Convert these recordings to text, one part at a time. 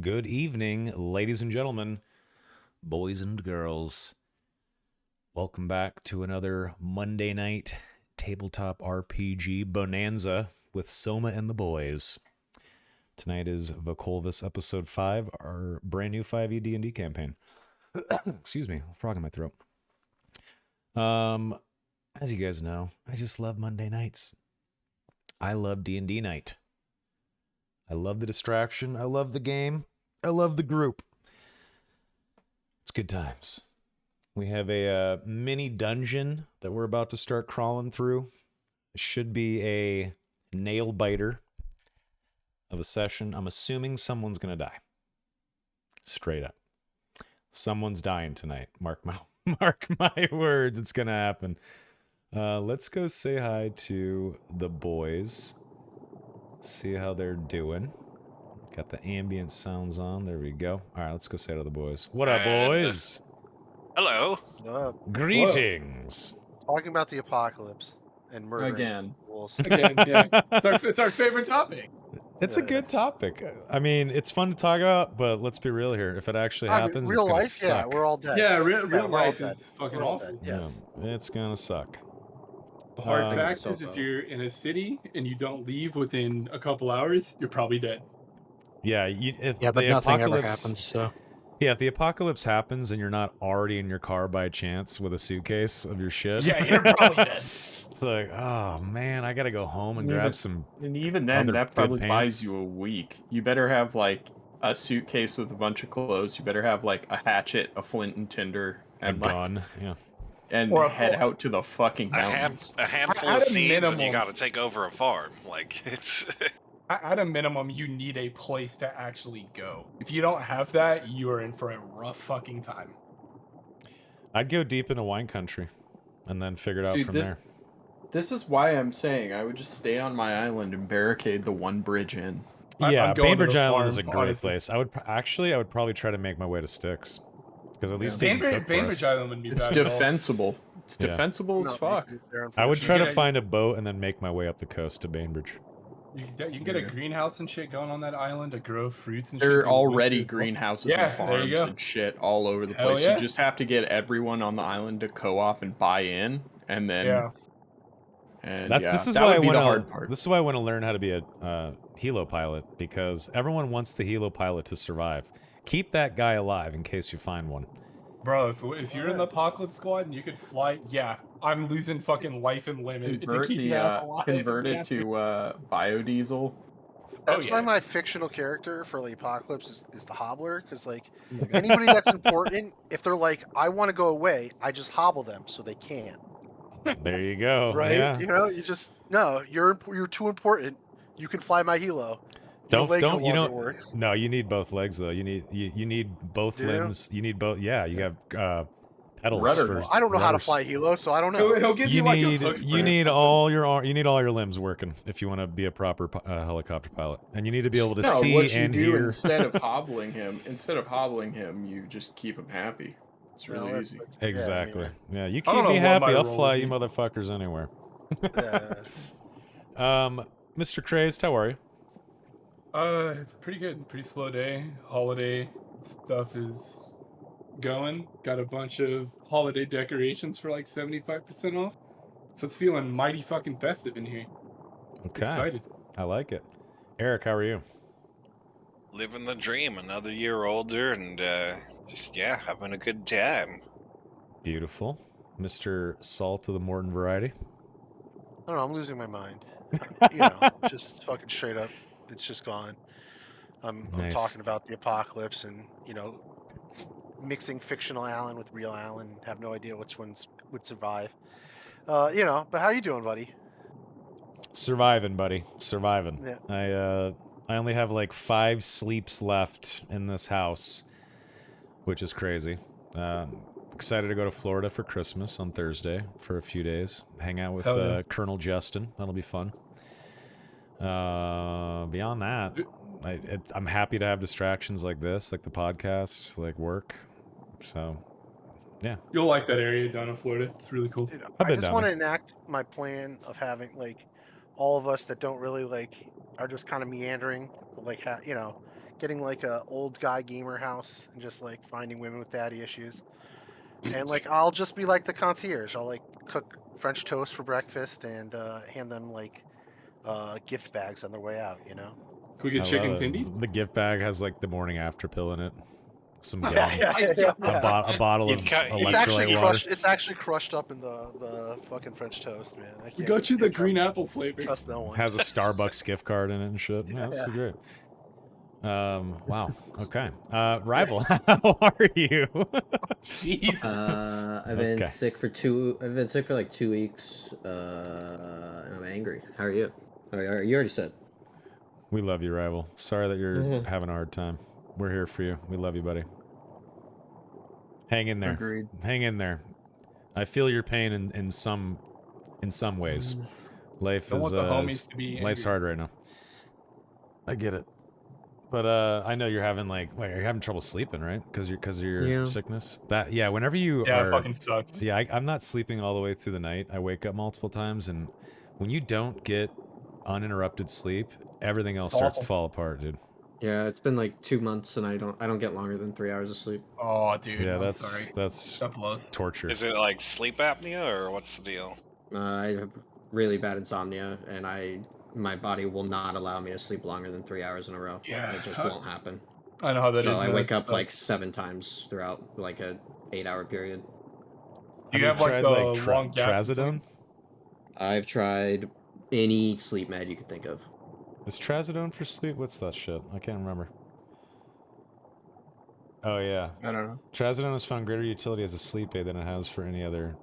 Good evening, ladies and gentlemen, boys and girls. Welcome back to another Monday night tabletop RPG bonanza with Soma and the boys. Tonight is Vokolvis episode 5, our brand new 5e D&D campaign. Excuse me, frog in my throat. As you guys know, I just love Monday nights. I love D&D night. I love the distraction. I love the game. I love the group. It's good times. We have a mini dungeon that we're about to start crawling through. It should be a nail biter of a session. I'm assuming someone's going to die. Straight up. Someone's dying tonight. Mark my words. It's going to happen. Let's go say hi to the boys. See how they're doing. Got the ambient sounds on. There we go. All right, let's go say hi to the boys. What up, boys? Hello. Greetings. Talking about the apocalypse and murdering Again. wolves. Again, yeah. It's our favorite topic. It's a good topic. I mean, it's fun to talk about, but let's be real here. If it actually happens, real it's gonna life, suck. yeah, we're all dead. Yeah, real we're life all is fucking We're all awful. dead, yes. Yeah, it's gonna suck. The hard fact so is, if though. you're in a city and you don't leave within a couple hours, you're probably dead. Yeah, but nothing ever happens, so... Yeah, if the apocalypse happens and you're not already in your car by chance with a suitcase of your shit... Yeah, you're probably dead. It's like, oh man, I gotta go home and grab some... And even then, other that good probably pants. buys you a week. You better have, like, a suitcase with a bunch of clothes. You better have, like, a hatchet, a flint and tinder, A and, like, gun, yeah. and Or a head bow. out to the fucking mountains. A handful At of a seeds, and you minimum- got to take over a farm. Like it's. At a minimum, you need a place to actually go. If you don't have that, you are in for a rough fucking time. I'd go deep into wine country and then figure it out Dude, from this- there. This is why I'm saying I would just stay on my island and barricade the one bridge in. Yeah, I'm going to Bainbridge the Island farm, is a great honestly. place. I would probably try to make my way to Styx, because at least they can cook for Bainbridge us. Island would be It's bad at all. defensible. It's Yeah. defensible as fuck. I would try to Yeah, find a boat and then make my way up the coast to Bainbridge. You can get a Yeah. greenhouse and shit going on that island to grow fruits and shit. There are during the winter already as well. greenhouses Yeah, and there you farms go. and shit all over the Hell place. yeah. You just have to get everyone on the island to co-op and buy in, and then Yeah. and This is that why would I be want the hard part. This is why I want to learn how to be a helo pilot, because everyone wants the helo pilot to survive. Keep that guy alive in case you find one. Bro, if you're in the apocalypse squad and you could fly, yeah, I'm losing fucking life and limb to Convert keep your ass alive. it to biodiesel. That's yeah. why my fictional character for the apocalypse is the hobbler, because like anybody that's important, if they're like, I want to go away, I just hobble them so they can. There you go. Right? Yeah. You know, you're too important. You can fly my helo. Your leg no longer works. No, you need both legs though. You need both Do you? limbs. You need both. Yeah, you have pedals. Rudder. For I don't know how to rudders. fly helo, so I don't know. He'll give you, like a hook for you it. need all your limbs working if you want to be a proper helicopter pilot, and you need to be able to No, see what you and do hear. instead of hobbling him, you just keep him happy. It's really No, easy. yeah, Exactly. Yeah, you I don't keep me know what my happy, I'll role fly would you be. motherfuckers anywhere. Yeah. Mr. Crazed, how are you? It's pretty good. Pretty slow day. Holiday stuff is going. Got a bunch of holiday decorations for like 75% off. So it's feeling mighty fucking festive in here. Okay, Excited. I like it. Eric, how are you? Living the dream, another year older, and just having a good time. Beautiful. Mr. Salt of the Morton variety. I don't know, I'm losing my mind. You know, just fucking straight up, it's just gone. I'm Nice. talking about the apocalypse and, you know, mixing fictional Alan with real Alan, have no idea which ones would survive. You know, but how you doing, buddy? Surviving, buddy. Surviving. Yeah. I only have like 5 sleeps left in this house, which is crazy. Excited to go to Florida for Christmas on Thursday for a few days. Hang out with Hell yeah. Colonel Justin. That'll be fun. Beyond that, I'm happy to have distractions like this, like the podcast, like work. So, yeah. You'll like that area down in Florida. It's really cool. Dude, I've I been just down want to there. enact my plan of having like all of us that don't really like are just kind of meandering, like you know, getting like a old guy gamer house and just like finding women with daddy issues. And like I'll just be like the concierge. I'll like cook French toast for breakfast and hand them like gift bags on their way out. You know. Could we get I chicken love it. tendies? The gift bag has like the morning after pill in it, some gum, Yeah. a bottle of You'd cut- It's Electrolyte actually electrolyte water. crushed. It's actually crushed up in the fucking French toast, man. I We can't. got you the can't trust- green apple flavor. Trust no one. Has a Starbucks gift card in it and shit. Yeah, that's Yeah. great. Wow. Okay. Rival, how are you? Jesus. I've been Okay. sick for I've been sick for like 2 weeks. And I'm angry. How are you? Oh, you already said. We love you, Rival. Sorry that you're having a hard time. We're here for you. We love you, buddy. Hang in there. Agreed. Hang in there. I feel your pain in some ways. Life Don't is want the homies to be life's angry. hard right now. I get it. But I know you're having you're having trouble sleeping, right? Because of your Yeah. sickness. Whenever you Yeah, are it fucking sucks. Yeah, I'm not sleeping all the way through the night. I wake up multiple times, and when you don't get uninterrupted sleep, everything else It's starts to awful. fall apart, dude. Yeah, it's been like 2 months, and I don't get longer than 3 hours of sleep. Oh, dude. Yeah, I'm that's sorry. that's That blows. torture. Is it like sleep apnea or what's the deal? I have really bad insomnia, and my body will not allow me to sleep longer than 3 hours in a row. Yeah. It just won't happen. I know how that So is. I man. wake That up like sucks. 7 times throughout like a 8-hour period. Do you have like the long gaps trazodone? between? I've tried any sleep med you could think of. Is trazodone for sleep? What's that shit? I can't remember. Oh yeah, I don't know. trazodone has found greater utility as a sleep aid than it has for any other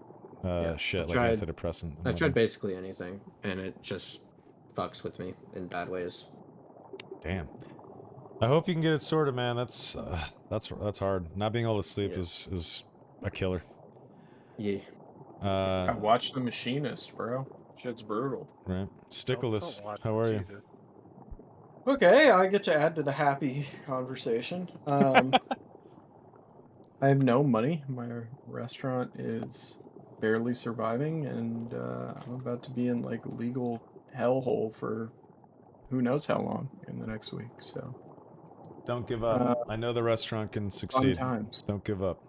shit I've like tried- antidepressant. I've tried basically anything, and it just fucks with me in bad ways. Damn. I hope you can get it sorted, man. That's hard. Not being able to sleep Yeah. is a killer. Yeah. I watched The Machinist, bro. Shit's brutal. Right. Stickless, Don't watch how it, are you? Jesus. Okay, I get to add to the happy conversation. I have no money. My restaurant is barely surviving, and I'm about to be in like legal hellhole for who knows how long in the next week. So Don't give up. I know the restaurant can fun succeed. times. Don't give up.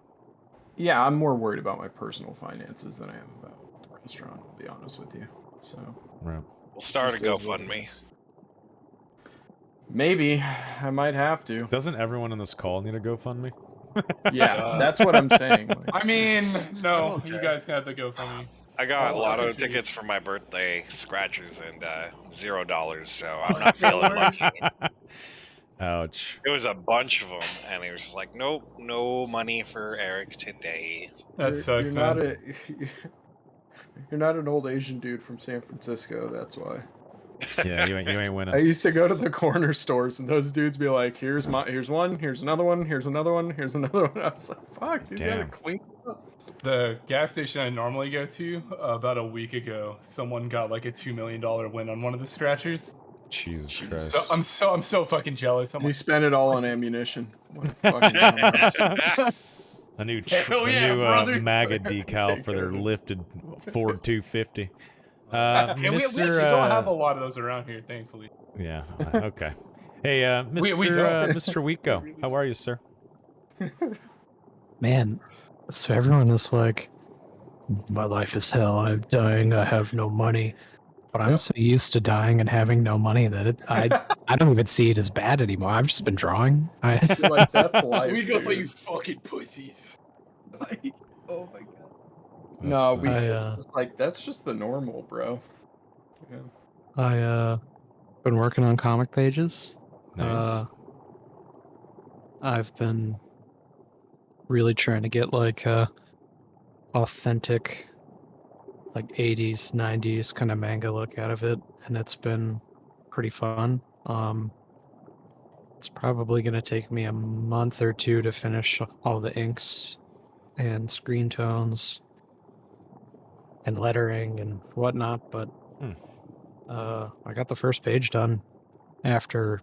Yeah, I'm more worried about my personal finances than I am about the restaurant. I'll be honest with you. So Right. We'll start a Just is what it GoFundMe. is. Maybe I might have to. Doesn't everyone in this call need a GoFundMe? Yeah, that's what I'm saying. Like, I mean, no, I'm you okay. guys got to go for me. I got Oh, lotto okay. tickets for my birthday scratchers and $0, so I'm not feeling lucky. Ouch. There was a bunch of them, and it was like, nope, no money for Eric today. That sucks, you're man. not you're not an old Asian dude from San Francisco. That's why. Yeah, you ain't I winning. used to go to the corner stores, and those dudes be like, "Here's one, here's another one, here's another one, here's another one." I was like, "Fuck, these gotta Damn. clean up." The gas station I normally go to, about a week ago, someone got like a $2 million win on one of the scratchers. Jesus Jeez. Christ. So I'm so fucking jealous. I'm And he like, spent it all on ammunition. What a fucking dumbass. A new, Hell yeah, brother. MAGA decal for their lifted Ford 250. hey, we actually Mr. don't have a lot of those around here, thankfully. Yeah, okay. Hey, Mr. We don't. Mr. Wiko, how are you, sir? Man, so everyone is like, my life is hell. I'm dying. I have no money. But I'm so used to dying and having no money that I don't even see it as bad anymore. I've just been drawing. I feel like that's life. We go for dude. you fucking pussies. Like, oh my god. No, we I, it's like that's just the normal, bro. Yeah. been working on comic pages. Nice. I've been really trying to get like authentic, like 80s, 90s kind of manga look out of it, and it's been pretty fun. It's probably going to take me a month or two to finish all the inks and screen tones and lettering and whatnot, but I got the first page done after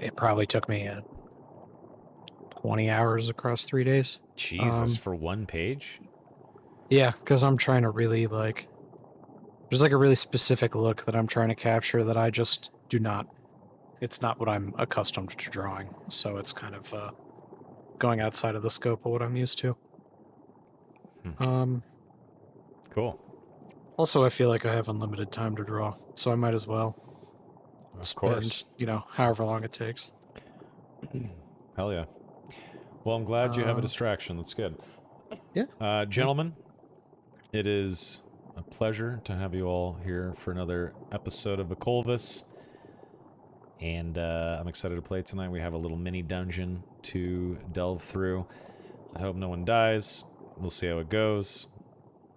it probably took me 20 hours across 3 days. Jesus, for one page? Yeah, because I'm trying to really there's like a really specific look that I'm trying to capture that I just do not it's not what I'm accustomed to drawing, so it's kind of going outside of the scope of what I'm used to. Cool. Also, I feel like I have unlimited time to draw, so I might as well Of course. spend, however long it takes. Hell yeah. Well, I'm glad you have a Uh, distraction. That's good. Yeah. Gentlemen, it is a pleasure to have you all here for another episode of Vokolvis. And I'm excited to play tonight. We have a little mini dungeon to delve through. I hope no one dies. We'll see how it goes.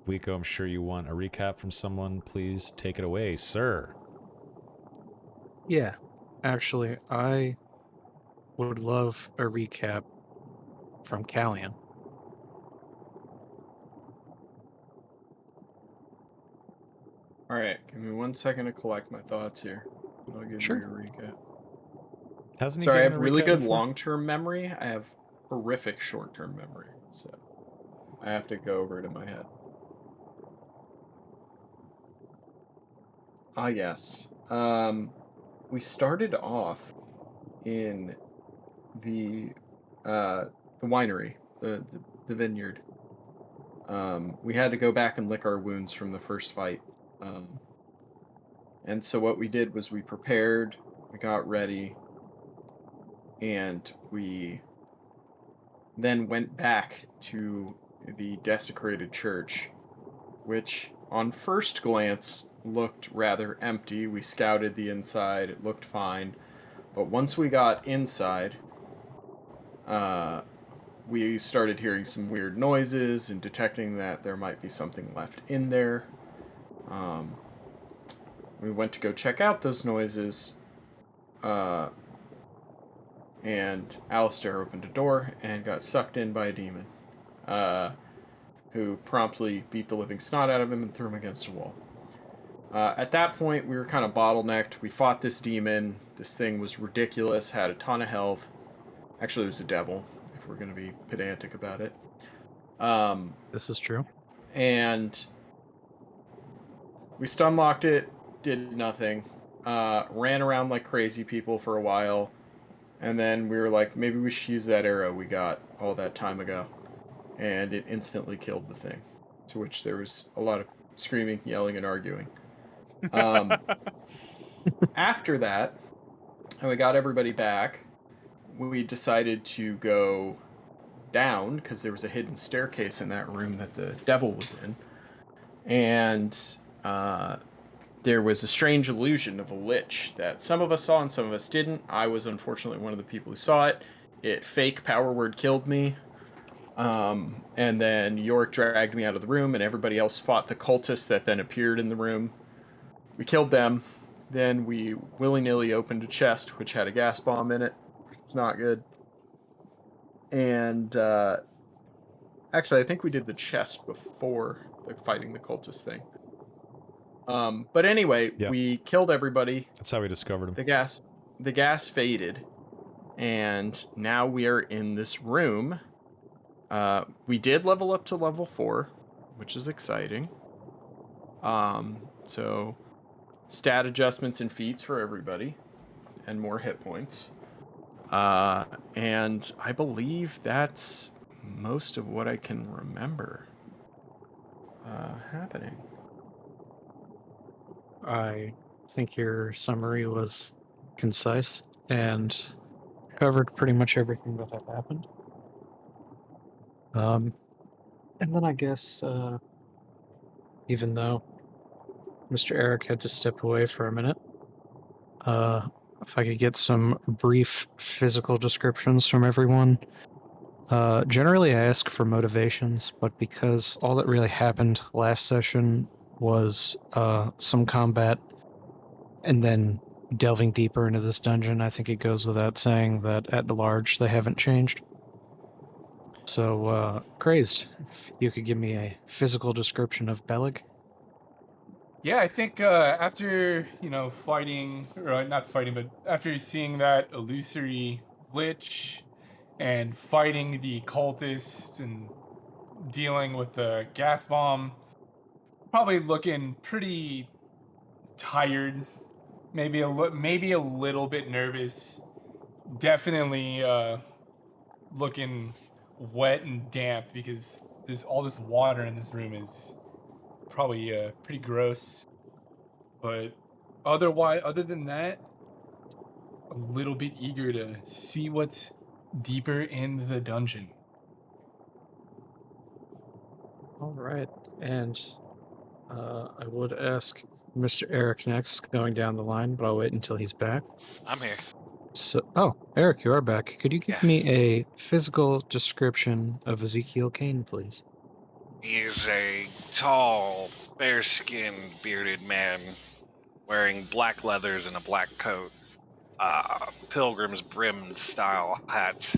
Wiko, I'm sure you want a recap from someone. Please take it away, sir. Yeah. Actually, I would love a recap from Callian. All right, give me 1 second to collect my thoughts here. I'll give Sure. you a recap. Hasn't he Sorry, I given have a really recap good before? long-term memory. I have horrific short-term memory, so I have to go over it in my head. Ah, yes. We started off in the winery, the vineyard. We had to go back and lick our wounds from the first fight. And so what we did was we prepared, we got ready, and we then went back to the desecrated church, which on first glance looked rather empty. We scouted the inside, it looked fine. But once we got inside, we started hearing some weird noises and detecting that there might be something left in there. We went to go check out those noises, and Alistair opened a door and got sucked in by a demon, who promptly beat the living snot out of him and threw him against a wall. At that point, we were kind of bottlenecked. We fought this demon. This thing was ridiculous, had a ton of health. Actually, it was a devil, if we're going to be pedantic about it. This is true. And we stunlocked it, did nothing, ran around like crazy people for a while, and then we were like, maybe we should use that arrow we got all that time ago. And it instantly killed the thing, to which there was a lot of screaming, yelling, and arguing. After that, and we got everybody back, we decided to go down because there was a hidden staircase in that room that the devil was in. And there was a strange illusion of a lich that some of us saw and some of us didn't. I was unfortunately one of the people who saw it. It fake power word killed me. And then York dragged me out of the room, and everybody else fought the cultists that then appeared in the room. We killed them. Then we willy-nilly opened a chest which had a gas bomb in it, which was not good. And actually, I think we did the chest before fighting the cultist thing. But anyway, Yeah. we killed everybody. That's how we discovered him. The gas faded, and now we are in this room. We did level up to level 4, which is exciting. So stat adjustments and feats for everybody, and more hit points. And I believe that's most of what I can remember happening. I think your summary was concise and covered pretty much everything that had happened. And then I guess, even though Mr. Eric had to step away for a minute, if I could get some brief physical descriptions from everyone. Generally, I ask for motivations, but because all that really happened last session was some combat and then delving deeper into this dungeon, I think it goes without saying that at large they haven't changed. So, Crazed, if you could give me a physical description of Bellig. Yeah, I think after fighting, or not fighting, but after seeing that illusory lich and fighting the cultist and dealing with the gas bomb, probably looking pretty tired maybe a little bit nervous. Definitely looking wet and damp because there's all this water in this room is probably pretty gross. But other than that, a little bit eager to see what's deeper in the dungeon. All right, and I would ask Mr. Eric next, going down the line, but I'll wait until he's back. I'm here. So, Eric, you are back. Could you give Yeah. me a physical description of Ezekiel Kane, please? He is a tall, fair-skinned, bearded man wearing black leathers and a black coat, pilgrim's brim style hat.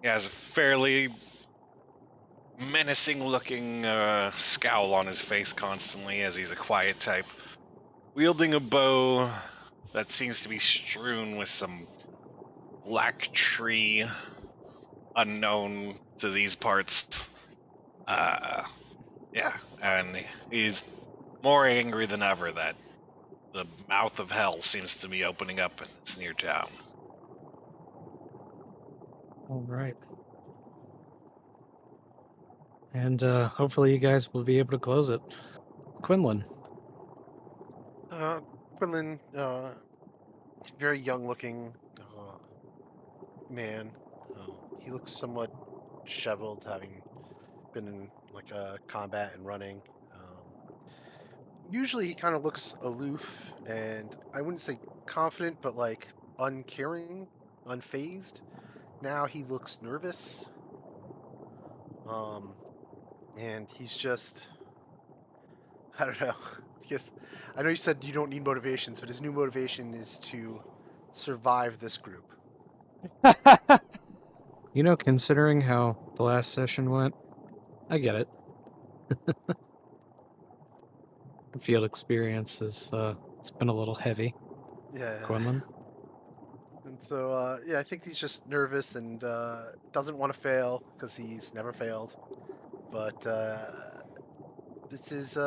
He has a fairly menacing looking scowl on his face constantly, as he's a quiet type, wielding a bow that seems to be strewn with some black tree unknown to these parts. Yeah, and he's more angry than ever that the mouth of hell seems to be opening up in this near town. All right. And hopefully you guys will be able to close it. Quinlan. Quinlan, very young-looking man. He looks somewhat disheveled, having been in like combat and running. Usually, he kind of looks aloof, and I wouldn't say confident, but like uncaring, unfazed. Now he looks nervous. And he's just, I don't know. I know you said you don't need motivations, but his new motivation is to survive this group. You know, considering how the last session went, I get it. Field experience is it's been a little heavy. Yeah. Quinlan. And so, yeah, I think he's just nervous and doesn't want to fail because he's never failed. But this is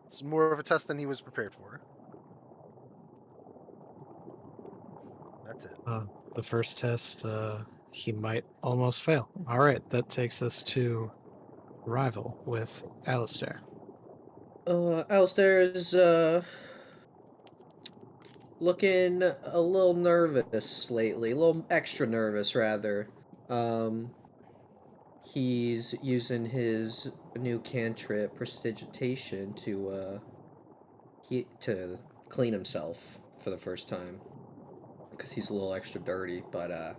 it's more of a test than he was prepared for. That's it. The first test, he might almost fail. All right, that takes us to Rival with Alistair. Alistair is looking a little nervous lately, a little extra nervous rather. He's using his new cantrip prestidigitation to clean himself for the first time because he's a little extra dirty, but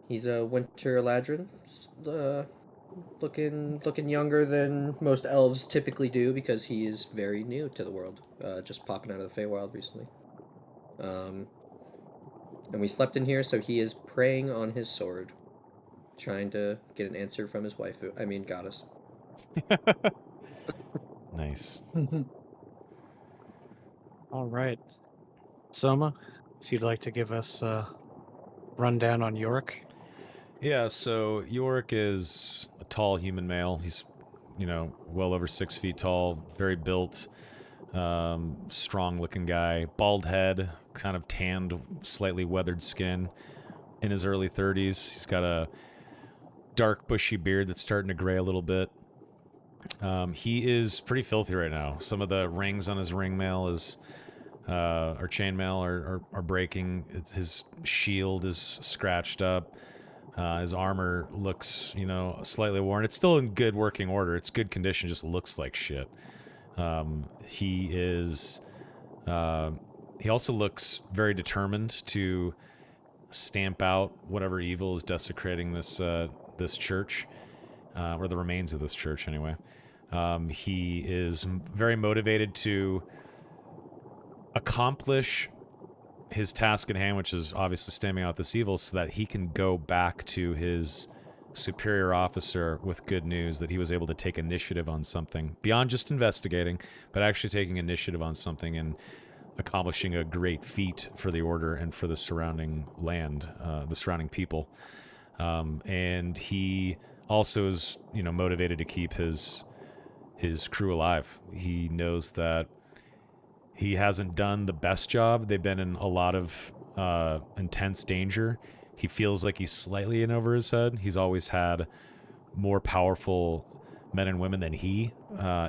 he's a winter ladrin, looking younger than most elves typically do because he is very new to the world, just popping out of the Feywild recently. And we slept in here, so he is praying on his sword, trying to get an answer from his wife. I mean, goddess. Nice. All right. Soma, if you'd like to give us a rundown on Yorick. Yeah, so Yorick is a tall human male. He's, well over 6 feet tall, very built, strong-looking guy, bald head, kind of tanned, slightly weathered skin. In his early 30s, he's got a dark, bushy beard that's starting to gray a little bit. He is pretty filthy right now. Some of the rings on his ringmail or chainmail are breaking. His shield is scratched up. His armor looks, slightly worn. It's still in good working order. It's good condition. Just looks like shit. He also looks very determined to stamp out whatever evil is desecrating this church, or the remains of this church, anyway. He is very motivated to accomplish his task at hand, which is obviously stamping out this evil, so that he can go back to his superior officer with good news that he was able to take initiative on something beyond just investigating, but actually taking initiative on something and accomplishing a great feat for the order and for the surrounding land, the surrounding people. And he also is, motivated to keep his his crew alive. He knows that he hasn't done the best job. They've been in a lot of intense danger. He feels like he's slightly in over his head. He's always had more powerful men and women than he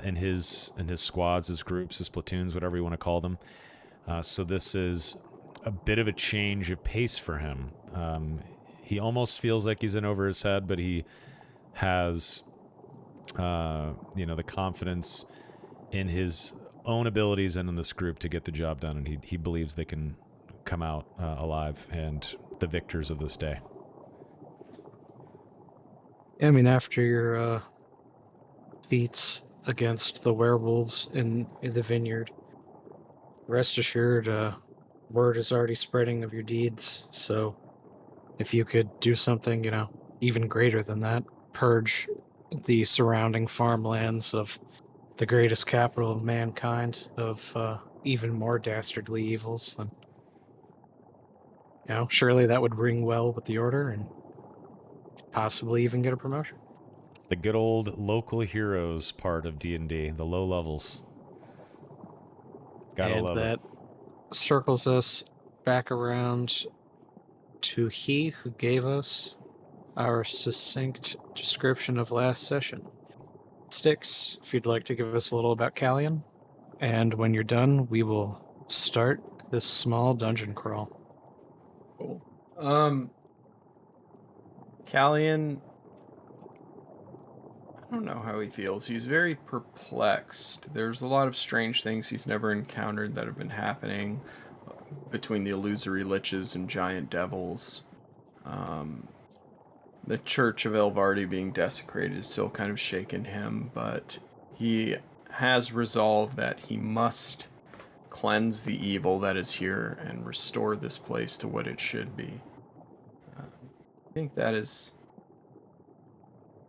in his squads, his groups, his platoons, whatever you want to call them. So this is a bit of a change of pace for him. He almost feels like he's in over his head, but he has, the confidence in his own abilities and in this group to get the job done, and he believes they can come out alive and the victors of this day. I mean, after your feats against the werewolves in the vineyard, rest assured, word is already spreading of your deeds. So if you could do something, even greater than that, purge the surrounding farmlands of the greatest capital of mankind of even more dastardly evils, then surely that would ring well with the order and possibly even get a promotion. The good old local heroes part of D&D, the low levels. Gotta and love that it. circles us back around to he who gave us our succinct description of last session. Styx, if you'd like to give us a little about Callion, and when you're done, we will start this small dungeon crawl. Cool. Callion, I don't know how he feels. He's very perplexed. There's a lot of strange things he's never encountered that have been happening between the illusory liches and giant devils. The Church of Elvardi being desecrated is still kind of shaken him, but he has resolved that he must cleanse the evil that is here and restore this place to what it should be. I think that is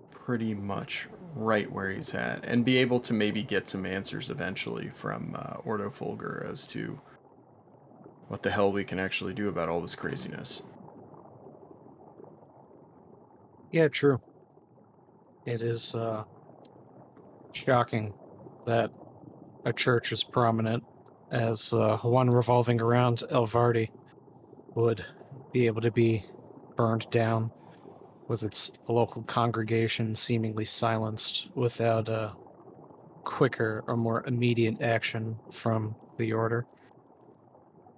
pretty much right where he's at, and be able to maybe get some answers eventually from Ordo Fulgur as to what the hell we can actually do about all this craziness. Yeah, true. It is shocking that a church as prominent as one revolving around Elvardi would be able to be burned down with its local congregation seemingly silenced without a quicker or more immediate action from the order.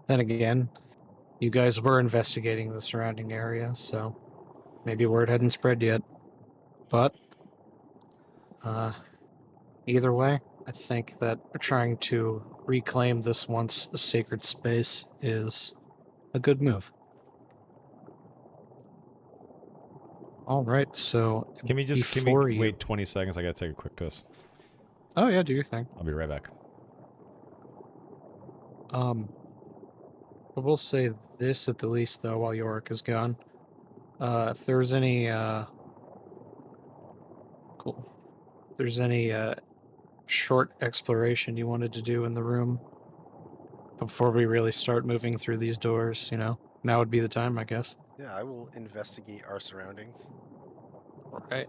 Then again, you guys were investigating the surrounding area, so maybe word hadn't spread yet. But either way, I think that trying to reclaim this once sacred space is a good move. All right, so Can we wait 20 seconds? I gotta take a quick piss. Oh yeah, do your thing. I'll be right back. I will say this at the least, though, while Yorick is gone. If there's any, cool. If there's any short exploration you wanted to do in the room before we really start moving through these doors, now would be the time, I guess. Yeah, I will investigate our surroundings. All right.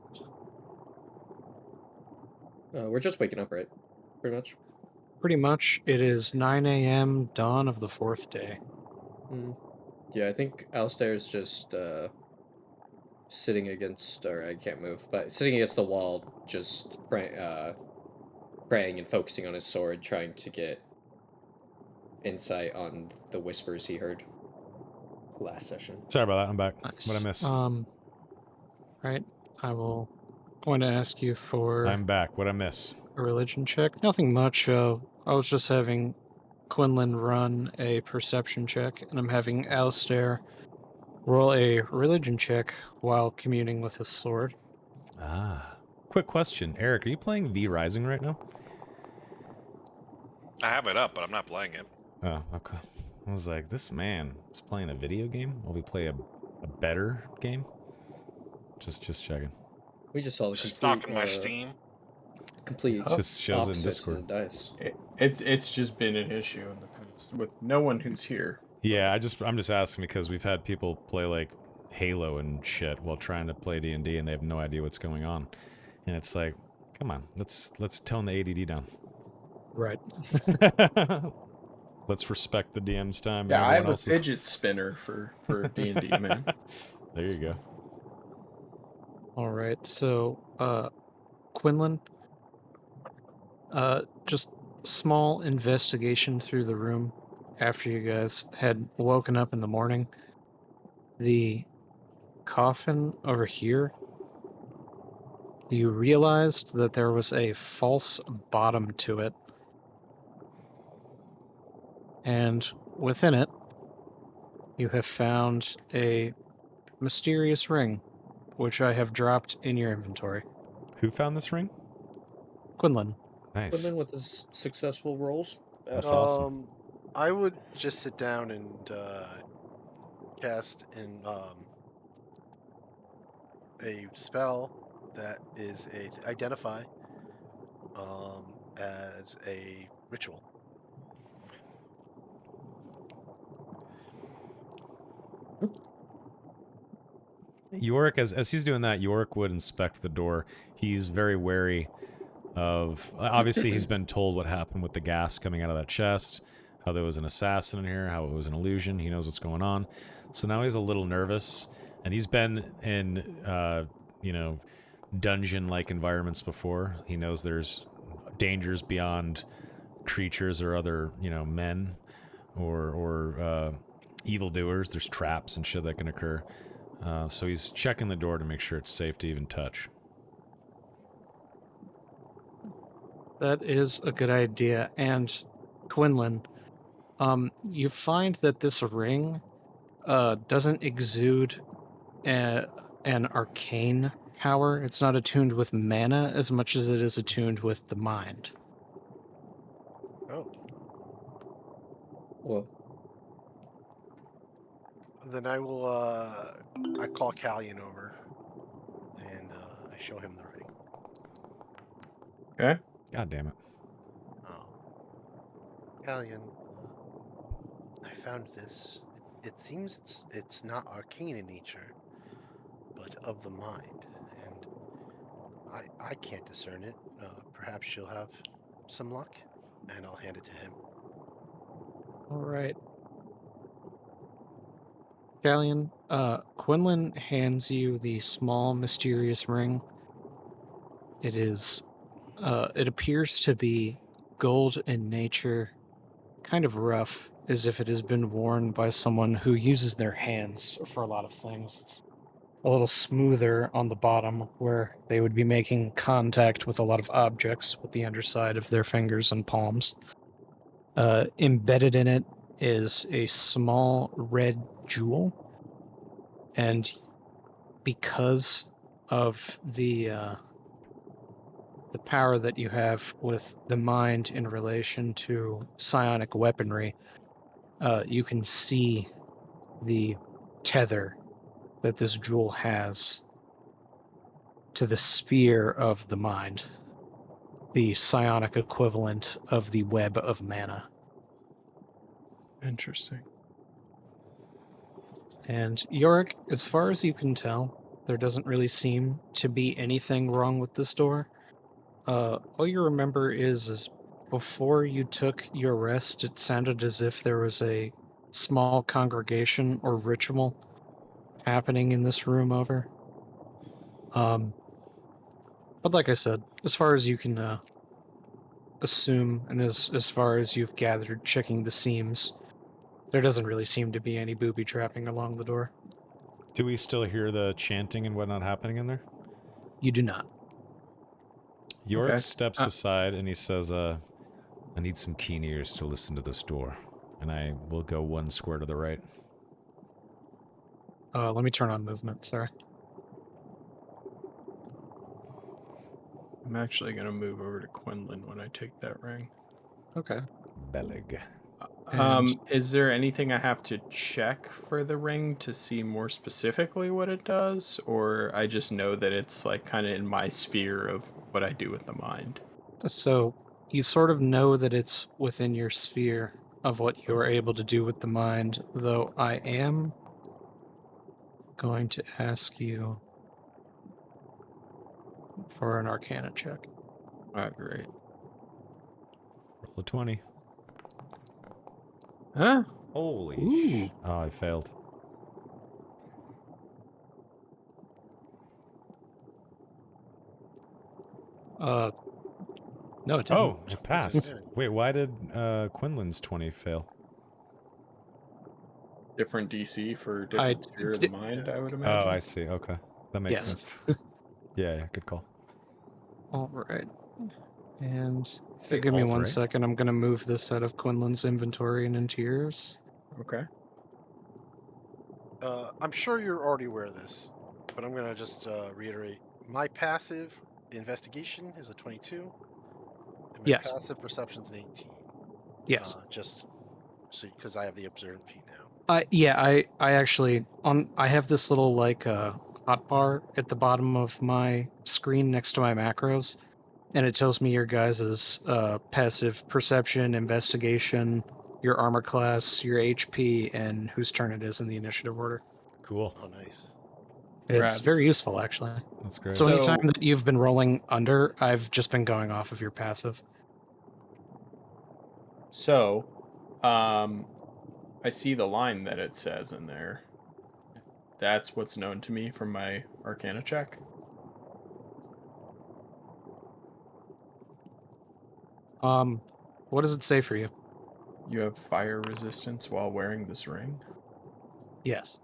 We're just waking up, right? Pretty much. Pretty much, it is 9 a.m. dawn of the 4th day. Yeah, I think Alistair's just sitting against, or I can't move, but sitting against the wall, just praying and focusing on his sword, trying to get insight on the whispers he heard last session. Sorry about that. I'm back. Nice. What'd I miss? Right. Going to ask you for I'm back. What'd I miss? a religion check. Nothing much. I was just having Quinlan run a perception check, and I'm having Alistair roll a religion check while communing with his sword. Quick question. Eric, are you playing V Rising right now? I have it up, but I'm not playing it. Oh, okay. I was like, this man is playing a video game while we play a better game? Just checking. We just saw the complete... Stalking my Steam. Complete just shows in opposites Discord. of the dice. It's just been an issue in the past with no one who's here. Yeah, I'm just asking because we've had people play like Halo and shit while trying to play D&D and they have no idea what's going on. And it's like, Come on, let's tone the ADD down. Right. Let's respect the DM's time and Yeah, I everyone have a else's. fidget spinner for D&D, man. There you go. All right. So, Quinlan, just small investigation through the room after you guys had woken up in the morning. The coffin over here, you realized that there was a false bottom to it. And within it, you have found a mysterious ring, which I have dropped in your inventory. Who found this ring? Quinlan. Nice. Quinlan with his successful rolls. That's awesome. I would just sit down and cast a spell that is identify as a ritual. Yorick, as he's doing that, Yorick would inspect the door. He's very wary of... Obviously, he's been told what happened with the gas coming out of that chest, how there was an assassin in here, how it was an illusion. He knows what's going on. So now he's a little nervous, and he's been in, dungeon-like environments before. He knows there's dangers beyond creatures or other, men or evildoers. There's traps and shit that can occur. So he's checking the door to make sure it's safe to even touch. That is a good idea. And Quinlan, you find that this ring doesn't exude an arcane power. It's not attuned with mana as much as it is attuned with the mind. Oh. Well, Then I will. I call Callion over, and I show him the ring. Okay. God damn it. Oh, Callion, I found this. It seems it's not arcane in nature, but of the mind, and I can't discern it. Perhaps you'll have some luck, and I'll hand it to him. All right. Galleon, Quinlan hands you the small mysterious ring. It is, it appears to be gold in nature, kind of rough, as if it has been worn by someone who uses their hands for a lot of things. It's a little smoother on the bottom, where they would be making contact with a lot of objects with the underside of their fingers and palms. Embedded in it is a small red jewel, and because of the power that you have with the mind in relation to psionic weaponry, you can see the tether that this jewel has to the sphere of the mind, the psionic equivalent of the web of mana. Interesting. And Yorick, as far as you can tell, there doesn't really seem to be anything wrong with this door. All you remember is before you took your rest, it sounded as if there was a small congregation or ritual happening in this room over. But like I said, as far as you can assume, and as far as you've gathered checking the seams, there doesn't really seem to be any booby trapping along the door. Do we still hear the chanting and whatnot happening in there? You do not. Yorick Okay. steps aside and he says, I need some keen ears to listen to this door. And I will go one square to the right. Let me turn on movement, sorry. I'm actually going to move over to Quinlan when I take that ring. Okay. Beleg. Is there anything I have to check for the ring to see more specifically what it does? Or I just know that it's like kind of in my sphere of what I do with the mind? So you sort of know that it's within your sphere of what you're able to do with the mind, though I am going to ask you for an Arcana check. Alright, great. Roll a 20. Huh? Holy Ooh. Oh, I failed. No, it didn't. Oh, it passed. did. Wait, why did Quinlan's 20 fail? Different DC for I different sphere of the mind, I would Oh, imagine. I see. Okay. That makes Yes. sense. Yeah, good call. All right. And Say give me alt, one right? second. I'm going to move this out of Quinlan's inventory and into yours. Okay. I'm sure you're already aware of this, but I'm gonna just reiterate. My passive investigation is a 22, and my Yes. passive perception's an 18. Yes. Just so because I have the observant feat now. I actually I have this little like hot bar at the bottom of my screen next to my macros, and it tells me your guys' passive perception, investigation, your armor class, your HP, and whose turn it is in the initiative order. Cool. Oh, nice. It's Rad. very useful, actually. That's great. So So- anytime that you've been rolling under, I've just been going off of your passive. So, I see the line that it says in there. That's what's known to me from my Arcana check. What does it say for you? You have fire resistance while wearing this ring. Yes.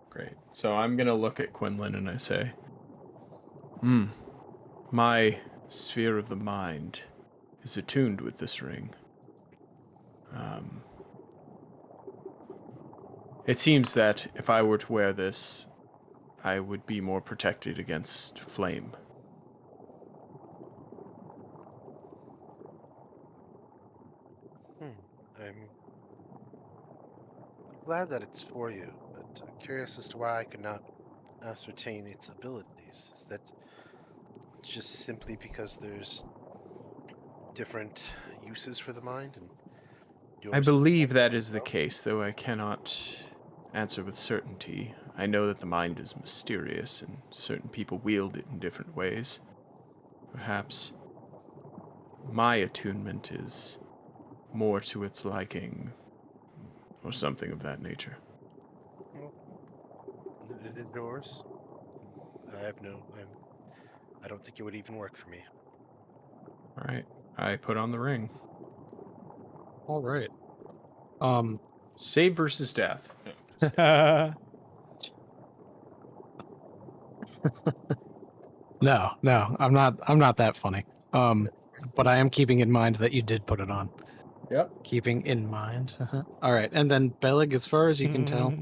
Great. So I'm gonna look at Quinlan and I say, my sphere of the mind is attuned with this ring. It seems that if I were to wear this, I would be more protected against flame. I'm glad that it's for you, but curious as to why I could not ascertain its abilities. Is that just simply because there's different uses for the mind, and I yours believe that is the no? case, though I cannot answer with certainty. I know that the mind is mysterious, and certain people wield it in different ways. Perhaps my attunement is more to its liking, or something of that nature. It is yours. I have no. I don't think it would even work for me. All right, I put on the ring. All right. Save versus death. No, I'm not that funny. But I am keeping in mind that you did put it on. Yep. Keeping in mind. All right, and then Belig, as far as you can tell,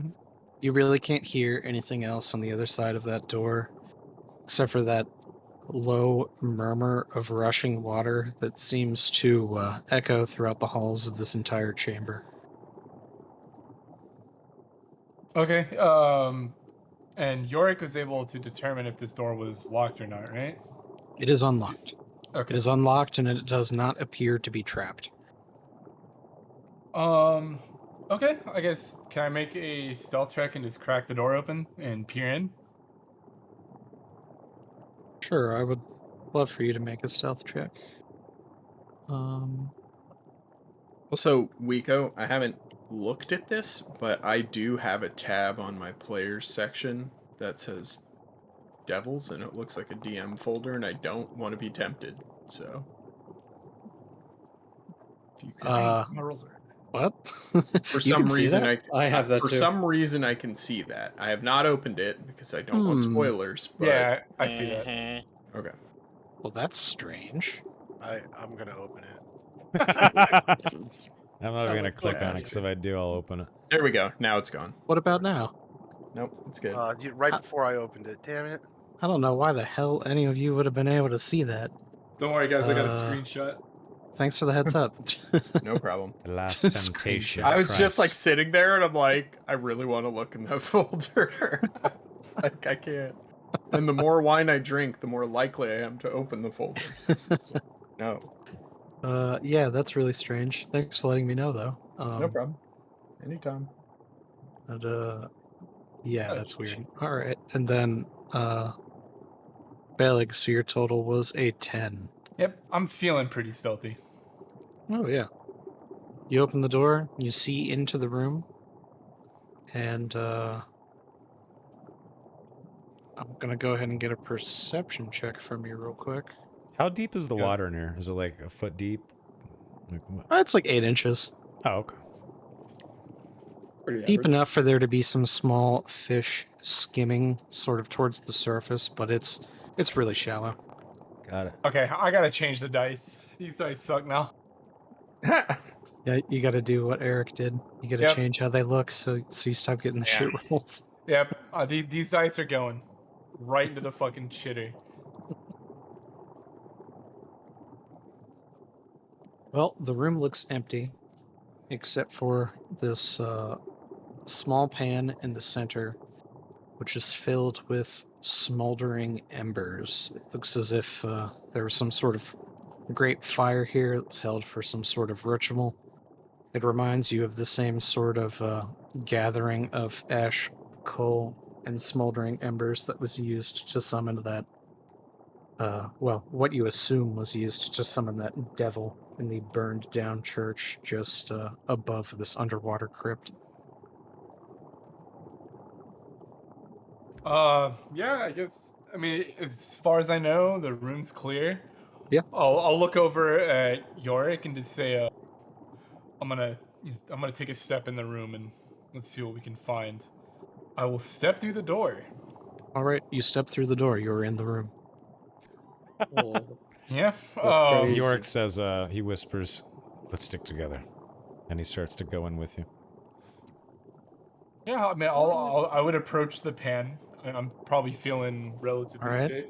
you really can't hear anything else on the other side of that door, except for that low murmur of rushing water that seems to echo throughout the halls of this entire chamber. Okay. And Yorick was able to determine if this door was locked or not, right? It is unlocked. Okay. It is unlocked, and it does not appear to be trapped. Okay. I guess can I make a stealth check and just crack the door open and peer in? Sure, I would love for you to make a stealth check. Also, Wiko, I haven't looked at this, but I do have a tab on my players section that says devils, and it looks like a DM folder, and I don't want to be tempted. So, if you could, My rolls are. What? for You some can see reason, that? I have that for too. some reason I can see that. I have not opened it because I don't want spoilers. But Yeah, I see that. Mhm. okay. Well, that's strange. I'm gonna open it. I'm not even gonna like, click what on it, because if I do, I'll open it. There we go. Now it's gone. What about now? Nope, it's good. Right Uh, before I opened it. Damn it. I don't know why the hell any of you would have been able to see that. Don't worry, guys. I got a Uh, screenshot. Thanks for the heads up. No problem. The last Screenshot. temptation. I was just like Christ. sitting there, and I'm like, I really want to look in that folder. It's like I can't. And the more wine I drink, the more likely I am to open the folders. No, Yeah, that's really strange. Thanks for letting me know, though. no problem. Anytime. And, yeah, Oh, that's weird. shit. All right, and then Belig, so your total was a 10. Yep, I'm feeling pretty stealthy. Oh, yeah. You open the door, you see into the room, and I'm going to go ahead and get a perception check from you real quick. How deep is the Yeah. water in here? Is it like a foot deep? Like, It's like 8 inches. oh, okay. Pretty Deep average. enough for there to be some small fish skimming sort of towards the surface, but it's really shallow. Got it. Okay, I gotta change the dice. These dice suck now. Yeah, you got to do what Eric did. You got to Yep. change how they look so you stop getting the Yeah. shit rolls. Yep, these dice are going right into the fucking shitter. Well, the room looks empty, except for this small pan in the center, which is filled with smoldering embers. It looks as if there was some sort of great fire here that was held for some sort of ritual. It reminds you of the same sort of gathering of ash, coal, and smoldering embers that was used to summon that. Well, what you assume was used to summon that devil in the burned down church just above this underwater crypt. Yeah, I guess. I mean, as far as I know, the room's clear. Yeah. I'll look over at Yorick and just say, I'm gonna take a step in the room and let's see what we can find. I will step through the door. All right, you step through the door. You're in the room. Oh, Yeah. that's crazy. Yorick says, he whispers, let's stick together. And he starts to go in with you. Yeah. I mean, I would approach the pan. I'm probably feeling relatively All right. safe.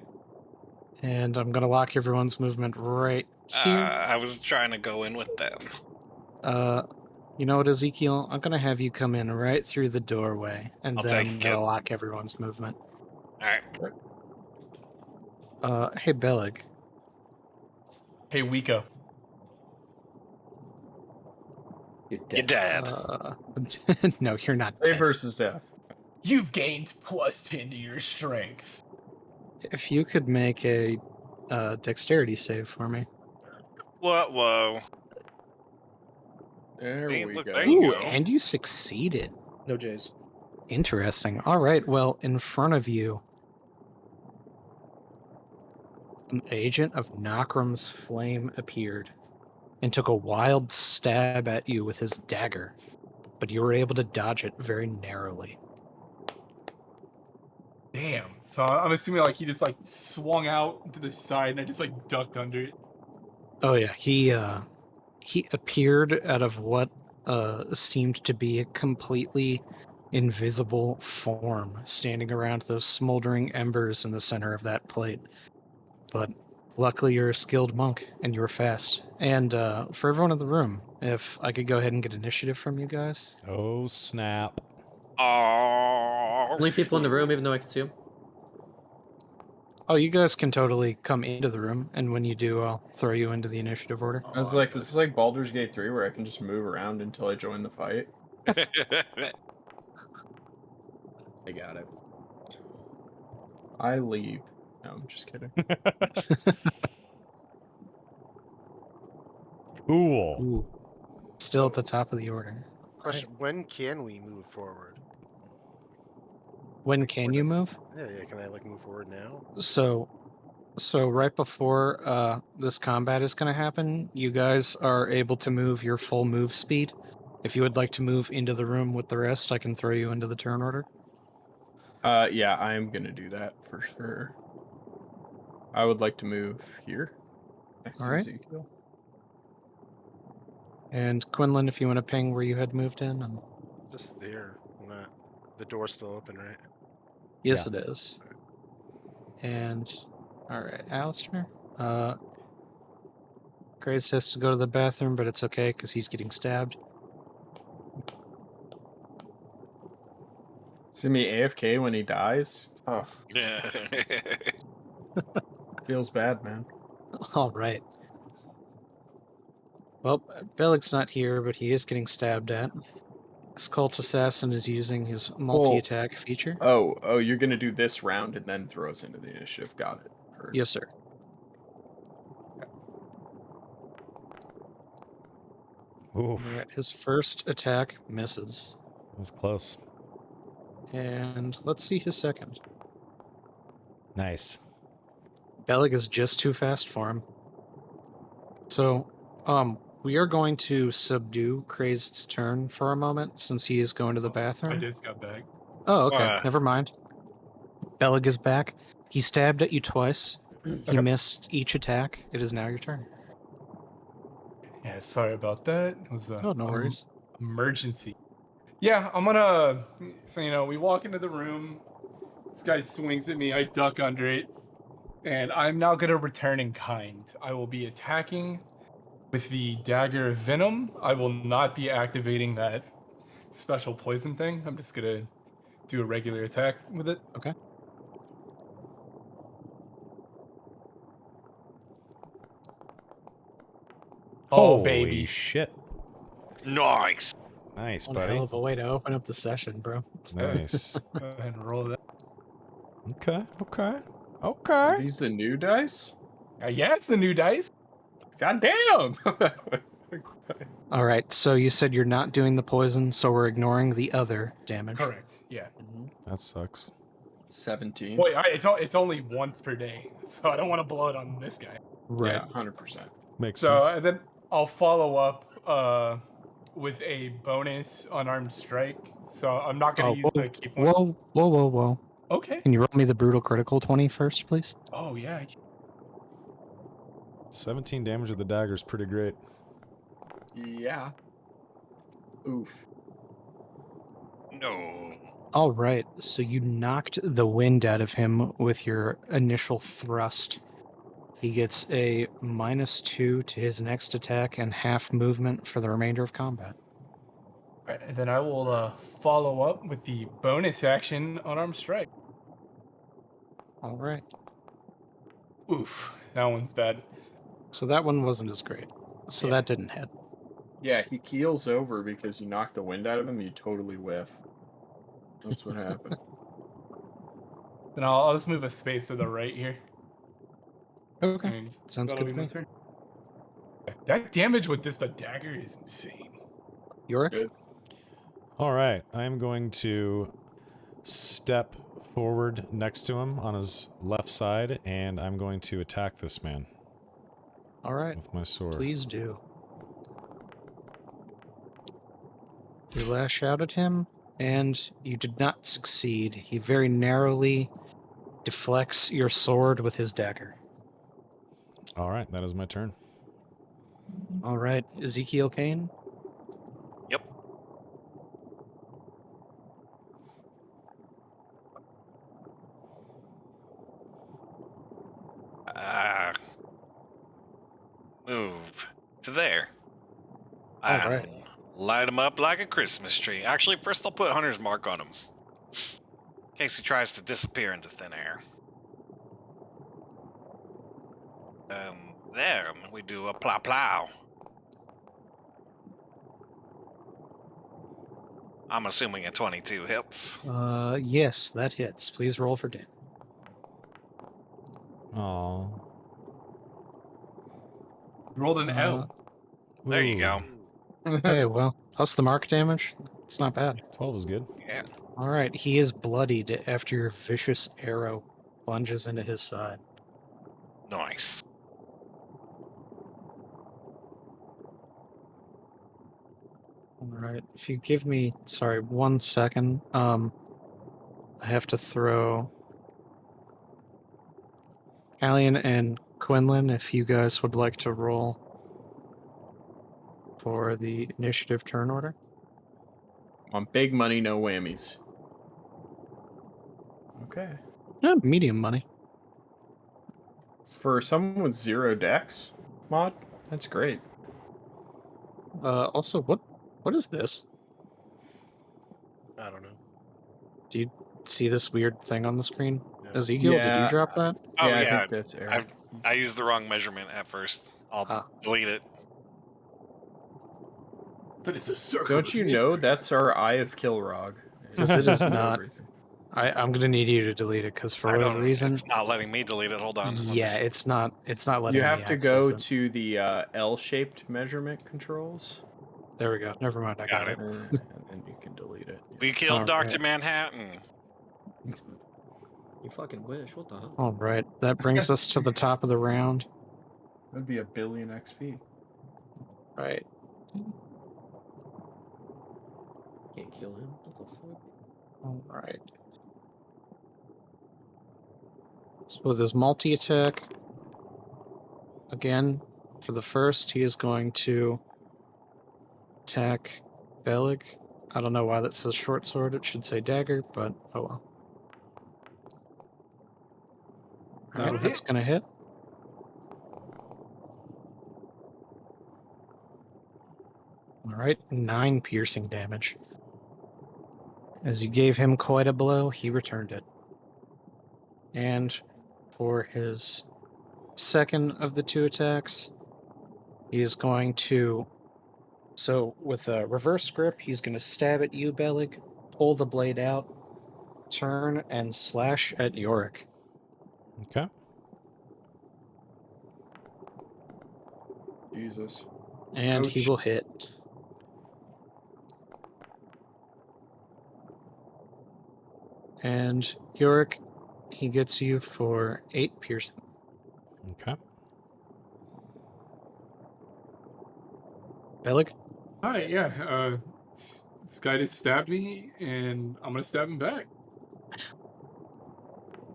And I'm gonna lock everyone's movement right here. I was trying to go in with them. You know what, Ezekiel? I'm gonna have you come in right through the doorway, and I'll then take I'm gonna it. lock everyone's movement. All right. Hey, Bellig. Hey, Wika. You're You're dead. dead. No, you're not Save dead. versus death. You've gained +10 to your strength. If you could make a dexterity save for me. Whoa. There See, we look, go. there you Ooh, go. and you succeeded. No J's. Interesting. All right, well, in front of you, an agent of Nokram's flame appeared and took a wild stab at you with his dagger, but you were able to dodge it very narrowly. Damn. So I'm assuming like he just like swung out to the side and I just like ducked under it. Oh yeah, he appeared out of what seemed to be a completely invisible form standing around those smoldering embers in the center of that plate. But luckily you're a skilled monk and you're fast. And for everyone in the room, if I could go ahead and get initiative from you guys. Oh, snap. Oh. Only people in the room, even though I can see them. Oh, you guys can totally come into the room, and when you do, I'll throw you into the initiative order. I was like, this is like Baldur's Gate 3 where I can just move around until I join the fight. I got it. I leave. No, I'm just kidding. Cool. Ooh. Still at the top of the order. Question: when can we move forward? When Like, can we're you not- move? Yeah. Can I like move forward now? So right before this combat is going to happen, you guys are able to move your full move speed. If you would like to move into the room with the rest, I can throw you into the turn order. Yeah, I'm gonna do that for sure. I would like to move here. Next All to right. Ezekiel. And Quinlan, if you want to ping where you had moved in. Just there. I'm not. The door's still open, right? Yes, Yeah. it is. And all right, Alistair. Grace has to go to the bathroom, but it's okay because he's getting stabbed. See me AFK when he dies? Oh, feels bad, man. All right. Well, Bellig's not here, but he is getting stabbed at. This cult assassin is using his multi-attack feature. Oh, you're gonna do this round and then throw us into the initiative. Got it. Heard. Yes, sir. Oof. Alright, his first attack misses. That was close. And let's see his second. Nice. Bellig is just too fast for him. So, we are going to subdue Crazed's turn for a moment since he is going to the I bathroom. just got back. Oh, okay. Uh. Never mind. Bellig is back. He stabbed at you twice. He Okay. missed each attack. It is now your turn. Yeah, sorry about that. It was a Oh, no worries. emergency. Yeah, I'm gonna. So we walk into the room. This guy swings at me. I duck under it, and I'm now gonna return in kind. I will be attacking with the dagger of venom. I will not be activating that special poison thing. I'm just gonna do a regular attack with it. Okay. Oh, Holy baby. shit. Nice. Nice, One buddy. hell of a way to open up the session, bro. Nice. Go ahead and roll that. Okay. Are Okay. these the new dice? Yeah, it's the new dice. God damn! All right, so you said you're not doing the poison, so we're ignoring the other damage. Correct. Yeah. That sucks. 17. Boy, it's only once per day, so I don't want to blow it on this guy. Right. Yeah, 100%. Makes So sense. and then I'll follow up with a bonus unarmed strike. So I'm not gonna Oh, use whoa, the key point. whoa. Okay. Can you roll me the brutal critical 20 first, please? Oh yeah. 17 damage with the dagger is pretty great. Yeah. Oof. No. All right, so you knocked the wind out of him with your initial thrust. He gets a -2 to his next attack and half movement for the remainder of combat. Right, and then I will follow up with the bonus action unarmed strike. All right. Oof, that one's bad. So that one wasn't as great. So Yeah. that didn't hit. Yeah, he keels over because you knocked the wind out of him, you totally whiff. That's what happened. Then I'll just move a space to the right here. Okay. And Sounds that'll good be to my me. turn. That damage with this dagger is insane. Yorick? Good. All right. I'm going to step forward next to him on his left side, and I'm going to attack this man All right. with my sword. Please do. You lash out at him, and you did not succeed. He very narrowly deflects your sword with his dagger. All right. That is my turn. All right, Ezekiel Kane. Yep. Move to there. All And right. light him up like a Christmas tree. Actually, first I'll put Hunter's Mark on him. In case he tries to disappear into thin air. There, we do a plow plow. I'm assuming a 22 hits. Yes, that hits. Please roll for damage. Oh. Rolled an L. There you go. Hey, well, plus the mark damage. It's not bad. 12 is good. Yeah. All right, he is bloodied after your vicious arrow plunges into his side. Nice. All right, if you give me, sorry, 1 second. I have to throw Allian and Quinlan, if you guys would like to roll for the initiative turn order. On big money, no whammies. Okay. Medium money. For someone with 0 dex mod, that's great. Also, what is this? I don't know. Do you see this weird thing on the screen? No. Ezekiel, did you Yeah, drop that? Oh, yeah, I yeah. think that's Eric. I used the wrong measurement at first. I'll Ah. delete it. But it's a circle. Don't of you mystery. know that's our Eye of Kilrog? Because it is Shows not. everything. I'm gonna need you to delete it because for I whatever don't. reason, It's not letting me delete it. Hold on. Let me yeah, see. it's not letting You me have to access go it. to the L-shaped measurement controls. There we go. Never mind. I Got got it. it. And then you can delete it. We killed All Dr. right. Manhattan. You fucking wish. What the hell? All right. That brings us to the top of the round. That'd be a billion XP. Right. Can't kill him. What the fuck? All right. So with his multi-attack, again, for the first, he is going to attack Belig. I don't know why that says short sword. It should say dagger, but oh well. All That'll right, that's hit. going to hit. All right, 9 piercing damage. As you gave him quite a blow, he returned it. And for his second of the 2 attacks, he is going to... So with a reverse grip, he's going to stab at you, Belig, pull the blade out, turn, and slash at Yorick. Okay. Jesus. And he Ouch. will hit. And Yorick, he gets you for 8 piercing. Okay. Belig? All right, yeah. This guy just stabbed me, and I'm gonna stab him back.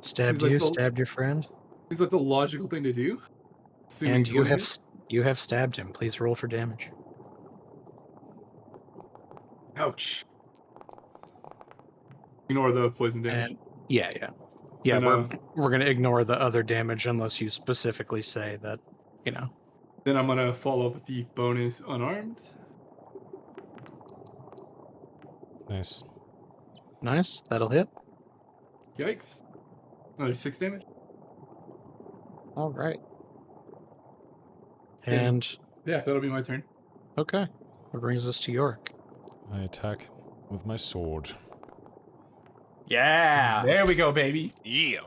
Stabbed Seems like you, the stabbed your friend. seems like the logical thing to do. Assuming And he's you winning have it. you have stabbed him. Please roll for damage. Ouch. Ignore the poison damage. And yeah. Then, We're gonna ignore the other damage unless you specifically say that, you know. Then I'm gonna follow up with the bonus unarmed. Nice. Nice, that'll hit. Yikes. Another 6 damage. All right. And- And Yeah, that'll be my turn. okay, that brings us to Yorick. I attack him with my sword. Yeah. There we go, baby. Yeah.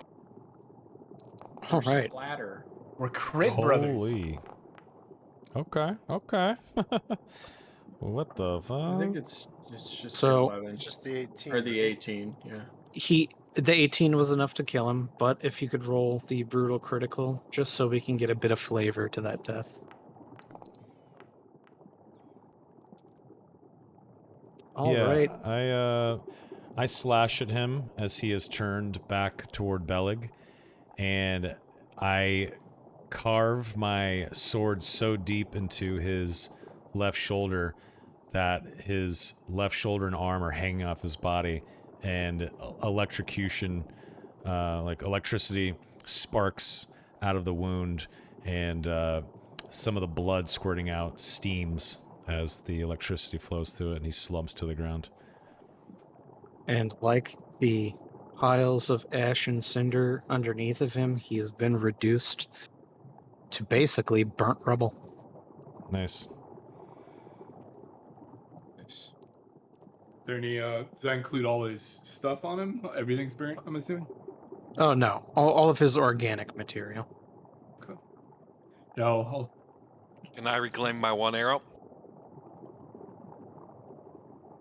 All right. Splatter. We're crit brothers. Holy. Okay. Okay. What the fuck? I think it's just So- the 11 Just the 18. or the 18. Yeah. The 18 was enough to kill him, but if you could roll the brutal critical, just so we can get a bit of flavor to that death. All right. I slash at him as he is turned back toward Belig, and I carve my sword so deep into his left shoulder that his left shoulder and arm are hanging off his body, and electrocution, like electricity, sparks out of the wound, and some of the blood squirting out steams as the electricity flows through it, and he slumps to the ground. And like the piles of ash and cinder underneath of him, he has been reduced to basically burnt rubble. Nice. Nice. There any, does that include all his stuff on him? Everything's burnt, I'm assuming? Oh no, all of his organic material. Yeah, I'll Can I reclaim my 1 arrow?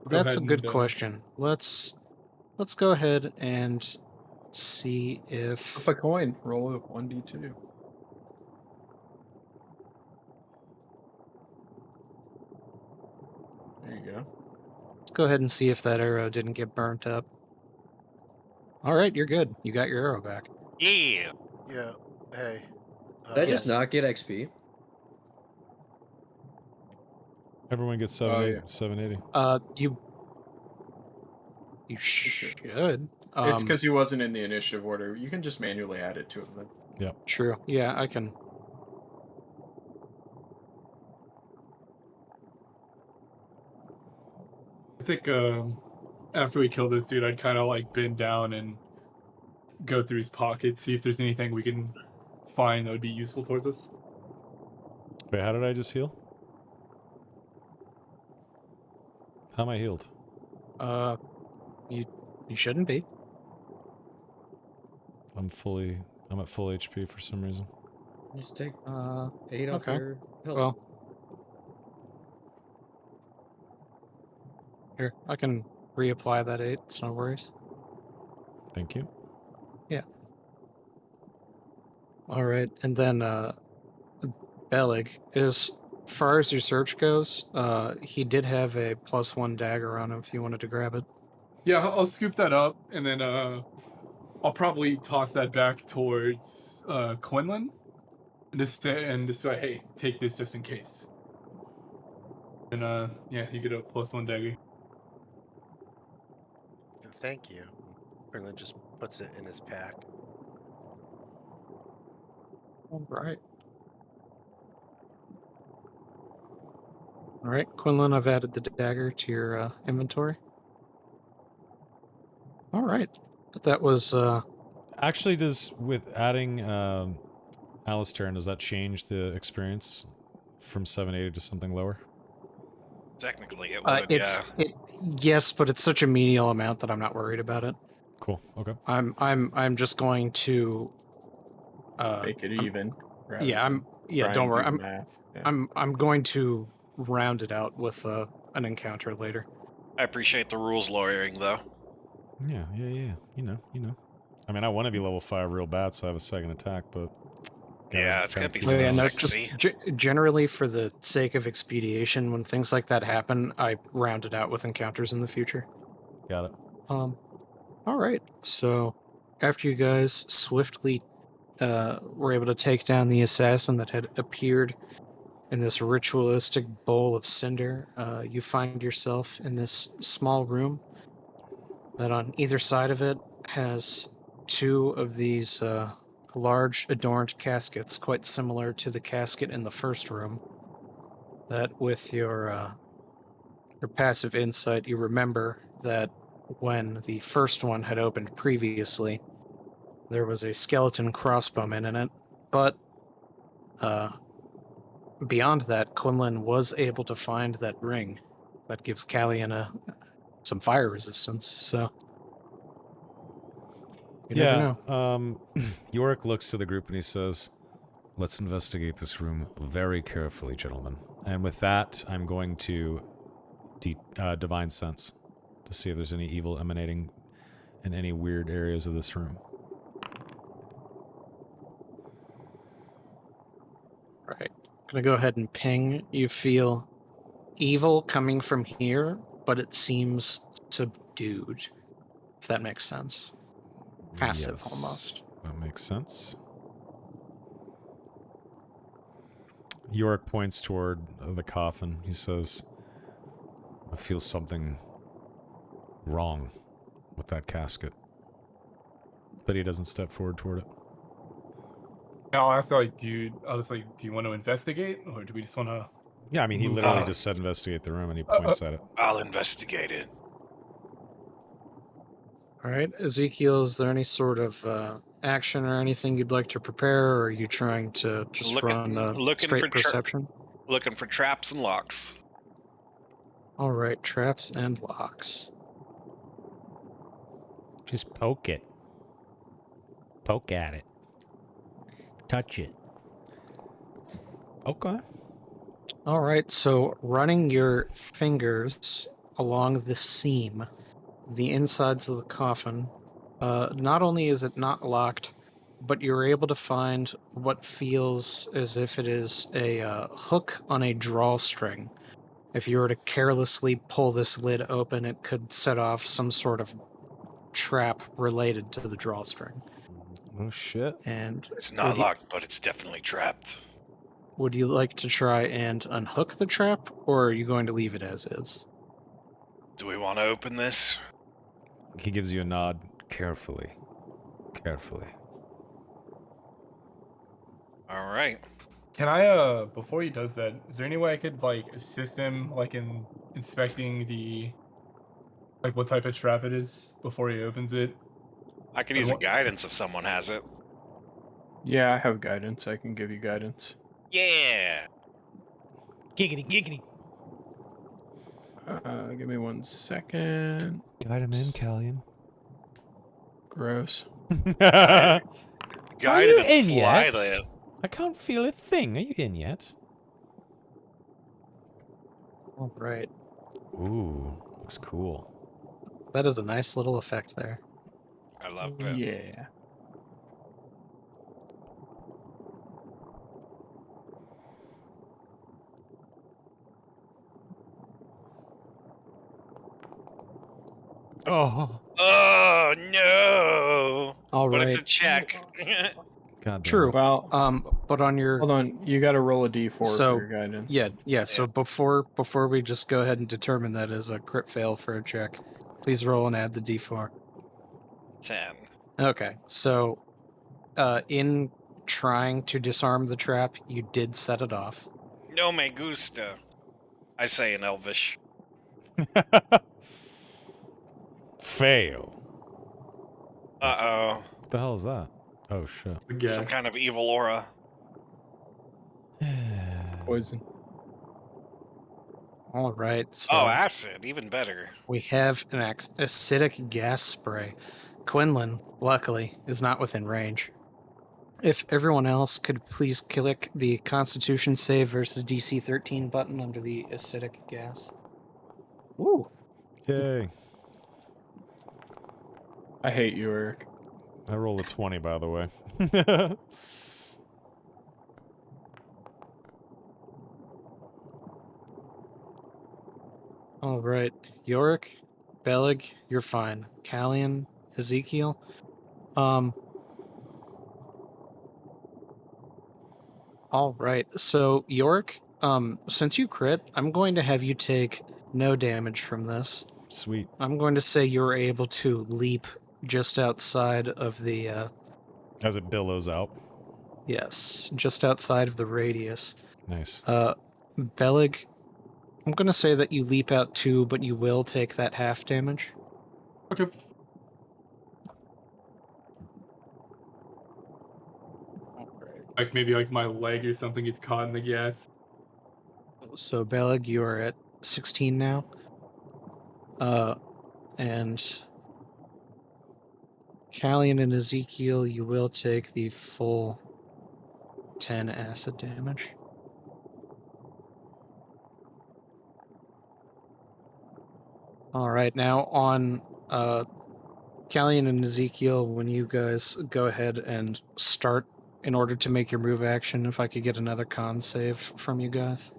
go That's a ahead good and, question. Let's go ahead and see if Flip a coin. Roll a 1d2. There you go. let's go ahead and see if that arrow didn't get burnt up. All right, you're good. You got your arrow back. Yeah. Yeah. Hey. Did I just Yes. not get XP? Everyone gets Oh, 780. You should. should. It's because he wasn't in the initiative order. You can just manually add it to him then. True. Yeah, I can. I think after we kill this dude, I'd kind of like bend down and go through his pockets, see if there's anything we can find that would be useful towards us. Wait, how did I just heal? How am I healed? You shouldn't be. I'm at full HP for some reason. Just take Uh, 8 off okay. your health. well, Here, I can reapply that 8. It's no worries. Thank you. All right, and then Belig, as far as your search goes, he did have a +1 dagger on him if you wanted to grab it. Yeah, I'll scoop that up, and then I'll probably toss that back towards Quinlan, and just say, hey, take this just in case. And yeah, you get a +1 dagger. Thank you. Quinlan just puts it in his pack. All right. All right, Quinlan, I've added the dagger to your inventory. All right. That was Actually, with adding Alistair, does that change the experience from 780 to something lower? Technically, it would. yes, but it's such a menial amount that I'm not worried about it. Cool. Okay. I'm just going to Make it I'm- even. rather yeah, than yeah, try don't and worry. do the math. Yeah. I'm going to round it out with an encounter later. I appreciate the rules lawyering, though. Yeah. You know. I mean, I want to be level 5 real bad, so I have a second attack, but It's gonna be keep Oh, an yeah, eye on no, this. just 60. generally for the sake of expediation, when things like that happen, I round it out with encounters in the future. Got it. All right. So after you guys swiftly were able to take down the assassin that had appeared in this ritualistic bowl of cinder, you find yourself in this small room that on either side of it has 2 of these large adorned caskets, quite similar to the casket in the first room. That with your passive insight, you remember that when the first one had opened previously, there was a skeleton crossbowman in it, but beyond that, Quinlan was able to find that ring that gives Callian some fire resistance, so you never know. Yorick looks to the group and he says, "Let's investigate this room very carefully, gentlemen." And with that, I'm going to divine sense to see if there's any evil emanating in any weird areas of this room. Right. Gonna go ahead and ping. You feel evil coming from here, but it seems subdued, if that makes sense. Passive, Yes, almost. that makes sense. Yorick points toward the coffin. He says, "I feel something wrong with that casket." But he doesn't step forward toward it. I'll ask, like, do you want to investigate, or do we just want to? Yeah, I mean, he Move literally on. just said investigate the room and he points at it. I'll investigate it. All right, Ezekiel, is there any sort of action or anything you'd like to prepare, or are you trying to just run looking straight for perception? Looking for traps and locks. All right, traps and locks. Just poke it. Poke at it. Touch it. Okay. All right, so running your fingers along the seam, the insides of the coffin, not only is it not locked, but you're able to find what feels as if it is a hook on a drawstring. If you were to carelessly pull this lid open, it could set off some sort of trap related to the drawstring. Oh, shit. And It's not locked, but it's definitely trapped. would you like to try and unhook the trap, or are you going to leave it as is? Do we want to open this? He gives you a nod. Carefully. Carefully. All right. Can I, before he does that, is there any way I could, like, assist him, like, in inspecting like, what type of trap it is before he opens it? I could use a guidance if someone has it. Yeah, I have guidance. I can give you guidance. Yeah. Giggity, giggity. Give me 1 second. Guide him in, Callian. Gross. Are Guide you it and in slide yet? it. I can't feel a thing. Are you in yet? All right. Ooh. Looks cool. That is a nice little effect there. I love it. Yeah. Oh, Oh no! All But it's right. a check. God damn True. it. But on your Hold on, you got to roll a d4 for So, your guidance. yeah. So before we just go ahead and determine that as a crit fail for a check, please roll and add the d4. 10. Okay. So, in trying to disarm the trap, you did set it off. No me gusta. I say in Elvish. Fail. Uh-oh. What the hell is that? Oh, shit. The Some gas. kind of evil aura. Poison. All right. So Oh, acid. Even better. we have an acidic gas spray. Quinlan, luckily, is not within range. If everyone else could please click the Constitution save versus DC 13 button under the acidic gas. Woo! Yay. I hate you, Eric. I rolled a 20, by the way. All right, Yorick, Belig, you're fine. Callian, Ezekiel, all right. So Yorick, since you crit, I'm going to have you take no damage from this. Sweet. I'm going to say you're able to leap just outside of the As it billows out. yes, just outside of the radius. Nice. Belig, I'm going to say that you leap out too, but you will take that half damage. Okay. Like maybe like my leg or something gets caught in the gas. So Belig, you are at 16 now. And Callian and Ezekiel, you will take the full 10 acid damage. All right, now on Callian and Ezekiel, when you guys go ahead and start in order to make your move action, if I could get another con save from you guys.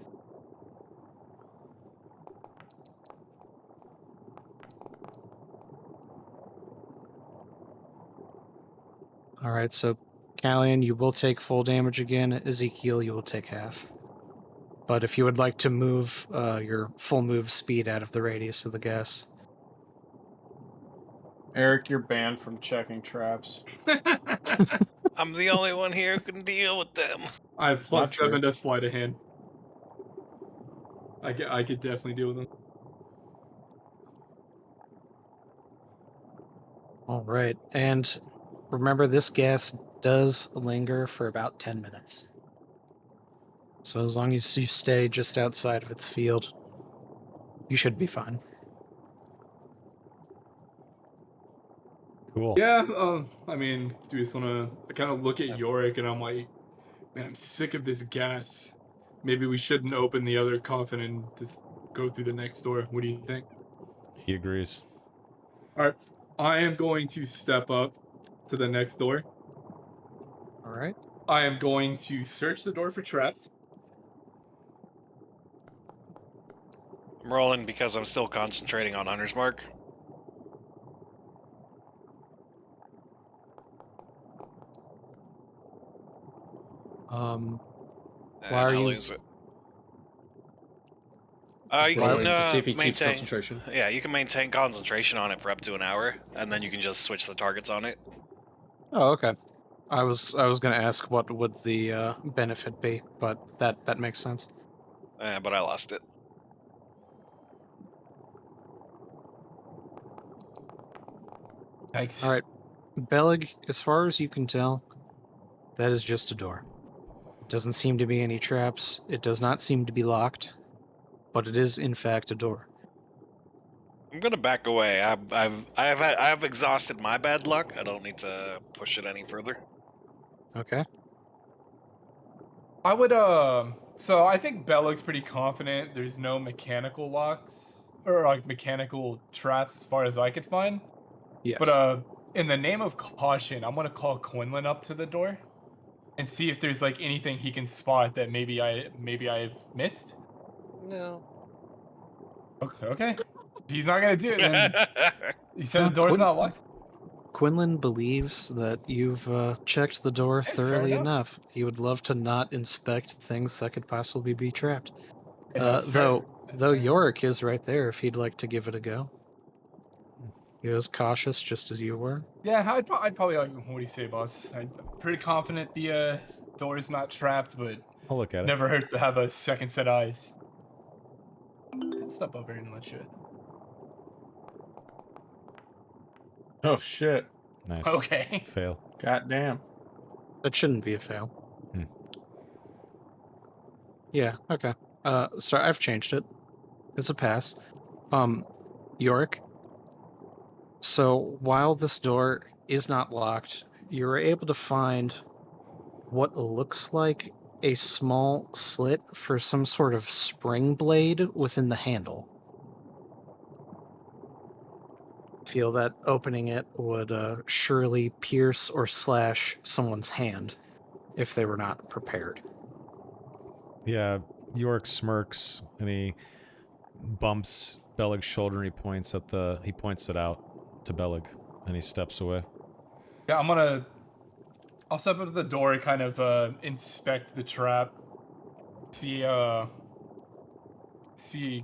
All right, so Callian, you will take full damage again. Ezekiel, you will take half. But if you would like to move your full move speed out of the radius of the gas. Eric, you're banned from checking traps. I'm the only one here who can deal with them. I have Not +7 true. to sleight of hand. I could definitely deal with them. All right, and remember this gas does linger for about 10 minutes. So as long as you stay just outside of its field, you should be fine. Cool. Yeah, I mean, do you just want to? I kind of look at Yorick and I'm like, man, I'm sick of this gas. Maybe we shouldn't open the other coffin and just go through the next door. What do you think? He agrees. All right, I am going to step up to the next door. All right. I am going to search the door for traps. I'm rolling because I'm still concentrating on Hunter's Mark. Um, And Why are I'll you- lose it. You Rolling can to see if he keeps maintain. concentration. Yeah, you can maintain concentration on it for up to an hour, and then you can just switch the targets on it. oh, okay. I was going to ask what would the benefit be, but that makes sense. But I lost it. Yikes. All right, Belig, as far as you can tell, that is just a door. It doesn't seem to be any traps. It does not seem to be locked, but it is in fact a door. I'm gonna back away. I've exhausted my bad luck. I don't need to push it any further. Okay. I would so I think Bell looks pretty confident there's no mechanical locks or like mechanical traps as far as I could find. Yes. But in the name of caution, I'm gonna call Quinlan up to the door and see if there's like anything he can spot that maybe I've missed. No. Okay. If he's not gonna do it, then you said the door's not locked. Quinlan believes that you've checked the door Fair thoroughly enough. enough. He would love to not inspect things that could possibly be trapped. Yeah, that's fair. Though That's fair. Yorick is right there if he'd like to give it a go. He was cautious just as you were. Yeah, I'd probably like. What do you say, boss? I'm pretty confident the door is not trapped, but I'll look at it. never hurts to have a second set of eyes. I'll step over and let you. Oh shit! Nice. Okay. Fail. Goddamn. That shouldn't be a fail. Hmm. Yeah, okay. Sorry, I've changed it. It's a pass. Yorick. So while this door is not locked, you were able to find what looks like a small slit for some sort of spring blade within the handle. Feel that opening it would surely pierce or slash someone's hand if they were not prepared. Yeah, York smirks and he bumps Beleg's shoulder and he points it out to Beleg and he steps away. Yeah, I'll step up to the door and kind of inspect the trap, see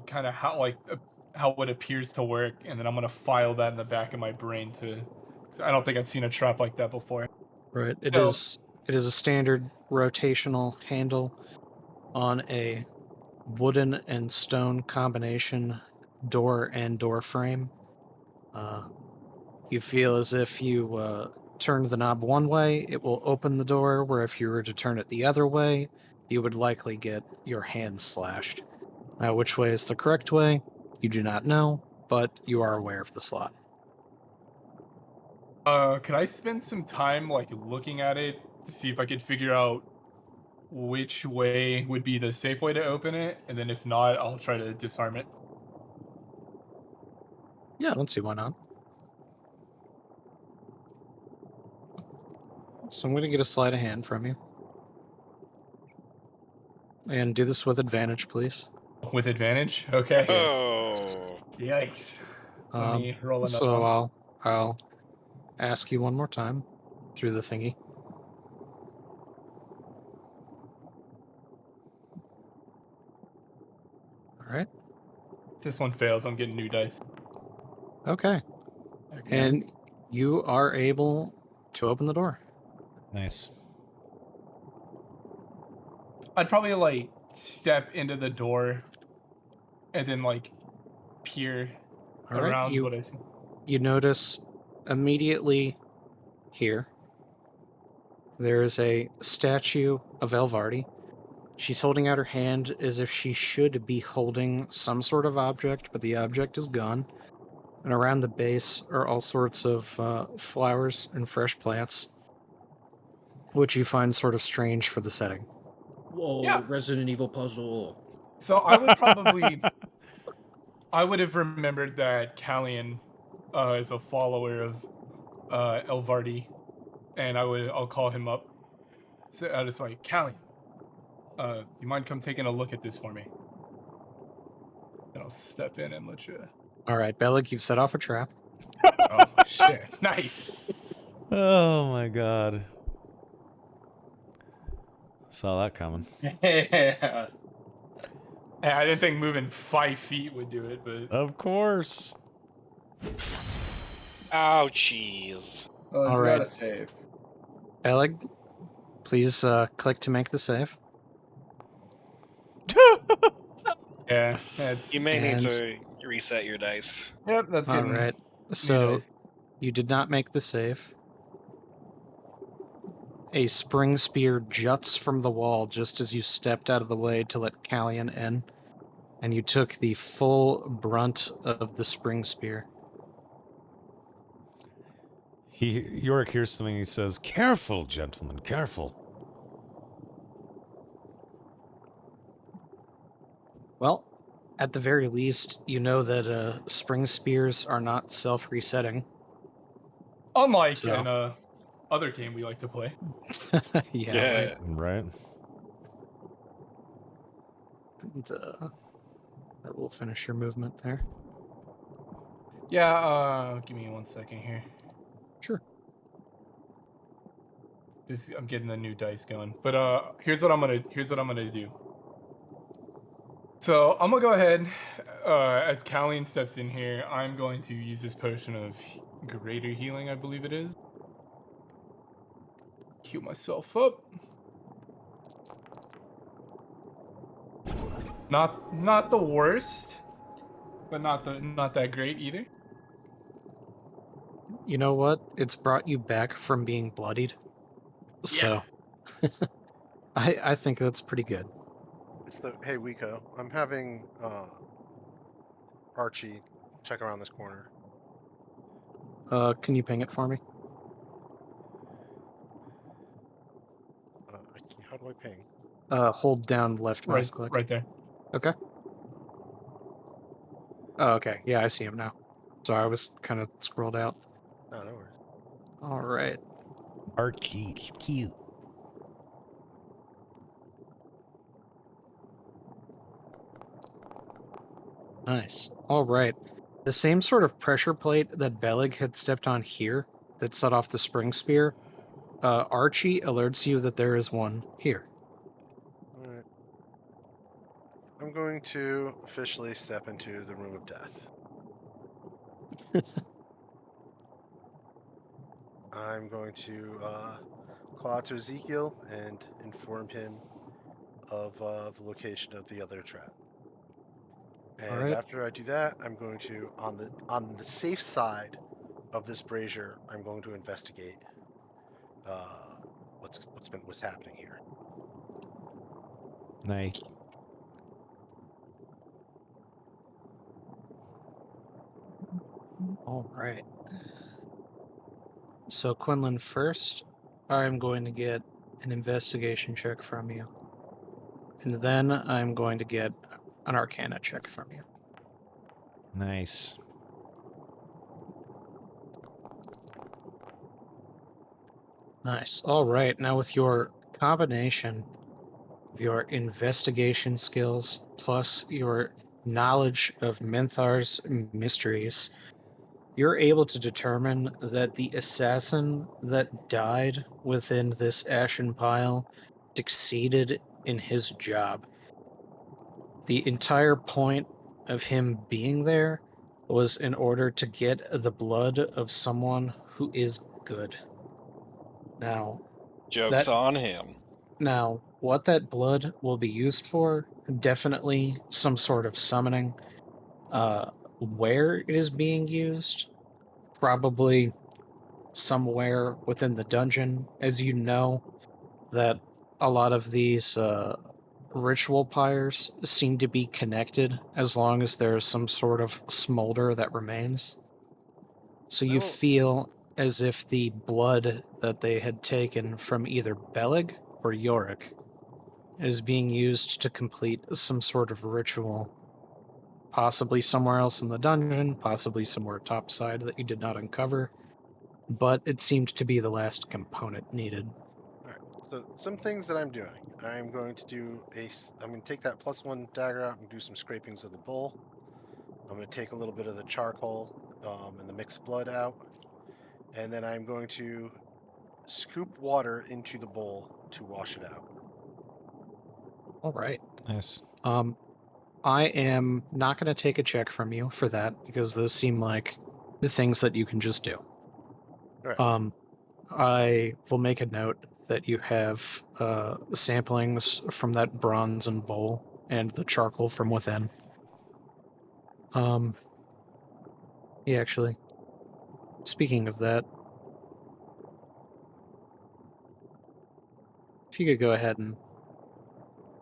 kind of how it appears to work, and then I'm gonna file that in the back of my brain because I don't think I've seen a trap like that before. Right. It So- is a standard rotational handle on a wooden and stone combination door and door frame. You feel as if you turn the knob one way, it will open the door, where if you were to turn it the other way, you would likely get your hand slashed. Now, which way is the correct way? You do not know, but you are aware of the slot. Could I spend some time like looking at it to see if I could figure out which way would be the safe way to open it, and then if not, I'll try to disarm it. Yeah, I don't see why not. So I'm going to get a sleight of hand from you. And do this with advantage, please. With advantage? Okay. Oh. Yikes. Let me roll another So one. I'll ask you one more time through the thingy. All right. If this one fails, I'm getting new dice. Okay. Again. And you are able to open the door. Nice. I'd probably like step into the door and then like peer All right. around what I see. You notice immediately here there is a statue of Elvardi. She's holding out her hand as if she should be holding some sort of object, but the object is gone. And around the base are all sorts of flowers and fresh plants, which you find sort of strange for the setting. Whoa, Yeah. Resident Evil puzzle. So I would probably I would have remembered that Callian is a follower of Elvardi, and I'll call him up. So I just like, Callian, you mind come taking a look at this for me? And I'll step in and let you. All right, Beleg, you've set off a trap. Oh shit! Nice. Oh my god. Saw that coming. Yeah. Yeah, I didn't think moving 5 feet would do it, but Of course. Ouchies. Oh, it's All got right. a save. Beleg, please click to make the save. yeah, that's. You may need And- to reset your dice. Yep, that's All getting. right. new So dice. you did not make the save. A spring spear juts from the wall just as you stepped out of the way to let Callian in, and you took the full brunt of the spring spear. Yorick hears something. He says, "Careful, gentlemen, careful." Well, at the very least, you know that spring spears are not self-resetting. Unlike So- an other game we like to play. Yeah, right. Right. And that will finish your movement there. Yeah, give me 1 second here. Sure. I'm getting the new dice going. But here's what I'm gonna do. So I'm gonna go ahead. As Colleen steps in here, I'm going to use this potion of greater healing, I believe it is. Heal myself up. Not the worst, but not that great either. You know what? It's brought you back from being bloodied. So I think that's pretty good. So, hey, Wiko, I'm having Archie check around this corner. Can you ping it for me? How do I ping? Hold down left mouse click. Right there. Okay. Oh, okay. Yeah, I see him now. Sorry, I was kind of scrolled out. No, no worries. All right. Archie's cute. Nice. All right. The same sort of pressure plate that Belig had stepped on here that set off the spring spear, Archie alerts you that there is one here. All right. I'm going to officially step into the room of death. I'm going to call out to Ezekiel and inform him of the location of the other trap. And right. after I do that, I'm going to on the safe side of this brazier, I'm going to investigate what's happening here. Nice. All right. So, Quinlan, first, I'm going to get an investigation check from you. And then I'm going to get an Arcana check from you. Nice. Nice. All right. Now, with your combination of your investigation skills plus your knowledge of Menthar's mysteries, you're able to determine that the assassin that died within this ashen pile succeeded in his job. The entire point of him being there was in order to get the blood of someone who is good. Now, Joke's on him. Now, what that blood will be used for, definitely some sort of summoning. Where it is being used, probably somewhere within the dungeon. As you know, that a lot of these ritual pyres seem to be connected as long as there's some sort of smolder that remains. So you Oh. feel as if the blood that they had taken from either Belig or Yorick is being used to complete some sort of ritual, possibly somewhere else in the dungeon, possibly somewhere topside that you did not uncover, but it seemed to be the last component needed. All right. So some things that I'm doing. I'm going to I'm going to take that +1 dagger out and do some scrapings of the bowl. I'm going to take a little bit of the charcoal and the mixed blood out, and then I'm going to scoop water into the bowl to wash it out. All right. Nice. I am not going to take a check from you for that because those seem like the things that you can just do. Right. I will make a note that you have samplings from that bronze and bowl and the charcoal from within. Yeah, actually, speaking of that, if you could go ahead and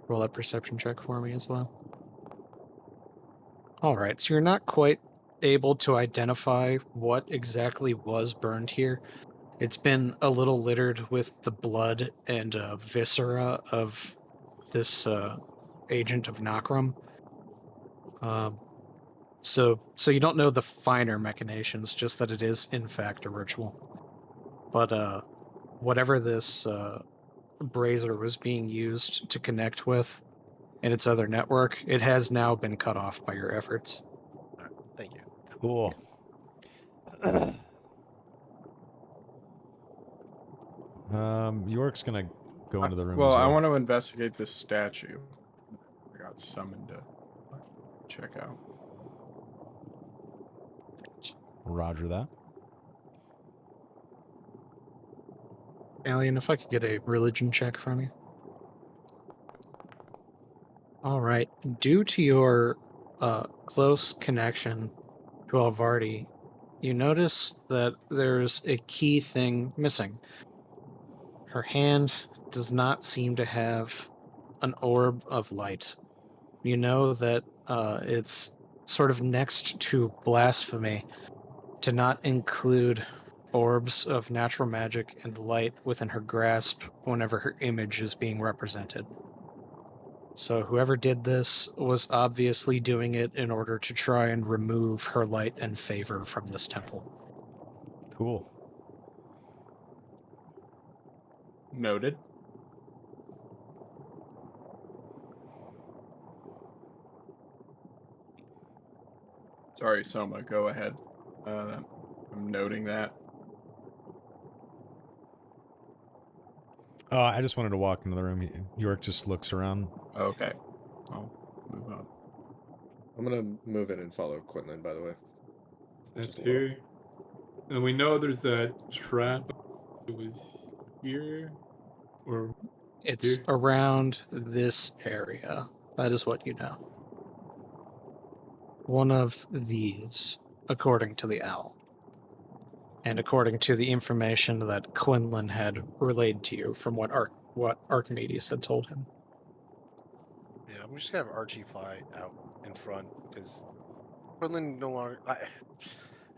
roll that perception check for me as well. All right, so you're not quite able to identify what exactly was burned here. It's been a little littered with the blood and viscera of this agent of Nakram, So you don't know the finer machinations, just that it is in fact a ritual. But whatever this brazier was being used to connect with in its other network, it has now been cut off by your efforts. Thank you. Cool. York's gonna go into the room Well, as I well. want to investigate this statue. I got summoned to check out. Roger that. Alien, if I could get a religion check from you. All right. Due to your close connection to Alvardi, you notice that there's a key thing missing. Her hand does not seem to have an orb of light. You know that it's sort of next to blasphemy to not include orbs of natural magic and light within her grasp whenever her image is being represented. So whoever did this was obviously doing it in order to try and remove her light and favor from this temple. Cool. Noted. Sorry, Soma, go ahead. I'm noting that. I just wanted to walk into the room. York just looks around. Okay. I'll move on. I'm gonna move in and follow Quinlan, by the way. Step Just a little. here. And we know there's that trap. It was here or It's here. around this area. That is what you know. One of these, according to the owl. And according to the information that Quinlan had relayed to you from what Archimedes had told him. Yeah, I'm just gonna have Archie fly out in front because Quinlan no longer. I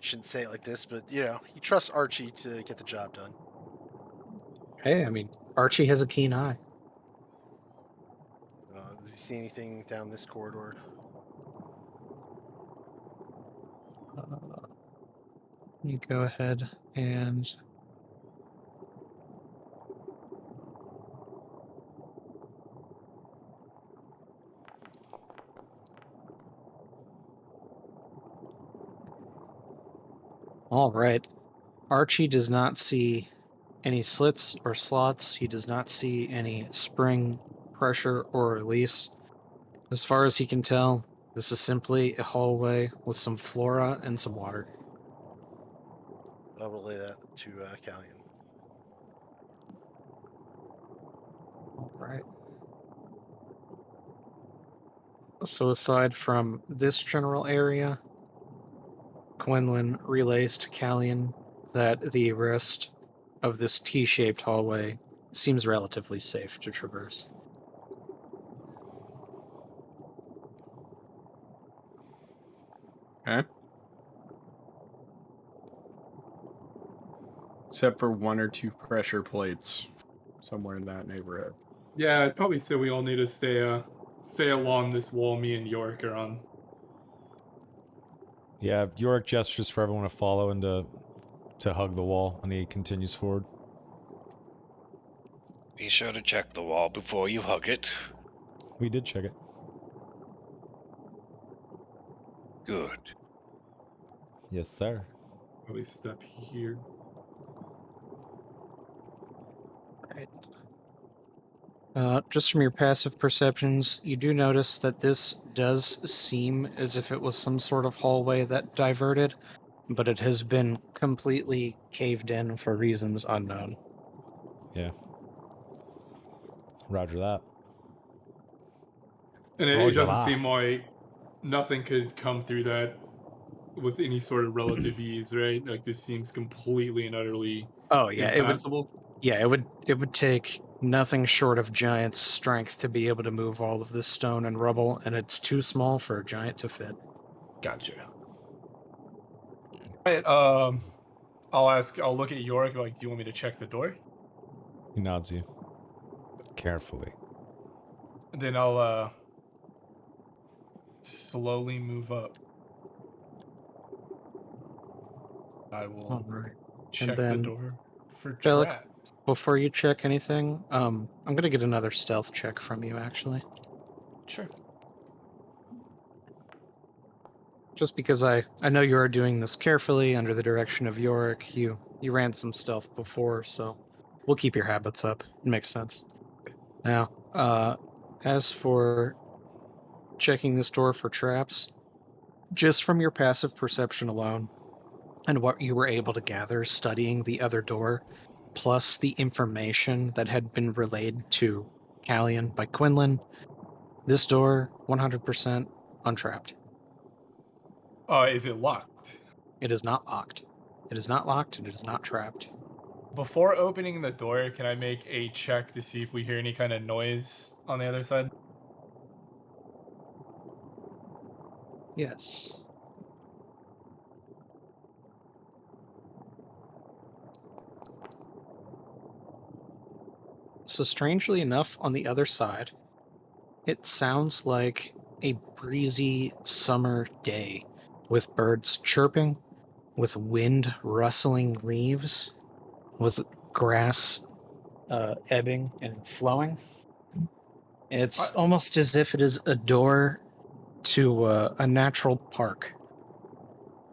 shouldn't say it like this, but you know, he trusts Archie to get the job done. Hey, I mean, Archie has a keen eye. Does he see anything down this corridor? You go ahead and all right. Archie does not see any slits or slots. He does not see any spring pressure or release. As far as he can tell, this is simply a hallway with some flora and some water. I'll relay that to Callion. All right. So aside from this general area, Quinlan relays to Callion that the rest of this T-shaped hallway seems relatively safe to traverse. Okay. Except for one or two pressure plates somewhere in that neighborhood. Yeah, I'd probably say we all need to stay along this wall me and York are on. Yeah, York gestures for everyone to follow and to hug the wall, and he continues forward. Be sure to check the wall before you hug it. We did check it. Good. Yes, sir. Probably step here. Right. Just from your passive perceptions, you do notice that this does seem as if it was some sort of hallway that diverted, but it has been completely caved in for reasons unknown. Yeah. Roger that. And it Roger doesn't that. seem like nothing could come through that with any sort of relative ease, right? Like this seems completely and utterly Oh yeah, impassable. it would take nothing short of giant strength to be able to move all of this stone and rubble, and it's too small for a giant to fit. Gotcha. Right, I'll look at York, like, do you want me to check the door? He nods you. Carefully. And then I'll slowly move up. I will All right. check the then, door for Bellic, traps. before you check anything, I'm gonna get another stealth check from you, actually. Sure. Just because I know you are doing this carefully under the direction of Yorick. You ran some stealth before, so we'll keep your habits up. It makes sense. Now, as for checking this door for traps, just from your passive perception alone, and what you were able to gather studying the other door, plus the information that had been relayed to Callian by Quinlan, this door 100% untrapped. Is it locked? It is not locked. It is not locked and it is not trapped. Before opening the door, can I make a check to see if we hear any kind of noise on the other side? Yes. So strangely enough, on the other side, it sounds like a breezy summer day with birds chirping, with wind rustling leaves, with grass ebbing and flowing. It's almost as if it is a door to a natural park.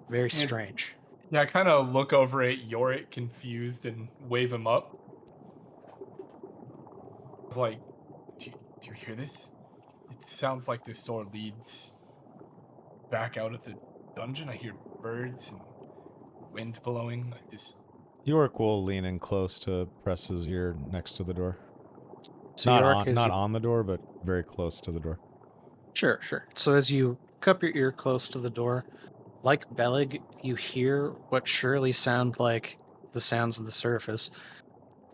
Very strange. Yeah, I kind of look over at Yorick confused and wave him up. I was like, do you hear this? It sounds like this door leads back out of the dungeon. I hear birds and wind blowing like this. Yorick will lean in close to press his ear next to the door. So Not Yorick, not on the door, but very close to the door. Sure. So as you cup your ear close to the door, like Bellig, you hear what surely sound like the sounds of the surface,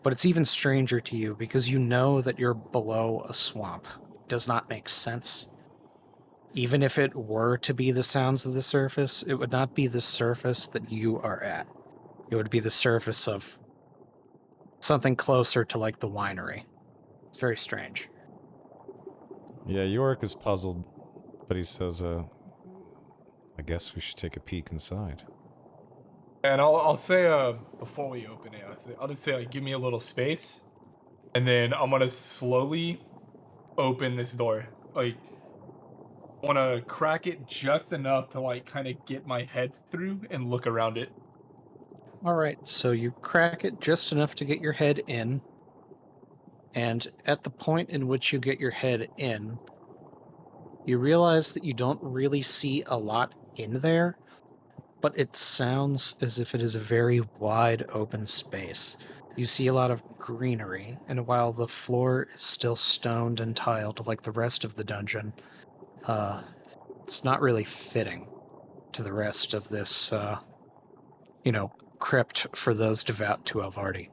but it's even stranger to you because you know that you're below a swamp. It does not make sense. Even if it were to be the sounds of the surface, it would not be the surface that you are at. It would be the surface of something closer to like the winery. It's very strange. Yeah, Yorick is puzzled, but he says, I guess we should take a peek inside. And I'll say before we open it, I'll just say like give me a little space, and then I'm gonna slowly open this door. Like I want to crack it just enough to like kind of get my head through and look around it. All right, so you crack it just enough to get your head in, and at the point in which you get your head in, you realize that you don't really see a lot in there, but it sounds as if it is a very wide open space. You see a lot of greenery, and while the floor is still stoned and tiled like the rest of the dungeon, it's not really fitting to the rest of this, crypt for those devout to Alvardi.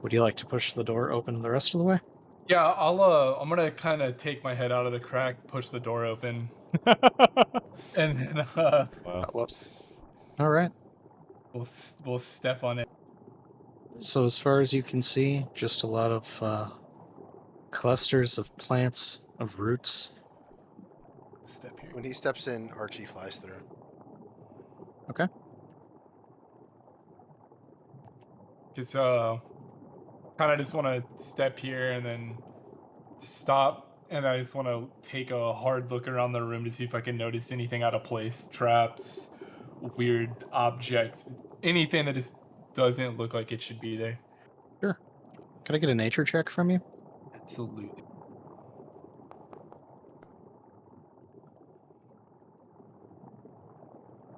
Would you like to push the door open the rest of the way? Yeah, I'm gonna kind of take my head out of the crack, push the door open, and then Wow. Whoops. All right. we'll step on it. So as far as you can see, just a lot of clusters of plants, of roots. Step here. When he steps in, Archie flies through. Okay. Cause kind of just want to step here and then stop, and I just want to take a hard look around the room to see if I can notice anything out of place, traps, weird objects, anything that just doesn't look like it should be there. Sure. Can I get a nature check from you? Absolutely.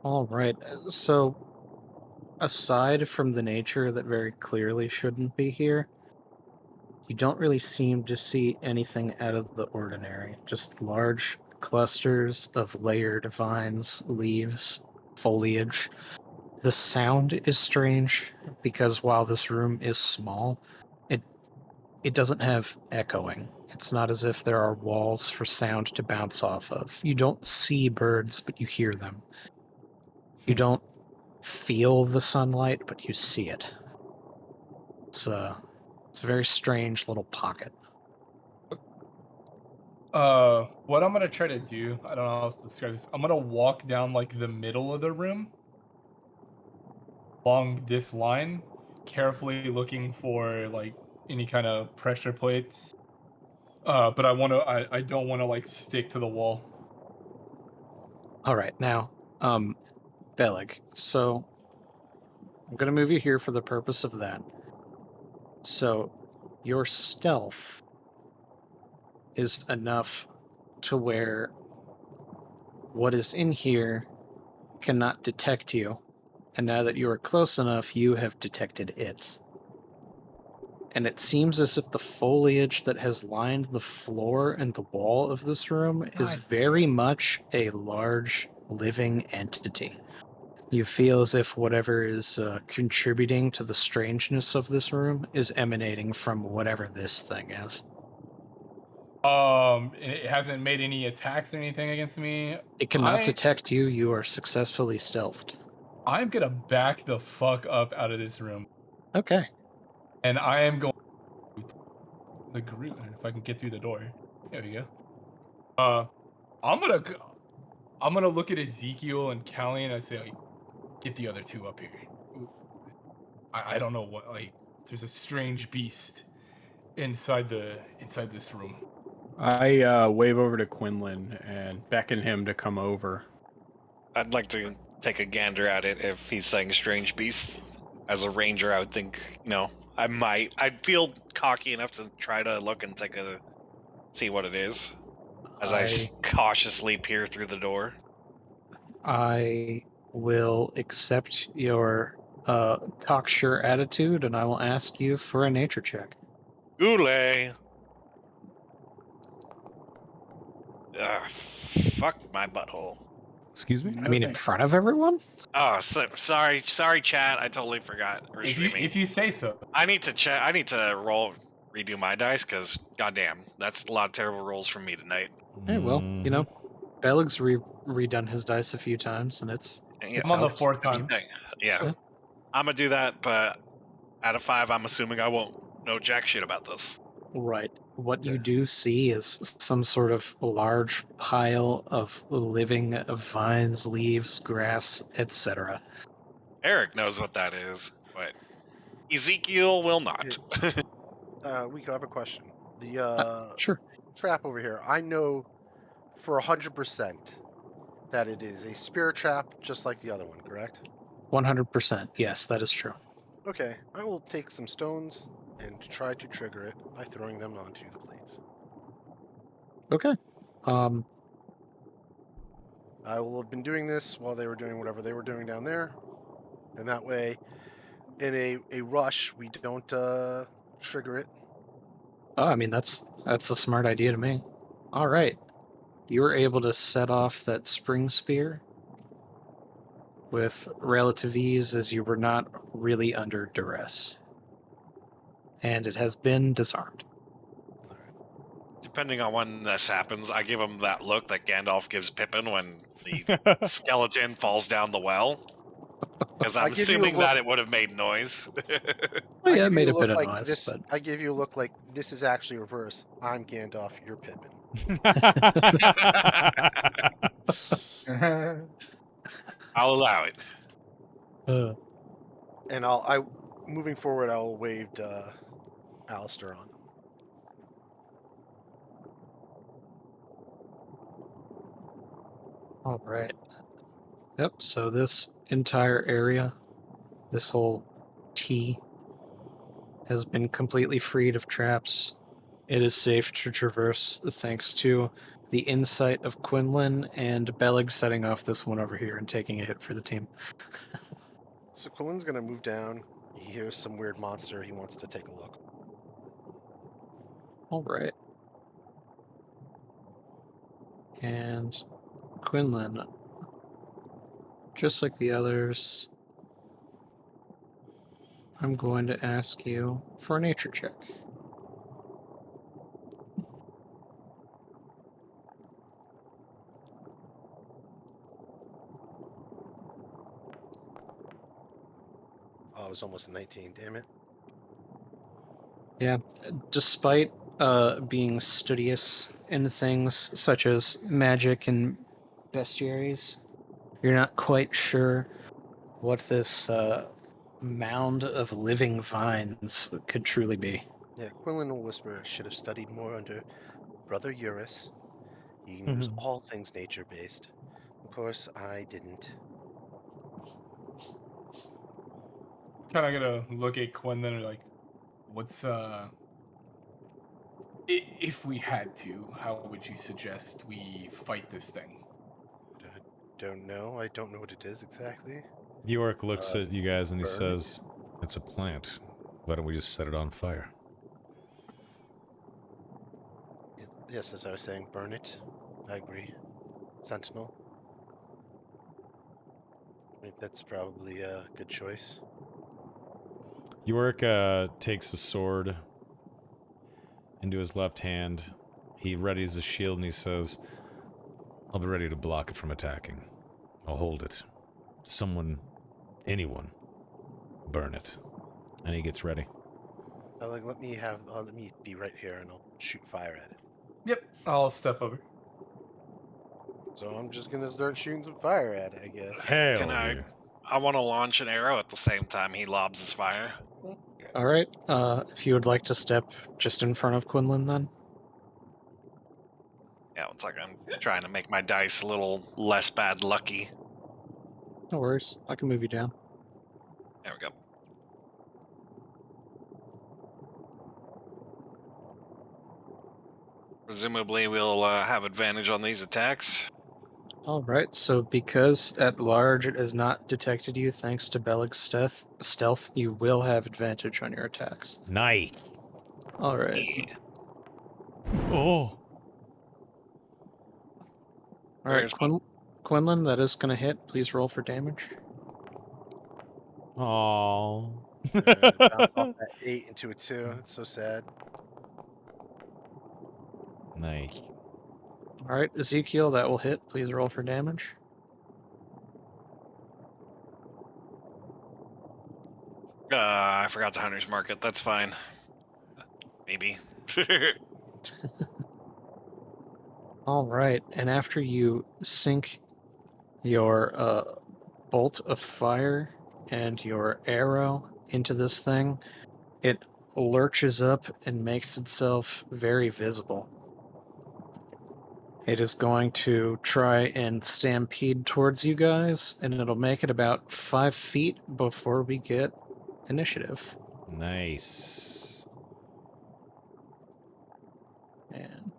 All right. So aside from the nature that very clearly shouldn't be here, you don't really seem to see anything out of the ordinary. Just large clusters of layered vines, leaves, foliage. The sound is strange because while this room is small, it doesn't have echoing. It's not as if there are walls for sound to bounce off of. You don't see birds, but you hear them. You don't feel the sunlight, but you see it. It's a very strange little pocket. What I'm gonna try to do, I don't know how else to describe this. I'm gonna walk down like the middle of the room along this line, carefully looking for like any kind of pressure plates. But I don't wanna like stick to the wall. All right, now, Beleg. So I'm gonna move you here for the purpose of that. So your stealth is enough to where what is in here cannot detect you, and now that you are close enough, you have detected it. And it seems as if the foliage that has lined the floor and the wall of this room is God very much a large living entity. You feel as if whatever is contributing to the strangeness of this room is emanating from whatever this thing is. It hasn't made any attacks or anything against me. It cannot detect you. You are successfully stealthed. I'm gonna back the fuck up out of this room, Okay. and I am going the group. If I can get through the door, there we go. I'm gonna I'm gonna look at Ezekiel and Callie and I say, like, get the other two up here. I don't know what, like, there's a strange beast inside this room. I wave over to Quinlan and beckon him to come over. I'd like to take a gander at it if he's saying strange beast. As a ranger, I would think, I'd feel cocky enough to try to look and see what it is. As I cautiously peer through the door. I will accept your cocksure attitude, and I will ask you for a nature check. Goulet! Ugh, fuck my butthole. Excuse me? I mean, in front of everyone? Oh, sorry, chat. I totally forgot. We're streaming. If you say so. I need to redo my dice because, goddamn, that's a lot of terrible rolls from me tonight. Hey, well, you know, Beleg's redone his dice a few times, and it's I'm on the helped. 4th time. Yeah. Sure. I'm gonna do that, but out of 5, I'm assuming I won't know jack shit about this. Right. What you do see is some sort of large pile of living vines, leaves, grass, etc. Eric knows what that is, but Ezekiel will not. We could have a question. The Sure. trap over here, I know for 100% that it is a spirit trap, just like the other one. Correct? 100%. Yes, that is true. Okay, I will take some stones and try to trigger it by throwing them onto the plates. Okay. I will have been doing this while they were doing whatever they were doing down there, and that way, in a rush, we don't trigger it. Oh, I mean, that's a smart idea to me. All right. You were able to set off that spring spear with relative ease as you were not really under duress. And it has been disarmed. Depending on when this happens, I give him that look that Gandalf gives Pippin when the skeleton falls down the well. Because I'm I give you a assuming look- that it would have made noise. Well, I yeah, it give made you a bit of like noise, this. but I give you a look like this is actually reverse. I'm Gandalf. You're Pippin. I'll allow it. And moving forward, I'll wave Alistair on. all right. Yep, so this entire area, this whole T, has been completely freed of traps. It is safe to traverse thanks to the insight of Quinlan and Beleg setting off this one over here and taking a hit for the team. So Quillen's gonna move down. He hears some weird monster. He wants to take a look. All right. And Quinlan, just like the others, I'm going to ask you for a nature check. Oh, it was almost a 19. Damn it. Yeah, despite being studious in things such as magic and bestiaries, you're not quite sure what this mound of living vines could truly be. Yeah, Quinlan will whisper, should have studied more under Brother Eurus. He knows all things nature-based. Of course, I didn't. Kind of gonna look at Quinlan and like, what's if we had to, how would you suggest we fight this thing? Don't know. I don't know what it is exactly. York looks at you guys and he burn it? says, "It's a plant. Why don't we just set it on fire?" Yes, as I was saying, burn it. I agree. Sentinel. I think that's probably a good choice. York takes a sword into his left hand. He readies his shield and he says, "I'll be ready to block it from attacking. I'll hold it. Someone, anyone, burn it." And he gets ready. Let me be right here and I'll shoot fire at it. Yep, I'll step over. So I'm just gonna start shooting some fire at it, I guess. Hell Can I- yeah. I want to launch an arrow at the same time he lobs his fire. All right. If you would like to step just in front of Quinlan, then. Yeah, it's like I'm trying to make my dice a little less bad lucky. No worries. I can move you down. There we go. Presumably, we'll have advantage on these attacks. All right. So because at large it has not detected you, thanks to Beleg's stealth, you will have advantage on your attacks. Nice. All right. Yeah. Oh. All right, Where's Quinlan, that is going to hit. Please roll for damage. Oh. Bounce off that 8 into a 2. It's so sad. Nice. All right, Ezekiel, that will hit. Please roll for damage. I forgot to Hunter's Market. That's fine. Maybe. All right, and after you sink your bolt of fire and your arrow into this thing, it lurches up and makes itself very visible. It is going to try and stampede towards you guys, and it'll make it about 5 feet before we get initiative. Nice. And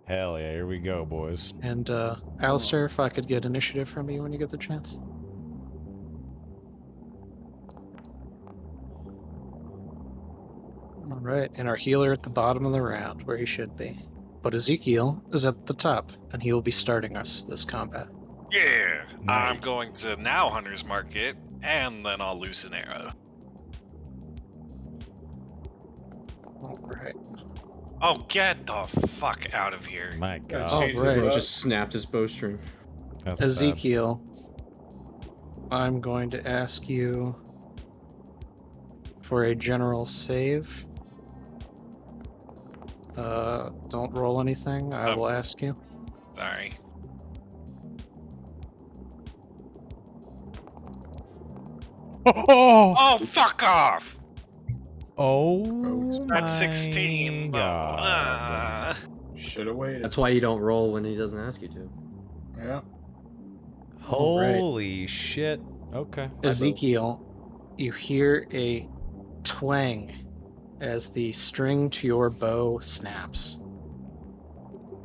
Hell yeah, here we go, boys. And, Alistair, if I could get initiative from you when you get the chance. Alright, and our healer at the bottom of the round, where he should be. But Ezekiel is at the top, and he will be starting us this combat. Yeah. I'm Nice. going to now Hunter's Market, and then I'll loose an arrow. Alright. Oh, get the fuck out of here. My God. Oh, Change right. it Bro up. just snapped his bowstring. That's sad. Ezekiel, I'm going to ask you for a general save. Don't roll anything. I will ask you. Sorry. Oh! Oh, fuck off! Oh, That's my 16. though. God. Should have waited. That's why you don't roll when he doesn't ask you to. Yeah. Holy shit. Okay. Ezekiel, you hear a twang as the string to your bow snaps.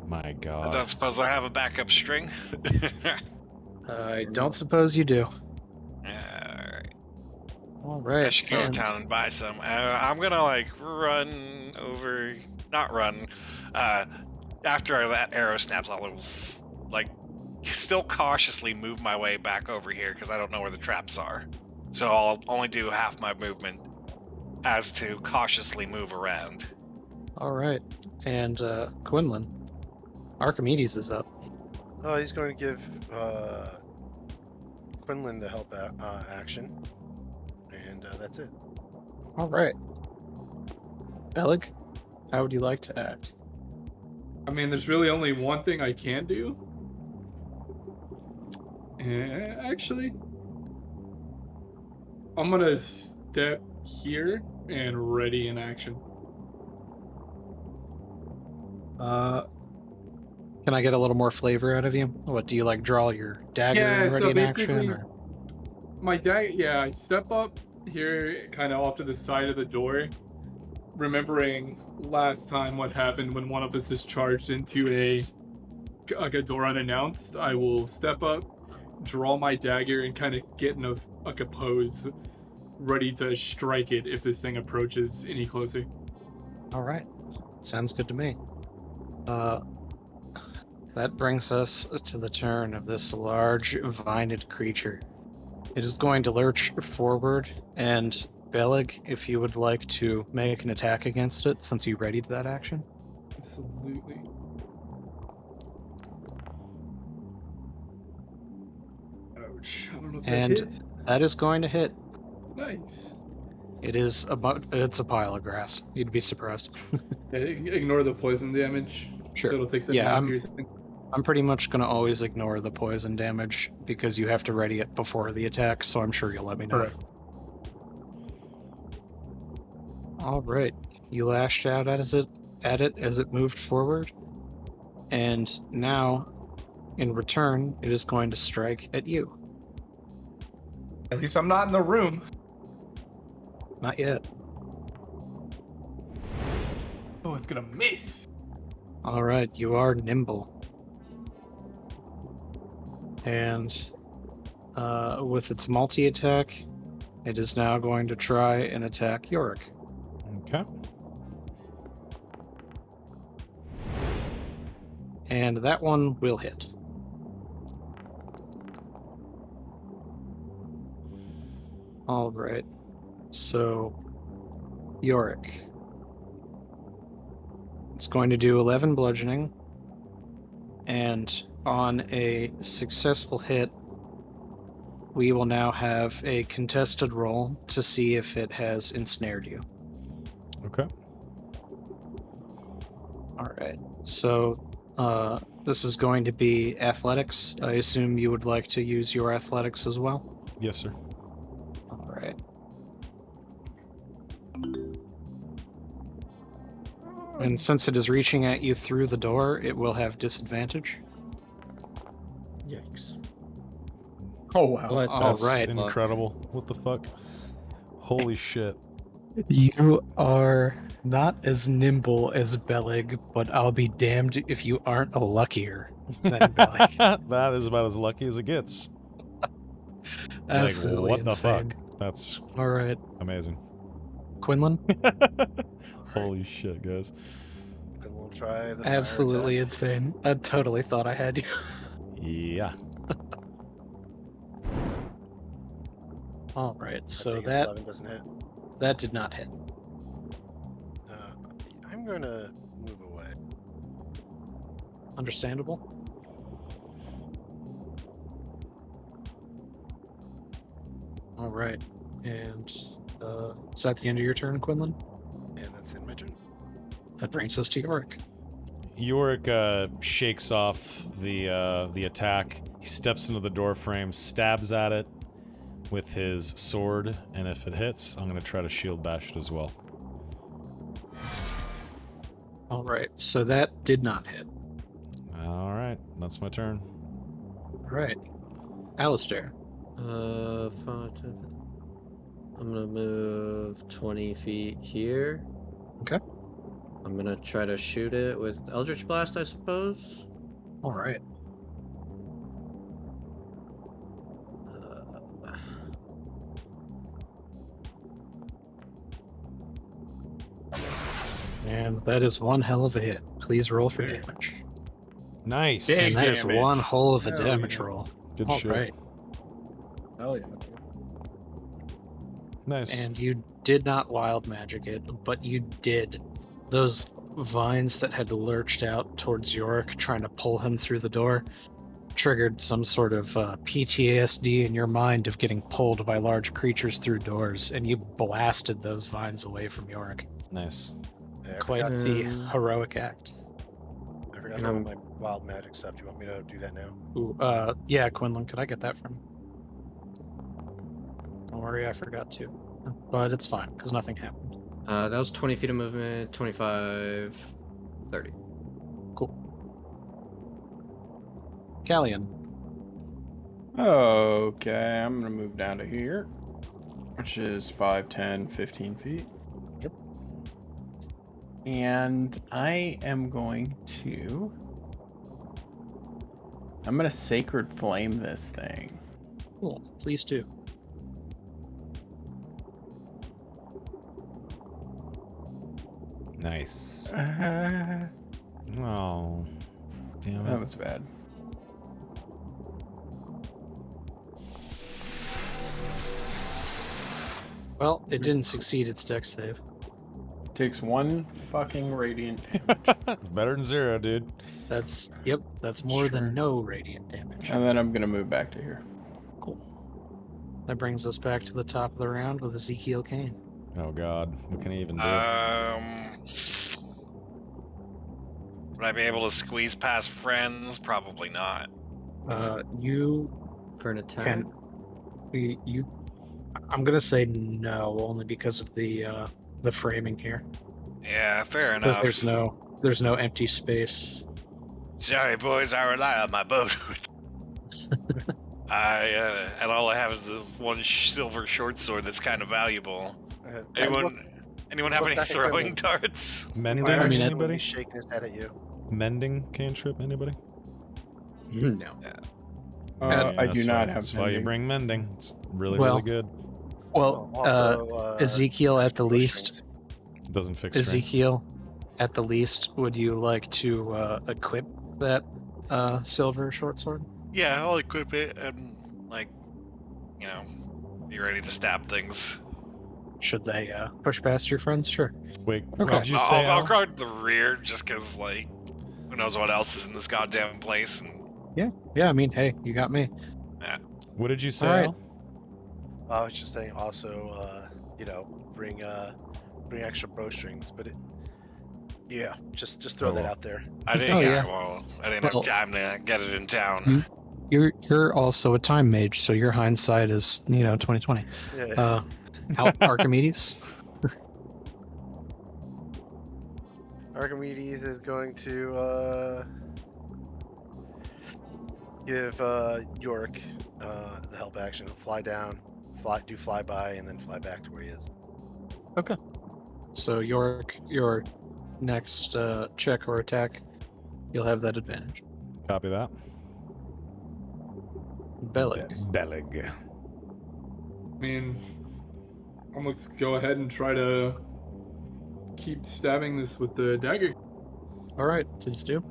My I God. don't suppose I have a backup string. I don't suppose you do. Alright. All right. I should go to and- town and buy some. I'm gonna like run over, not run. After that arrow snaps, I'll like still cautiously move my way back over here because I don't know where the traps are. So I'll only do half my movement as to cautiously move around. All right. And Quinlan, Archimedes is up. Oh, he's going to give Quinlan the help action, and that's it. All right. Bellig, how would you like to act? I mean, there's really only one thing I can do. Actually, I'm gonna step here and ready in action. Can I get a little more flavor out of you? What do you like? Draw your dagger Yeah, and ready so in action? basically, Or? my dagger. Yeah, I step up here, kind of off to the side of the door, remembering last time what happened when one of us is charged into a door unannounced. I will step up, draw my dagger, and kind of get in a pose, ready to strike it if this thing approaches any closer. All right. Sounds good to me. That brings us to the turn of this large vined creature. It is going to lurch forward, and Bellig, if you would like to make an attack against it, since you readied that action. Absolutely. Ouch. I don't know if that And hits. that is going to hit. Nice. It's a pile of grass. You'd be surprised. Ignore the poison damage. Sure. So it'll take the Yeah, non-piercing. I'm pretty much going to always ignore the poison damage because you have to ready it before the attack, so I'm sure you'll let me know. Correct. All right. You lashed out at it as it moved forward. And now, in return, it is going to strike at you. At least I'm not in the room. Not yet. Oh, it's gonna miss. All right, you are nimble. And with its multi-attack, it is now going to try and attack Yorick. Okay. And that one will hit. All right. So, Yorick. It's going to do 11 bludgeoning. And on a successful hit, we will now have a contested roll to see if it has ensnared you. Okay. All right. So, this is going to be athletics. I assume you would like to use your athletics as well? Yes, sir. All right. And since it is reaching at you through the door, it will have disadvantage. Yikes. Oh wow. What All the right. fuck? Incredible. What the fuck? Holy shit. You are not as nimble as Bellig, but I'll be damned if you aren't luckier than Bellig. That is about as lucky as it gets. Absolutely what insane. the fuck? That's All right. amazing. Quinlan? Holy shit, guys. And we'll try the fire Absolutely attack. insane. I totally thought I had you. Yeah. All right, I so think that 11 doesn't hit. that did not hit. I'm gonna move away. Understandable. All right, and is that the end of your turn, Quinlan? And that's in my turn. That brings us to Yorick. Yorick shakes off the attack. He steps into the door frame, stabs at it with his sword, and if it hits, I'm going to try to shield bash it as well. All right, so that did not hit. All right, that's my turn. All right, Alistair. I'm gonna move 20 feet here. Okay. I'm gonna try to shoot it with Eldritch Blast, I suppose. All right. And that is one hell of a hit. Please roll for damage. Nice. Big And that is damage. one hell of a Hell damage yeah. roll. Good All shit. right. Hell yeah. Nice. And you did not wild magic it, but you did. Those vines that had lurched out towards Yorick, trying to pull him through the door, triggered some sort of PTSD in your mind of getting pulled by large creatures through doors, and you blasted those vines away from Yorick. Nice. Yeah, Quite the heroic act. I forgot And about I'm- my wild magic stuff. Do you want me to do that now? Ooh, yeah, Quinlan, could I get that from you? Don't worry, I forgot to. But it's fine, because nothing happened. That was 20 feet of movement, 25, 30. Cool. Callian. Okay, I'm gonna move down to here, which is 5, 10, 15 feet. Yep. And I am going to... I'm gonna Sacred Flame this thing. Cool, please do. Nice. That Oh, damn it. was bad. Well, it didn't succeed its dex save. Takes 1 fucking radiant. Better than 0, dude. That's more Sure. than no radiant damage. And then I'm gonna move back to here. Cool. That brings us back to the top of the round with Ezekiel Kane. Oh god, what can he even do? Would I be able to squeeze past friends? Probably not. You For an attack? can. You. I'm gonna say no, only because of the framing here. Yeah, fair Because enough. there's no empty space. Sorry, boys, I rely on my boat. And all I have is this one silver short sword that's kind of valuable. Anyone have look any back at throwing Quinlan. darts? Mending, I mean, anybody? He's shaking his head at you. Mending cantrip, anybody? No. I do not have That's why you mending. bring mending. It's really, Well, really good. Well, Ezekiel, at the least, It doesn't fix strength. Ezekiel, at the least, would you like to equip that silver short sword? Yeah, I'll equip it and, be ready to stab things. Should they push past your friends? Sure. Wait, Okay. what did you say, I'll Al? guard the rear just because, who knows what else is in this goddamn place. And Yeah, I mean, hey, you got me. What did you say, All right. Al? I was just saying also, bring extra bowstrings, but just throw that Oh. out there. I didn't. Oh, yeah, yeah. well, I didn't Well- have time to get it in town. You're also a time mage, so your hindsight is 2020. Yeah. Archimedes. Archimedes is going to give Yorick the help action. Fly down, do flyby, and then fly back to where he is. So your next check or attack, you'll have that advantage. Copy that. Bellic. Bellig. I mean, I'm going to go ahead and try to keep stabbing this with the dagger. All right, please do.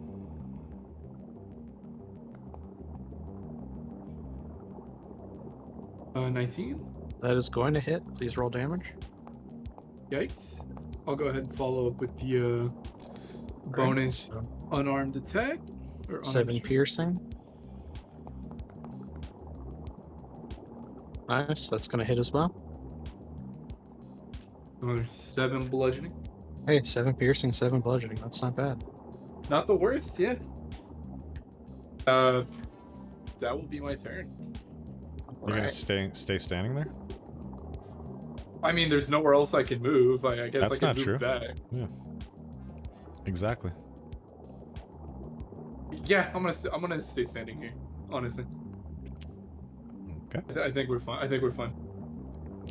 Uh, 19. That is going to hit. Please roll damage. Yikes. I'll go ahead and follow up with the bonus So, unarmed attack. Or unarmed 7 strike. piercing. Nice. That's going to hit as well. Another 7 bludgeoning. Hey, 7 piercing, 7 bludgeoning. That's not bad. Not the worst, yeah. That will be my turn. You're gonna Alright. stay standing there? I mean, there's nowhere else I can move. I guess That's I can not move true. back. Exactly. Yeah, I'm gonna stay standing here. Honestly, Okay. I think we're fine. I think we're fine.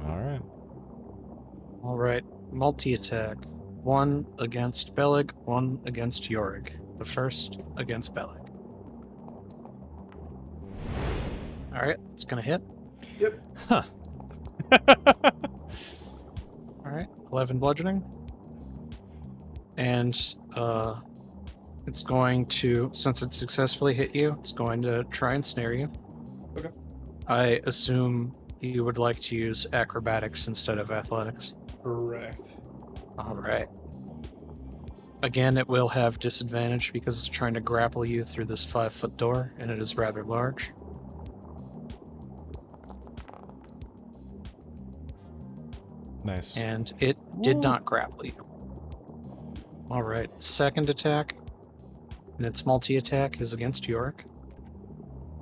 All right. All right. Multi attack. 1 against Bellig, 1 against Yorick. The first against Bellig. All right, it's gonna hit. Huh. All right, 11 bludgeoning, and it's going to, since it successfully hit you, it's going to try and snare you. Okay. I assume you would like to use acrobatics instead of athletics. Correct. All right. Again, it will have disadvantage because it's trying to grapple you through this 5-foot door, and it is rather large. Nice. And it did not grapple you. All right, second attack, and its multi-attack is against Yorick.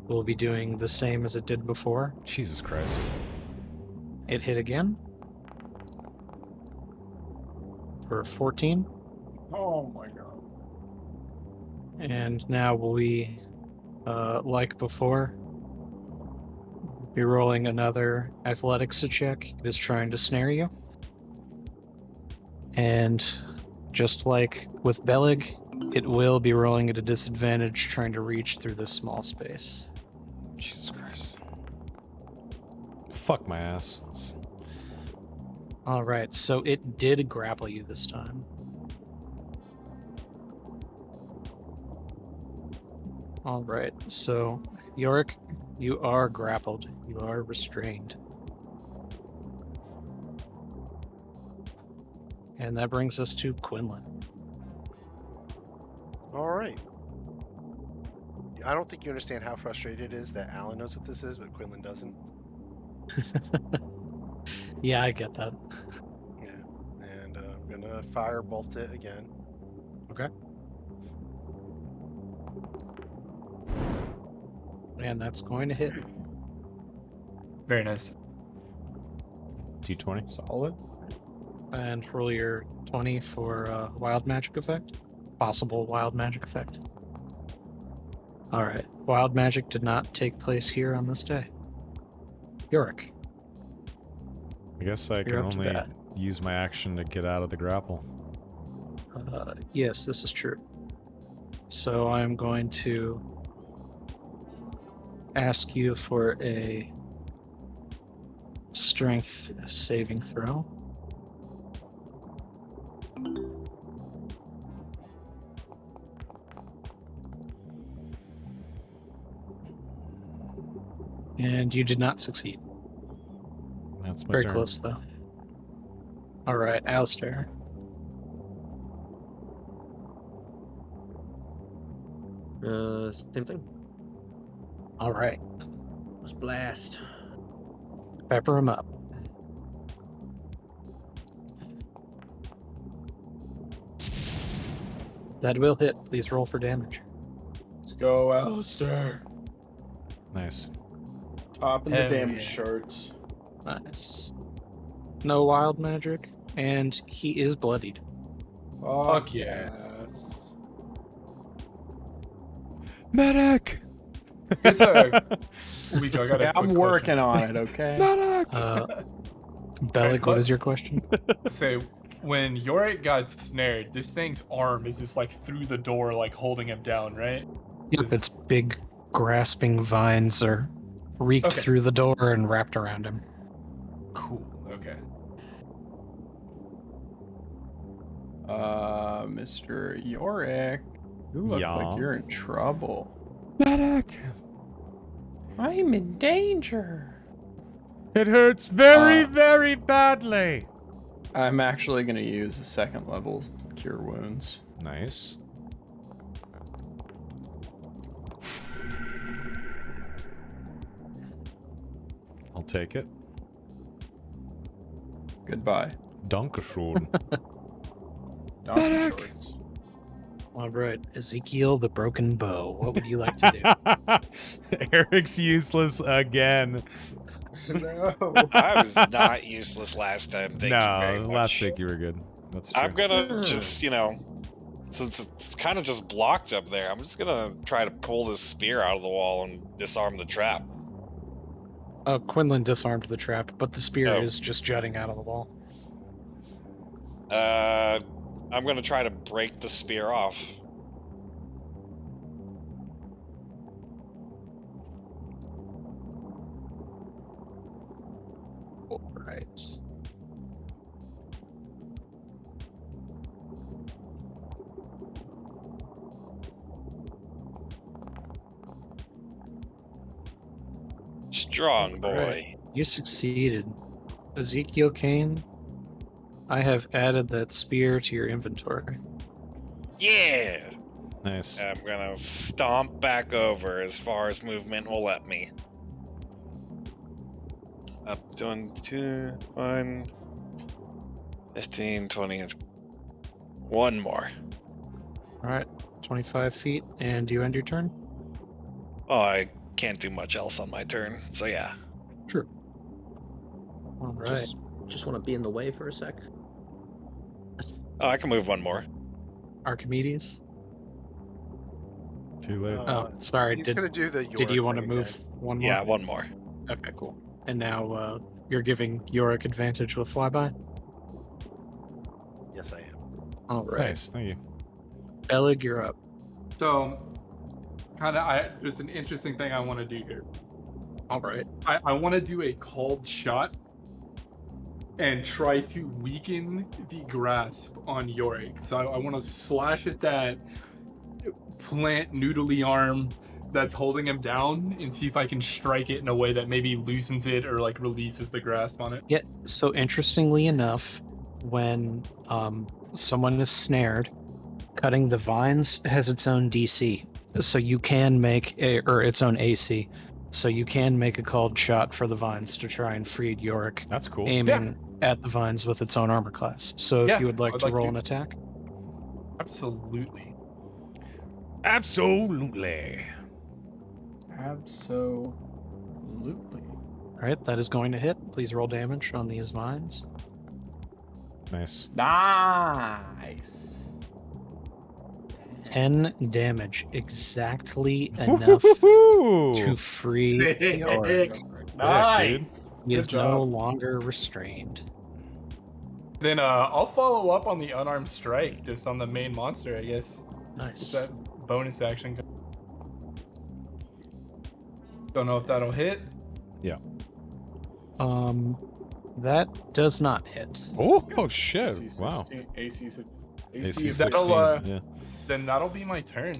We'll be doing the same as it did before. Jesus Christ. It hit again for 14, Oh my god. and now we, like before, be rolling another athletics check. It is trying to snare you. And just like with Bellig, it will be rolling at a disadvantage trying to reach through this small space. Jesus Christ. Fuck my ass. Alright, so it did grapple you this time. Alright, so Yorick, you are grappled. You are restrained. And that brings us to Quinlan. All right. I don't think you understand how frustrated it is that Alan knows what this is, but Quinlan doesn't. Yeah, I get that. Yeah. And I'm gonna firebolt it again. Okay. And that's going to hit. Very nice. D20. Solid. And roll your 20 for wild magic effect. Possible wild magic effect. Alright. Wild magic did not take place here on this day. Yorick. I guess I can You're up to only bat. use my action to get out of the grapple. Yes, this is true. So I'm going to ask you for a strength saving throw. And you did not succeed. That's my Very turn. close, though. Alright, Alistair. Same thing. Alright. Let's blast. Pepper him up. That will hit. Please roll for damage. Let's go, Alistair. Nice. Top in the Hell damn yeah. charts. Nice. No wild magic, and he is bloodied. Fuck yeah. Yes. Medic! Yes, sir. We go. I got a Yeah, I'm quick working on it, okay? Medic! Bellic, what what? is your question? So, when Yorick got snared, this thing's arm is just like through the door, like holding him down, right? Yep, Is- its big grasping vines are reeked Okay. through the door and wrapped around him. Cool. Okay. Mr. Yorick, you look Yeah? like you're in trouble. Medic! I'm in danger. It hurts very, Uh, very badly. I'm actually gonna use a second level cure wounds. Nice. I'll take it. Goodbye. Dankeschön. Donkey Medic! shorts. All right, Ezekiel the Broken Bow. What would you like to do? Eric's useless again. No. I was not useless last time. Thank you very No, much. last week you were good. That's true. I'm gonna just, since it's kind of just blocked up there, I'm just gonna try to pull this spear out of the wall and disarm the trap. Quinlan disarmed the trap, but the spear Oh. is just jutting out of the wall. I'm gonna try to break the spear off. All right. Strong boy. Alright. You succeeded. Ezekiel Kane, I have added that spear to your inventory. Yeah! Nice. I'm gonna stomp back over as far as movement will let me. Up to 1, 15, 20. One more. All right, 25 feet, and you end your turn. Oh, I can't do much else on my turn, so yeah. Sure. All right. Just want to be in the way for a sec. Oh, I can move one more. Archimedes. Too late. Oh, sorry. He's gonna do the Yorick Did you want to thing move again. one more? Yeah, one more. Okay, cool. And now you're giving Yorick advantage with flyby. Yes, I am. All right. Nice. Thank you. Bellig, you're up. So, there's an interesting thing I want to do here. All right. I want to do a called shot and try to weaken the grasp on Yorick. So I want to slash at that plant noodly arm that's holding him down and see if I can strike it in a way that maybe loosens it or like releases the grasp on it. Yeah. So interestingly enough, when someone is snared, cutting the vines has its own DC. So you can make its own AC. So you can make a called shot for the vines to try and free Yorick, That's cool. aiming at the vines with its own armor class. So if Yeah, you would like I'd to like roll to. an attack. Absolutely. Absolutely. Absolutely. All right, that is going to hit. Please roll damage on these vines. Nice. Nice. 10 damage, exactly enough Woo-hoo-hoo! to free Yorick. Nice. He is Good no job. longer restrained. Then I'll follow up on the unarmed strike just on the main monster, I guess. Nice. That bonus action. Don't know if that'll hit. That does not hit. Oh shit! AC Wow. 16, AC, AC AC 16. That'll, Yeah. Then that'll be my turn.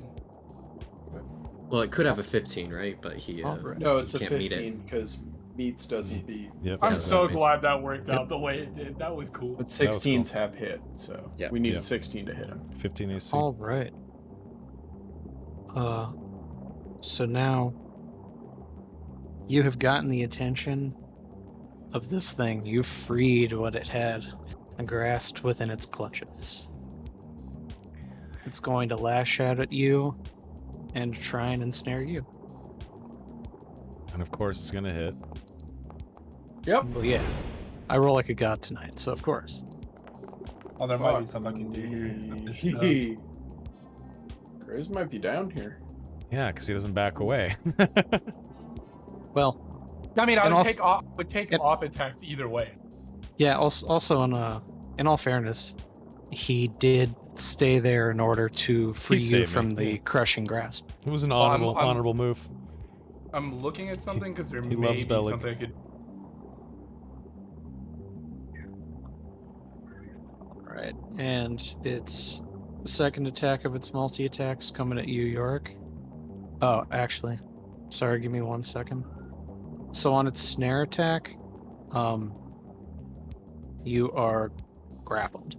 Well, it could have a 15, right? But he Alright. No, it's he a can't meet it. 15 because meets doesn't beat. Yep. I'm that's so what I mean. glad that worked Yep. out the way it did. That was cool. But That was cool. 16s have hit, so Yeah. we need Yeah. a 16 to hit him. 15 AC. All right. So now you have gotten the attention of this thing. You've freed what it had and grasped within its clutches. It's going to lash out at you and try and ensnare you. And of course, it's gonna hit. Yep. Well, yeah. I roll like a god tonight, so of course. Oh, there might be something I can do here. Grizz might be down here. Yeah, because he doesn't back away. Well, I mean, I And would off- take op, and- op attacks either way. yeah, also in all fairness, he did stay there in order to free you saved me, from the yeah. crushing grasp. It was an Well, I'm- honorable move. I'm looking at something because there He may loves be Bellic. something I could. Right, and its second attack of its multi-attacks coming at you, Yorick. Oh, actually, sorry, give me 1 second. So on its snare attack, you are grappled,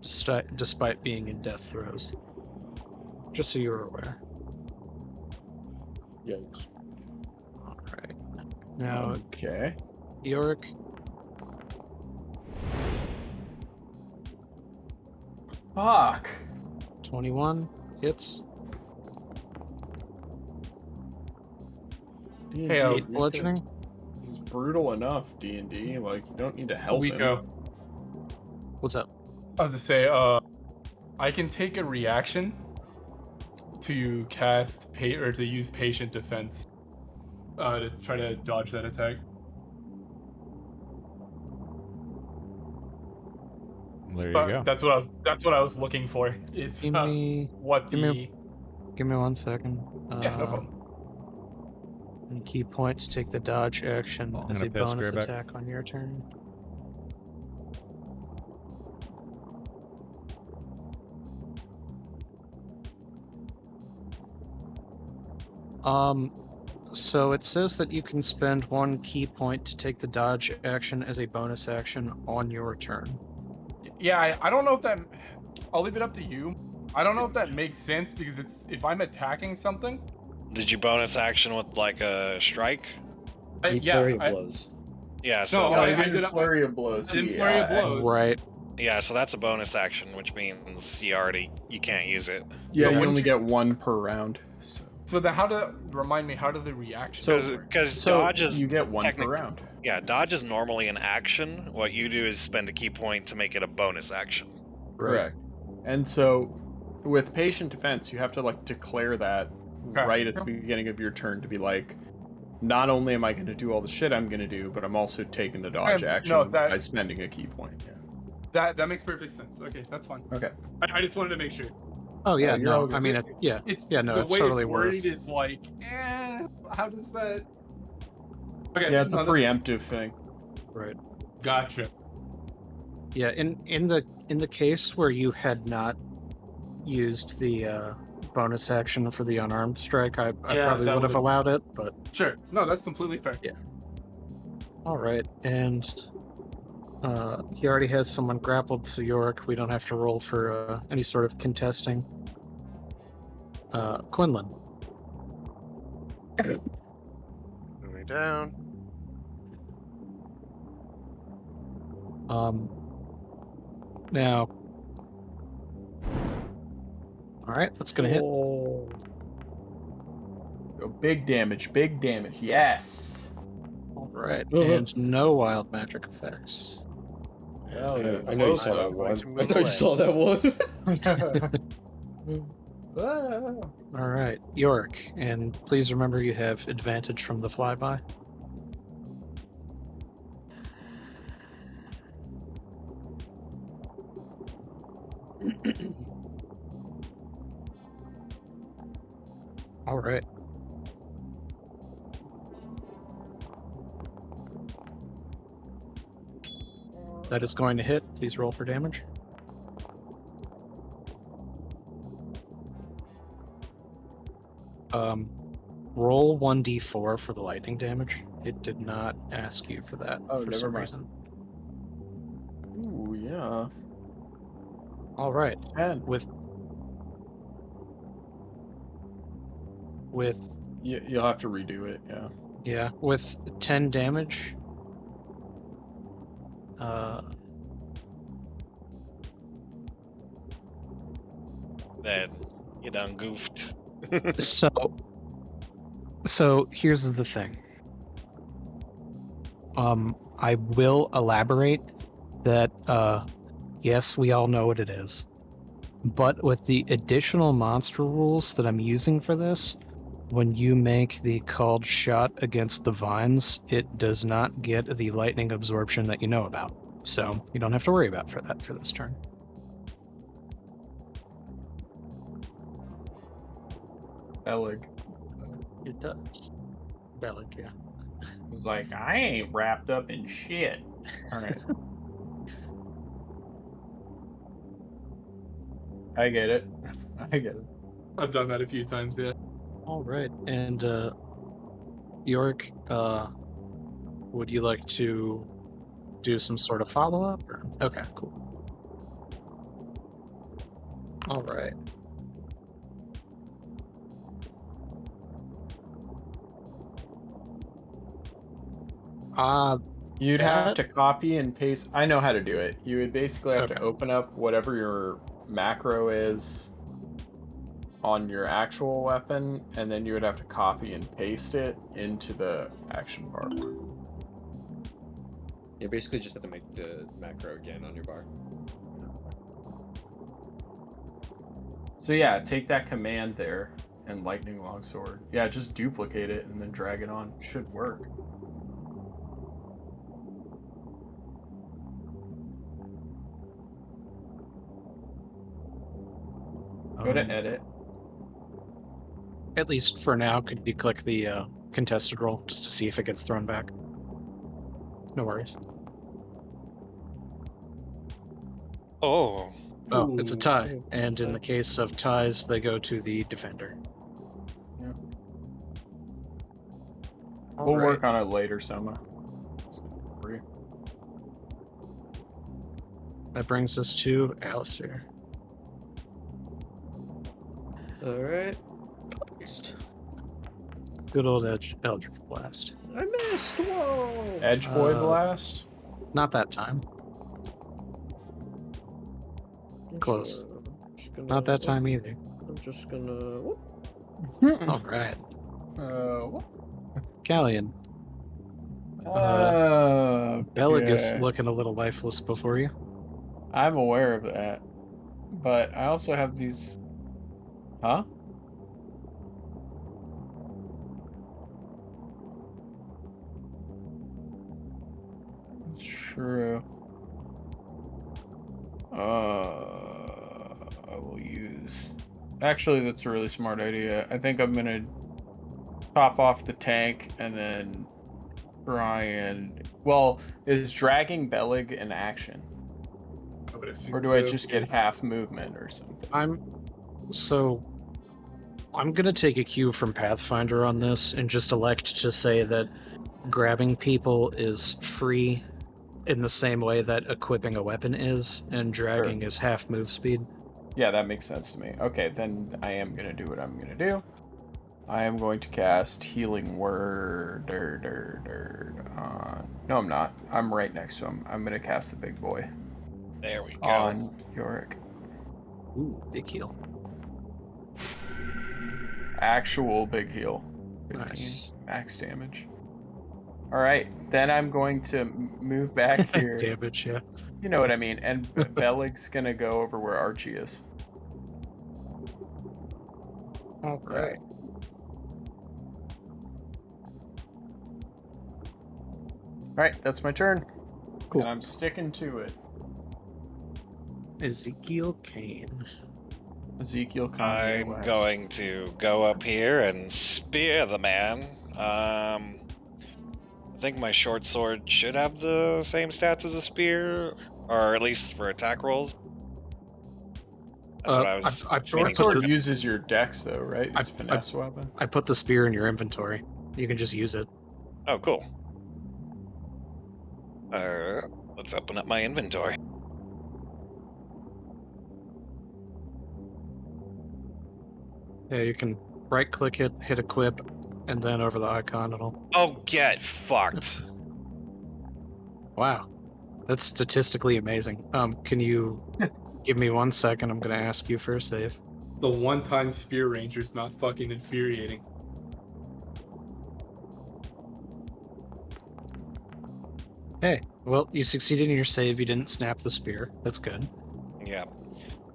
despite being in death throes. Just so you're aware. Yikes. All right. Now, Okay. Yorick, Fuck. 21 hits. D&D, Hey, Eight bludgeoning. He's brutal enough, D&D. Like, you don't need to help we him. go. What's up? I was to say, I can take a reaction to cast or to use patient defense, to try to dodge that attack. There you But go. that's what I was looking for. Is Give me what give the me- Give me 1 second. yeah, no problem. And key point to take the dodge action I'm as gonna a piss bonus Greyback. attack on your turn. So it says that you can spend 1 key point to take the dodge action as a bonus action on your turn. Yeah, I don't know if that. I'll leave it up to you. I don't know if that makes sense because it's if I'm attacking something. Did you bonus action with like a strike? He flurry of blows. Yeah, so No, No, like, he I didn't did flurry of blows. I didn't He, flurry of blows. Right. yeah, so that's a bonus action, which means you can't use it. Yeah, But you wouldn't only you- get one per round. So then, remind me? How do the reactions So- work? Because So dodge is you get one per technic- round. Yeah, dodge is normally an action. What you do is spend a key point to make it a bonus action. Correct. And so with patient defense, you have to like declare that Okay. right at the beginning of your turn to be like, not only am I going to do all the shit I'm going to do, but I'm also taking the dodge And- action no, that- by spending a key point. That makes perfect sense. Okay, that's fine. Okay. I just wanted to make sure. Oh yeah, you're all no. good. I mean, It's yeah, no. The It's way totally it's worded worth. is like, how does that? Okay, Yeah, it's no, a that's- preemptive thing. Right. Gotcha. Yeah. In the case where you had not used the bonus action for the unarmed strike, I Yeah, probably that would have would've- allowed it, but Sure. No, that's completely fair. all right. And he already has someone grappled to York. We don't have to roll for any sort of contesting. Quinlan. Moving down. Now. All right, that's gonna hit. Go big damage, big damage. Yes. All right, and no wild magic effects. Hell yeah. I know you Close saw that enough, going one. to I move know you away. saw that one. All right, York, and please remember you have advantage from the flyby. All right. That is going to hit. Please roll for damage. Roll 1d4 for the lightning damage. It did not ask you for that Oh, for never some mind. reason. Ooh, yeah. All right. 10. With You'll have to redo it, yeah. yeah, with 10 damage. Then you done goofed. So here's the thing. I will elaborate that yes, we all know what it is. But with the additional monster rules that I'm using for this, when you make the called shot against the vines, it does not get the lightning absorption that you know about. So you don't have to worry about for that for this turn. Elig. It does. Bellic, yeah. was like, I ain't wrapped up in shit. Alright. I get it. I get it. I've done that a few times, yeah. All right, and York, would you like to do some sort of follow-up? Or... Okay, cool. All right. You'd have to copy and paste. I know how to do it. You would basically have to Okay. open up whatever your macro is on your actual weapon, and then you would have to copy and paste it into the action bar. You basically just have to make the macro again on your bar. So yeah, take that command there and lightning longsword. Yeah, just duplicate it and then drag it on. Should work. Go to edit. At least for now, could you click the contested roll just to see if it gets thrown back? No worries. Oh, Oh, it's a Ooh. tie, and in the case of ties, they go to the defender. Yeah. All We'll right. work on it later, Soma. Free. That brings us to Alistair. Alright. Blast. Good old Eldritch Blast. I missed! Whoa! Edge Boy Uh, Blast. Not that time. Close. Not that time either. I'm just gonna. Whoop. All right. What? Callian. Bellig is Okay. looking a little lifeless before you. I'm aware of that. But I also have these. Huh? It's true. I will use. Actually, that's a really smart idea. I think I'm gonna top off the tank and then try and. Well, is dragging Bellig an action? I would assume Or do I so, just get half movement or something? I'm gonna take a cue from Pathfinder on this and just elect to say that grabbing people is free in the same way that equipping a weapon is, and dragging is half move speed. Yeah, that makes sense to me. Okay, then I am gonna do what I'm gonna do. I am going to cast Healing Word. No, I'm not. I'm right next to him. I'm gonna cast the big boy There we go. on Yorick. Ooh, big heal. Actual big heal. 15 Nice. max damage. All right, then I'm going to move back here. Damage, yeah. You know what I mean. And Bellig's gonna go over where Archie is. All right. All right, that's my turn. Cool. And I'm sticking to it. Ezekiel Kane. Ezekiel Kanye I'm West. going to go up here and spear the man. I think my short sword should have the same stats as a spear, or at least for attack rolls. That's what I was. I Short meaning sword to- uses your dex though, right? It's I- finesse weapon. I put the spear in your inventory. You can just use it. Oh, cool. Let's open up my inventory. Yeah, you can right-click it, hit equip, and then over the icon it'll... Oh, get fucked. Wow. That's statistically amazing. Can you give me 1 second? I'm gonna ask you for a save. The one-time spear ranger's not fucking infuriating. Hey, well, you succeeded in your save. You didn't snap the spear. That's good. Yeah.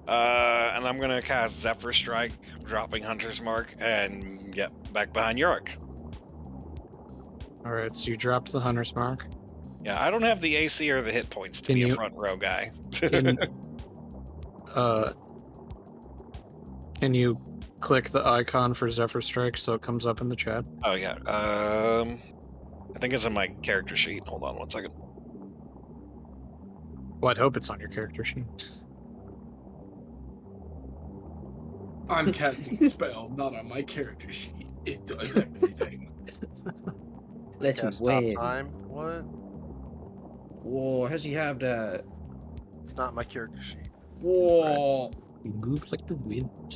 And I'm gonna cast Zephyr Strike, dropping Hunter's Mark, and get back behind Yorick. All right, so you dropped the hunter's mark. Yeah, I don't have the AC or the hit points to Can be you- a front row guy. Can you click the icon for Zephyr Strike so it comes up in the chat? Oh yeah. I think it's in my character sheet. Hold on 1 second. Well, I'd hope it's on your character sheet. I'm casting spell, not on my character sheet. It does everything. Let's Yeah, stop win. time. What? Whoa, how's he have that? It's not my character sheet. Whoa. You move like the wind.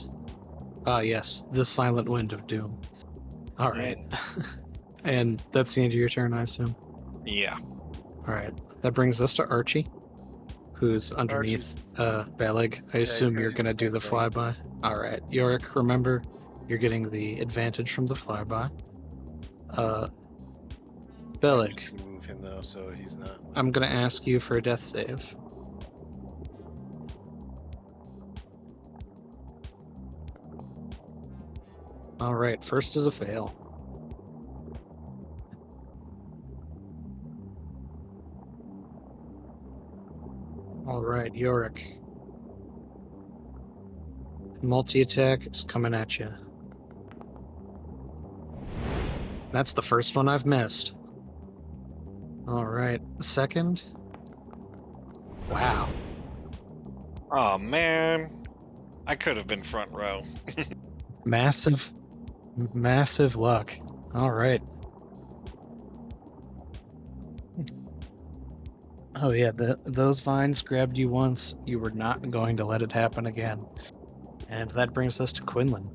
Ah, yes, the silent wind of doom. All right. And that's the end of your turn, I assume. Yeah. All right. That brings us to Archie, who's underneath Bellig. I assume gonna you're do going to the do same the thing. flyby. All right. Yorick, remember, you're getting the advantage from the flyby. I'm Bellig, just gonna move him though, so he's not. I'm going to ask you for a death save. All right. First is a fail. All right, Yorick. Multi-attack is coming at you. That's the first one I've missed. All right, second. Wow. Oh man, I could have been front row. Massive luck. All right. Oh yeah, those vines grabbed you once. You were not going to let it happen again. And that brings us to Quinlan.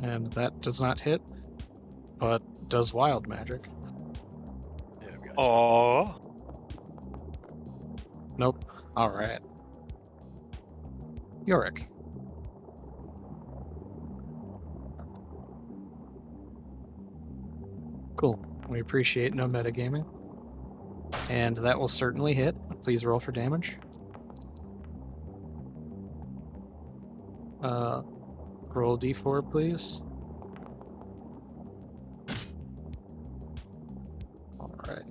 And that does not hit, but does wild magic. Yeah, we got Oh, Nope. Alright. Yorick. Cool. We appreciate no metagaming. And that will certainly hit. Please roll for damage. Roll d4, please. Alright.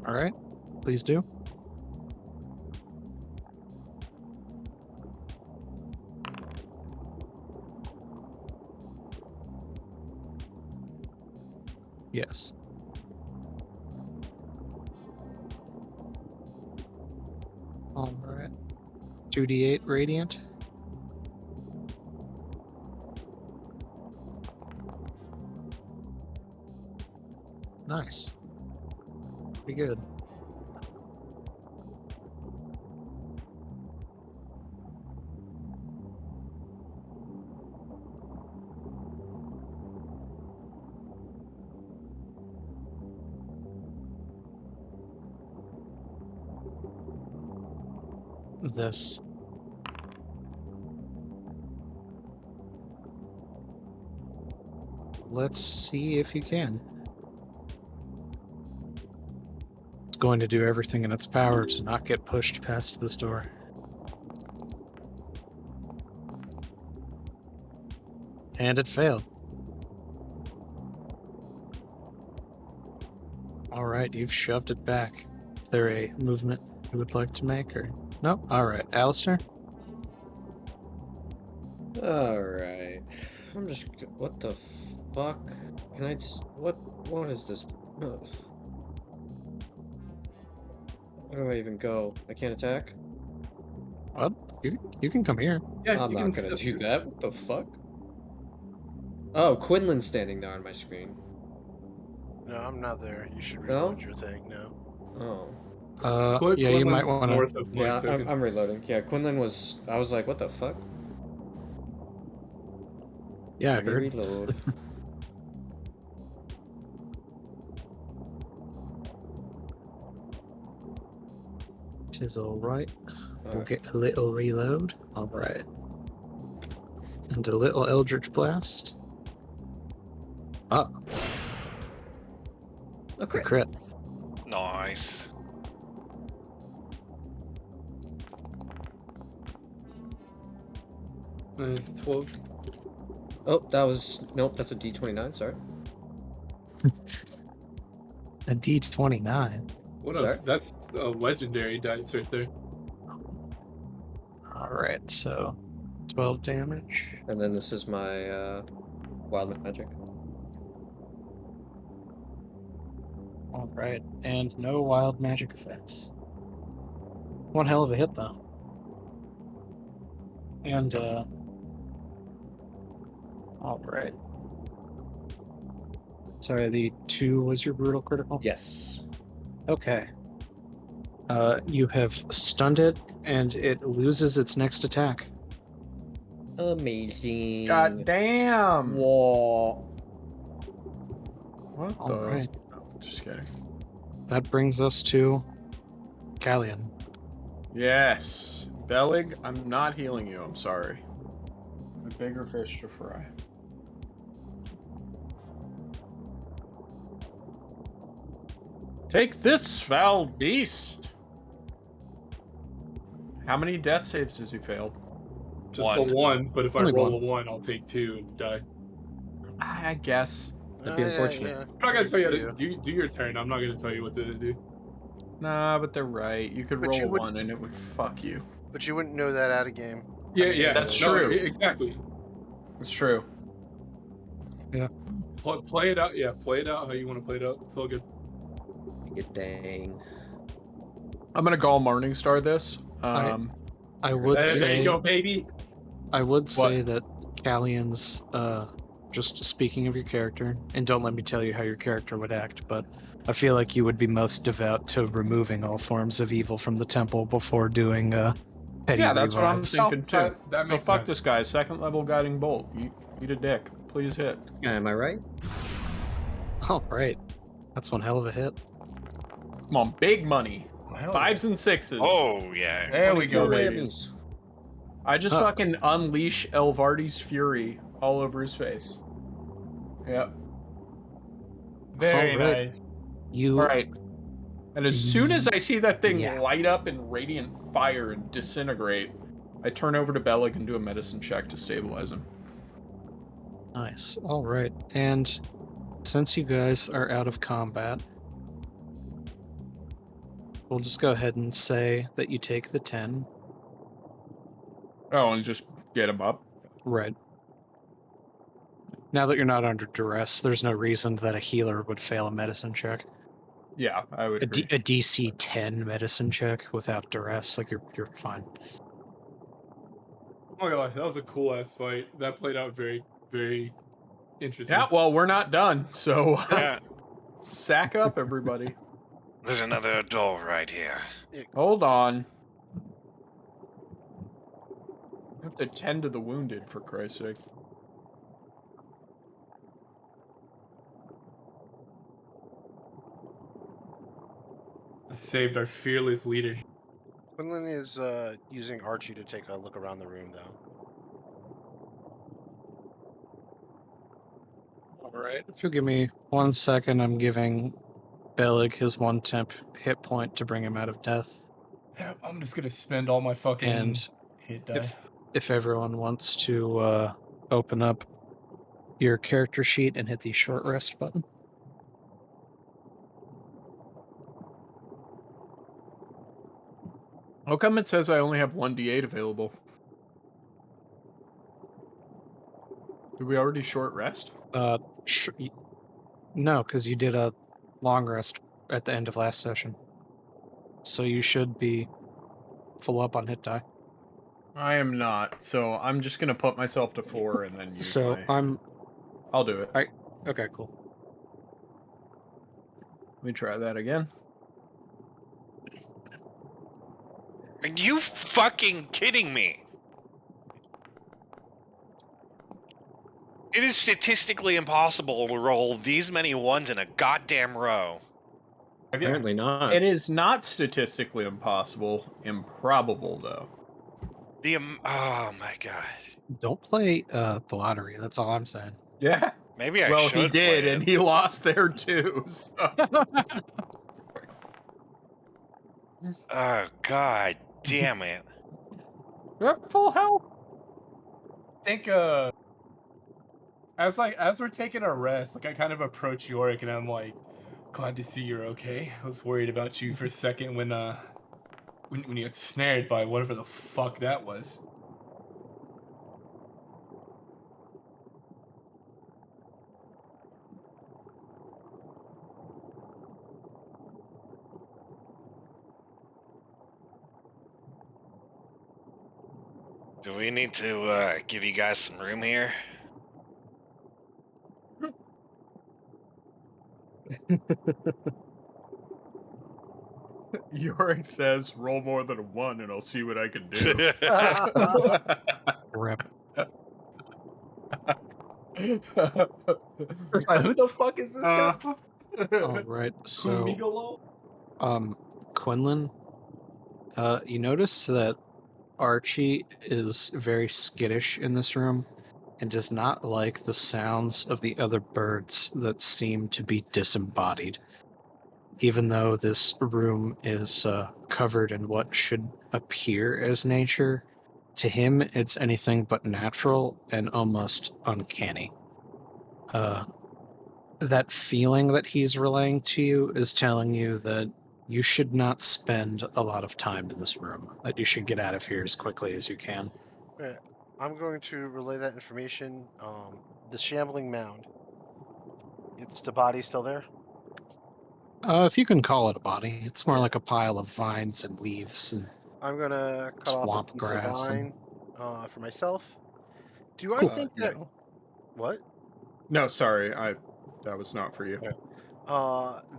Alright. Please do. Yes. Alright. 2d8 radiant. Nice. Pretty good. This. Let's see if you can. It's going to do everything in its power to not get pushed past this door. And it failed. Alright, you've shoved it back. Is there a movement you would like to make, or no? Alright, Alistair? Alright. I'm just. What the fuck? Can I just. What is this? Where do I even go? I can't attack? What? You can come here. Yeah, I'm you not can gonna step do through. that. What the fuck? Oh, Quinlan's standing there on my screen. No, I'm not there. You should No? reload your thing. No. Oh. Yeah, you might Quinlan's want to. north of my Yeah, token. I'm reloading. Yeah, Quinlan was. I was like, what the fuck? Yeah, I Let me heard. reload. Tis alright. We'll Alright. get a little reload. Alright. And a little Eldritch Blast. Ah, a Okay. crit. nice. It's 12. Oh, that was. Nope, that's a D29, sorry. A D29. What Sorry? that's a legendary dice right there. Alright, so 12 damage. And then this is my wild magic. Alright, and no wild magic effects. One hell of a hit, though. And, alright. Sorry, the 2 was your brutal critical? Yes. Okay. You have stunned it, and it loses its next attack. Amazing. God damn! Whoa. What the? Alright. Oh, just kidding. That brings us to Callion. Yes. Bellig, I'm not healing you, I'm sorry. A bigger fish to fry. Take this, foul beast! How many death saves has he failed? Just One. the one, but if I Only roll one. a 1, I'll take 2 and die. I guess. That'd be unfortunate. Yeah. I'm not gonna tell you how Yeah. to do your turn. I'm not gonna tell you what to do. Nah, but they're right. You could But roll you would- one and it would fuck you. But you wouldn't know that out of game. Yeah, I mean, yeah, that's no, true. Exactly. It's true. Play it out. Yeah, play it out how you want to play it out. It's all good. Dang. I'm gonna Gall Morningstar this. I would There say you go, baby. I would say that Callion's just speaking of your character, and don't let me tell you how your character would act, but I feel like you would be most devout to removing all forms of evil from the temple before doing petty Yeah, that's what I'm revives. thinking too. That So makes fuck sense. this guy. Second level guiding bolt. Eat a dick. Please hit. Am I right? All right, that's one hell of a hit. Come on, big money. Hell 5s and 6s. Oh yeah. There we go, 22 baby. radius. I just Oh. fucking unleash Elvardi's fury all over his face. Yep. Very All right. nice. You All right. And as soon as I see that thing Yeah. light up in radiant fire and disintegrate, I turn over to Bellic and do a medicine check to stabilize him. Nice. All right. And since you guys are out of combat, we'll just go ahead and say that you take the 10. Oh, and just get him up. Right. Now that you're not under duress, there's no reason that a healer would fail a medicine check. Yeah, I would A agree. DC 10 medicine check without duress, like you're fine. Oh my god, that was a cool ass fight. That played out very, very interesting. Yeah, well, we're not done, so Yeah. sack up, everybody. There's another door right here. Hold on. You have to tend to the wounded, for Christ's sake. I saved our fearless leader. Quinlan is using Archie to take a look around the room, though. All right. If you'll give me 1 second, I'm giving Bellig his 1 temp hit point to bring him out of death. Yeah, I'm just gonna spend all my fucking And hit die. if everyone wants to open up your character sheet and hit the short rest button. How come it says I only have 1d8 available? Did we already short rest? No, because you did a long rest at the end of last session. So you should be full up on hit die. I am not, so I'm just gonna put myself to 4 and then use So my... I'll do it. Okay, cool. Let me try that again. Are you fucking kidding me? It is statistically impossible to roll these many ones in a goddamn row. Apparently not. It is not statistically impossible. Improbable, though. Oh my god. Don't play the lottery. That's all I'm saying. Yeah. Maybe I Well, should. he did, play and it. he lost there too. So. Oh god damn it. Yep, full health. I think as we're taking our rest, like I kind of approach Yorick and I'm like, glad to see you're okay. I was worried about you for a second when you got snared by whatever the fuck that was. Do we need to give you guys some room here? Yorick says, roll more than a 1 and I'll see what I can do. Rep. Who the fuck is this guy? All right. So, Kumigolo? Quinlan, you notice that Archie is very skittish in this room and does not like the sounds of the other birds that seem to be disembodied. Even though this room is covered in what should appear as nature, to him it's anything but natural and almost uncanny. That feeling that he's relaying to you is telling you that you should not spend a lot of time in this room, that you should get out of here as quickly as you can. Yeah, I'm going to relay that information. The shambling mound. It's the body still there? If you can call it a body, it's more like a pile of vines and leaves and I'm gonna cut off a swamp piece of grass. vine for myself. Do I Cool. think that No. what? No, sorry, that was not for you.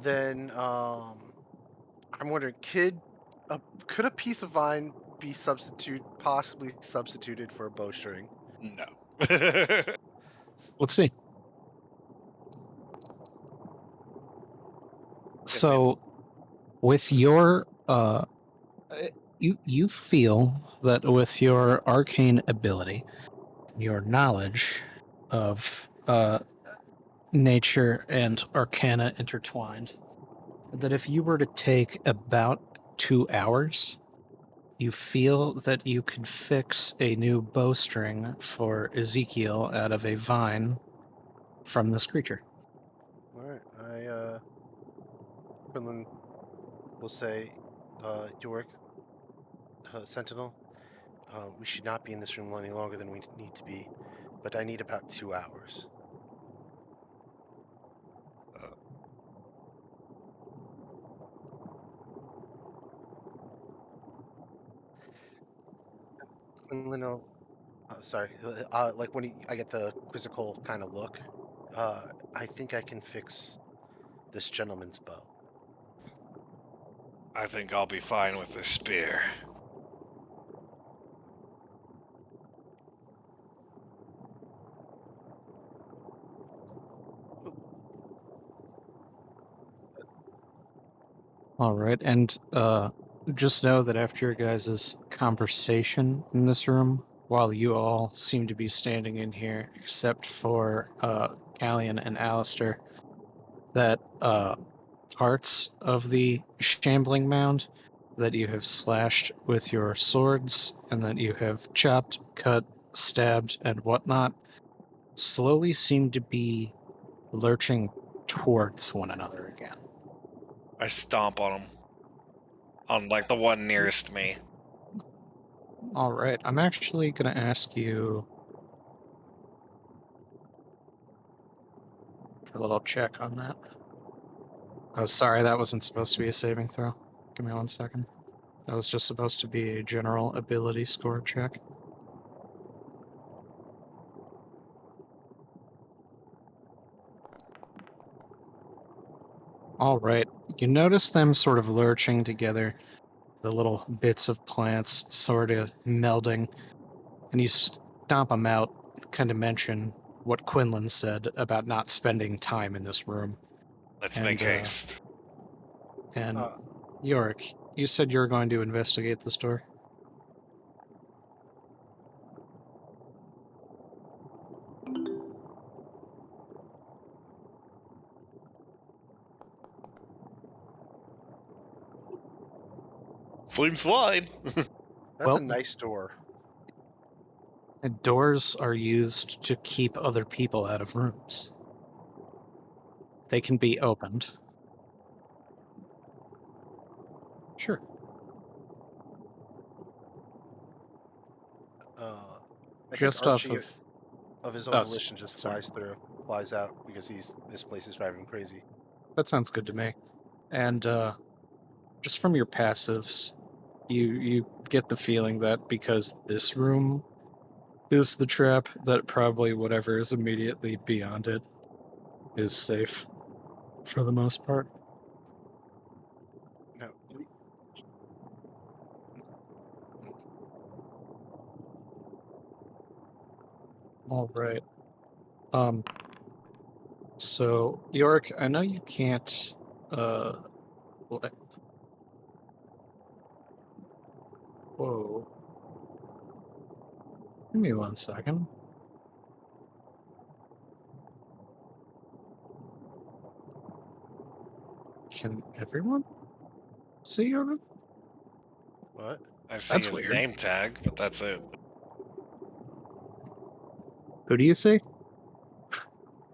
Then I'm wondering, could a piece of vine be possibly substituted for a bowstring? No. Let's see. So, with your you feel that with your arcane ability, your knowledge of nature and arcana intertwined, that if you were to take about 2 hours, you feel that you could fix a new bowstring for Ezekiel out of a vine from this creature. All right, Quinlan will say, Yorick, Sentinel, we should not be in this room any longer than we need to be, but I need about 2 hours. Quinlan, sorry, like when I get the quizzical kind of look, I think I can fix this gentleman's bow. I think I'll be fine with this spear. All right, and just know that after your guys' conversation in this room, while you all seem to be standing in here, except for Callian and Alistair, that parts of the shambling mound that you have slashed with your swords and that you have chopped, cut, stabbed, and whatnot slowly seem to be lurching towards one another again. I stomp on him. On, like, the one nearest me. All right, I'm actually going to ask you for a little check on that. Oh, sorry, that wasn't supposed to be a saving throw. Give me 1 second. That was just supposed to be a general ability score check. All right, you notice them sort of lurching together, the little bits of plants sort of melding, and you stomp them out, kind of mention what Quinlan said about not spending time in this room. Let's And, make haste. And Uh, Yorick, you said you were going to investigate the store? Seems fine. that's a Well- nice door. And doors are used to keep other people out of rooms. They can be opened. Sure. I think Just off Archie, of... of his own Oh, volition, just sorry. flies out because this place is driving him crazy. That sounds good to me. And just from your passives, you get the feeling that because this room is the trap, that probably whatever is immediately beyond it is safe for the most part. No, All right. So Yorick, I know you can't what? Whoa. Give me 1 second. Can everyone see Yorick? what? I see That's his weird. name tag, but that's it. Who do you see?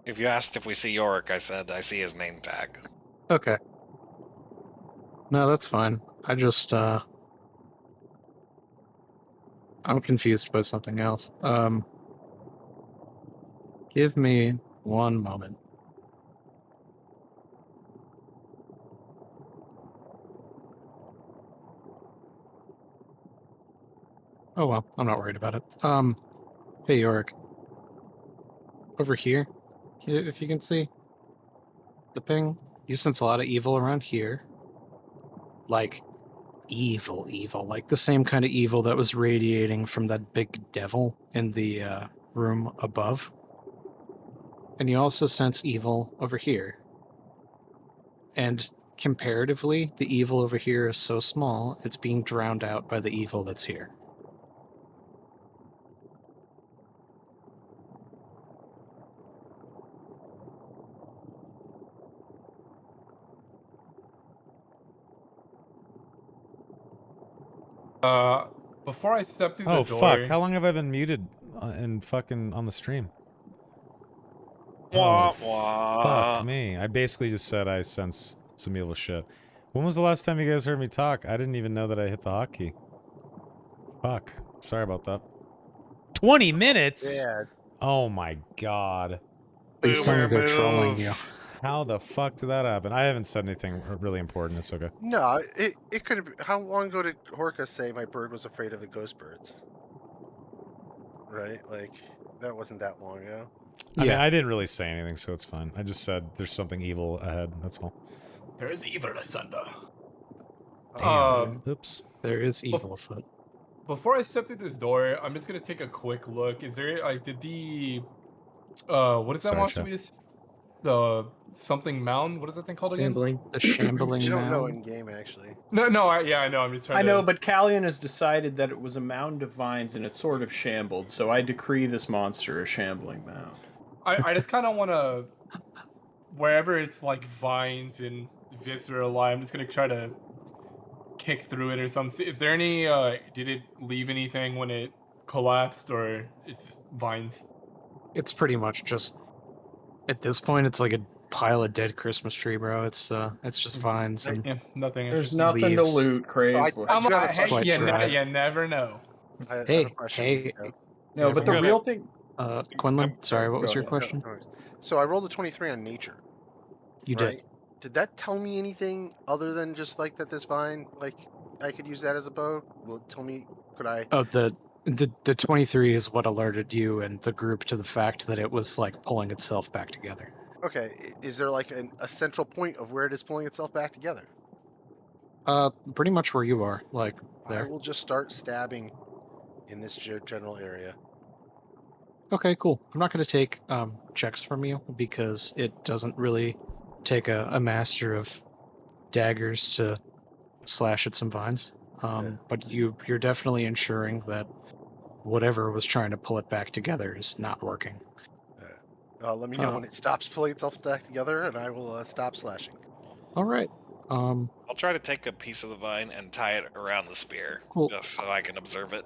If you asked if we see Yorick, I said I see his name tag. Okay. No, that's fine. I just I'm confused by something else. Give me 1 moment. Oh well, I'm not worried about it. Hey Yorick. Over here, If you can see the ping, you sense a lot of evil around here. Like evil, like the same kind of evil that was radiating from that big devil in the room above. And you also sense evil over here. And comparatively, the evil over here is so small, it's being drowned out by the evil that's here. Before I step through Oh, the door. fuck. How long have I been muted and fucking on the stream? Wah, Oh, wah. fuck me. I basically just said I sense some evil shit. When was the last time you guys heard me talk? I didn't even know that I hit the hotkey. Fuck. Sorry about that. 20 minutes? Yeah. Oh my god. Please tell me Boomer they're trolling move. you. How the fuck did that happen? I haven't said anything really important. It's okay. No, it could have. How long ago did Horka say my bird was afraid of the ghost birds? Right, like that wasn't that long ago. I mean, Yeah, I didn't really say anything, so it's fine. I just said there's something evil ahead. That's all. There is evil asunder. Damn. Oops. there is evil afoot. Before I step through this door, I'm just gonna take a quick look. Is there like did the what is that Sorry, monster chat. we just the something mound? What is that thing called again? Gambling. The shambling You don't know mound. in game actually. No, I know. I'm just trying I to. know, but Callion has decided that it was a mound of vines and it's sort of shambled, so I decree this monster a shambling mound. I just kind of want to wherever it's like vines and viscera lie. I'm just gonna try to kick through it or something. Is there any? Did it leave anything when it collapsed, or it's just vines? It's pretty much just at this point it's like a pile of dead Christmas tree, bro. It's just vines and Yeah, nothing There's interesting. nothing to Leaves. loot, So crazy. I do have a Hey, question. quite you, dried. you never know. I have a Hey, question. hey, Nico. No, never but the know. real thing. Quinlan, sorry, what Go was your ahead. question? No worries. So I rolled a 23 on nature. You right? did. Did that tell me anything other than just like that this vine, like I could use that as a bow? Will it tell me? Could I? Oh, the 23 is what alerted you and the group to the fact that it was like pulling itself back together. Okay, is there like a central point of where it is pulling itself back together? Pretty much where you are, like I there. will just start stabbing in this general area. Okay, cool. I'm not going to take checks from you because it doesn't really take a master of daggers to slash at some vines. But you're definitely ensuring that whatever was trying to pull it back together is not working. Let me know when it stops pulling itself back together, and I will stop slashing. All right. I'll try to take a piece of the vine and tie it around the spear, Cool. just so I can observe it.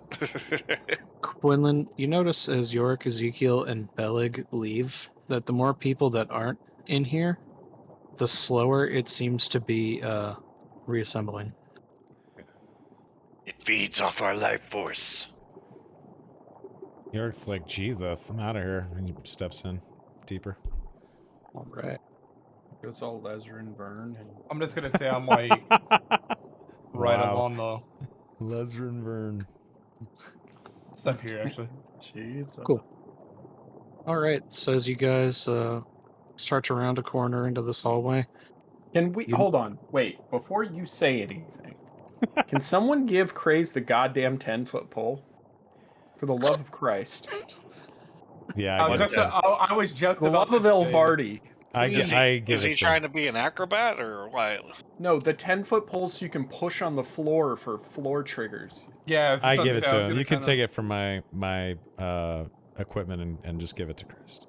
Quinlan, you notice as Yorick, Ezekiel, and Belig leave that the more people that aren't in here, the slower it seems to be reassembling. It feeds off our life force. York's like, Jesus, I'm out of here. And he steps in deeper. All right. Goes all Lesrin burn and I'm just gonna say I'm like right Wow. along the Lesrin Vern. step here actually. Jesus. Cool. All right. So as you guys start to round a corner into this hallway, Can we hold on? Wait, before you say anything, can someone give Craze the goddamn 10-foot pole? For the love of Christ. Yeah, I I was give it just, to him. I was just For the about love to of say, Elvardi. I Is give he it to trying him. to be an acrobat or what? No, the 10-foot poles you can push on the floor for floor triggers. Yeah, I give it I to was him. gonna You can kinda- take it from my equipment and just give it to Chris.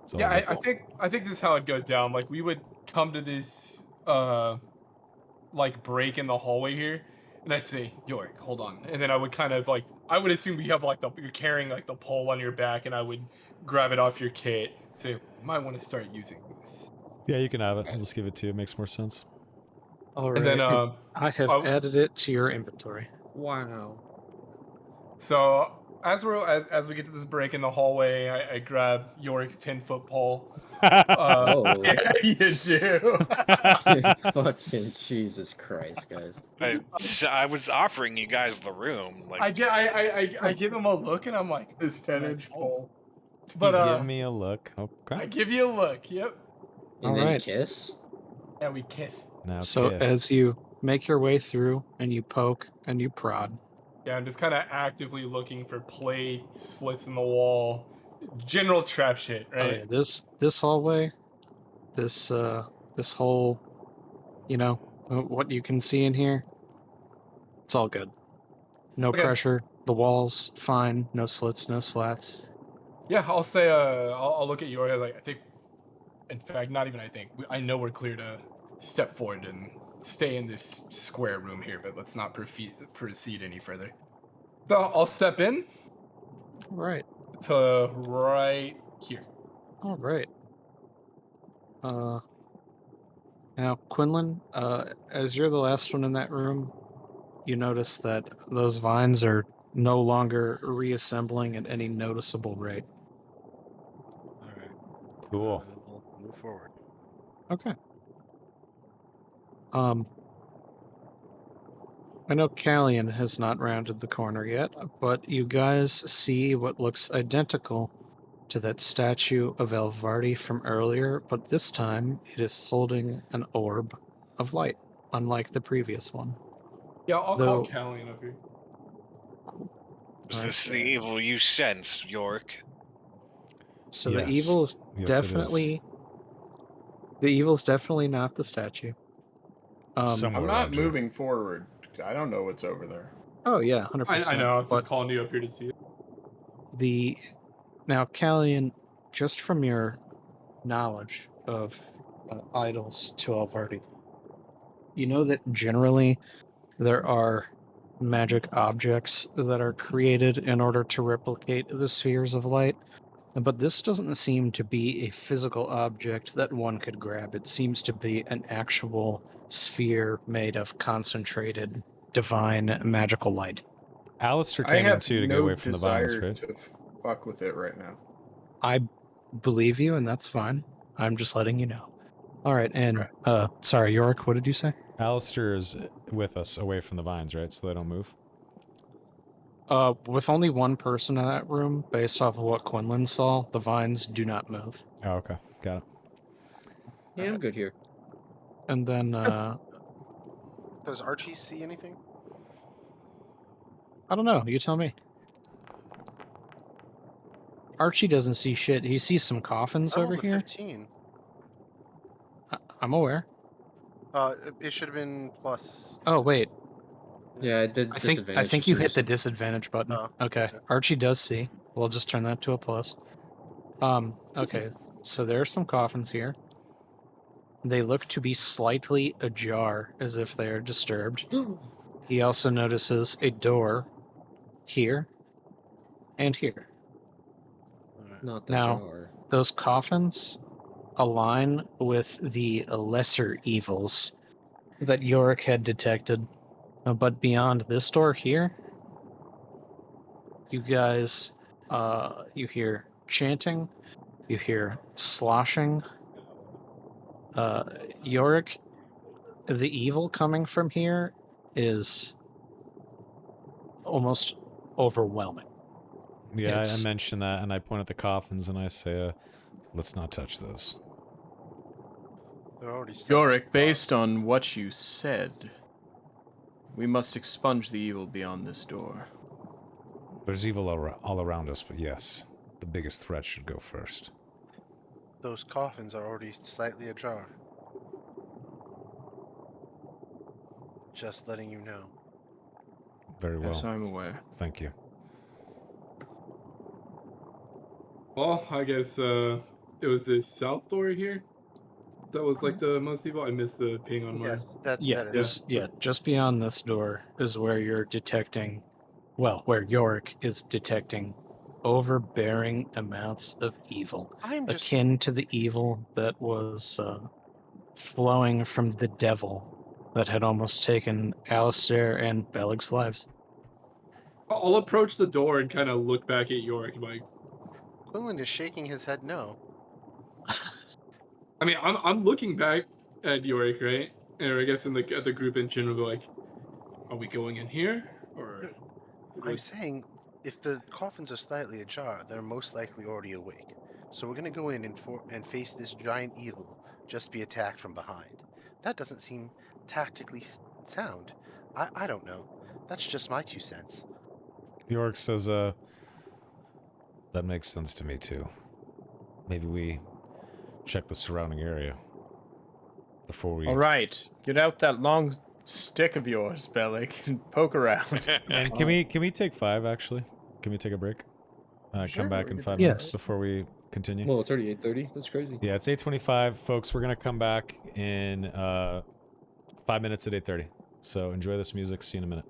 That's all Yeah, I do. I think this is how it'd go down. Like we would come to this like break in the hallway here, and I'd say, York, hold on. And then I would kind of like I would assume you have like you're carrying like the pole on your back, and I would grab it off your kit, say, you might want to start using this. Yeah, you can have it. I'll just give it to you. It makes more sense. all right. And then I have added it to your inventory. Wow. so as we get to this break in the hallway, I grab Yorick's 10-foot pole. Oh. Yeah, you do. Fucking Jesus Christ, guys. I was offering you guys the room. Like, I give him a look and I'm like, This "Nice 10-inch pole. But Give me a look. I Okay. give you a look. Yep. And All then right. kiss? Yeah, we kiss. Now, So Kith. as you make your way through and you poke and you prod, Yeah, I'm just kind of actively looking for plates, slits in the wall, general trap shit, oh right? yeah, this hallway, this whole, what you can see in here, it's all good. No Okay. pressure. The walls fine. No slits. No slats. Yeah, I'll say. I'll look at your head. Like I think, in fact, not even I think. I know we're clear to step forward and stay in this square room here, but let's not proceed any further. So I'll step in All right. to right here. All right. Now Quinlan, as you're the last one in that room, you notice that those vines are no longer reassembling at any noticeable rate. All right. Cool. We'll move forward. Okay. I know Callian has not rounded the corner yet, but you guys see what looks identical to that statue of Elvardi from earlier, but this time it is holding an orb of light, unlike the previous one. Yeah, I'll Though- call Callian up here. Is Alright. this the evil you sense, York? So Yes. the evil is Yes, definitely the evil's definitely not the statue. Somewhere I'm not around here. moving forward. I don't know what's over there. Oh yeah, 100%. I know. I was but just calling you up here to see it. Now, Callian, just from your knowledge of idols to Alvardi, you know that generally there are magic objects that are created in order to replicate the spheres of light, but this doesn't seem to be a physical object that one could grab. It seems to be an actual sphere made of concentrated divine magical light. Alistair I came in have too to get no away from the vines, desire right? to fuck with it right now. I believe you, and that's fine. I'm just letting you know. All right, and Okay. sorry, Yorick, what did you say? Alistair is with us away from the vines, right? So they don't move. With only one person in that room, based off of what Quinlan saw, the vines do not move. Oh, okay. Got it. Yeah, I'm good here. And then, Does Archie see anything? I don't know. You tell me. Archie doesn't see shit. He sees some coffins I over rolled a here. 15. I'm aware. It should have been plus. Oh wait, Yeah, I did I disadvantage. think for you some hit the reason. disadvantage button. Oh, Okay. okay. Archie does see. We'll just turn that to a plus. Okay. So there are some coffins here. They look to be slightly ajar, as if they are disturbed. He also notices a door here and here. Not the Now, jar. those coffins align with the lesser evils that Yorick had detected. But beyond this door here, you guys, you hear chanting, you hear sloshing. Yorick, the evil coming from here is almost overwhelming. Yeah, I It's- mentioned that, and I point at the coffins and I say, let's not touch those. They're already set. Yorick, based on what you said, we must expunge the evil beyond this door. There's evil all around us, but yes, the biggest threat should go first. Those coffins are already slightly ajar. Just letting you know. Very well. Yes, I'm aware. Thank you. Well, I guess it was the south door here that was like the most evil. I missed the ping on mine. Yes, that is. just beyond this door is where you're detecting, well, where Yorick is detecting overbearing amounts of evil, I'm just. akin to the evil that was flowing from the devil that had almost taken Alistair and Beleg's lives. I'll approach the door and kind of look back at Yorick, like, Quinlan is shaking his head no. I mean, I'm looking back at Yorick, right? Or I guess at the group in general, like, are we going in here or? I'm saying if the coffins are slightly ajar, they're most likely already awake. So we're gonna go in and face this giant evil just to be attacked from behind. That doesn't seem tactically sound. I don't know. That's just my 2 cents. York says, that makes sense to me too. Maybe we check the surrounding area before we... All right, get out that long stick of yours, Bellic, and poke around. And can we take 5 actually? Can we take a break? Sure, Come back we in can 5 take minutes Yes. before we continue. Well, it's already 8:30. That's crazy. Yeah, it's 8:25, folks. We're gonna come back in 5 minutes at 8:30. So enjoy this music. See you in a minute.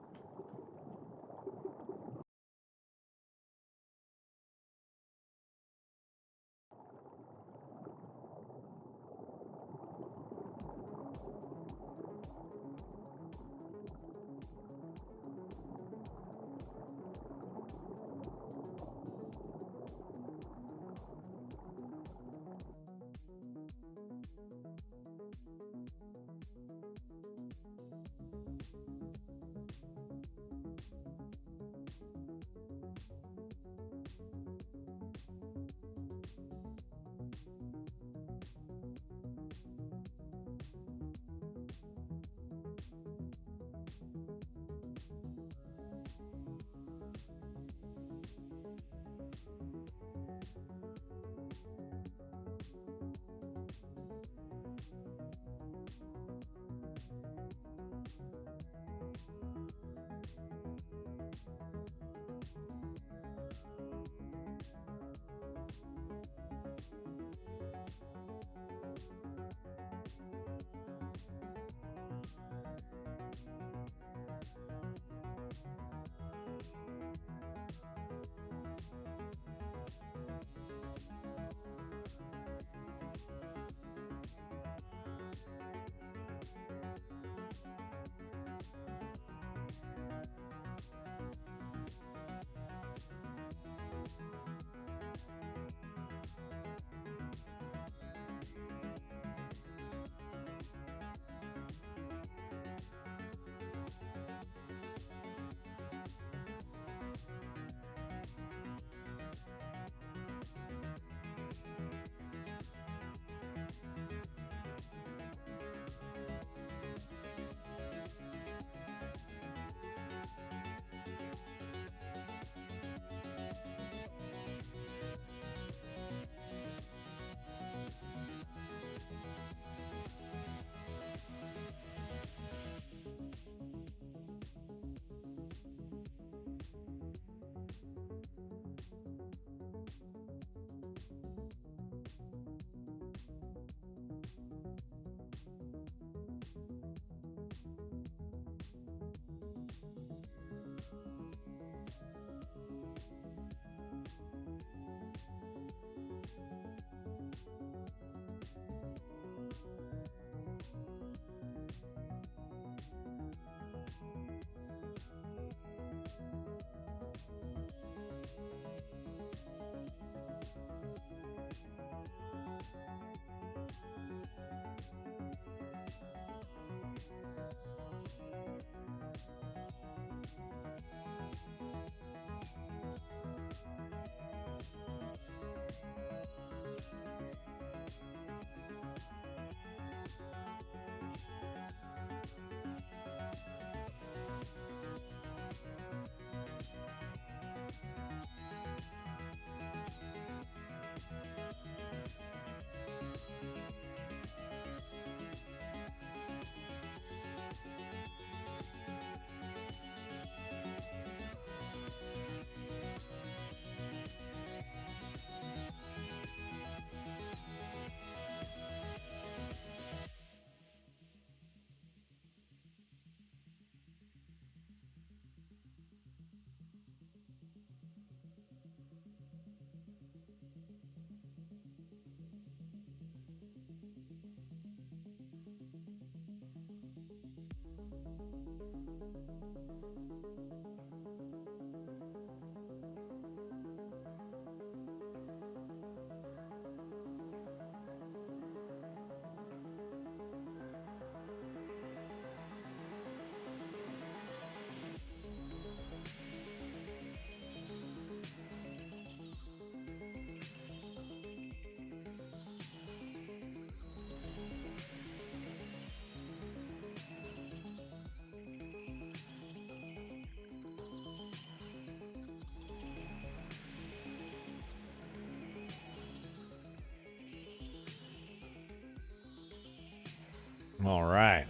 All right.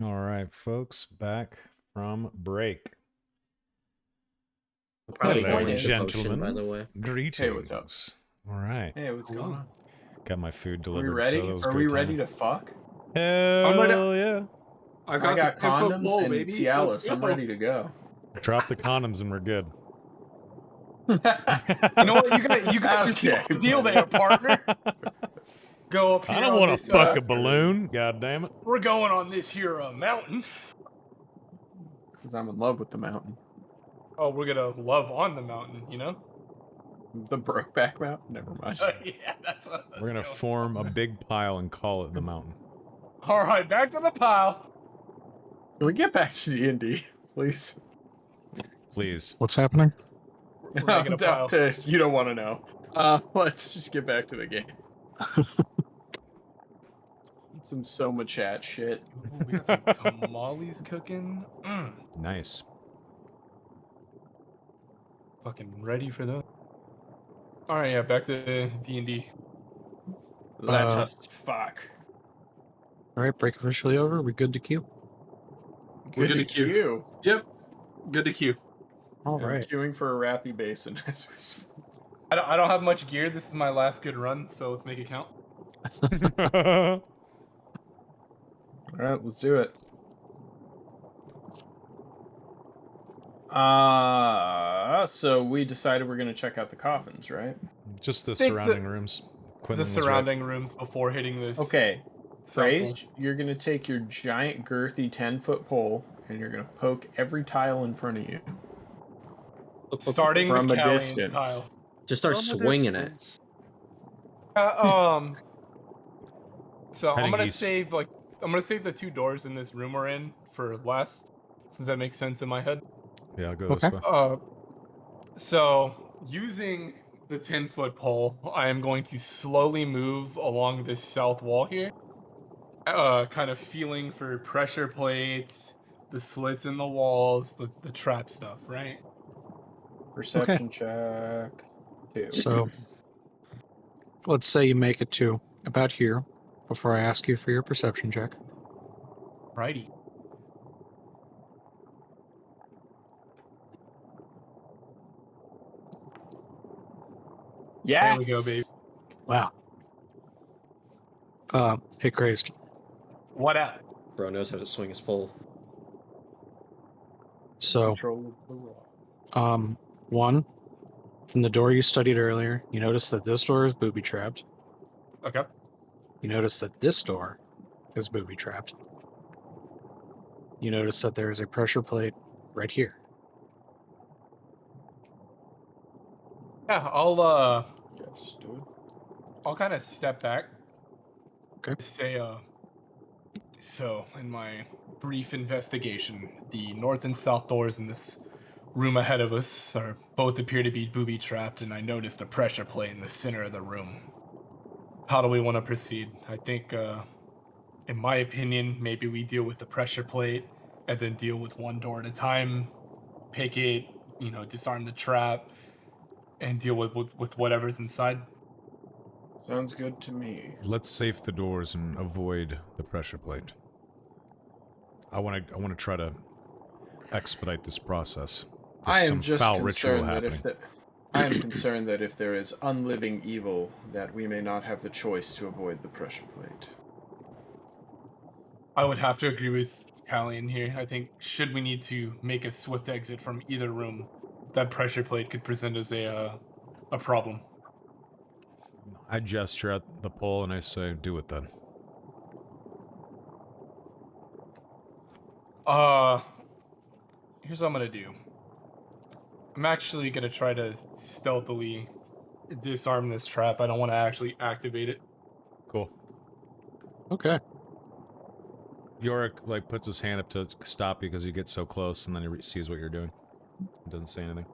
All right, folks, back from break. Probably Hello, going into potion, gentlemen. by the way. Greetings. Hey, what's up? All right. Hey, what's going on? Got my food Are delivered, we ready? so that was Are great we timing. ready to fuck? Hell ready. yeah. I I got, got the 10-foot condoms pole, and baby. Cialis. Let's I'm go. ready to go. Drop the condoms and we're good. You know what? You got Okay, your deal buddy. there, partner. Go up here. I don't want want to fuck a balloon. God damn it. We're going on this here mountain. Because I'm in love with the mountain. Oh, we're gonna love on the mountain, you know? The Brokeback Mountain? Never mind. Yeah, that's what. We're gonna form a big pile and call it the mountain. All right, back to the pile. Can we get back to D&D, please? Please. What's happening? We're making a pile. You don't want to know. Let's just get back to the game. Some Soma chat shit. Ooh, we got some tamales cooking. Nice. Fucking ready for those. All right, yeah, back to D&D. Let us fuck. All right, break officially over. We good to queue? We're Good to queue. Yep, good to queue. All I'm right. queuing for a Wrathy Basin as we speak. I don't have much gear. This is my last good run, so let's make it count. All right, let's do it. So we decided we're gonna check out the coffins, right? Just the Think surrounding rooms. Quinlan The was right. surrounding rooms before hitting this. Okay. South Praised, you're gonna take your giant girthy 10-foot pole and you're gonna poke every tile in front of you. Starting From with a Callie distance. and tile. Just start From a swinging it. distance. So Heading I'm gonna east. save the two doors in this room we're in for last, since that makes sense in my head. Yeah, I'll go Okay. this way. So using the 10-foot pole, I am going to slowly move along this south wall here. Kind of feeling for pressure plates, the slits in the walls, the trap stuff, right? Perception check. 2. So let's say you make it to about here before I ask you for your perception check. Righty. Yes! There we go, baby. Wow. Hey, Crazed. What up? Bro knows how to swing his pole. So, Control of the roll. one, from the door you studied earlier, you notice that this door is booby-trapped. Okay. You notice that this door is booby-trapped. You notice that there is a pressure plate right here. Yeah, I'll Yes, dude. I'll kind of step back. Okay. Say, so in my brief investigation, the north and south doors in this room ahead of us are both appear to be booby trapped, and I noticed a pressure plate in the center of the room. How do we want to proceed? I think, in my opinion, maybe we deal with the pressure plate and then deal with one door at a time, pick it, disarm the trap, and deal with whatever's inside. Sounds good to me. Let's safe the doors and avoid the pressure plate. I want to try to expedite this process. There's I am some just foul ritual concerned that happening. I am concerned that if there is unliving evil, that we may not have the choice to avoid the pressure plate. I would have to agree with Callie in here. I think should we need to make a swift exit from either room, that pressure plate could present as a problem. I gesture at the pole and I say, do it then. Here's what I'm gonna do. I'm actually gonna try to stealthily disarm this trap. I don't want to actually activate it. Cool. Okay. Yorick, puts his hand up to stop you because you get so close, and then he sees what you're doing. He doesn't say anything.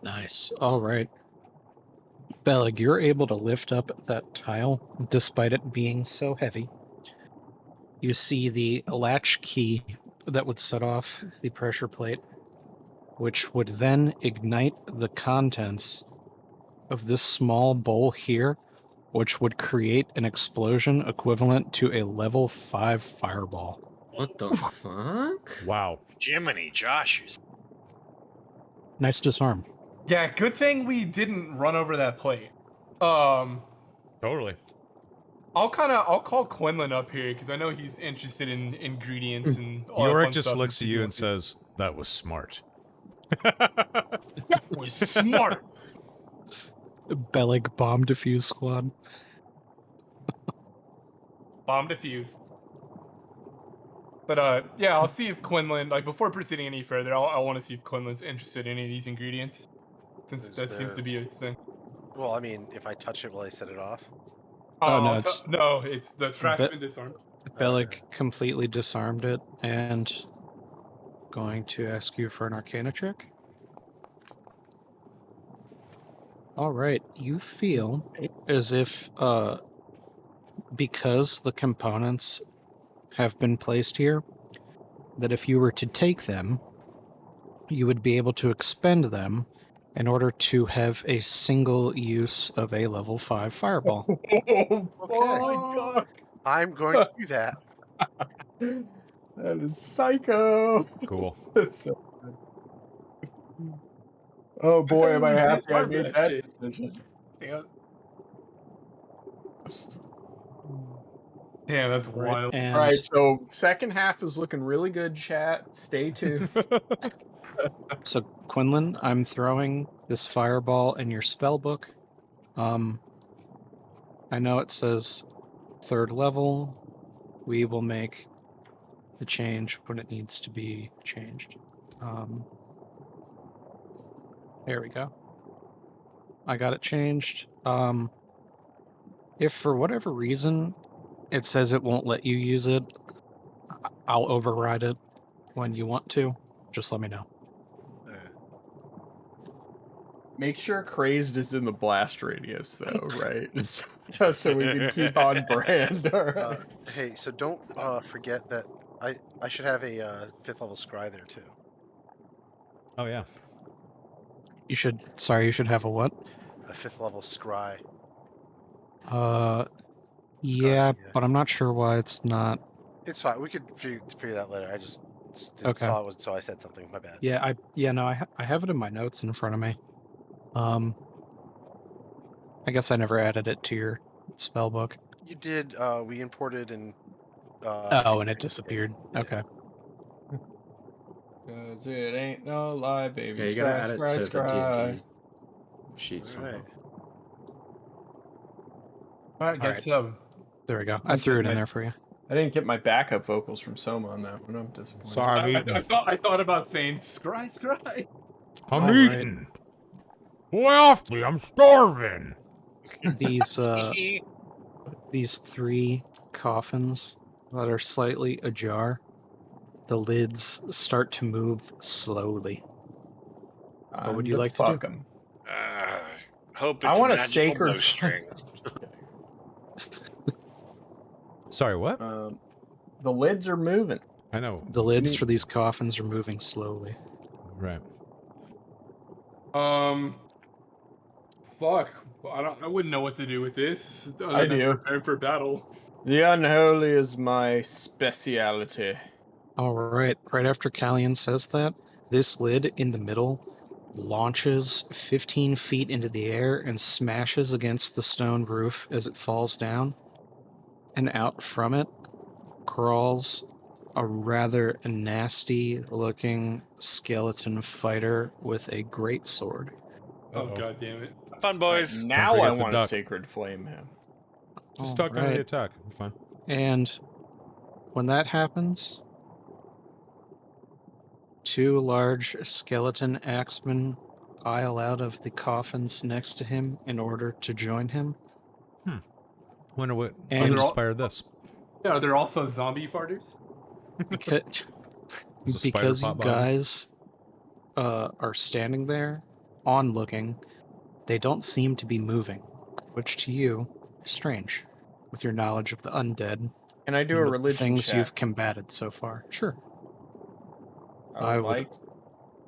Nice. All right. Bellig, you're able to lift up that tile despite it being so heavy. You see the latch key that would set off the pressure plate, which would then ignite the contents of this small bowl here, which would create an explosion equivalent to a level 5 fireball. What the fuck? Wow. Jiminy Joshers. Nice disarm. Yeah, good thing we didn't run over that plate. Totally. I'll call Quinlan up here because I know he's interested in ingredients and all that Yorick fun just stuff. looks at see you what and he says, "That was smart." was smart. Bellic bomb defuse squad. Bomb defused. But yeah, I'll see if Quinlan, like before proceeding any further, I want to see if Quinlan's interested in any of these ingredients, since Is that seems to there- be his thing. Well, I mean, if I touch it, will I set it off? Oh, no, No, it's the trap's Be- been disarmed. Bellic completely disarmed it and going to ask you for an Arcana check. All right, you feel as if because the components have been placed here, that if you were to take them, you would be able to expend them in order to have a single use of a level 5 fireball. Oh, Okay. fuck! I'm going to do that. That is psycho. Cool. That's so good. Oh boy, am I We happy I disarmed made that that shit. decision. Damn, that's Right. wild. And All right, so second half is looking really good, chat. Stay tuned. so, Quinlan, I'm throwing this fireball in your spell book. I know it says 3rd level. We will make the change when it needs to be changed. There we go. I got it changed. If for whatever reason it says it won't let you use it, I'll override it when you want to. Just let me know. Make sure crazed is in the blast radius, though, right? Just so we can keep on brand. All right. Hey, so don't forget that I should have a 5th level scry there too. Oh yeah. You should have a what? A 5th level scry. Yeah, yeah. but I'm not sure why it's not. It's fine. We could figure that later. I just Okay. saw it was so I said something. My bad. Yeah, I have it in my notes in front of me. I guess I never added it to your spell book. You did. We imported and. Oh, and it disappeared. Yeah. Okay. Cause it ain't no lie, baby. Yeah, you gotta Scry, add it scry, to the scry. D&D sheet somehow. Alright. All right, guess so. There we go. I threw it in there for you. I didn't get my backup vocals from Soma on that one. I'm disappointed. Sorry, I'm eating. I thought about saying scry, scry. I'm All right. eating. Boy, awfully, I'm starving. These 3 coffins that are slightly ajar, the lids start to move slowly. What would you like to do? Fuck 'em. Hope I it's want a a magical sacred bowstring. Sorry, what? The lids are moving. I know. The lids for these coffins are moving slowly. Right. Fuck. I wouldn't know what to do with this. Other I than do. prepare for battle. The unholy is my speciality. All right. Right after Callian says that, this lid in the middle launches 15 feet into the air and smashes against the stone roof as it falls down. And out from it crawls a rather nasty-looking skeleton fighter with a greatsword. Oh, god damn it. Have fun, boys. Now I forget to want a duck. sacred flame him. Just duck under the attack. Fine. And when that happens, 2 large skeleton axemen pile out of the coffins next to him in order to join him. Wonder what And- inspired this. Yeah, are there also zombie farters? There's a spider Because you pop bottom. guys are standing there, onlooking, they don't seem to be moving, which to you is strange, with your knowledge of the undead Can I do a and the religion things check? you've combated so far. Sure. I would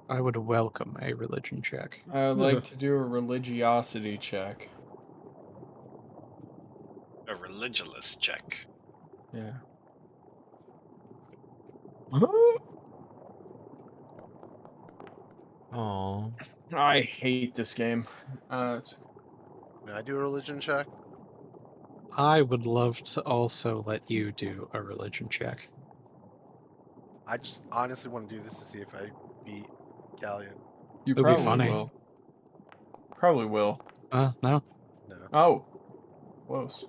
I would welcome a religion check. I would like to do a religiosity check. A religious check. Yeah. Aw. I hate this game. May I do a religion check? I would love to also let you do a religion check. I just honestly want to do this to see if I beat Callion. You It'll be probably funny. will. Probably will. No. No. Oh, close.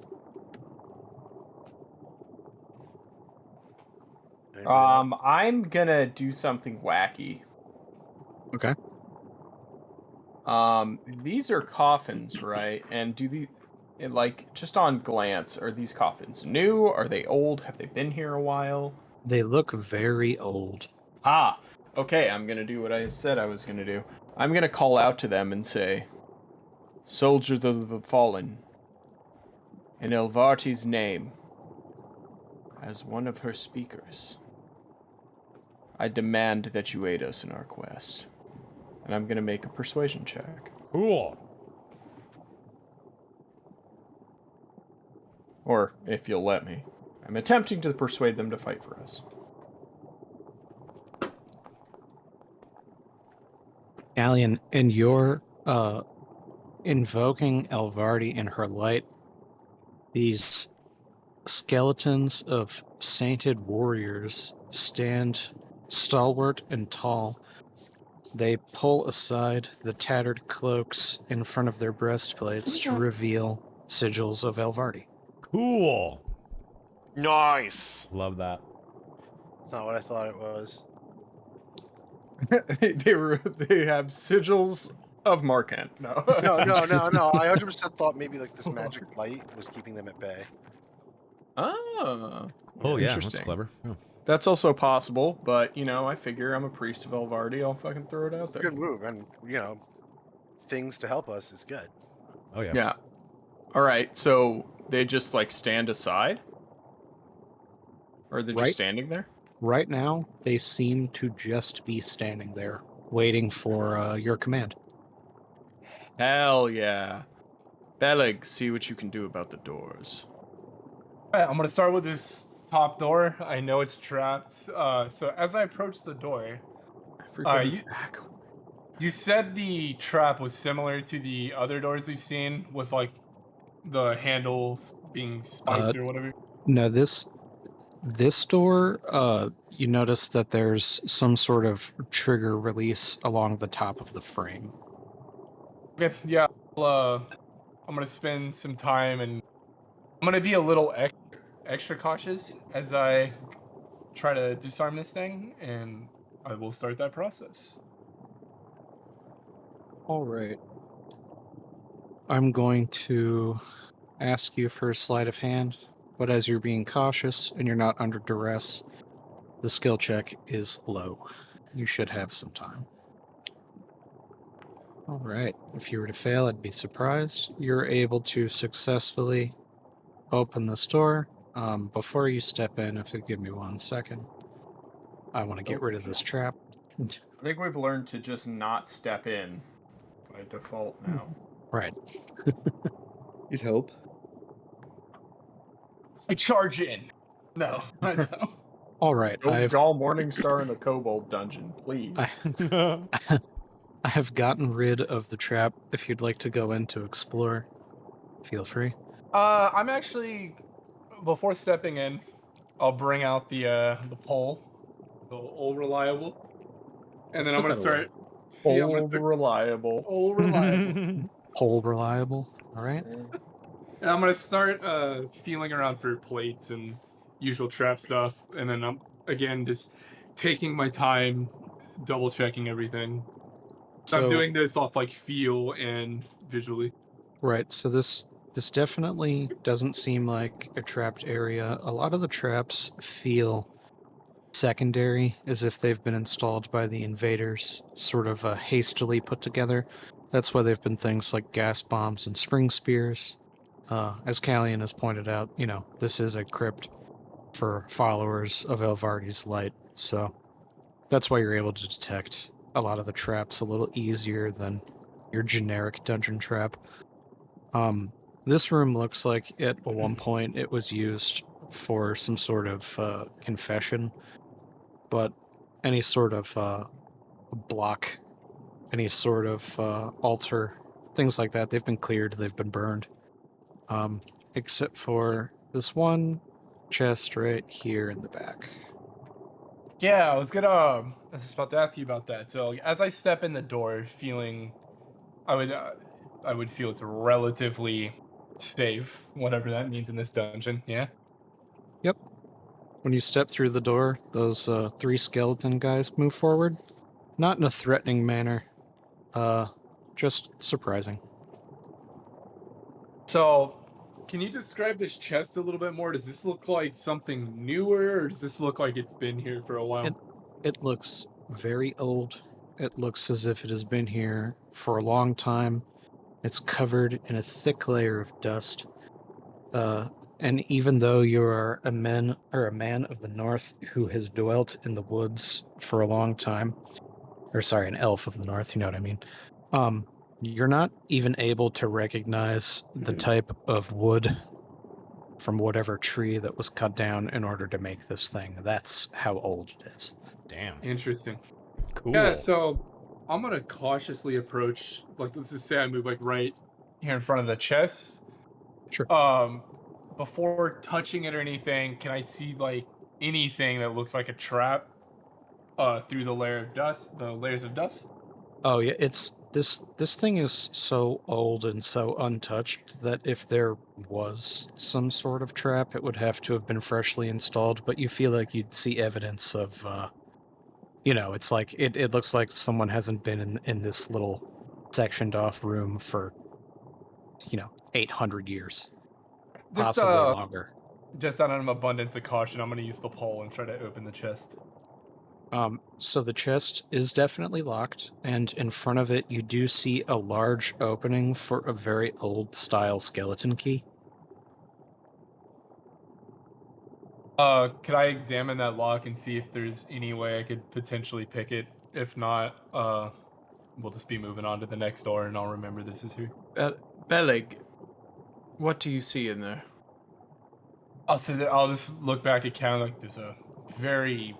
Anybody else? I'm gonna do something wacky. Okay. These are coffins, right? And like, just on glance, are these coffins new? Are they old? Have they been here a while? They look very old. Ah, okay, I'm gonna do what I said I was gonna do. I'm gonna call out to them and say, Soldiers of the Fallen, in Elvarti's name, as one of her speakers, I demand that you aid us in our quest. And I'm gonna make a persuasion check. Cool. Or, if you'll let me. I'm attempting to persuade them to fight for us. Alien, in your invoking Elvardi in her light, these skeletons of sainted warriors stand stalwart and tall. They pull aside the tattered cloaks in front of their breastplates to reveal sigils of Elvardi. Cool. Nice. Love that. It's not what I thought it was. they have sigils of Markant. No. No. I 100% thought maybe like this magic light was keeping them at bay. Oh. Oh yeah, that's Interesting. clever. Yeah. That's also possible, but I figure I'm a priest of Elvardi. I'll fucking throw it out It's a there. good move, and things to help us is good. Oh yeah. Yeah. All right. So they just like stand aside, or they're Right. just standing there. Right now, they seem to just be standing there, waiting for your command. Hell yeah. Beleg, see what you can do about the doors. Alright, I'm gonna start with this top door. I know it's trapped. So as I approach the door, Everybody you- back. you said the trap was similar to the other doors we've seen, with like the handles being spiked or whatever. No, this door, you notice that there's some sort of trigger release along the top of the frame. Okay, yeah. I'm gonna spend some time, and I'm gonna be a little extra cautious as I try to disarm this thing, and I will start that process. All right. I'm going to ask you for a sleight of hand, but as you're being cautious and you're not under duress, the skill check is low. You should have some time. All right. If you were to fail, I'd be surprised. You're able to successfully open this door. Before you step in, if you give me 1 second, I want to get rid of this trap. I think we've learned to just not step in by default now. Right. You'd hope. I charge in. No, I don't. All right. Don't call Morningstar in a kobold dungeon, please. I have gotten rid of the trap. If you'd like to go in to explore, feel free. I'm actually, before stepping in, I'll bring out the pole, the old reliable, and then I'm gonna Put that away. start. Old reliable. Old reliable, Pole reliable. All right. and I'm gonna start feeling around for plates and usual trap stuff, and then I'm again just taking my time, double checking everything. So I'm doing this off like feel and visually. Right. So this definitely doesn't seem like a trapped area. A lot of the traps feel secondary, as if they've been installed by the invaders, sort of hastily put together. That's why they've been things like gas bombs and spring spears. As Callian has pointed out, this is a crypt for followers of Elvardi's light, so that's why you're able to detect a lot of the traps a little easier than your generic dungeon trap. This room looks like at one point it was used for some sort of confession, but any sort of block, any sort of altar, things like that, they've been cleared, they've been burned. Except for this one chest right here in the back. Yeah, I was just about to ask you about that. So as I step in the door, feeling, I would feel it's relatively safe, whatever that means in this dungeon. Yeah. Yep. When you step through the door, those 3 skeleton guys move forward. Not in a threatening manner. Just surprising. So, can you describe this chest a little bit more? Does this look like something newer, or does this look like it's been here for a while? It looks very old. It looks as if it has been here for a long time. It's covered in a thick layer of dust. And even though you are a man of the north who has dwelt in the woods for a long time, or sorry, an elf of the north, you know what I mean. You're not even able to recognize the type of wood from whatever tree that was cut down in order to make this thing. That's how old it is. Damn. Interesting. Cool. Yeah, so I'm gonna cautiously approach, like, let's just say I move like right here in front of the chest. Sure. Before touching it or anything, can I see like anything that looks like a trap through the layers of dust? Oh yeah, it's this thing is so old and so untouched that if there was some sort of trap, it would have to have been freshly installed, but you feel like you'd see evidence of it's like it looks like someone hasn't been in this little sectioned off room for 800 years, Just possibly longer. just out of an abundance of caution, I'm gonna use the pole and try to open the chest. So the chest is definitely locked, and in front of it you do see a large opening for a very old style skeleton key. Could I examine that lock and see if there's any way I could potentially pick it? If not, we'll just be moving on to the next door, and I'll remember this is here. Beleg, what do you see in there? I'll just look back at Count like there's a very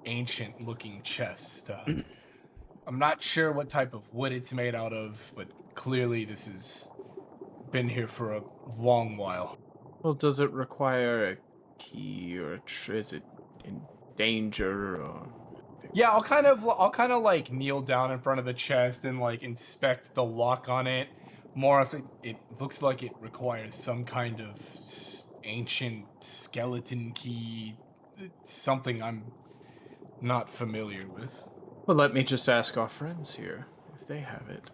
ancient looking chest. I'm not sure what type of wood it's made out of, but clearly this has been here for a long while. Well, does it require a key, or is it in danger, or? Yeah, I'll kind of like kneel down in front of the chest and like inspect the lock on it. More as it looks like it requires some kind of ancient skeleton key, something I'm not familiar with. Well, let me just ask our friends here if they have it.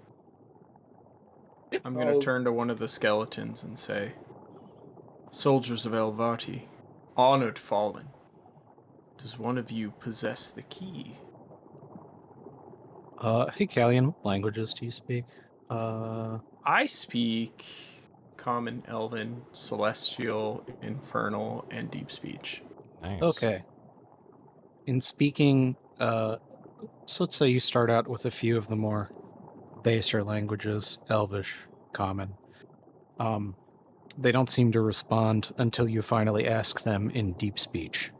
I'm gonna turn to one of the skeletons and say, "Soldiers of Elvati, honored fallen, does one of you possess the key?" Hey Callian, what languages do you speak? I speak Common, Elven, Celestial, Infernal, and Deep Speech. Nice. Okay. In speaking, so let's say you start out with a few of the more baser languages, Elvish, Common. They don't seem to respond until you finally ask them in deep speech.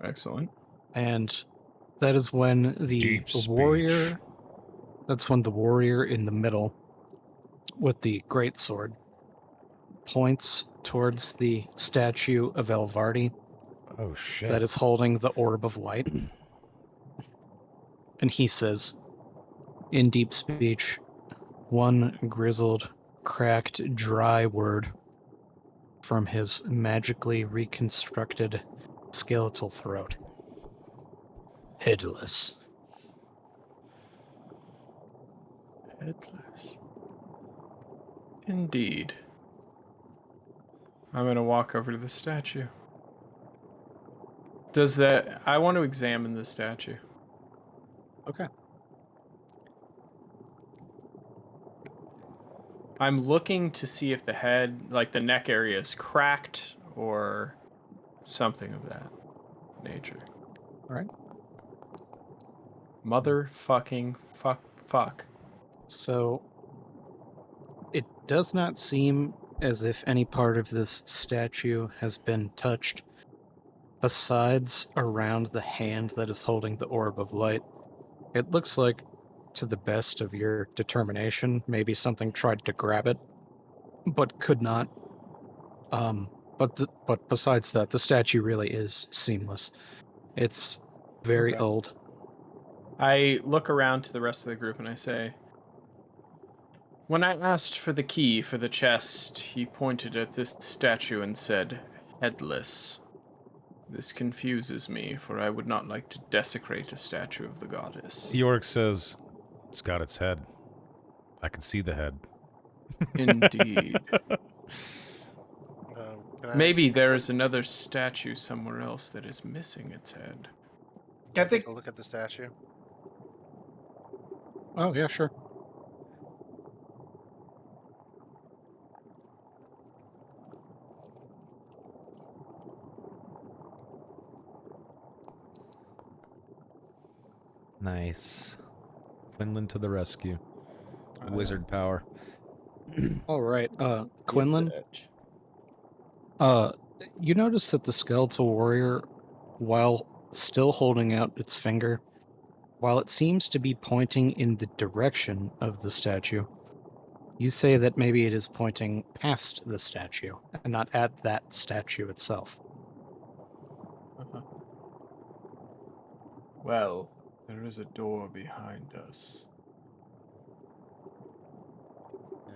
Excellent. And that is when the Deep speech. warrior, that's when the warrior in the middle with the greatsword points towards the statue of Elvardi Oh shit. that is holding the orb of light. And he says, in deep speech, one grizzled, cracked, dry word from his magically reconstructed skeletal throat. Headless. Headless. Indeed. I'm gonna walk over to the statue. I want to examine the statue. Okay. I'm looking to see if the head, like the neck area, is cracked or something of that nature. All right. Motherfucking fuck. So it does not seem as if any part of this statue has been touched, besides around the hand that is holding the orb of light. It looks like, to the best of your determination, maybe something tried to grab it, but could not. But besides that, the statue really is seamless. It's very Okay. old. I look around to the rest of the group and I say, when I asked for the key for the chest, he pointed at this statue and said, headless. This confuses me, for I would not like to desecrate a statue of the goddess. York says, it's got its head. I can see the head. Indeed. Can I Maybe take there a- is another statue somewhere else that is missing its head. can I think take a look at the statue. Oh, yeah, sure. Nice. Quinlan to the rescue. Wizard power. All right, Quinlan, you notice that the skeletal warrior, while still holding out its finger, while it seems to be pointing in the direction of the statue, you say that maybe it is pointing past the statue and not at that statue itself. Uh-huh. Well, there is a door behind us.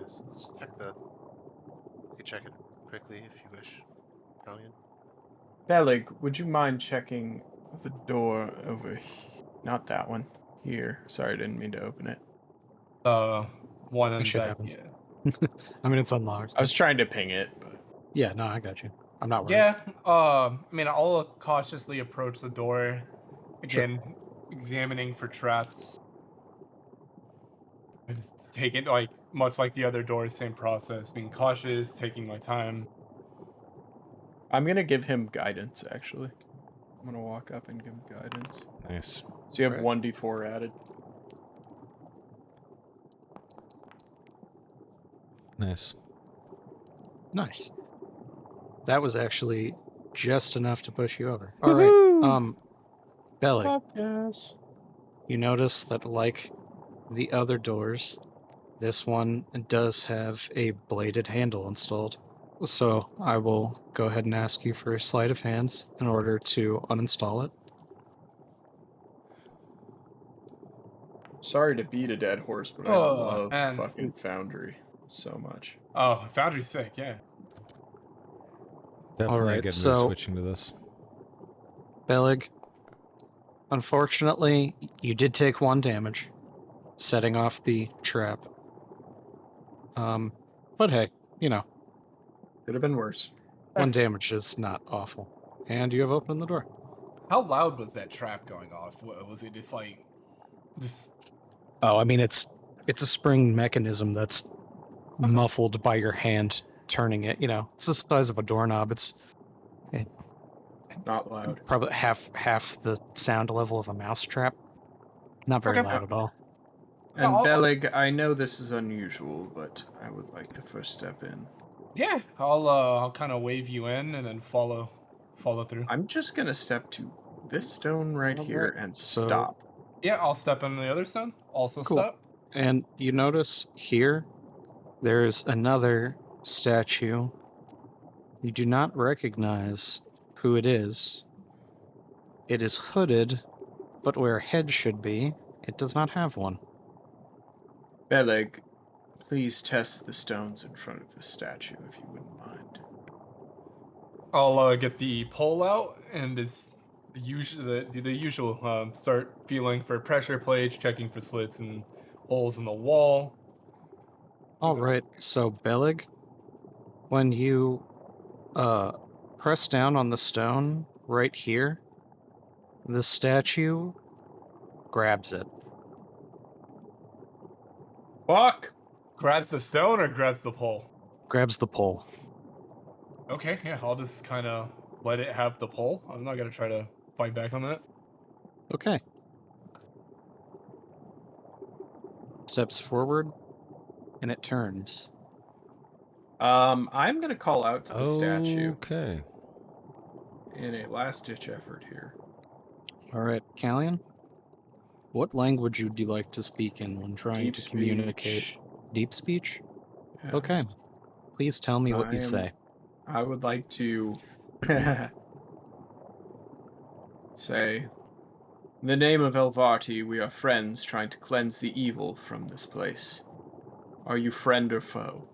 Yes, let's check the. We can check it quickly if you wish, Valiant. Belig, would you mind checking the door over here? Not that one. Here. Sorry, I didn't mean to open it. one in Shit back. happens. Yeah. I mean, it's unlocked. I was trying to ping it, but Yeah, no, I got you. I'm not worried. Yeah. I mean, I'll cautiously approach the door again, examining for traps. I just take it like much like the other doors, same process, being cautious, taking my time. I'm gonna give him guidance, actually. I'm gonna walk up and give him guidance. Nice. So you have Right. 1d4 added. Nice. Nice. That was actually just enough to push you over. All right. Belly, Yes. you notice that like the other doors, this one does have a bladed handle installed. So I will go ahead and ask you for a sleight of hands in order to uninstall it. Sorry to beat a dead horse, but I Oh, love man. fucking Foundry so much. Oh, Foundry's sick. Yeah. Definitely right, getting so- switching to this. Belig, unfortunately, you did take 1 damage, setting off the trap. But hey, you know, Could have been worse. 1 damage is not awful. And you have opened the door. How loud was that trap going off? Was it just like, just Oh, I mean, it's a spring mechanism that's muffled by your hand turning it. You know, it's the size of a doorknob. It's Not loud. probably half the sound level of a mousetrap. Not very Okay. loud at all. And I'll- Belig, I know this is unusual, but I would like the first step in. yeah? I'll kind of wave you in and then follow through. I'm just gonna step to this stone right here Alright, and so- stop. Yeah, I'll step on the other stone. Also Cool. step. And you notice here, there's another statue. You do not recognize who it is. It is hooded, but where a head should be, it does not have one. Belig, please test the stones in front of the statue, if you wouldn't mind. I'll get the pole out and it's do the usual. Start feeling for pressure plates, checking for slits and holes in the wall. All right, so Belig, when you press down on the stone right here, the statue grabs it. Fuck! Grabs the stone or grabs the pole? Grabs the pole. Okay, yeah, I'll just kind of let it have the pole. I'm not gonna try to fight back on that. Okay. steps forward, and it turns. I'm gonna call out to the statue Okay. in a last-ditch effort here. All right, Callion. What language would you like to speak in when trying Deep to communicate? speech. Deep speech? Yes. Okay. Please tell me what you say. I would like to say, in the name of Elvarti, we are friends trying to cleanse the evil from this place. Are you friend or foe?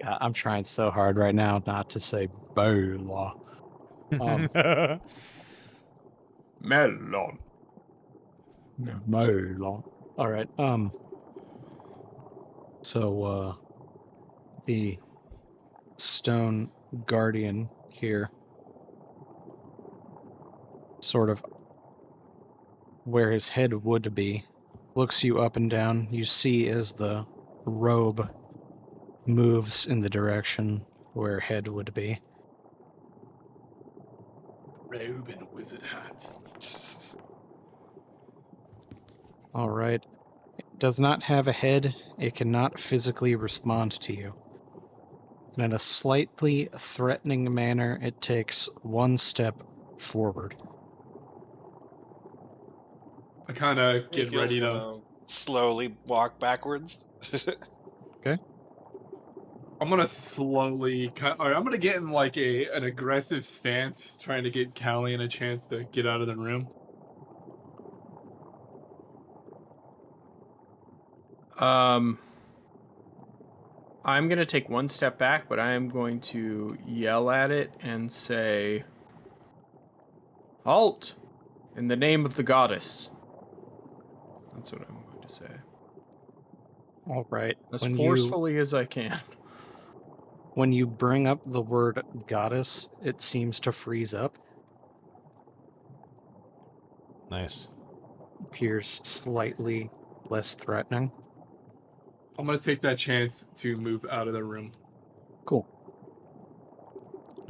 I'm trying so hard right now not to say Bola. Melon. Bola. All right. So, the stone guardian here, sort of where his head would be, looks you up and down. You see as the robe moves in the direction where head would be. Robe and a wizard hat. All right. It does not have a head. It cannot physically respond to you. And in a slightly threatening manner, it takes one step forward. I kind of get Mikhail's ready to. gonna slowly walk backwards. I'm gonna slowly. I'm gonna get in like an aggressive stance, trying to get Callian a chance to get out of the room. I'm going to take one step back, but I am going to yell at it and say, "Halt! In the name of the goddess." That's what I'm going to say. All right. As forcefully as I can. When you bring up the word goddess, it seems to freeze up, Nice. appears slightly less threatening. I'm gonna take that chance to move out of the room. Cool.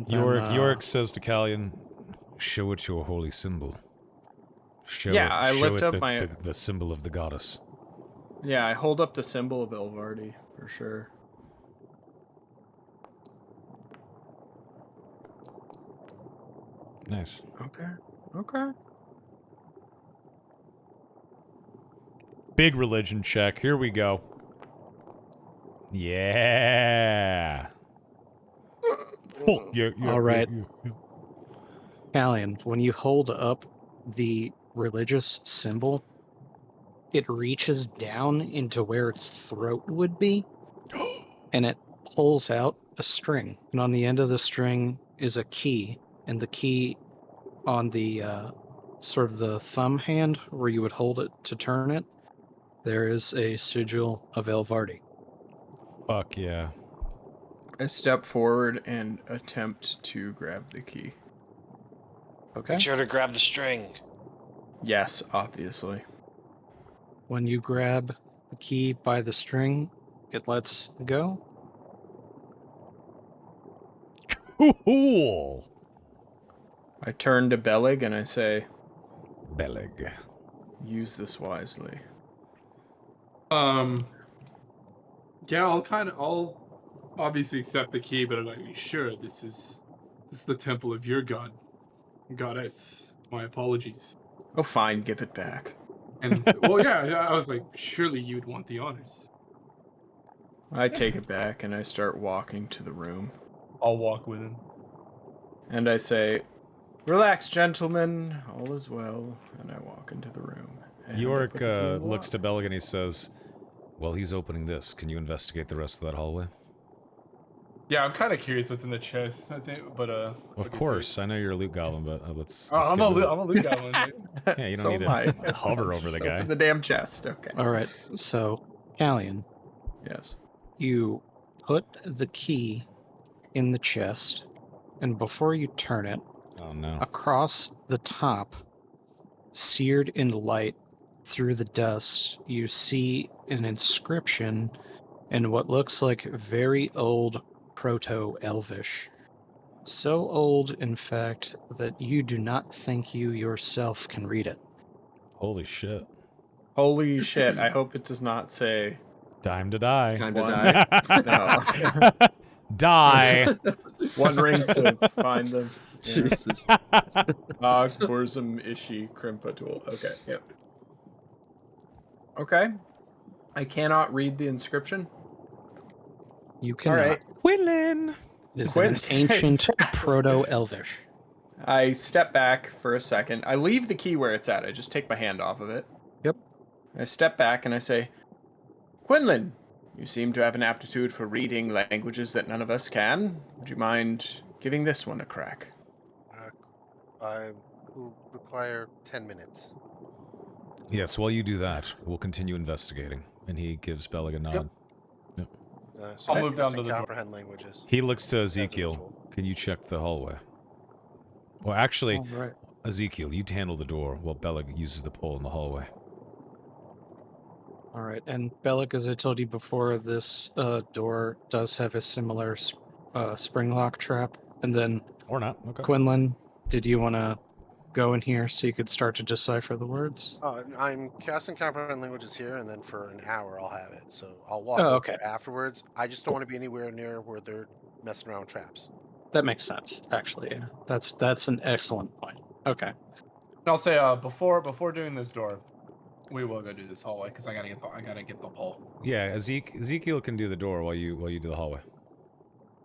Yorick says to Callion, show it your holy symbol. Show I show lift it up the symbol of the goddess. Yeah, I hold up the symbol of Elvarti, for sure. Nice. Okay. Big religion check. Here we go. Yeah. All right. Callion, when you hold up the religious symbol, it reaches down into where its throat would be, and it pulls out a string. And on the end of the string is a key, and the key on the sort of the thumb hand where you would hold it to turn it, there is a sigil of Elvarti. Fuck yeah. I step forward and attempt to grab the key. Okay. Make sure to grab the string. Yes, obviously. When you grab the key by the string, it lets go. Cool. I turn to Bellig and I say, Bellig. use this wisely. Yeah, I'll obviously accept the key, but I'm like, sure, this is the temple of your goddess. My apologies. Oh, fine, give it back. And well, yeah, I was like, surely you'd want the honors. I take it back and I start walking to the room. I'll walk with him. And I say, relax, gentlemen, all is well. And I walk into the room. And I Yorick put the key in the looks to lock. Bellig and he says, well, he's opening this. Can you investigate the rest of that hallway? Yeah, I'm kind of curious what's in the chest. I think, but Of course. I know you're a loot goblin, but let's I'm get with it. a loot goblin. Yeah, you don't So need am I. to hover Let's over the just guy. Open the damn chest. Okay. All right. So, Callion, Yes. you put the key in the chest, and before you turn it, Oh no. across the top, seared in light through the dust, you see an inscription in what looks like very old Proto-Elvish. So old, in fact, that you do not think you yourself can read it. Holy shit. Holy shit! I hope it does not say Time to die. Time to One. die. no. Die. One ring to find them. Yeah. Jesus. Burzum Ishi Krimpatul. Okay. Yep. Okay. I cannot read the inscription. You All cannot. right. Quinlan. It is in an ancient Exactly. Proto-Elvish. I step back for a second. I leave the key where it's at. I just take my hand off of it. Yep. I step back and I say, Quinlan, you seem to have an aptitude for reading languages that none of us can. Would you mind giving this one a crack? I will require 10 minutes. Yes, while you do that, we'll continue investigating. And he gives Bellig a nod. So I'll I move down can to the door. comprehend languages. He looks to a Ezekiel. ritual. Can you check the hallway? Well, actually, All right. Ezekiel, you handle the door while Bellig uses the pole in the hallway. All right. And Bellic, as I told you before, this door does have a similar spring lock trap. And then Or not. Okay. Quinlan, did you want to go in here so you could start to decipher the words? I'm casting comprehend languages here, and then for an hour I'll have it. So I'll walk Oh, over okay. afterwards. I just don't want to be anywhere near where they're messing around with traps. That makes sense, actually. Yeah. That's an excellent point. Okay. And I'll say before doing this door, we will go do this hallway because I gotta get the pole. Yeah, Ezekiel can do the door while you do the hallway.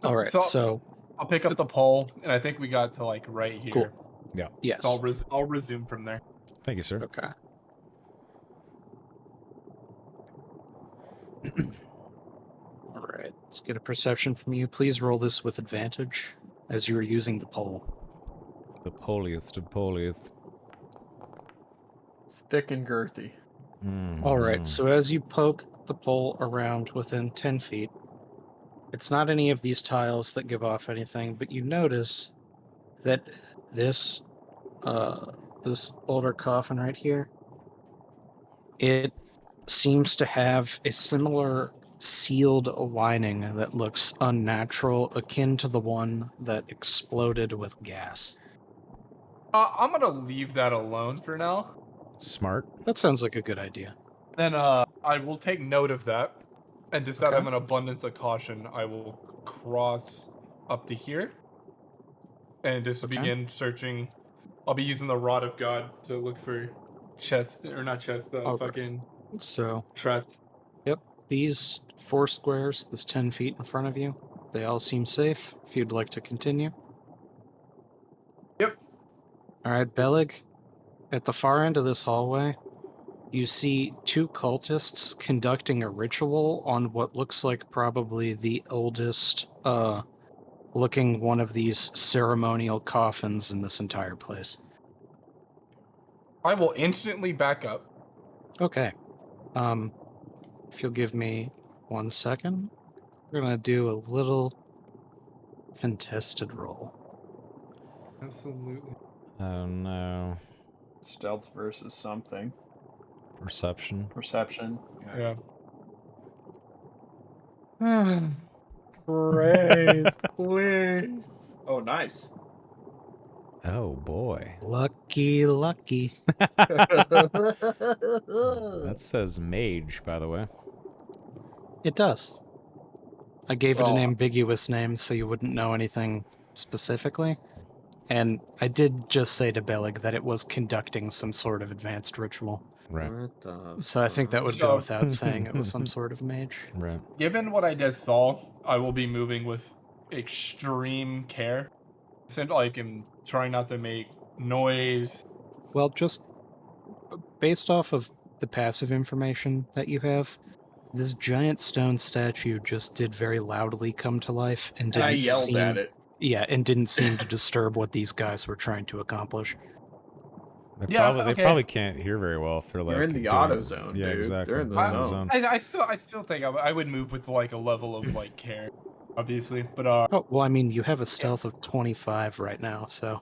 All right. So- So, I'll pick up the pole, and I think we got to like right here. Cool. Yeah. yes. So I'll resume from there. Thank you, sir. Okay. All right. Let's get a perception from you. Please roll this with advantage as you are using the pole. The poliest of poliest. It's thick and girthy. All right. So as you poke the pole around within 10 feet, it's not any of these tiles that give off anything, but you notice that this this older coffin right here, it seems to have a similar sealed lining that looks unnatural, akin to the one that exploded with gas. I'm gonna leave that alone for now. Smart. That sounds like a good idea. Then I will take note of that, and decide Okay. I'm an abundance of caution. I will cross up to here, and just Okay. begin searching. I'll be using the rod of God to look for chest or not chest, Alright. fucking So, traps. these 4 squares, this 10 feet in front of you, they all seem safe if you'd like to continue. Yep. All right, Bellig, at the far end of this hallway, you see 2 cultists conducting a ritual on what looks like probably the oldest looking one of these ceremonial coffins in this entire place. I will instantly back up. Okay. If you'll give me 1 second, we're gonna do a little contested roll. Absolutely. Oh no. Stealth versus something. Perception. Perception. Yeah. Praise, please. Oh, nice. Oh boy. Lucky. That says mage, by the way. It does. I gave it Well, an ambiguous name so you wouldn't know anything specifically. And I did just say to Bellig that it was conducting some sort of advanced ritual. Right. What the So I think that would So- go without saying it was some sort of mage. Right. Given what I just saw, I will be moving with extreme care. Since like I'm trying not to make noise. Well, just based off of the passive information that you have, this giant stone statue just did very loudly come to life and and didn't I yelled seem, at it. Yeah, and didn't seem to disturb what these guys were trying to accomplish. They Yeah, probably okay. they probably can't hear very well if they're like They're in the doing- auto zone, Yeah, dude. exactly. They're in the They're zone. I still think I would move with like a level of like care, obviously. But Oh, well, I mean, you have a stealth of 25 right now, so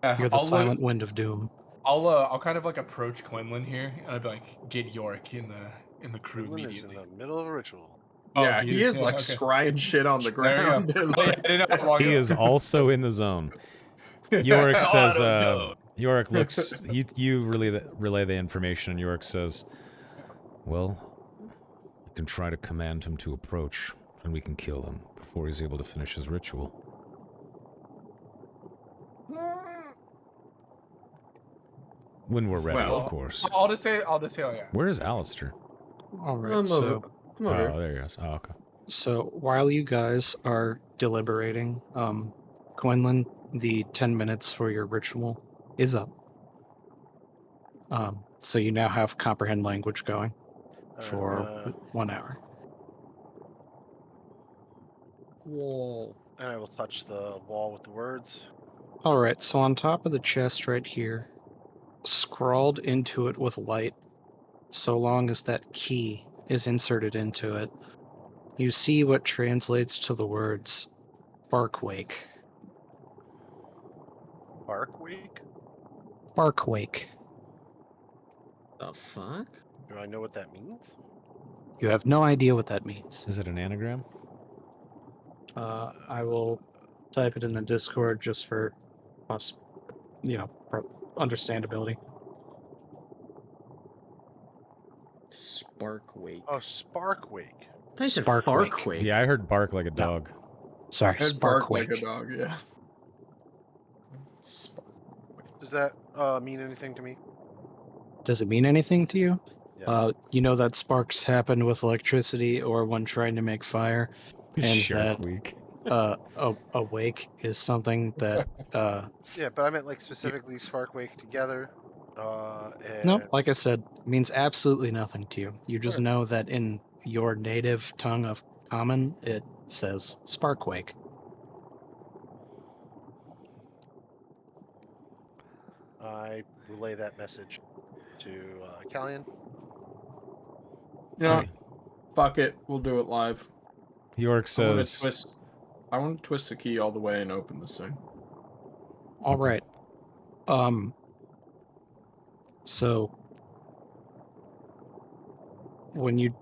yeah, you're the I'll silent wind of doom. I'll kind of like approach Quinlan here, and I'd be like, get York in the crew Quinlan is in immediately. the middle of a ritual. Oh, Yeah, he is like okay. scrying shit on the There you ground. go. dude, I like- didn't know how long He it is was. also in the zone. Yorick says, Auto zone. Yorick looks, you relay the information, and Yorick says, Well, I can try to command him to approach, and we can kill him before he's able to finish his ritual. When we're ready, Well, of course. I'll just say, oh yeah. Where is Alistair? All right, I'm so over, I'm over Oh, here. there he is. Oh, okay. so while you guys are deliberating, Quinlan, the 10 minutes for your ritual is up. So you now have comprehend language going for 1 hour. Whoa. And I will touch the wall with the words. All right, so on top of the chest right here, scrawled into it with light, so long as that key is inserted into it, you see what translates to the words Barkwake. Barkwake? Barkwake. The fuck? Do I know what that means? You have no idea what that means. Is it an anagram? I will type it in the Discord just for us, for understandability. Sparkwake. Oh, Sparkwake. I said Sparkwake. Farquake. Yeah, I heard bark like a No. dog. Sorry, I'd bark Sparkwake. like a dog, yeah. Does that mean anything to me? Does it mean anything to you? Yes. You know that sparks happen with electricity or when trying to make fire, and Shark that Week. a wake is something that Yeah, but I meant like specifically Sparkwake together. And no, like I said, means absolutely nothing to you. You just Okay. know that in your native tongue of common, it says Sparkwake. I relay that message to Callian. Yeah, Okay. fuck it. We'll do it live. York I want says, to twist the key all the way and open this thing. All Okay. right. So when you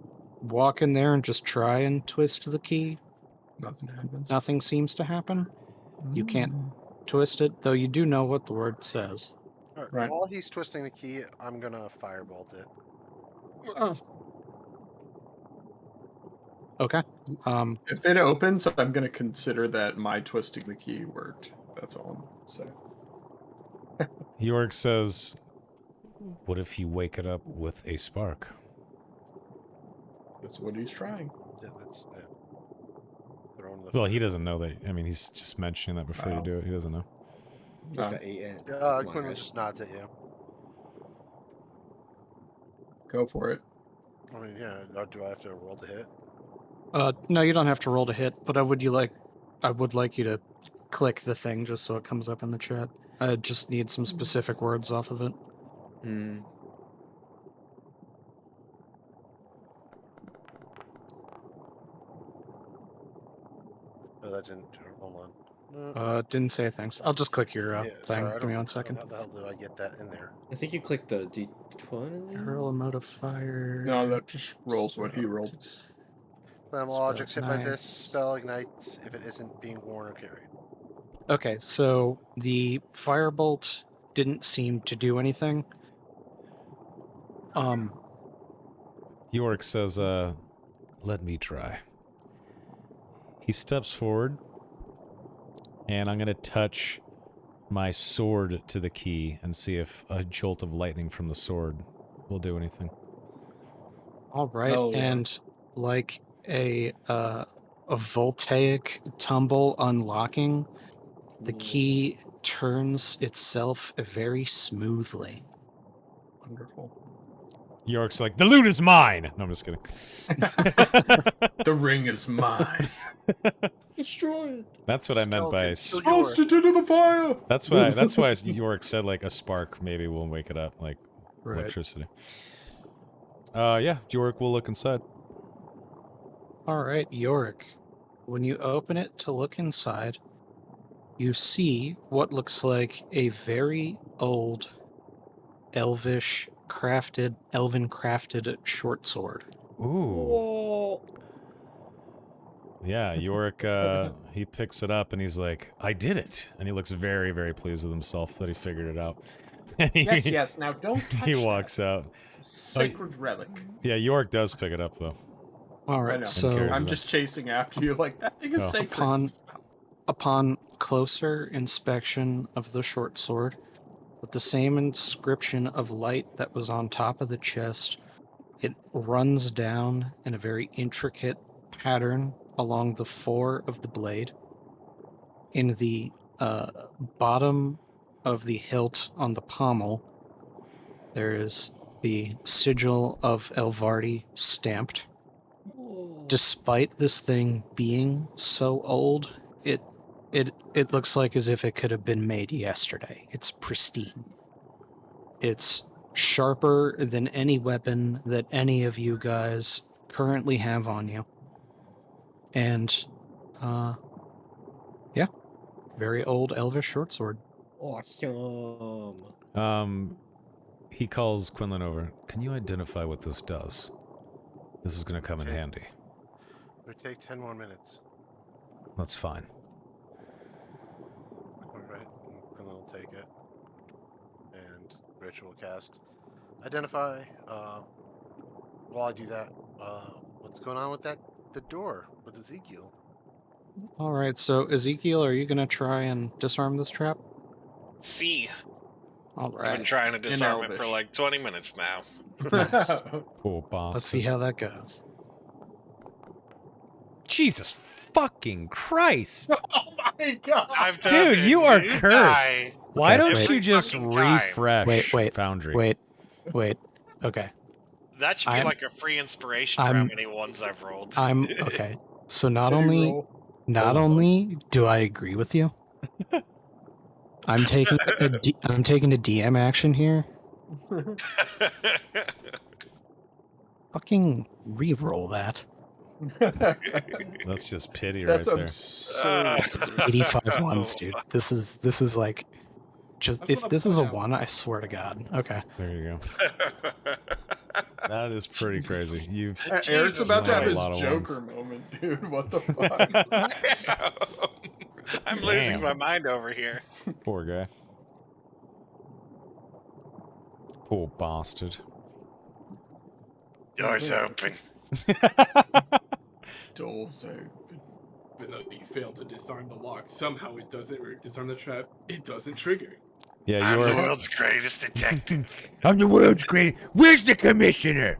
walk in there and just try and twist the key, Nothing happens. nothing seems to happen. You can't twist it, though you do know what the word says. All right. Right. While he's twisting the key, I'm gonna firebolt it. Oh, Okay. if it opens, I'm gonna consider that my twisting the key worked. That's all I'm gonna say. York says, what if you wake it up with a spark? That's what he's trying. Yeah, that's throw him the Well, he doesn't know that. I mean, he's just mentioning that before you Oh. do it. He doesn't know. He's Oh. got 8 in. Come on, Quinlan guys. just nods at you. Go for it. I mean, yeah. Do I have to roll to hit? No, you don't have to roll to hit, but I would like you to click the thing just so it comes up in the chat. I just need some specific words off of it. Hmm. No, that didn't. Hold on. Didn't say things. I'll just click your Yeah, thing. sorry, I Give me don't- 1 second. How the hell did I get that in there? I think you clicked the D20 in there? Hurl a modifier. No, that just rolls what he rolled. Flammable Spell objects hit by this ignites. spell ignites if it isn't being worn or carried. Okay, so the firebolt didn't seem to do anything. York says, let me try. He steps forward, and I'm going to touch my sword to the key and see if a jolt of lightning from the sword will do anything. All right, Hell yeah. and like a voltaic tumble unlocking, the key turns itself very smoothly. Wonderful. York's like, the loot is mine! No, I'm just kidding. The ring is mine. Destroy it. That's what I meant by... Skeleton, kill Tossed it into the fire. That's why York said, like, a spark maybe will wake it up, like Right. electricity. Yeah, York will look inside. All right, Yorick. When you open it to look inside, you see what looks like a very old elven crafted short sword. Ooh. Whoa. Yeah, Yorick, he picks it up and he's like, I did it. And he looks very, very pleased with himself that he figured it out. Yes, yes. Now don't touch He that. walks out. Sacred relic. Yeah, York does pick it up though. All I right, know. so carries I'm it just chasing after you like that thing is Oh. sacred. upon closer inspection of the short sword, with the same inscription of light that was on top of the chest, it runs down in a very intricate pattern along the fore of the blade. In the bottom of the hilt on the pommel, there is the sigil of Elvardi stamped. Despite this thing being so old, it looks like as if it could have been made yesterday. It's pristine. It's sharper than any weapon that any of you guys currently have on you. And yeah, very old elvish short sword. Awesome. He calls Quinlan over. Can you identify what this does? This is going to come in Okay. handy. It would take 10 more minutes. That's fine. All right, Quinlan will take it, and Rachel will cast identify. While I do that, what's going on with the door with Ezekiel? All right, so Ezekiel, are you going to try and disarm this trap? See, All I've been right, trying to disarm it for Elvish. like 20 minutes now. nice. Poor bastard. Let's see how that goes. Jesus fucking Christ! Oh my god! I've done Dude, a you are new cursed. die Why Okay, don't wait. you just Every fucking time. refresh Wait. Foundry? Wait. Okay. That should be I'm- like a free inspiration for how I'm- many ones I've rolled. I'm okay. So not Pity only roll. not Oh. only do I agree with you, I'm taking I'm taking a DM action here. Fucking re-roll that. That's just pity That's right there. absurd. dude. 85 ones, dude. This is like just That's if what this I'm is a putting out. one, I swear to God. Okay. There you go. That is pretty crazy. You've Eric's Jesus about to have landed a his lot of Joker ones. moment, dude. What the fuck? I'm losing Damn. my mind over here. Poor guy. Poor bastard. Doors open. Doors open. Even though you failed to disarm the lock, somehow it doesn't disarm the trap. It doesn't trigger. Yeah, I'm you the are. world's greatest detective. I'm the world's great. Where's the commissioner?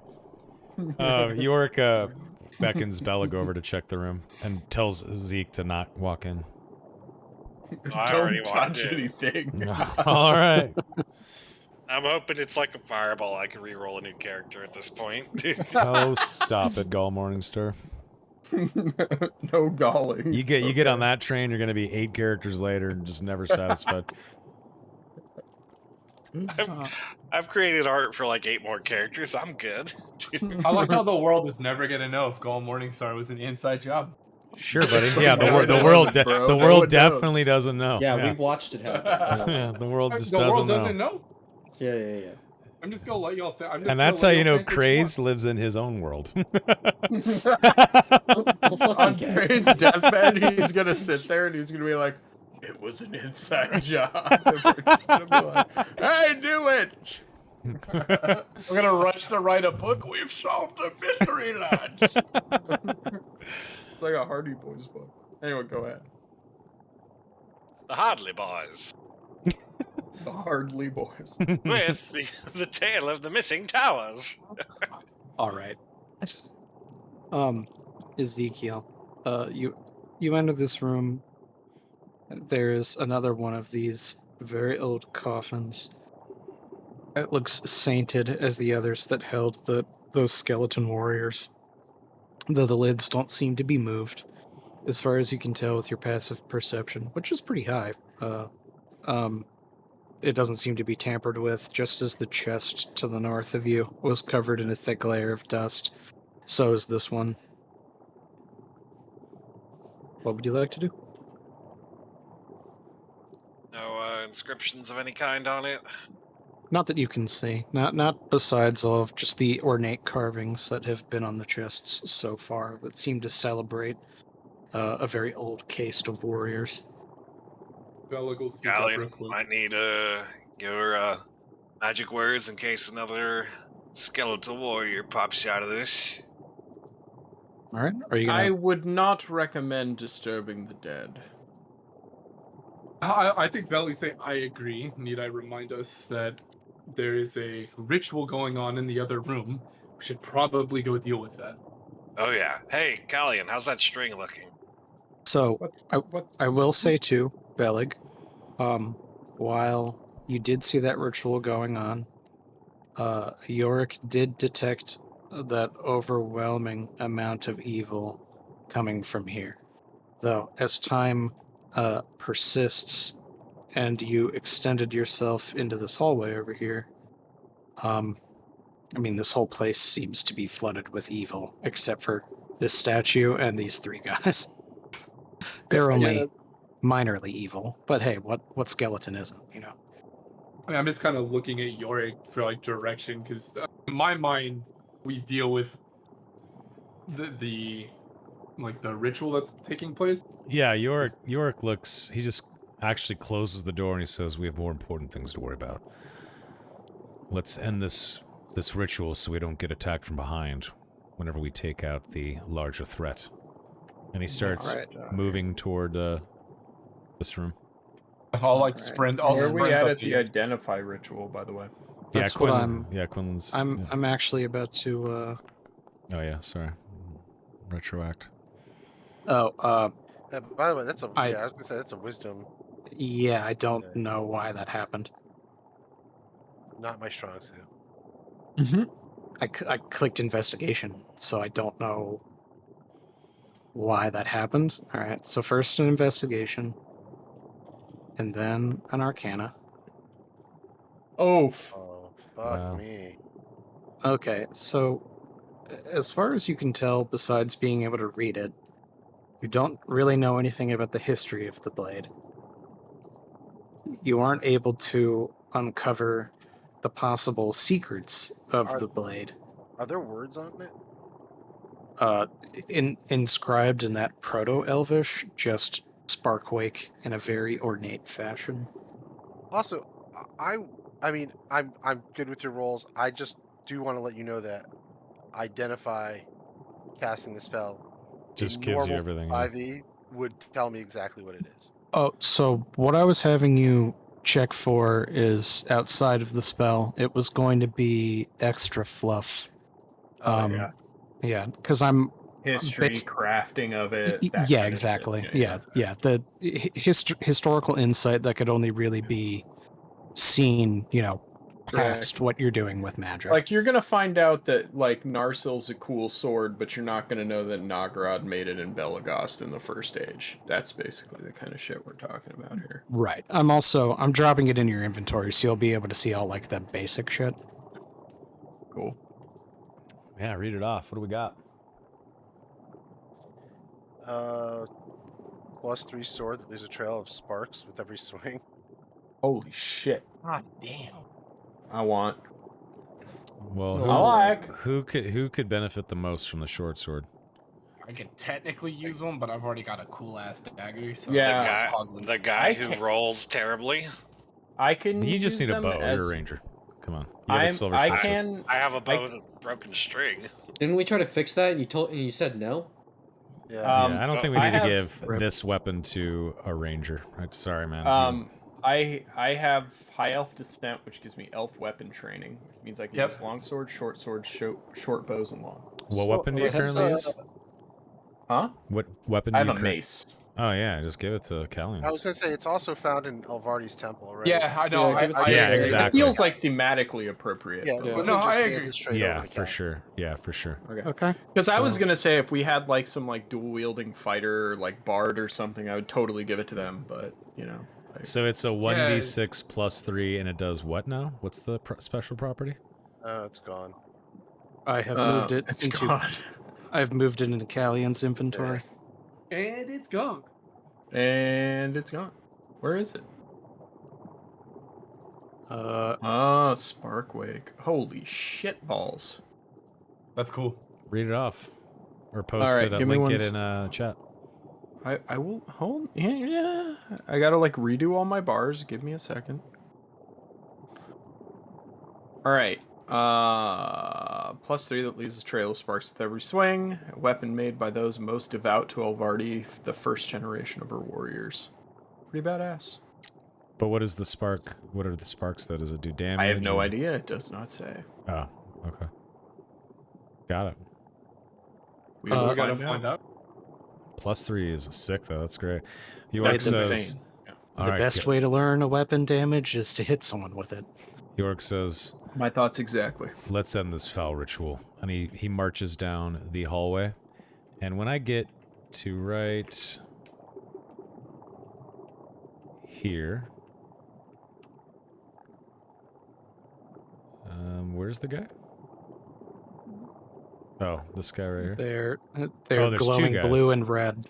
York beckons Belag over to check the room and tells Zeke to not walk in. I already Don't wanted touch to. anything. All right. I'm hoping it's like a fireball. I can re-roll a new character at this point. Oh, stop it, Gull Morningstar. No galling. You get on that train, you're gonna be 8 characters later and just never satisfied. I've created art for like 8 more characters. I'm good. I like how the world is never gonna know if Gall Morningstar was an inside job. Sure, buddy. It's Yeah, like, the, no wor- one the knows, world bro. the No world one definitely knows. doesn't know. Yeah, we've watched it happen. Yeah, the world just the world doesn't doesn't know. know. Yeah. I'm just gonna let y'all. And that's how you know Craze lives in his own world. Don't fucking On guess. his deathbed, he's gonna sit there and he's gonna be like, "It was an inside job." And we're just gonna be like, "I knew it." We're gonna rush to write a book. We've solved a mystery, lads. It's like a Hardy Boys book. Anyway, go ahead. The Hardley Boys The Hardly Boys. with the tale of the missing towers. All right. Ezekiel, you enter this room. There's another one of these very old coffins. It looks sainted as the others that held those skeleton warriors, though the lids don't seem to be moved, as far as you can tell with your passive perception, which is pretty high. It doesn't seem to be tampered with, just as the chest to the north of you was covered in a thick layer of dust. So is this one. What would you like to do? No inscriptions of any kind on it. Not that you can see. Not besides all of just the ornate carvings that have been on the chests so far that seem to celebrate a very old caste of warriors. Belag will speak up Galleon real quick. might need your Magic words in case another skeletal warrior pops out of this. All right. Are you gonna? I would not recommend disturbing the dead. I think Belly say I agree. Need I remind us that there is a ritual going on in the other room? We should probably go deal with that. Oh yeah. Hey, Callian, how's that string looking? So What? I will say too, Belig, while you did see that ritual going on, Yorick did detect that overwhelming amount of evil coming from here. Though, as time persists and you extended yourself into this hallway over here, I mean, this whole place seems to be flooded with evil, except for this statue and these three guys. They're only minorly evil, but hey, what skeleton isn't, you know? I mean, I'm just kind of looking at Yorick for like direction because in my mind we deal with the like the ritual that's taking place. Yeah, Yorick looks. He just actually closes the door and he says, "We have more important things to worry about. Let's end this ritual so we don't get attacked from behind whenever we take out the larger threat." And he starts Alright, moving toward this room. I'll like Alright. sprint. I'll Where are we sprint at up at the identify ritual, by the way? That's yeah, what Quinlan, yeah, Quinlan's. I'm yeah. I'm actually about to Oh yeah, sorry. Retroact. By the way, that's a I- I was gonna say that's a wisdom, yeah, I don't Okay. know why that happened. not my strong suit. I clicked investigation, so I don't know why that happened. All right, so first an investigation, and then an arcana. Oh, Oh fuck Wow. me. Okay, so as far as you can tell, besides being able to read it, you don't really know anything about the history of the blade. You aren't able to uncover the possible secrets of the blade. Are there words on it? Inscribed in that proto-elvish, just Sparkwake in a very ornate fashion. Also, I mean, I'm good with your rolls. I just do want to let you know that identify casting the spell Just in gives you normal everything. Yeah. 5e would tell me exactly what it is. Oh, so what I was having you check for is outside of the spell. It was going to be extra fluff. Oh, yeah. Yeah, because I'm history, Bas- crafting of it. That yeah, kind of exactly. shit. Yeah. The historical insight that could only really be seen, you know, past Correct. what you're doing with magic. Like, you're gonna find out that, like, Narsil's a cool sword, but you're not gonna know that Nagrod made it in Belagost in the first age. That's basically the kind of shit we're talking about here. Right. I'm dropping it in your inventory, so you'll be able to see all like the basic shit. Cool. Yeah, read it off. What do we got? +3 sword that leaves a trail of sparks with every swing. Holy shit. God damn. I want. Well, I like. who could benefit the most from the short sword? I could technically use one, but I've already got a cool ass dagger. So Yeah. The guy I who can't- rolls terribly. I can You just use need a them bow. as You're a ranger. Come on. You have a silver I short sword. can. I have a bow with a broken string. Didn't we try to fix that and you said no? Yeah. Yeah, I don't think we I need to have- give this weapon to a ranger. I'm sorry, man. I have high elf descent, which gives me elf weapon training, which means I can use long swords, short swords, short bows, and long. What weapon do you This is, currently use? Huh? What weapon I do have you a mace. Oh yeah, just give it to Callian. I was gonna say it's also found in Elvardi's temple, right? Yeah, I know. Yeah, give it to I Yeah, Jerry. agree. exactly. It feels like thematically appropriate. Yeah, but Quinlan No, just I hands agree. it straight Yeah, over to for Cal. sure. Yeah, for sure. Okay. Because I was So- gonna say if we had like some like dual wielding fighter, like bard or something, I would totally give it to them. But you know, like, So it's a 1d6 plus 3, and it does what now? What's the special property? Oh, it's gone. I have moved it it's into. gone. I've moved it into Callian's inventory. And it's gone. And it's gone. Where is it? Sparkwake. Holy shit balls. That's cool. Read it off, or post Alright, it. give me Link one it in chat. I will hold. Yeah. I gotta like redo all my bars. Give me a second. All right. +3 that leaves a trail of sparks with every swing. A weapon made by those most devout to Alvardi, the first generation of her warriors. Pretty badass. But what is the spark? What are the sparks though? Does it do damage? I have no or- idea. It does not say. Oh, okay. Got it. We will We gotta find find out. out. +3 is sick though. That's great. York That's says. insane. Yeah. All The right, best way to learn a weapon damage is to hit someone with it. York says, My thoughts exactly. let's end this foul ritual. And he marches down the hallway. And when I get to right here, where's the guy? Oh, this guy right here. They're Oh, there's two glowing guys. blue and red.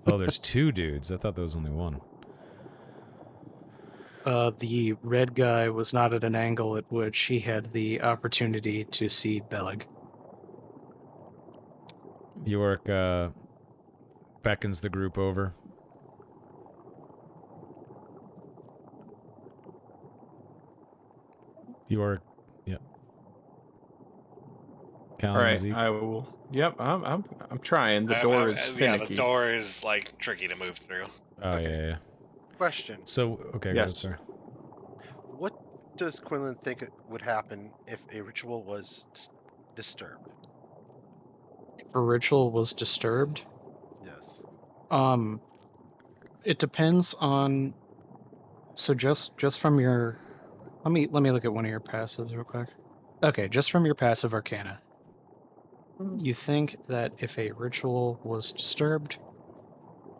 Oh, there's two dudes. I thought there was only one. The red guy was not at an angle at which he had the opportunity to see Bellig. York beckons the group over. York, yep. Callan, All right, Zeke. I will. Yep, I'm trying. The door is Yeah, finicky. the door is like tricky to move through. Oh, Okay. yeah. Question. So, okay, go ahead, Yes. sir. What does Quinlan think would happen if a ritual was disturbed? If a ritual was disturbed, Yes. it depends on. So just from your, let me look at one of your passives real quick. Okay, just from your passive Arcana, you think that if a ritual was disturbed,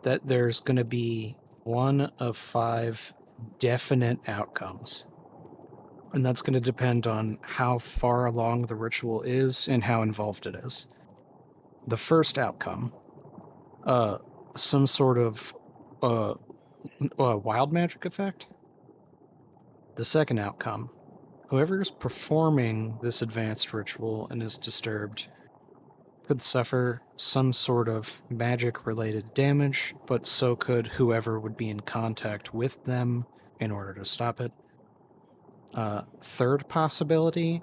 that there's going to be one of 5 definite outcomes. And that's going to depend on how far along the ritual is and how involved it is. The first outcome, some sort of wild magic effect. The second outcome, whoever's performing this advanced ritual and is disturbed could suffer some sort of magic-related damage, but so could whoever would be in contact with them in order to stop it. Third possibility,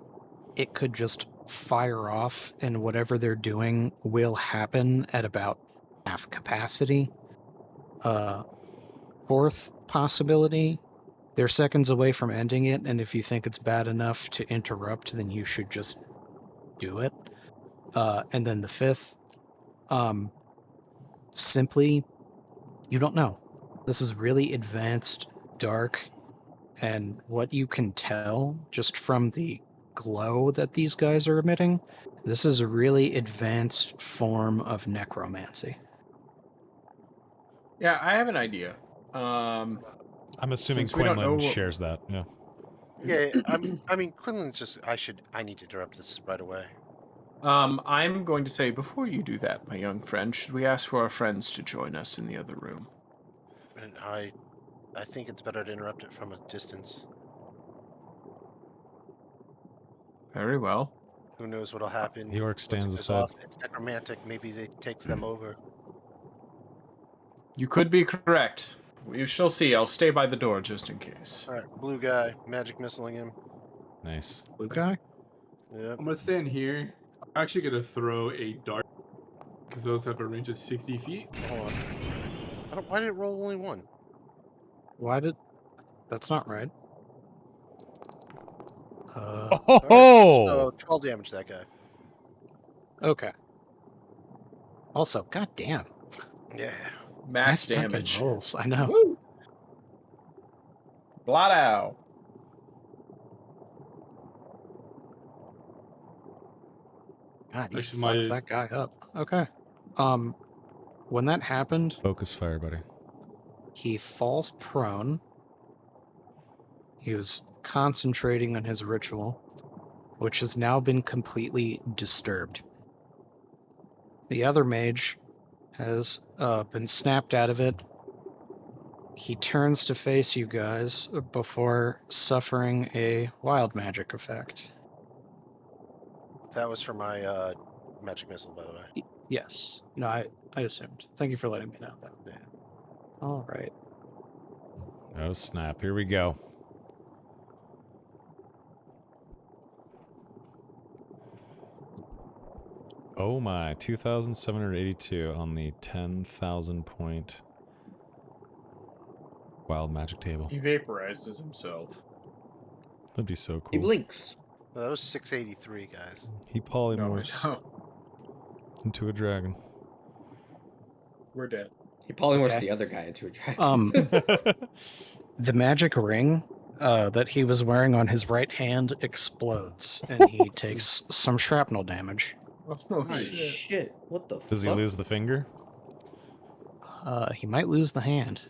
it could just fire off, and whatever they're doing will happen at about half capacity. Fourth possibility, they're seconds away from ending it, and if you think it's bad enough to interrupt, then you should just do it. And then the fifth, simply, you don't know. This is really advanced, dark, and what you can tell just from the glow that these guys are emitting, this is a really advanced form of necromancy. Yeah, I have an idea. I'm assuming Since we don't know Quinlan what- shares that. Yeah. Yeah, I mean, Quinlan's just. I need to interrupt this right away. I'm going to say before you do that, my young friend, should we ask for our friends to join us in the other room? And I think it's better to interrupt it from a distance. Very well. Who knows what'll happen? York Once stands it goes aside. off, it's necromantic. Maybe it takes them over. You could be correct. We shall see. I'll stay by the door just in case. All right, blue guy, magic missiling him. Nice. Blue guy? Yep. I'm gonna stand here. I'm actually gonna throw a dart because those have a range of 60 feet. Hold on. Why did it roll only one? Why did... That's not right. Oh! Alright, so 12 damage to that guy. Okay. Also, goddamn. Yeah. Max Nice fucking damage. rolls. I know. Woo! Blot out. God, you Actually, fucked my- that guy up. Okay. When that happened, Focus fire, buddy. he falls prone. He was concentrating on his ritual, which has now been completely disturbed. The other mage has been snapped out of it. He turns to face you guys before suffering a wild magic effect. That was for my magic missile, by the way. Yes. No, I assumed. Thank you for letting me know that. Yeah. All right. Oh, snap. Here we go. Oh my, 2,782 on the 10,000 point wild magic table. He vaporizes himself. That'd be so He cool. blinks. Well, that was 683, guys. He No, I polymorphs know. into a dragon. We're dead. He polymorphs Okay. the other guy into a dragon. The magic ring that he was wearing on his right hand explodes, and he takes some shrapnel damage. Oh, Holy shit. shit. What the Does he fuck? lose the finger? He might lose the hand.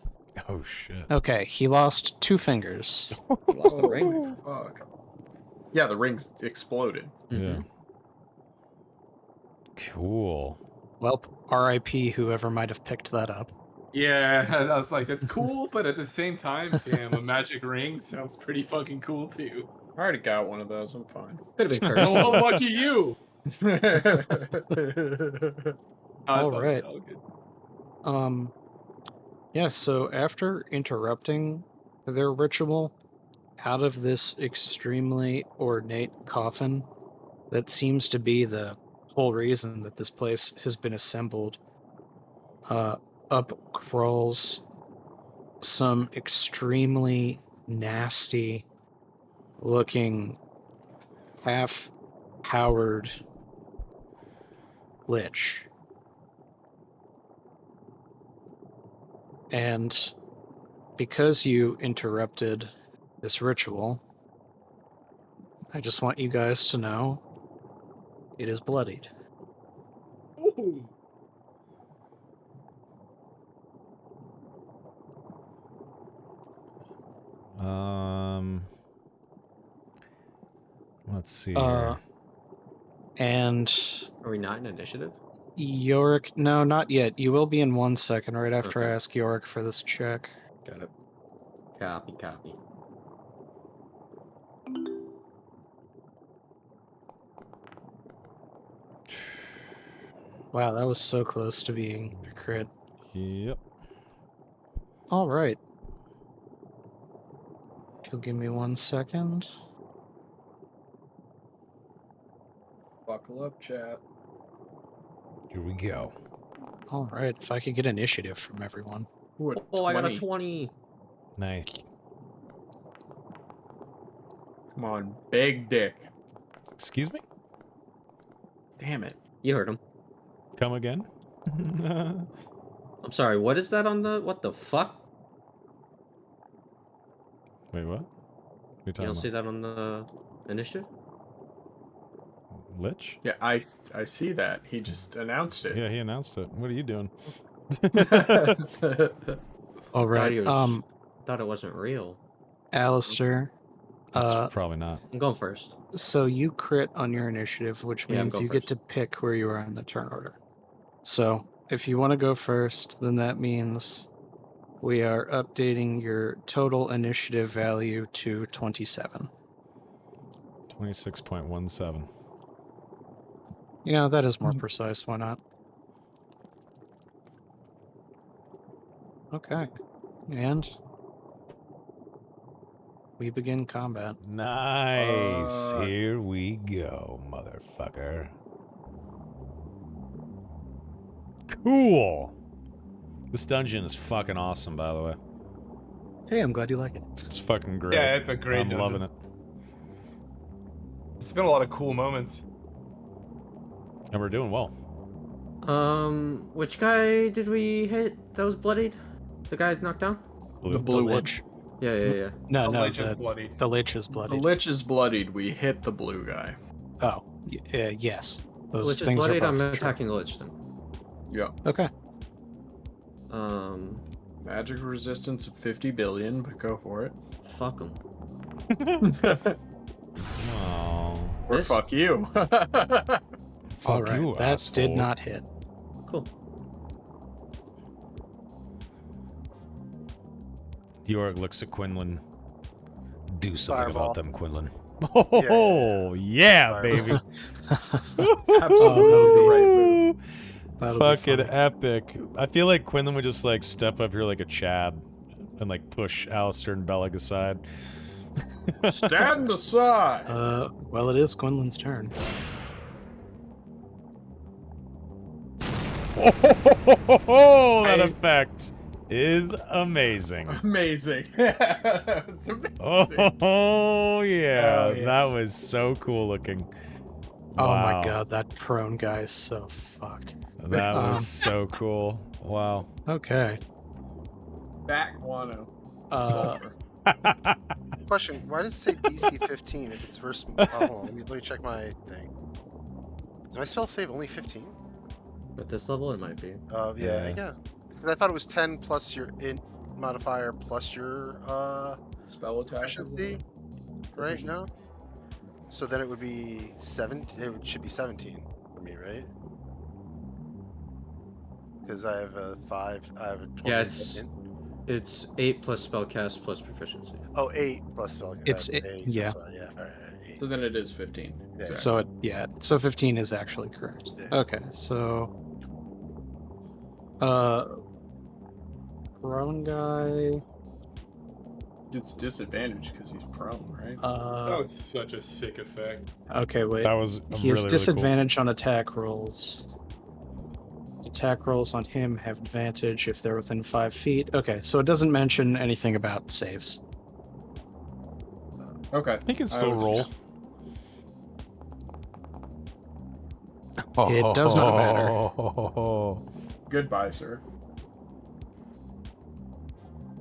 Oh shit. Okay, he lost 2 fingers. He lost the ring? Fuck. Yeah, the ring's exploded. Yeah. Mhm. Cool. Well, R.I.P. whoever might have picked that up. Yeah, I was like, that's cool, but at the same time, damn, a magic ring sounds pretty fucking cool too. I already got one of those. I'm fine. Could have been cursed. Oh, well, lucky you. All It's all right. good, all good. Yeah, so after interrupting their ritual, out of this extremely ornate coffin that seems to be the whole reason that this place has been assembled, up crawls some extremely nasty looking half-powered lich. And because you interrupted this ritual, I just want you guys to know it is bloodied. Ooh. Let's see here. And Are we not in initiative? Yorick, no, not yet. You will be in 1 second, right after I Okay. ask Yorick for this check. Got it. Copy, copy. Wow, that was so close to being a crit. Yep. All right. If you'll give me 1 second. Buckle up, chat. Here we go. All right, if I could get initiative from everyone. Ooh, Oh, I got a 20. 20. Nice. Come on, big dick. Excuse me? Damn it. You heard him. Come again? I'm sorry, what is that on the... What the fuck? Wait, what? What are you You talking don't see about? that on the initiative? Lich? Yeah, I see that. He just announced it. Yeah, he announced it. What are you doing? All Thought, right. he was, thought it wasn't real. Alistair. That's probably not. I'm going first. So you crit on your initiative, which Yeah, I'm means going you get first. to pick where you are in the turn order. So if you want to go first, then that means we are updating your total initiative value to 27. 26.17. You know, that is more precise. Why not? Okay. And we begin combat. Nice. Here we go, motherfucker. Cool. This dungeon is fucking awesome, by the way. Hey, I'm glad you like it. It's fucking great. Yeah, it's a great I'm dungeon. loving it. It's been a lot of cool moments. And we're doing well. Which guy did we hit that was bloodied? The guy knocked down? The blue one. lich. Yeah, yeah, yeah. No, The no, lich is bloody. the lich is The bloodied. lich is bloodied. We hit the blue guy. Oh, yes. Those Lich is things bloodied, are I'm both true. attacking the lich then. Yeah. Okay. Magic resistance of 50 billion, but go for it. Fuck him. Oh. Or This? fuck you. Fuck All right. you, That did asshole. not hit. Cool. Yorick looks at Quinlan. Do something Fireball. about them, Quinlan. Oh, yeah, Fireball. baby. Absolutely the right move. That'll be Fucking funny. epic. I feel like Quinlan would just like step up here like a Chad and like push Alistair and Bellic aside. Stand aside. Well, it is Quinlan's turn. Oh, that I- effect is amazing. Amazing. It's amazing. Oh, yeah. Oh, yeah. That was so cool looking. Oh my Wow. god, that prone guy is so fucked. That was so cool. Wow. Okay. Back guano. Uh, Sulfur. Question: why does it say DC 15 if it's versus? Oh, hold on, let me check my thing. Does my spell save only 15? At this level, it might be. Yeah, I Yeah. guess. 'Cause I thought it was 10 plus your int modifier plus your Spell attack. is proficiency, right? No. So then it would be 17. Should be 17 for me, right? Because I have a 5. I have a 20. Yeah, it's 8 plus spellcast plus proficiency. Oh, 8 plus spell. It's that's it- 8, yeah. That's why, yeah. All right, 8. So then it is 15. Yeah. Exactly. so so 15 is actually correct. Yeah. Okay, so prone guy. It's disadvantaged because he's prone, right? That was such a sick effect. Okay, wait. That was He really, has disadvantage on attack rolls. Attack rolls on him have advantage if they're within 5 feet. Okay, so it doesn't mention anything about saves. Okay. He can still was roll. just- It does not matter. Goodbye, sir.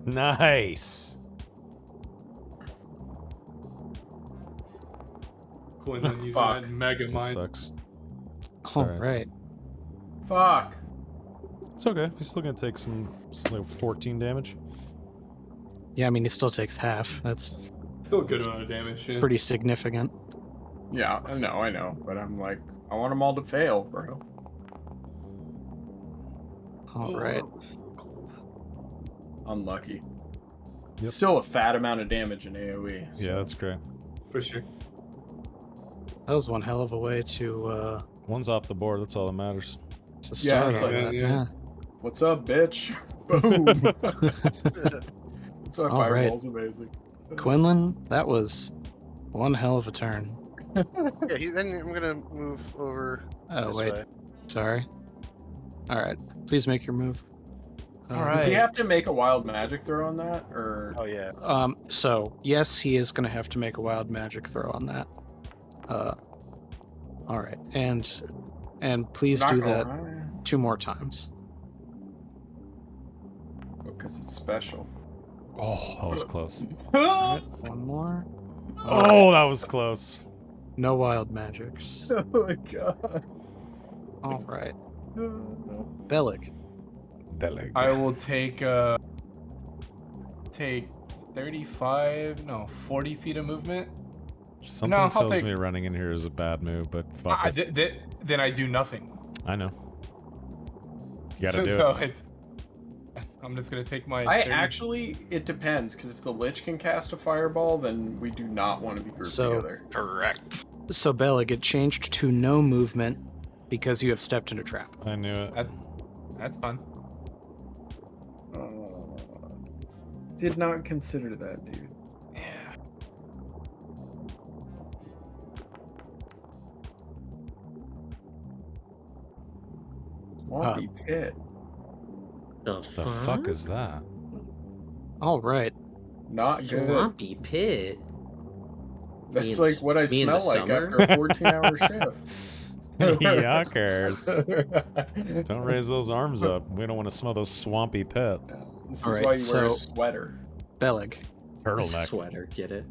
Nice. Quinlan using Fuck. that mega It mind. sucks. All Sorry. right. Fuck. It's okay. He's still gonna take some like 14 damage. Yeah, I mean, he still takes half. That's Still a good amount of damage. Yeah. pretty significant. Yeah, I know. But I'm like, I want them all to fail, bro. All right. Oh, this is so close. Unlucky. Yep. Still a fat amount of damage in AoE. so- Yeah, that's great. For sure. That was one hell of a way to One's off the board. That's all that matters. start it's on like- that. yeah. Yeah. What's up, bitch? Boom. That's why All right. fireball's amazing. Quinlan, that was one hell of a turn. Yeah, then I'm gonna move over Oh, this wait. way. Sorry. All right. Please make your move. All Does he right. have to make a wild magic throw on that, or Oh yeah. So yes, he is going to have to make a wild magic throw on that. All right, and please Not do gonna that lie, 2 more times. because it's special. Oh, that was close. All right, 1 more. Oh, that was close. No wild magics. Oh my god. All right, Bellic. Belly. I will take 40 feet of movement. Something No, I'll tells take- me running in here is a bad move, but fuck it. Then I do nothing. I know. You gotta so, do so it. it's. I'm just gonna take my. I 30 actually, it depends, because if the Lich can cast a fireball, then we do not want to be grouped So- together. Correct. So Bellic, it changed to no movement because you have stepped in a trap. I knew it. That's fun. Did not consider that, dude. Yeah. Swampy pit. The The fuck is that? All right. Not good. Swampy pit? That's Me in- like what I me in the smell like summer? after a 14-hour shift. Yuckers. Don't raise those arms up. We don't want to smell those swampy pit. This is All right, why you wear a so- sweater. Bellic, Turtleneck. Sweater, get it?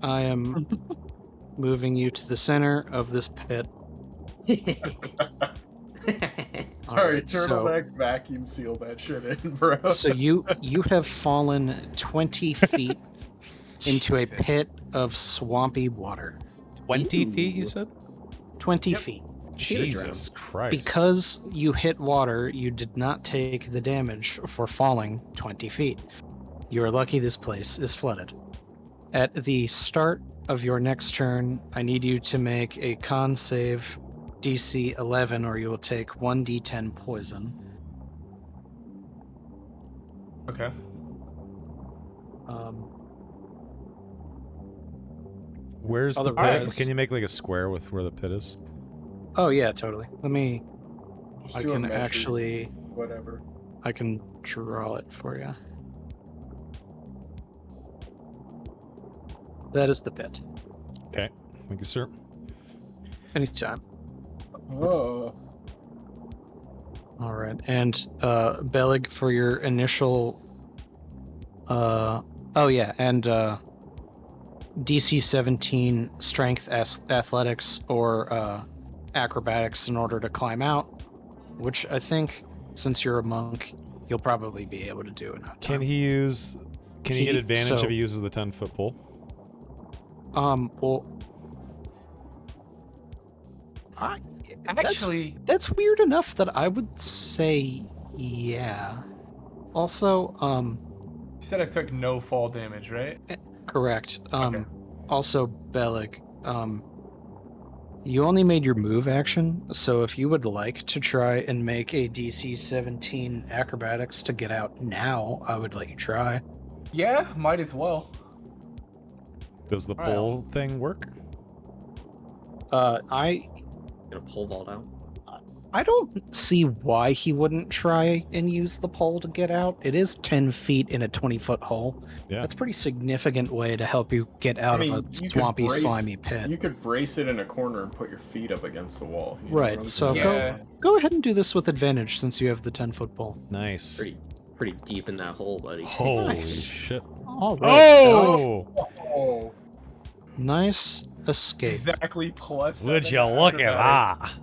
I am moving you to the center of this pit. Sorry, right, so- turtleneck vacuum seal that shit in, bro. So you have fallen 20 feet into a Jesus. pit of swampy water. 20 feet, you said? 20 feet. Jesus Christ. Because you hit water, you did not take the damage for falling 20 feet. You are lucky this place is flooded. At the start of your next turn, I need you to make a con save DC 11 or you will take 1d10 poison. Okay. Where's the pit? Otherwise- Can you make like a square with where the pit is? Oh yeah, totally. Let me Just I do a can measure, actually, whatever. I can draw it for you. That is the pit. Okay. Thank you, sir. Anytime. Oh. All right, and Belig for your initial. Oh yeah, and DC 17 strength athletics or acrobatics in order to climb out, which I think since you're a monk, you'll probably be able to do in no time. Can he use? Can he get advantage so- if he uses the 10-foot pole? Well, Actually, that's weird enough that I would say yeah. Also, You said I took no fall damage, right? correct. Okay. Also, Belig, you only made your move action, so if you would like to try and make a DC 17 acrobatics to get out now, I would let you try. Yeah, might as well. Does the All right, pole thing work? I Gonna pole vault out. I don't see why he wouldn't try and use the pole to get out. It is 10 feet in a 20-foot hole. Yeah. That's a pretty significant way to help you get out I mean, of a you could swampy, brace- slimy pit. You could brace it in a corner and put your feet up against the wall. You know Right, what I'm so saying? Yeah. go ahead and do this with advantage since you have the 10-foot pole. Nice. Pretty deep in that hole, buddy. Holy Nice. shit. All right. Oh! Oh, Nice escape. exactly plus. Would 7 you look at acrobatics. that?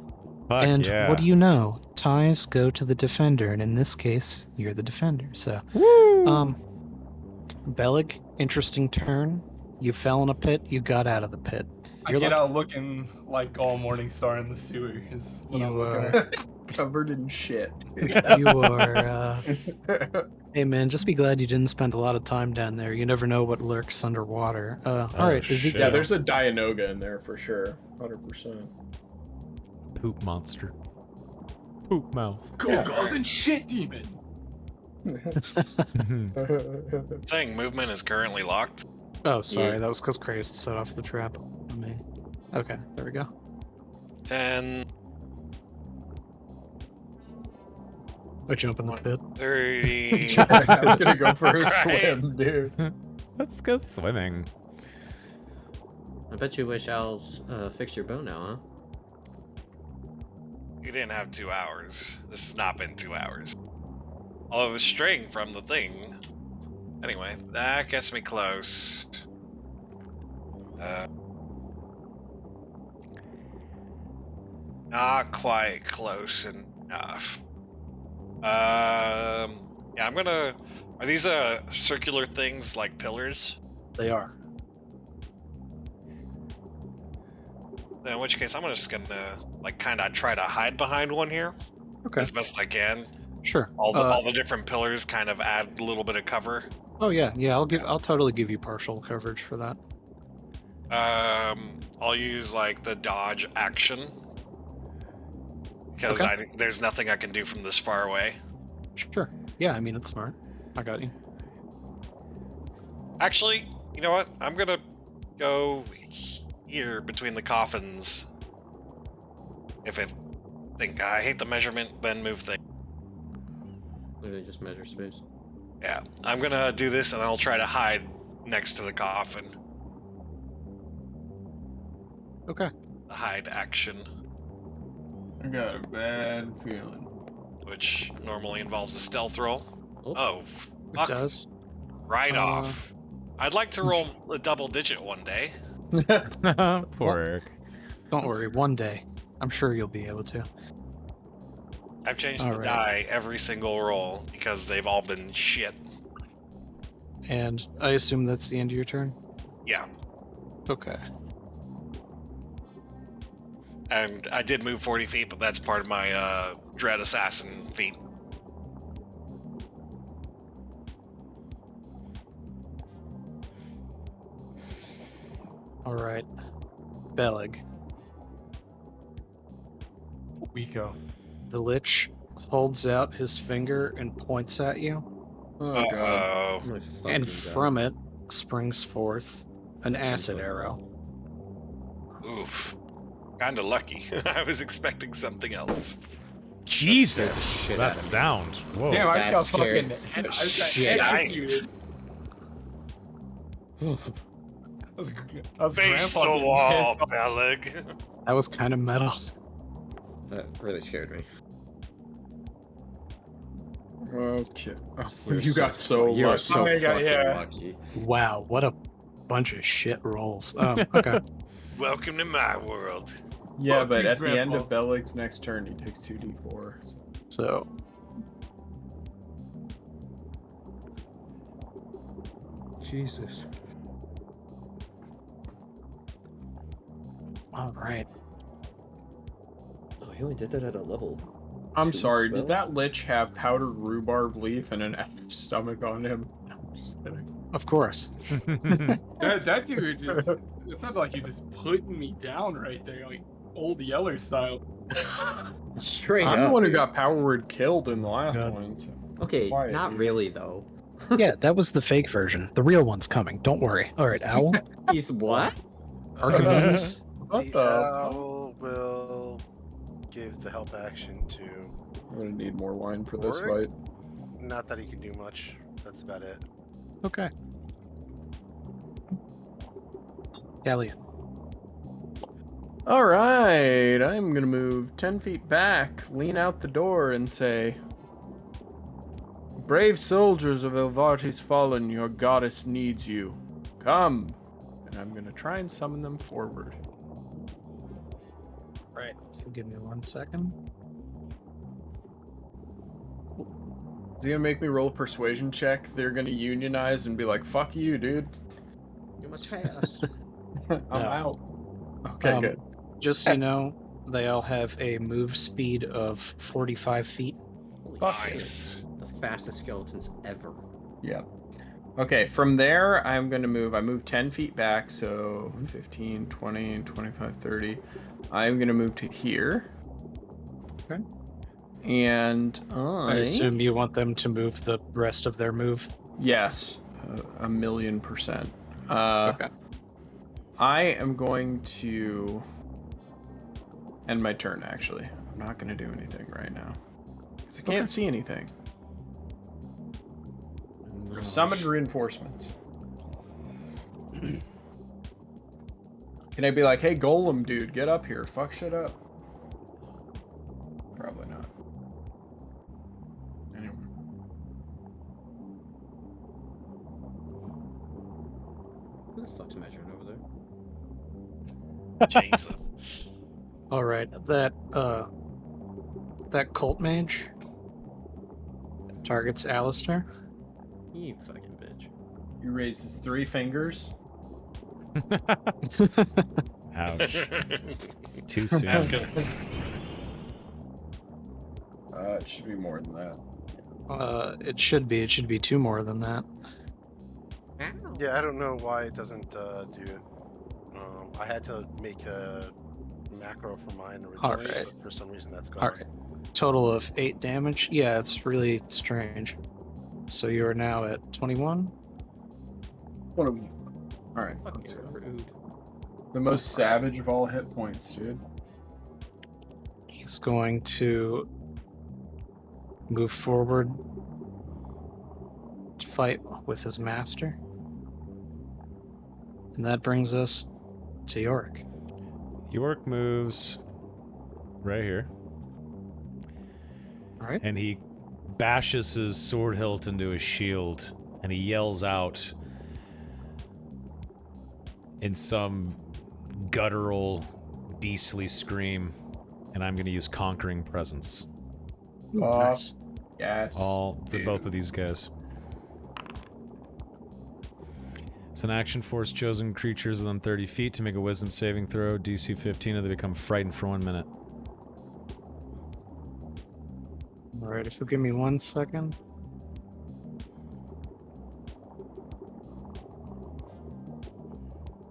Fuck And yeah. what do you know? Ties go to the defender, and in this case, you're the defender. So, Woo! Belig, interesting turn. You fell in a pit. You got out of the pit. I You're get lucky- out looking like all Morningstar in the sewer. Is what I'm You, looking at. Covered in shit. You are. Hey man, just be glad you didn't spend a lot of time down there. You never know what lurks underwater. All right, shit. Yeah, there's a Dianoga in there for sure. 100%. Poop monster. Poop mouth. Go Yeah, golden shit demon. Saying movement is currently locked. Oh, sorry, Yeah. that was because Crazed set off the trap on me. Okay, there we go. 10, I jump in the pit. 30. I'm gonna go for a Right. swim, dude. Let's go swimming. I bet you wish Al's fixed your bow now, huh? You didn't have 2 hours. This has not been 2 hours. Although the string from the thing. Anyway, that gets me close. Not quite close enough. Yeah, I'm gonna. Are these circular things like pillars? They are. In which case, I'm just gonna like kind of try to hide behind one here Okay, as best I can. sure. All the different pillars kind of add a little bit of cover. Oh yeah, I'll totally give you partial coverage for that. I'll use like the dodge action because Okay. there's nothing I can do from this far away. Sure. Yeah, I mean it's smart. I got you. Actually, you know what? I'm gonna go here between the coffins. If it think I hate the measurement, then move thing. Literally just measure space. Yeah, I'm gonna do this and I'll try to hide next to the coffin. Okay. The hide action, I got a bad feeling. which normally involves a stealth roll. Oh. Oh, It fuck. does. Right Uh, off. I'd like to roll a double digit one day. Poor Eric. Don't worry, one day. I'm sure you'll be able to. I've changed All the right. die every single roll because they've all been shit. And I assume that's the end of your turn? Yeah. Okay. And I did move 40 feet, but that's part of my Dread Assassin feat. Alright. Belig. Wico. The Lich holds out his finger and points at you, Oh god. Uh-oh. Oh my fucking and God. from it springs forth an acid 10-foot arrow. Oof. Kinda lucky. I was expecting something else. Jesus, shit that out of me. sound. Whoa. Damn, I that just got scared fucking. the I just shit got out of me. executed. That was Face the grandpa wall, getting pissed off. Peleg. That was kind of metal. That really scared me. Okay. Oh, You're you got so You're lucky. so Oh my God, fucking yeah. lucky. Wow, what a bunch of shit rolls. Oh, okay. Welcome to my world. Yeah, Fuck but you, at the end Grandpa. of Beleg's next turn, he takes 2d4. So. Jesus. All right. Oh, he only did that at a level. I'm 2 sorry, spell? did that lich have powdered rhubarb leaf and an empty stomach on him? No, I'm just kidding. Of course. That dude just. It sounded like he's just putting me down right there, like old Yeller style. Straight I'm up, the one who dude. got power word killed in the last God. one. So. Okay, Quiet, not dude. really though. Yeah, that was the fake version. The real one's coming. Don't worry. All right, Owl. He's what? Archimedes. What The the? owl will give the help action to. I'm gonna need more wine for this Warwick? fight. Not that he can do much. That's about it. Okay. Galleon. All right, I'm gonna move 10 feet back, lean out the door, and say, "Brave soldiers of Elvartis Fallen, your goddess needs you. Come!" And I'm gonna try and summon them forward. Right. If you give me 1 second. Is he gonna make me roll a persuasion check? They're gonna unionize and be like, "Fuck you, dude. You must pass. I'm No. out." Okay, good. Just so you know, they all have a move speed of 45 feet. Holy Fuck shit. Nice. The fastest skeletons ever. Yeah. Okay, from there, I'm going to move. I move 10 feet back, so 15, 20, 25, 30. I'm going to move to here. Okay. And I assume you want them to move the rest of their move. Yes, 1,000,000%. Okay. I am going to end my turn, actually. I'm not going to do anything right now. Because I can't see anything. Summoned reinforcements. Can I be like, "Hey, Golem dude, get up here. Fuck shit up." Probably not. Anyway. Who the fuck's measuring over there? Jesus. All right. That cult mage targets Alistair. You fucking bitch. He raises 3 fingers. Ouch. Too soon. That's good. It should be more than that. It should be. It should be 2 more than that. Ow. Yeah, I don't know why it doesn't do it. I had to make a macro for mine originally, Alright. but for some reason that's gone. All right. Total of 8 damage. Yeah, it's really strange. So you are now at 21. What a... Alright, Fucking let's go. rude. The most savage of all hit points, dude. He's going to move forward to fight with his master. And that brings us to Yorick. York moves right here, All right. and he bashes his sword hilt into his shield, and he yells out in some guttural, beastly scream, and I'm going to use Conquering Presence. Ooh, Fuck. nice. Yes. All for dude. both of these guys. It's an action force chosen creatures within 30 feet to make a wisdom saving throw, DC 15, or they become frightened for 1 minute. All right. If you'll give me 1 second.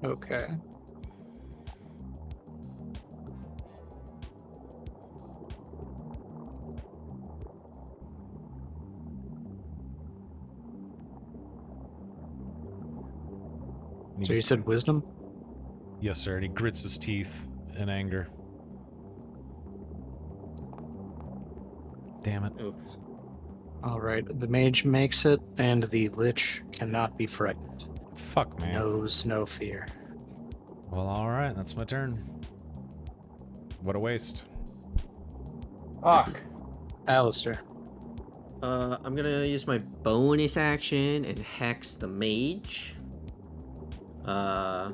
Okay. So you said wisdom? Yes, sir, and he grits his teeth in anger. Damn it. Oops. All right, the mage makes it, and the lich cannot be frightened. Fuck, man. Knows no fear. Well, alright, that's my turn. What a waste. Fuck. Alistair. I'm gonna use my bonus action and hex the mage. All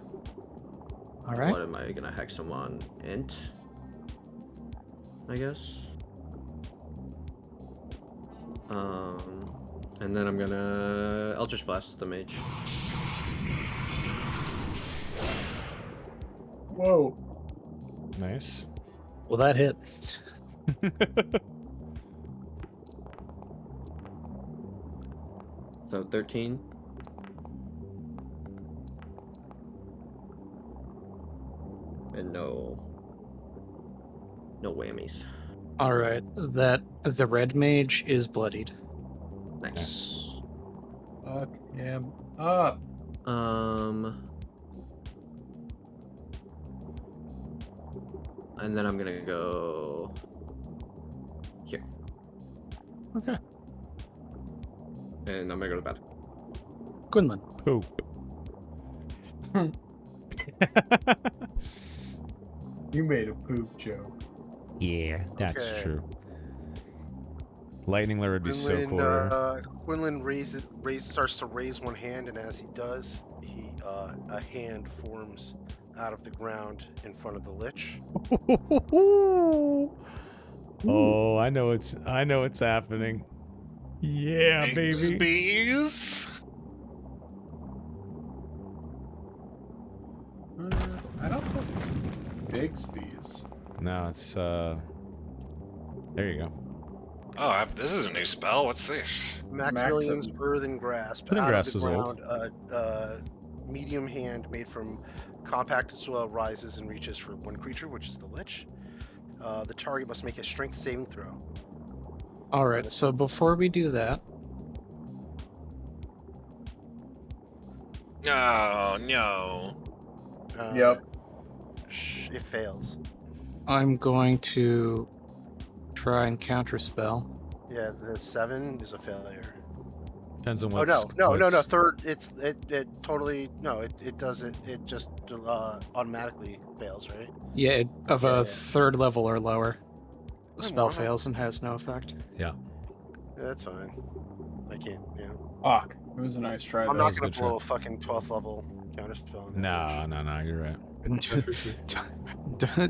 right. What am I gonna hex him on? Int, I guess. And then I'm gonna Eldritch Blast the mage. Whoa. Nice. Well, that hit. So 13. And no whammies. All right, that the red mage is bloodied. Nice. Fuck him up. And then I'm gonna go here. Okay. And I'm gonna go to the bathroom. Quinlan. Poop. You made a poop joke. Yeah, that's Okay. true. Lightning Lure would be so cool. Quinlan starts to raise one hand, and as he does, a hand forms out of the ground in front of the lich. Oh, I know it's happening. Yeah, baby. Bees. I don't think it's Bigsby's. No, it's there you go. Oh, this is a new spell. What's this? Maximilian's Earthen Grasp. Earthen Out Grasp of the is old. ground, medium hand made from compacted soil rises and reaches for one creature, which is the lich. The target must make a strength saving throw. All right, so before we do that, No. Yep. It fails. I'm going to try and counterspell. Yeah, the 7 is a failure. Depends on Oh what's no! what's- Third, it totally no. It does it. It just automatically fails, right? Yeah, of Yeah, a yeah. third level or lower. The spell wow. fails and has no effect. Yeah. Yeah, that's fine. I can't. Yeah, Fuck. It was a nice try. I'm that not was a gonna good blow try. a fucking 12th level counterspell. on that No, you're right.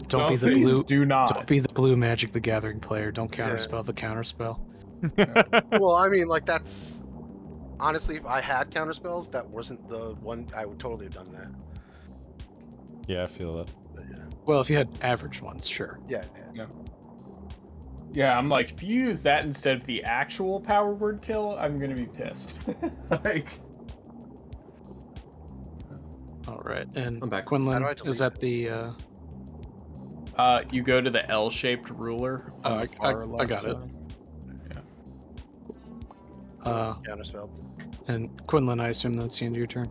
Don't be the Please blue. do not. Don't be the blue Magic the Gathering player. Don't Yeah. counterspell the counterspell. bitch. Well, I mean, like that's honestly, if I had counterspells, that wasn't the one. I would totally have done that. Yeah, I feel that. But yeah, Well, if you had average ones, sure. yeah. Yeah, I'm like, if you use that instead of the actual power word kill, I'm gonna be pissed. Like, All right, and I'm back. Quinlan, How do I is delete that the? you go to the L-shaped ruler on the far I left got it. side. Counterspell. And Quinlan, I assume that's the end of your turn.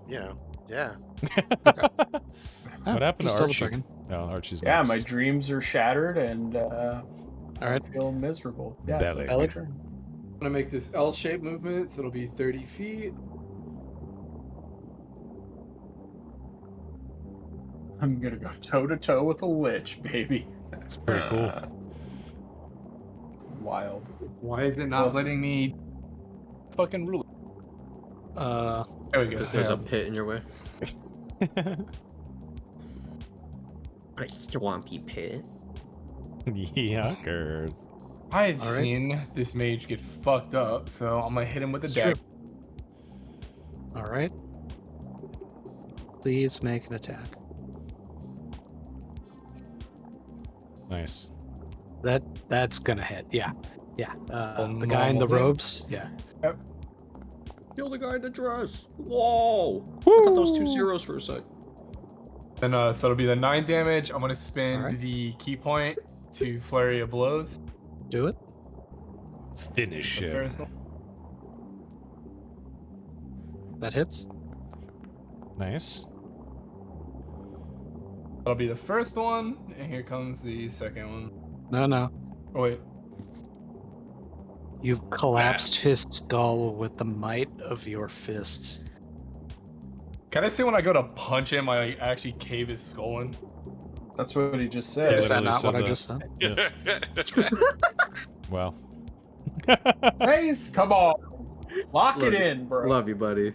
You know, yeah. What happened Just to double Archie? checking. No, Archie's Yeah, next. my dreams are shattered and All right, I feel miserable. Yeah, Belly. so it's Belly. my turn. I'm gonna make this L-shaped movement, so it'll be 30 feet. I'm gonna go toe to toe with a lich, baby. It's pretty cool. Wild. Why is it not Well, letting me fucking rule? uh, There we go. Because there's a Yeah. pit in your way. A swampy pit. Yuckers. I've All right. seen this mage get fucked up, so I'm gonna hit him with a It's dagger. all right. Please make an attack. Nice. That's gonna hit. Yeah. On The guy in the normal robes. Yeah. Kill the guy in the dress. Whoa! I thought that was 2 zeros for a sec. Then, so it'll be the 9 damage. I'm gonna spend Alright. the key point to flurry of blows. Do it. Finish it. Personal. That hits. Nice. That'll be the first one, and here comes the second one. No. Oh, wait. You've collapsed his skull with the might of your fists. Can I say when I go to punch him, I actually cave his skull in? That's what he just Is said. that literally not what said I that. just said? Yeah. Wow. Hey, come on. Lock it Love you. in, bro. Love you, buddy.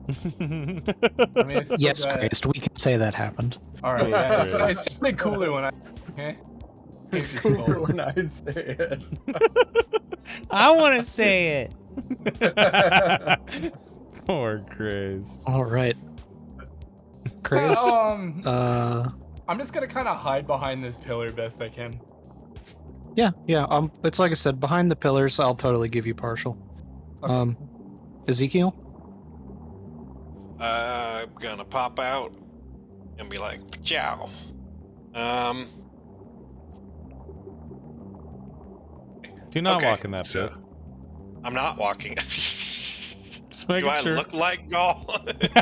I mean, it's still Yes, bad. Christ, we can say that happened. All right, yeah, Christ. it's definitely cooler when I. Okay. It's Cave his cooler skull. when I say it. I want to say it. Poor Chris. All right. Christ, I'm just gonna kind of hide behind this pillar best I can. yeah. It's like I said, behind the pillars, I'll totally give you partial. Okay. Ezekiel? I'm gonna pop out and be like, "Ciao." Do not okay, walk in that so pit. I'm not walking. Just making Do I sure. look like Gaul? Is this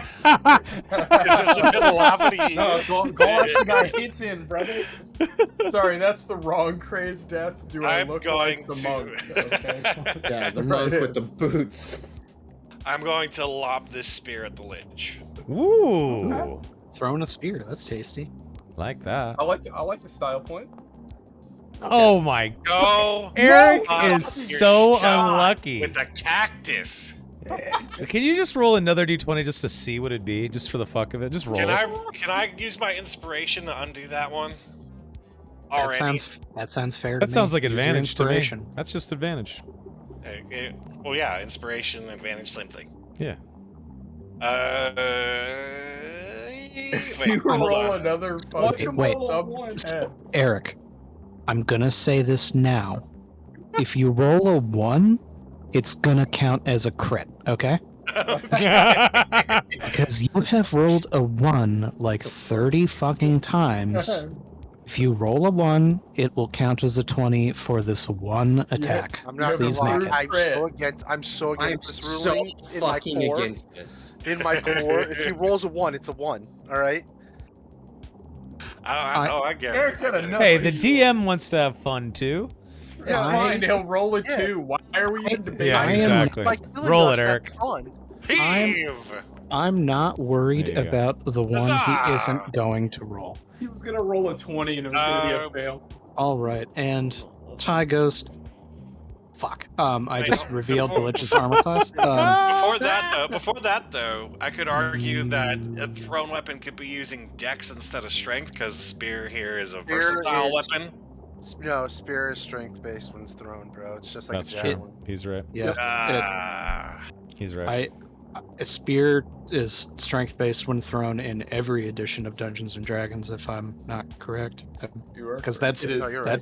a bit lava? No, go actually got hits in, brother. Sorry, that's the wrong craze death. Do I I'm look going like the to- monk? Okay. Yeah, the Right monk with the is. boots. I'm going to lob this spear at the lich. Ooh. Throwing a spear. That's tasty. Like that. I like the style point. Oh my. Go, Eric fuck is so yourself unlucky. with a cactus. Can you just roll another d20 just to see what it'd be, just for the fuck of it? Just roll Can it. I use my inspiration to undo that one? That Already. sounds fair. That to sounds me. like Use your advantage to me. inspiration. That's just advantage. Well, yeah, inspiration, advantage, same thing. Yeah. If Wait, you hold roll on. another Watch fucking him Wait. roll a one. head. Eric, I'm gonna say this now. If you roll a 1, it's gonna count as a crit, okay? Because you have rolled a 1 like 30 fucking times. If you roll a 1, it will count as a 20 for this one attack. I'm not Please gonna make lie. it. I'm so I'm against this so ruling in my fucking core. against this. In my core, if he rolls a 1, it's a 1. All right. I get it. Eric's got I get it. enough. Hey, the DM wants to have fun too. It's Yeah, fine. He'll roll a Yeah. 2. Why are we in debate? Yeah, I am- exactly. By killing Roll us, it, that's Eric. Fun. Heave! I'm not worried There you go. about the one he Huzzah! isn't going to roll. He was gonna roll a 20 and it was gonna be a fail. All right, and Ty Ghost. Fuck. I Wait, just no, revealed the before- Lich's armor class. Before that though, I could argue that a thrown weapon could be using dex instead of strength because the spear here is a Spear versatile is- weapon. No, spear is strength based when it's thrown, bro. It's just like That's a true. javelin. He's right. Yeah, Ah, He's right. a spear is strength based when thrown in every edition of Dungeons and Dragons, if I'm not correct. You are Because correct. that's It is. No, you're right.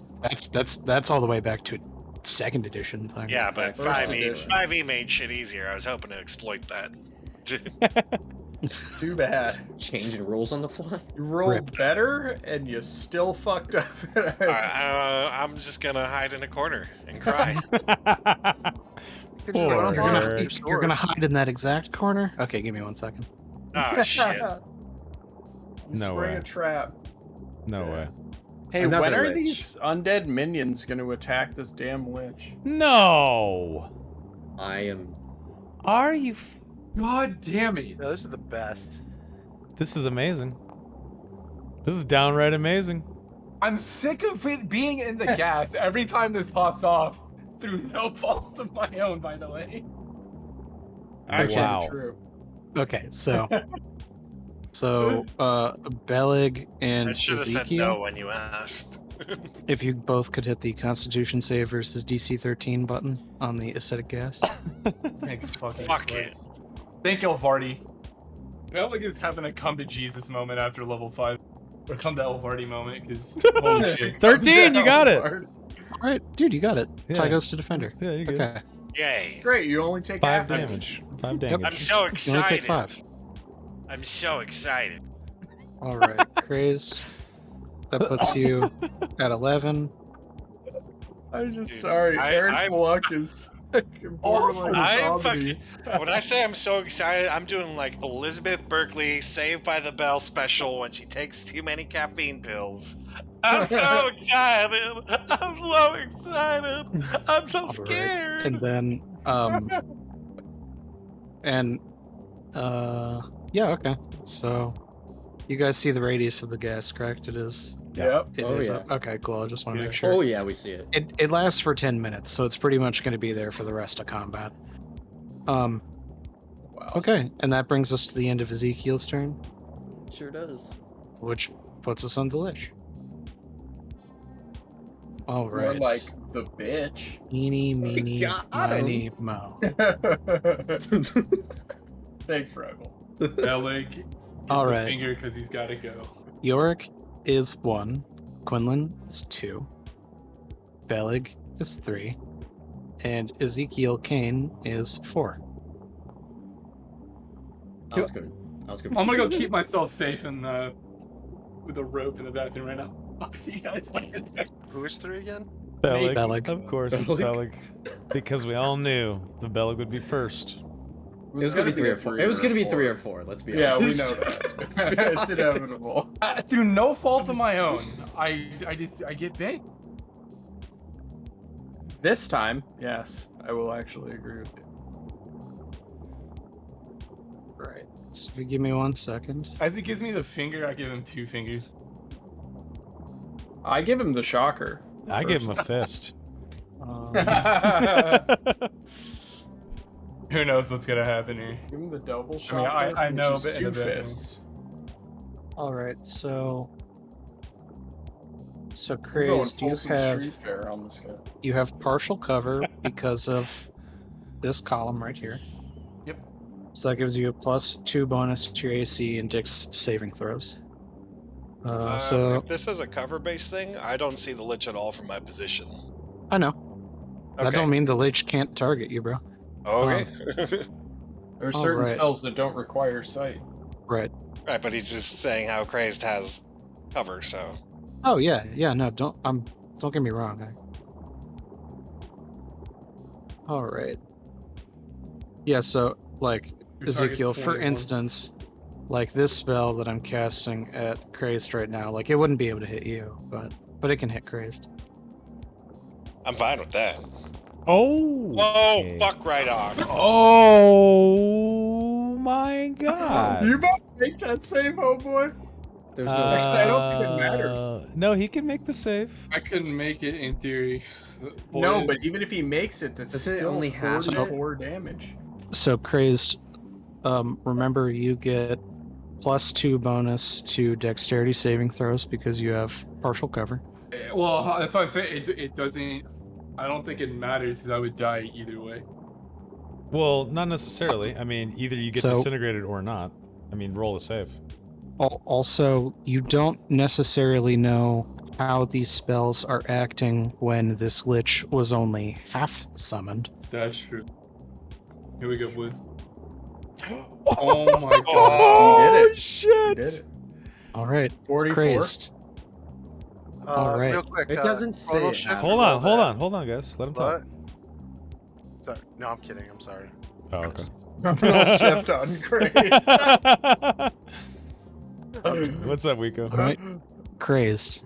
that's all the way back to second edition thing. yeah, but First 5e edition. 5e made shit easier. I was hoping to exploit that. Too bad. Changing rules on the fly. You rolled Rip. better and you still fucked up. I'm just gonna hide in a corner and cry. You can just Poor run up You're on gonna, him with Eric. your you're sword. gonna hide in that exact corner? Okay, give me 1 second. Oh shit. You No spring way. a trap. No Yeah. way. Hey, Another when are lich. these undead minions going to attack this damn lich? No. I am. Are you? God damn it. No, this is the best. This is amazing. This is downright amazing. I'm sick of it being in the gas every time this pops off. Through no fault of my own, by the way. Actually, Wow. true. Okay, so Belig and I should have said Ezekiel, no when you asked. if you both could hit the Constitution save versus DC 13 button on the acidic gas. Thanks, fucking Fuck Christ. Thank you, Vardy. Belig is having a come to Jesus moment after level 5. Or come to Elvardy moment, because holy shit. 13, you got it. Bard. All right, dude, you got it. Yeah. Ty goes to defender. Yeah, you good. Okay, Yay. Great, you only take 5 half damage. 5 I'm damage. so you only take excited. 5. I'm so excited. All right, crazed. That puts you at 11. I'm just Dude, sorry. Eric's I'm- luck is borderline I'm comedy. When I say I'm so excited, I'm doing like Elizabeth Berkley Saved by the Bell special when she takes too many caffeine pills. I'm so excited. I'm so excited. I'm so All right. scared. And then, yeah, okay. So, you guys see the radius of the gas, correct? It is. Yep. It Oh, is yeah. up. Okay, cool. I just want to Yeah. make sure. Oh yeah, we see it. It lasts for 10 minutes, so it's pretty much going to be there for the rest of combat. Wow. Okay, and that brings us to the end of Ezekiel's turn, Sure does. which puts us on the lich. All More right. like the bitch. Eeny, meeny, got miny, mo. Thanks, Rival. Beleg gets All a right. finger because he's got to go. Yorick is 1. Quinlan is 2. Belig is 3. And Ezekiel Kane is 4. I was gonna. I'm gonna go keep myself safe in the with a rope in the bathroom right now. I'll see you guys later. Who is 3 again? Bellic. Bellic. Of course it's Bellic. Because we all knew the Bellic would be first. It was gonna be 3 or 4. It was gonna be 3 or 4. Let's be Yeah, we honest. know that. It's inevitable. Through no fault of my own, I get bit. This time, yes, I will actually agree with you. Right. So give me 1 second. As he gives me the finger, I give him 2 fingers. I give him the shocker. I give him a fist. Who knows what's gonna happen here? Give him the double I mean, shocker. I know, which is but in 2 a bit. fists. All right, so We're going Crazed, you Folsom have Street Fair on this guy. partial cover because of this column right here. Yep. So that gives you a +2 bonus to your AC and Dick's saving throws. So if this is a cover-based thing, I don't see the lich at all from my position. I know that Okay. don't mean the lich can't target you, bro. Okay. There are certain Alright. spells that don't require sight. Right. Right, but he's just saying how Crazed has cover, so. Oh yeah, yeah. No, don't get me wrong. All right. Yeah. So like Your target's Ezekiel, for 21. instance, like this spell that I'm casting at Crazed right now, like it wouldn't be able to hit you, but it can hit Crazed. I'm fine with that. Oh! Whoa, okay. fuck right on. Oh my god! You about to make that save, oh boy? There's no. Actually, I don't think it matters. No, he can make the save. I couldn't make it in theory. No, Boys. but even if he makes it, that's Doesn't it still only have to? 44 damage. So Crazed, remember you get +2 bonus to dexterity saving throws because you have partial cover. Well, that's why I'm saying it doesn't. I don't think it matters because I would die either way. Well, not necessarily. I mean, either you get So- disintegrated or not. I mean, roll a save. Also, you don't necessarily know how these spells are acting when this lich was only half summoned. That's true. Here we go, boys. Oh my god. Oh, He did it. shit! He did it. All right, 44. Crazed. All right. Real quick. It doesn't say chrono it shift, has Hold roll on, hold that. on, hold on, guys. Let him talk. What? Sorry. No, I'm kidding. I'm sorry. Oh, okay. Roll shift on Grace. What's up, Wiko? All right, Crazed.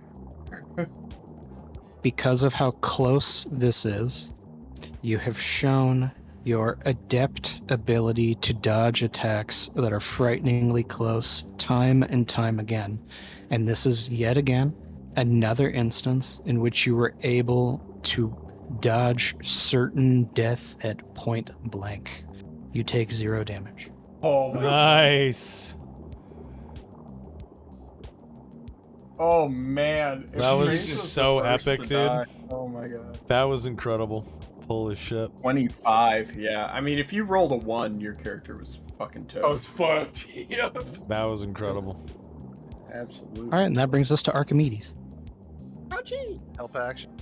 Because of how close this is, you have shown your adept ability to dodge attacks that are frighteningly close time and time again. And this is yet again another instance in which you were able to dodge certain death at point blank. You take 0 damage. Oh my. Nice. Oh man. If That was Grace is the so first epic, to dude. die- Oh my god. That was incredible. Holy shit. 25, yeah. I mean, if you rolled a 1, your character was fucking I was toast. fucked. Yep. That was incredible. Absolutely. All right, and that brings us to Archimedes. Help action.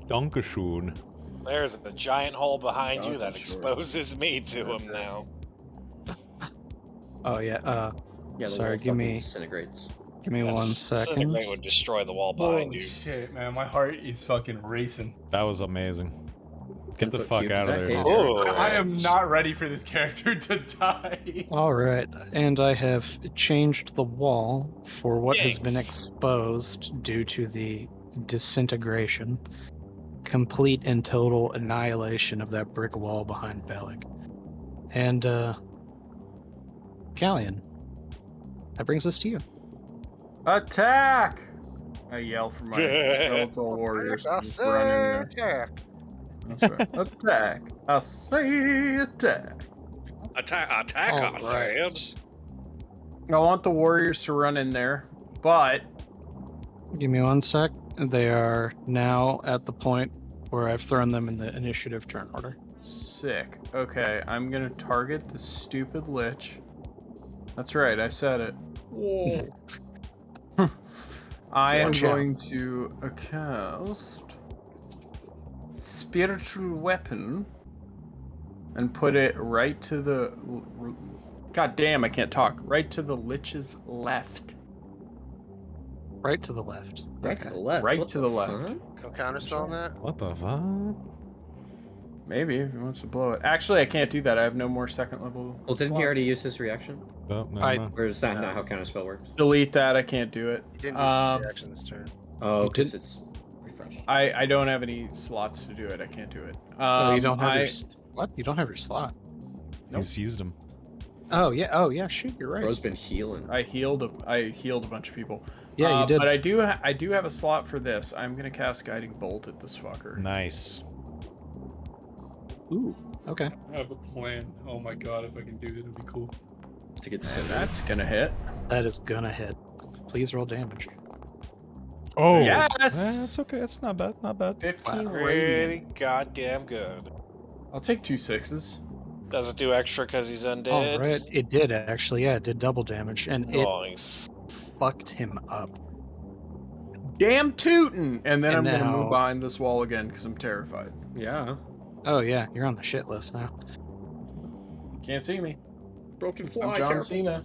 Dankeschön. There's a giant hole behind you Donkey that shorts. exposes me to him now. Oh yeah. Yeah, the Sorry, wall give fucking me disintegrates. give me 1 second. Disintegrate would destroy the wall behind Holy you. shit, man. My heart is fucking racing. That was amazing. Get the 10-foot fuck cube, out does of that there. hit? Oh. I am not ready for this character to die. All right, and I have changed the wall for what has been exposed due to the disintegration, complete and total annihilation of that brick wall behind Belig. And, Callion, that brings us to you. Attack! I yell for my skeletal warriors to just run in there. Attack! That's right. Attack! I say attack! Attack All us, right. Sam. I want the warriors to run in there, but Give me one sec. They are now at the point where I've thrown them in the initiative turn order. sick. Okay, I'm gonna target the stupid lich. That's right, I said it. Whoa. I am Watch out. going to cast spiritual weapon and put it right to the. God damn, I can't talk. Right to the lich's left. Right to the left. Right to the left. Right what to the the left. fuck? Go counterspell on that. What the fuck? Maybe if he wants to blow it. Actually, I can't do that. I have no more second level. Well, didn't he slots. already use his reaction? Oh, never I- mind. Or is that not how counterspell works? Delete that. I can't do it. He didn't use his reaction this turn. Oh, You because didn't- it's refresh. I don't have any slots to do it. I can't do it. Oh, you don't have I, your what? You don't have your slot. Nope. He's used him. Oh yeah. Oh yeah. Shoot, you're right. Bro's been healing. I healed a bunch of people. Yeah, you did. But I do have a slot for this. I'm gonna cast Guiding Bolt at this fucker. Nice. Ooh. Okay. I have a plan. Oh my god, if I can do it, it'd be cool. To get And the that's gonna hit. That is gonna hit. Please roll damage. Oh. Yes! That's okay. It's not bad. Not bad. 15 Pretty radiant. goddamn good. I'll take 2 6s. Does it do extra because he's undead? All right. It did actually. Yeah, it did double damage, and it Nice. fucked him up. Damn tootin'! And then And I'm gonna now- move behind this wall again because I'm terrified. Yeah. Oh yeah, you're on the shit list now. Can't see me. Broken I'm fly. John Careful. Cena.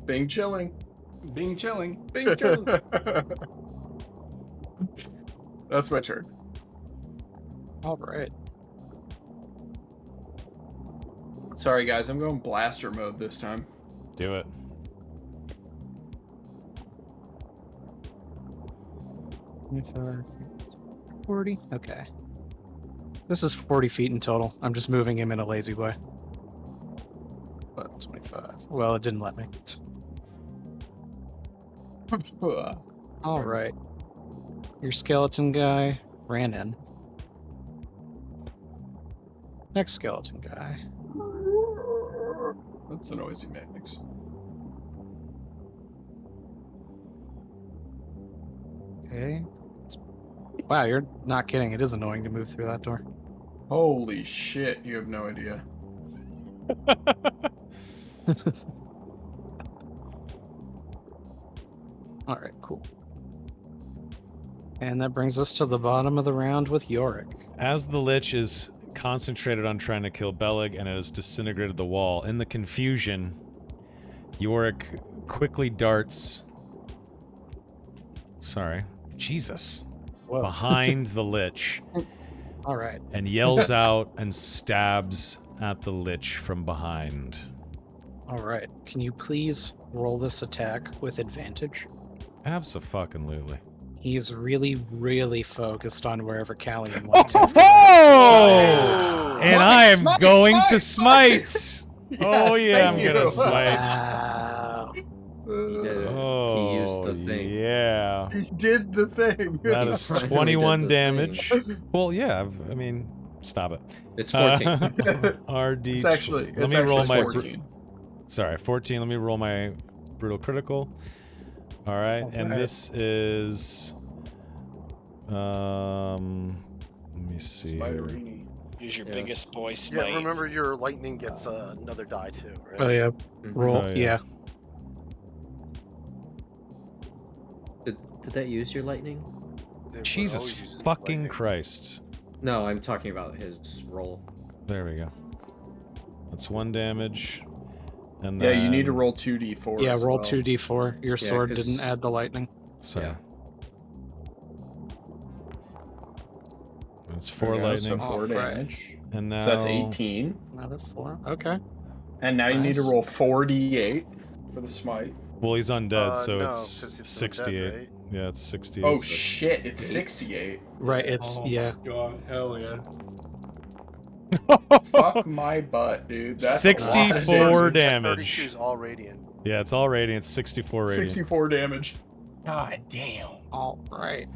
Bing chilling. Being chilling. Bing chilling. That's my turn. All right. Sorry guys, I'm going blaster mode this time. Do it. $25, 40. Okay. This is 40 feet in total. I'm just moving him in a lazy way. But 25. Well, it didn't let me. All right. Your skeleton guy ran in. Next skeleton guy. That's a noisy mix. Okay. Wow, you're not kidding. It is annoying to move through that door. Holy shit, you have no idea. All right, cool. And that brings us to the bottom of the round with Yorick. As the Lich is concentrated on trying to kill Belig and has disintegrated the wall, in the confusion, Yorick quickly darts. Sorry. Jesus. Whoa. Behind the Lich All right. and yells out and stabs at the Lich from behind. All right. Can you please roll this attack with advantage? Abso-fucking-lutely. He's really, really focused on wherever Callion wants to. Oh! And I am Smite, going to smite! smite! Oh yeah, I'm thank gonna you. smite. Wow. He did it. Oh, He used the thing. yeah. He did the thing. That He is finally did 21 the damage. Well, yeah, I mean, stop it. It's 14. RD. It's actually Let me roll my 14. Sorry, 14. Let me roll my brutal critical. All right, and Okay. this is let me see. Here. Spiderini. Use your Yeah. biggest boy smite. Yeah, remember your lightning gets another die too, right? Oh yeah. Mhm. Roll. Oh, yeah. Yeah. Did that use your lightning? They would Jesus always use fucking lightning. Christ. No, I'm talking about his roll. There we go. That's 1 damage. And Yeah, you need to then- roll 2d4. Yeah. as Roll well. 2d4. Your Yeah, sword 'cause- didn't add the lightning. Sorry. Yeah. It's There 4 we go, so lightning. 4 Alright. damage. And now So that's 18. Another 4. Okay. And now you need to Nice. roll 4d8 for the smite. Well, he's undead, so no, it's 'cause it's undead, 68. right? Yeah, it's 68. Oh shit, it's 68. Right. Yeah. It's Oh yeah. my god, hell yeah. Fuck my butt, dude. That's 64 a lot of damage. 32 is all radiant. Yeah, it's all radiant. 64 radiant. 64 damage. God damn. All right.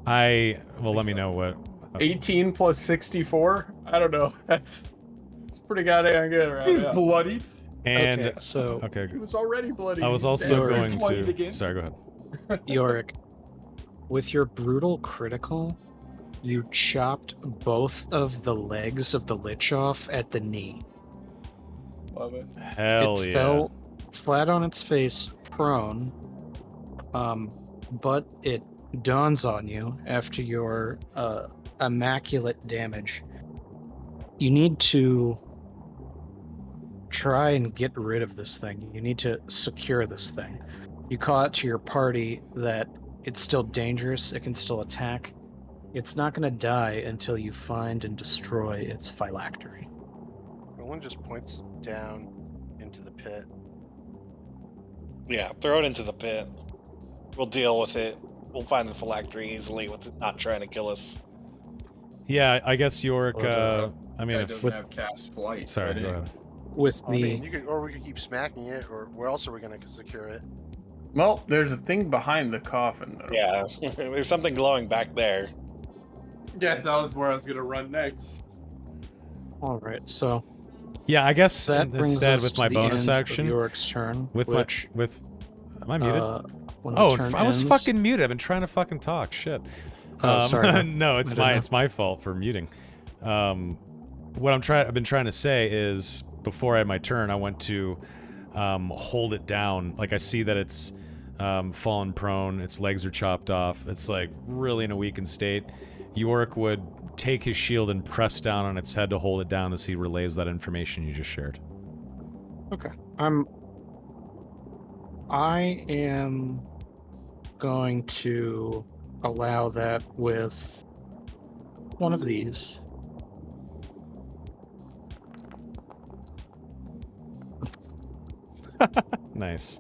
Well, let me know what. 18 plus 64? I don't know. It's pretty goddamn good, right? He's Yeah. bloody. And Okay, so okay, He was already bloody. I was He's also dead. going He's bloodied to. again. Sorry, go ahead. Yorick, with your brutal critical, you chopped both of the legs of the Lich off at the knee. Love it. Hell it yeah. fell flat on its face, prone. But it dawns on you after your immaculate damage. You need to try and get rid of this thing. You need to secure this thing. You call out to your party that it's still dangerous, it can still attack. It's not going to die until you find and destroy its phylactery. Roland just points down into the pit. Yeah, throw it into the pit. We'll deal with it. We'll find the phylactery easily with it not trying to kill us. Yeah, I guess Yorick. Well, I mean, Guy if doesn't have cast flight. sorry, but go it- ahead. With I the mean, you could, or we could keep smacking it, or where else are we going to secure it? Well, there's a thing behind the coffin, though. Yeah, there's something glowing back there. Yeah, that was where I was gonna run next. all right, so Yeah, I guess that brings instead us with to my the bonus end of action Yorick's turn. with which, am I muted? when the Oh, turn I was ends- fucking muted. I've been trying to fucking talk. Shit. Oh, sorry. No, I it's didn't know. my fault for muting. What I've been trying to say is before I had my turn, I went to hold it down. Like I see that it's fallen prone, its legs are chopped off. It's like really in a weakened state. Yorick would take his shield and press down on its head to hold it down as he relays that information you just shared. Okay. I am going to allow that with one of these. Nice.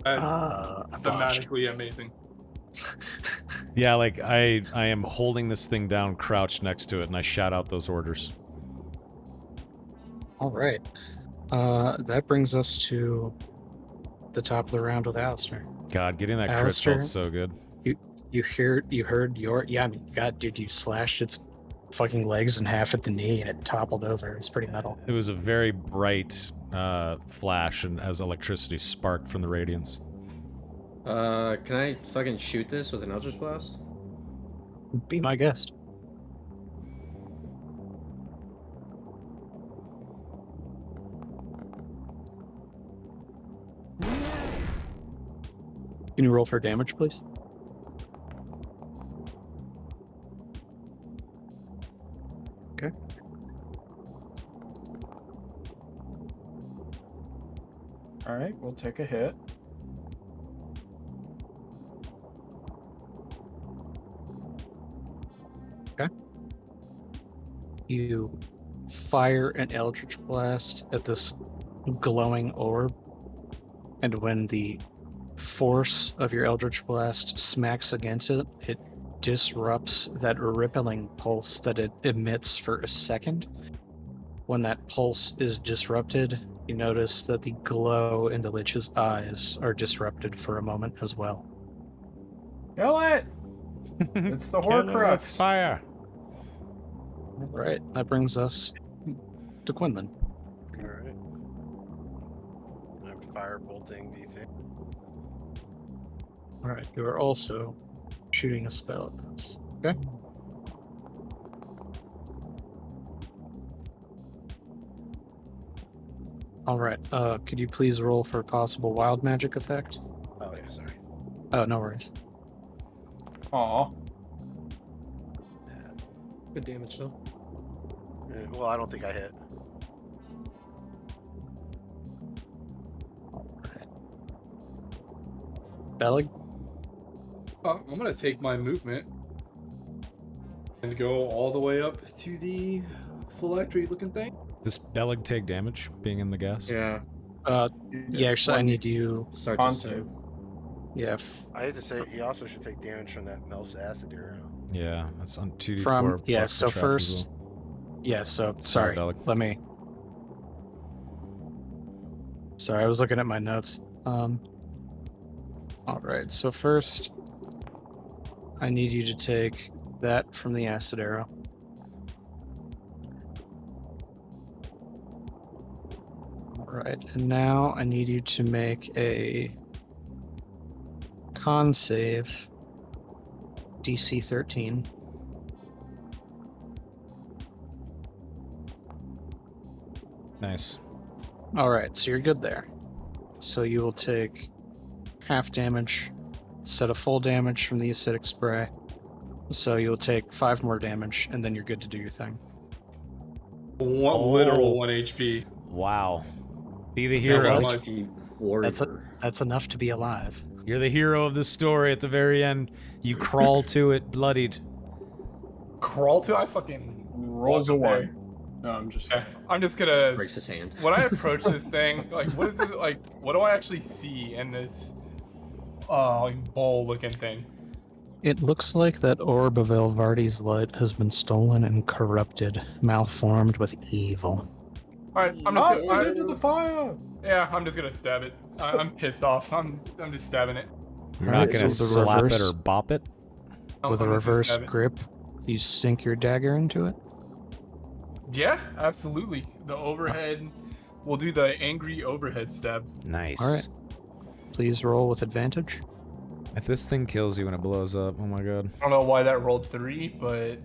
That's I botched. thematically amazing. Yeah, like I am holding this thing down, crouched next to it, and I shout out those orders. All right. That brings us to the top of the round with Alistair. God, getting that crit Alistair? felt so good. You heard your I mean, God, dude, you slashed its fucking legs in half at the knee and it toppled over. It was pretty metal. It was a very bright flash, and as electricity sparked from the radiance. Can I fucking shoot this with an Eldritch Blast? Be my guest. Can you roll for damage, please? Okay. All right, we'll take a hit. You fire an Eldritch Blast at this glowing orb, and when the force of your Eldritch Blast smacks against it, it disrupts that rippling pulse that it emits for a second. When that pulse is disrupted, you notice that the glow in the Lich's eyes are disrupted for a moment as well. Kill it! It's the Kill it with Horcrux. fire. All right, that brings us to Quinlan. Alright. I'm firebolting, do you think? All right, you are also shooting a spell at this. Okay. All right. Could you please roll for a possible wild magic effect? Oh, yeah, sorry. Oh, no worries. Aw. Good damage though. Well, I don't think I hit. All right. Bellig? I'm gonna take my movement And go all the way up to the phylactery looking thing. Does Bellig take damage being in the gas? Yeah. Yeah, actually, I need you. Start Con to save. save. Yeah, I had to say he also should take damage from that Melf's acid arrow. Yeah, that's on 2d4 from yeah. plus So the trap as first, well. yeah. So Sorry, sorry. Bellig. Let me. Sorry, I was looking at my notes. All right. So first, I need you to take that from the acid arrow. All right, and now I need you to make a con save, DC 13. Nice. All right, so you're good there. So you will take half damage instead of full damage from the acidic spray. So you'll take 5 more damage, and then you're good to do your thing. One literal 1 HP. Wow. Be the That's hero. how Hero. much- HP warrior. That's enough to be alive. You're the hero of the story at the very end. You crawl to it bloodied. Crawl to? I fucking Rolls a walk up there. 1. No, I'm just. Okay, I'm just gonna. Breaks his hand. When I approach this thing, like, what is this? Like, what do I actually see in this, like, ball-looking thing? It looks like that orb of Elvardi's light has been stolen and corrupted, malformed with evil. All right, I'm just gonna. into the fire! Yeah, I'm just gonna stab it. I'm pissed off. I'm just stabbing it. You're Alright, not gonna so the slap reverse- it or bop it? With a I'm just gonna reverse stab it. grip, you sink your dagger into it. Yeah, absolutely. The overhead. We'll do the angry overhead stab. Nice. Alright. Please roll with advantage. If this thing kills you when it blows up, oh my god. I don't know why that rolled 3, but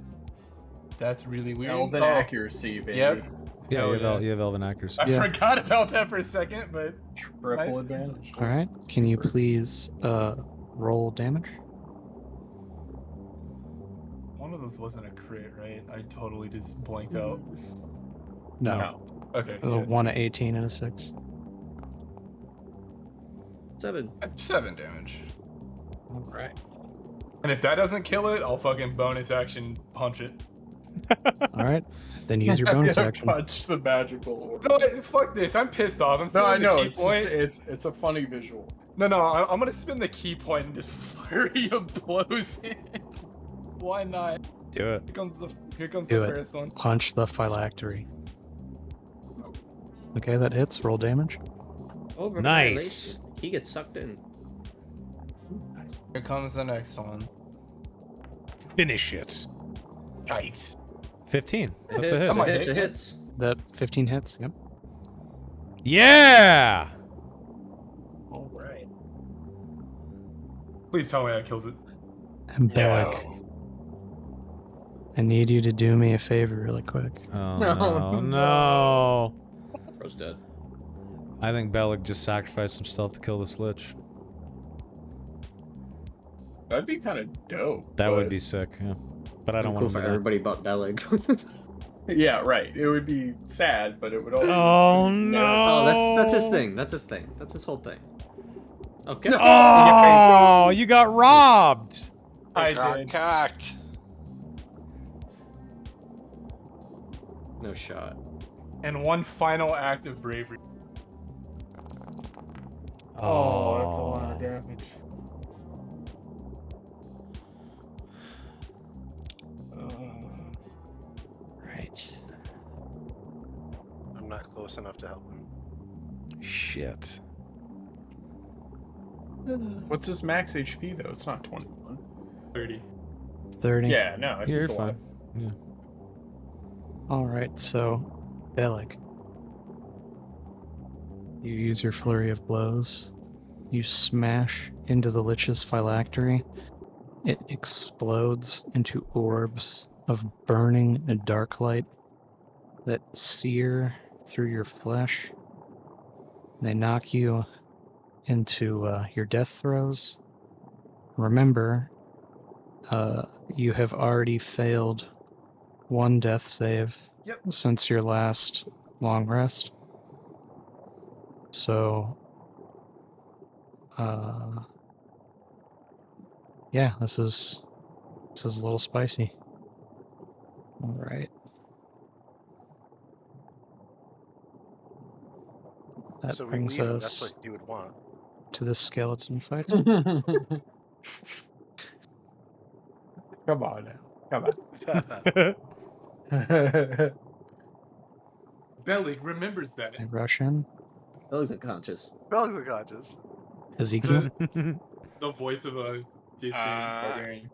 that's really weird. Elven Oh, accuracy, baby. Yep. Yeah, Hell you have elven accuracy. I Yeah. forgot about that for a second, but Triple Nice. advantage. All right. Can you please roll damage? one of those wasn't a crit, right? I totally just blanked out. No. Okay. A 1, a 18, and a 6. 7. 7 damage. All right. And if that doesn't kill it, I'll fucking bonus action punch it. All right. Then use your bonus action. Punch the magical orb. No, fuck this. I'm pissed off. I'm No, spinning I know. the key It's point. just, it's a funny visual. No, I'm gonna spin the key point and just flurry of blows it. Why not? Do it. Here comes Do the it. first one. Punch the phylactery. Okay, that hits. Roll damage. Over Nice. annihilation. He gets sucked in. Here comes the next one. Finish it. Yikes. 15. It That's hits, a hit. Come on. it hits, it hits. That 15 hits. Yep. Yeah! All right. Please tell me that kills it. And Bellic, I need you to do me a favor really quick. Oh No, no, no. Bro's dead. I think Bellig just sacrificed himself to kill this lich. That'd be kind of dope. That would but- be sick, yeah. But I don't Cool want for to do that. everybody but Bellig. Yeah, right. It would be sad, but it would also. Oh, be no. Oh, that's his thing. That's his thing. That's his whole thing. Okay. Oh, you got robbed! I Got did. cocked. No shot. And one final act of bravery. Oh, that's a lot of damage. Right. I'm not close enough to help him. Shit. What's his max HP though? It's not 21. 30. 30. Yeah, no, You're he's alive. fine. Yeah. All right. So, Bellic, you use your flurry of blows. You smash into the lich's phylactery. It explodes into orbs of burning dark light that sear through your flesh. They knock you into your death throes. Remember, you have already failed one death save since your last long rest. So, yeah, this is a little spicy. All right. That So we brings leave him. That's us what you would want. to the skeleton fight. Come on now. Come on. Belly remembers that. I rush in. Belly's unconscious. Bells the Gotchas. Ezekiel. The voice of a distant barbarian.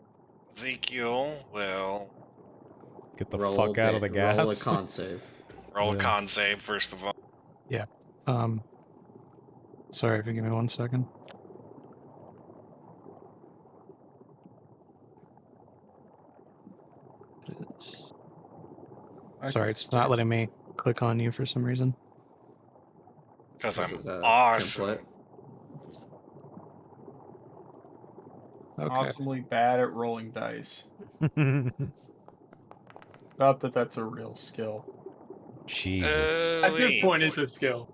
Ezekiel will Get the Roll fuck out of the gas. Roll a con save. roll a Yeah. con save first of all. Sorry, if you give me 1 second. It's- Sorry, it's not letting me click on you for some reason. Because This I'm is a awesome. template. Okay. Awesomely bad at rolling dice. Not that that's a real skill. Jesus. At this Wait. point, it's a skill.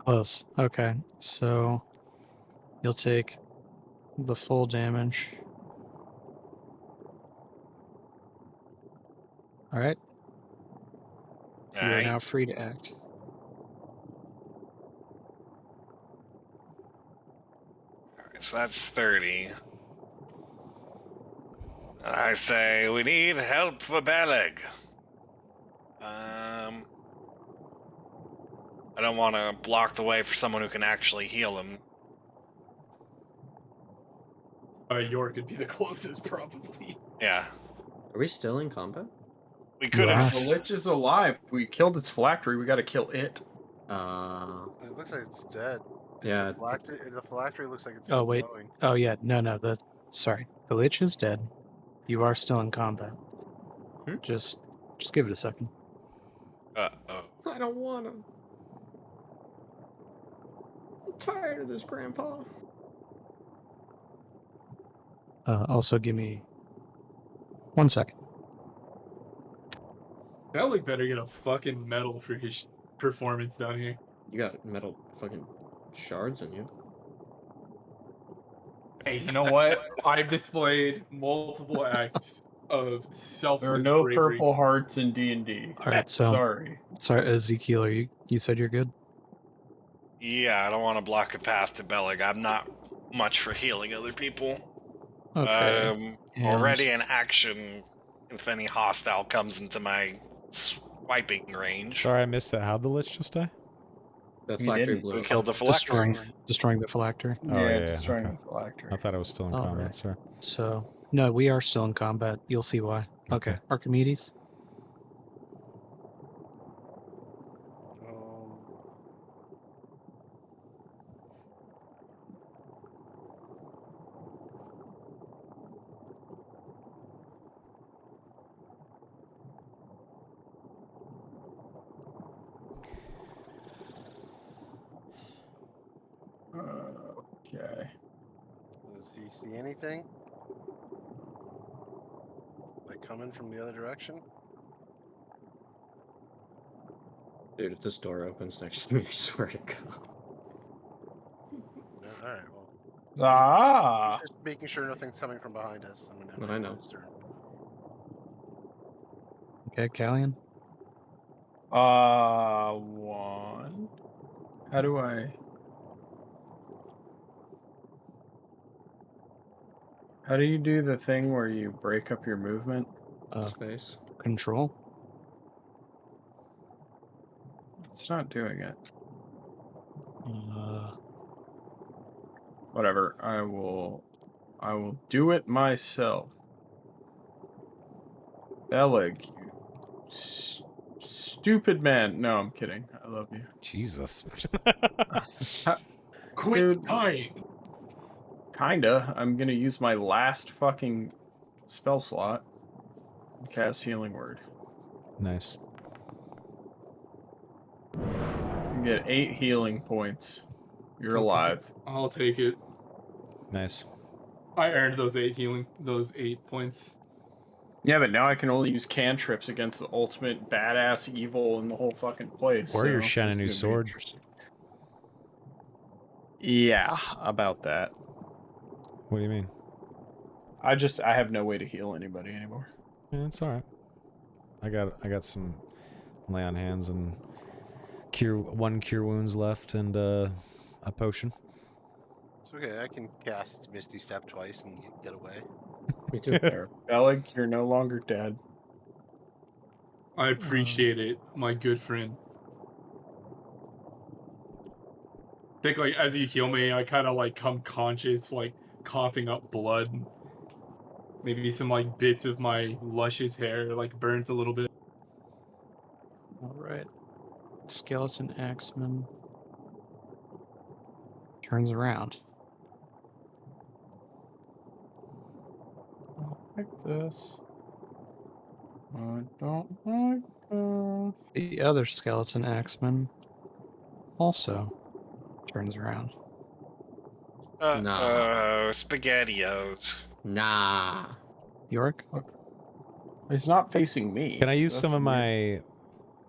Close. Okay. So you'll take the full damage. All right. You are Alright. now free to act. So that's 30. I say we need help for Beleg. I don't want to block the way for someone who can actually heal him. York would be the closest, probably. Yeah. Are we still in combat? We could are. have. The Lich is alive. We killed its phylactery. We got to kill it. It looks like it's dead. Yeah. The phylactery looks like it's Oh, still wait. glowing. Oh, yeah. No. Sorry. The Lich is dead. You are still in combat. Hmm? Just give it a second. Uh-oh. I don't want to. I'm tired of this, Grandpa. Also, give me 1 second. Belly better get a fucking medal for his performance down here. You got metal fucking shards in you. Hey, you know what? I've displayed multiple acts of There are selfless no bravery. purple hearts in D&D. All right. So, Sorry. Ezekiel, you said you're good? Yeah, I don't want to block a path to Beleg. I'm not much for healing other people. Okay. Already in action if any hostile comes into my swiping range. Sorry, I missed that. How'd the Lich just die? The You phylactery didn't. blew. Killed the phylactery. Destroying the phylactery. Oh, yeah, destroying okay. the phylactery. I thought I was still in All combat, right. sorry. So, no, we are still in combat. You'll see why. Okay. Archimedes? Um, Okay. does he see anything? Like coming from the other direction? Dude, if this door opens next to me, I swear to God. No, all right. Well, Ah! he's just making sure nothing's coming from behind us. I'm gonna But I know. his turn. Okay, Callian? One. How do I... How do you do the thing where you break up your movement? Space. Control? It's not doing it. Uh, Whatever. I will do it myself. Beleg, you stupid man. No, I'm kidding. I love you. Jesus. Quit Dude. dying. Kinda. I'm gonna use my last fucking spell slot and cast Healing Word. Nice. You get 8 healing points. You're Okay. alive. I'll take it. Nice. I earned those 8 points. Yeah, but now I can only use cantrips against the ultimate badass evil in the whole fucking place. Or your so Shannon it's new gonna be sword. interesting. Yeah, about that. What do you mean? I have no way to heal anybody anymore. Yeah, it's alright. I got some lay on hands and cure wounds left and a potion. It's okay. I can cast Misty Step twice and get away. Me too. There. Alec, you're no longer dead. I appreciate it, my good friend. Think like as you heal me, I kind of like come conscious, like coughing up blood. Maybe some like bits of my luscious hair like burnt a little bit. All right. Skeleton Axeman turns around. Like this. I don't like this. The other skeleton axeman also turns around. Uh-oh, SpaghettiOs. Nah. York? He's not facing me. Can I so use that's some of weird.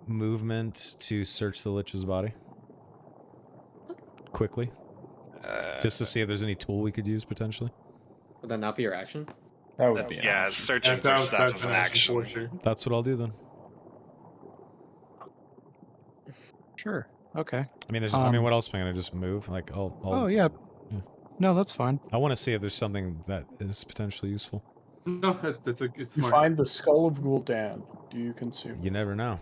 my movement to search the Lich's body? Quickly? Just to see if there's any tool we could use, potentially? Would that not be your action? That would be an Yeah, option. searching for stuff That's is an action. for sure. That's what I'll do then. Sure. Okay. I mean, I mean, what else am I gonna just move? Like, I'll Oh, yeah. Yeah. No, that's fine. I want to see if there's something that is potentially useful. No, it's You smart. find the skull of Gul'dan. Do you consume? You never know.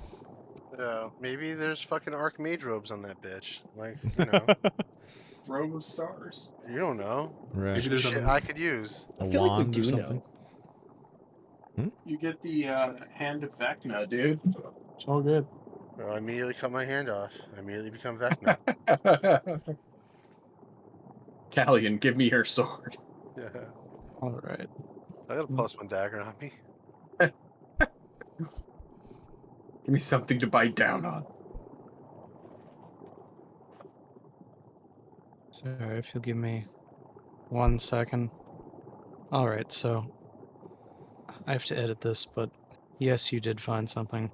Maybe there's fucking Archmage robes on that bitch. Like, you know, Robe of Stars. you don't know. Right. Maybe there's Shit a I could use. A I feel like we wand or do something? know. You get the hand of Vecna, dude. It's all good. Well, I immediately cut my hand off. I immediately become Vecna. Callian, give me your sword. Yeah. All right. I got a +1 dagger on me. Give me something to bite down on. Sorry, if you'll give me 1 second. All right, so I have to edit this, but yes, you did find something.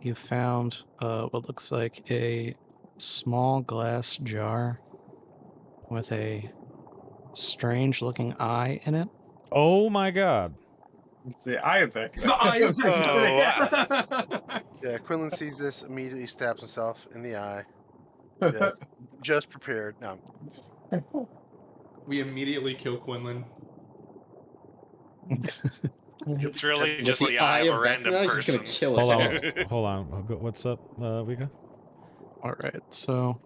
You found what looks like a small glass jar with a strange-looking eye in it. Oh my god. It's the eye of Vecna. It's the eye of Oh, Yeah, Quinlan sees this, immediately stabs himself in the eye. Yes. Just prepared. No. We immediately kill Quinlan. it's really With just the the eye of a Vecna, random he's person. gonna kill us Hold all. on. Hold on. What's up, Wika? All right, so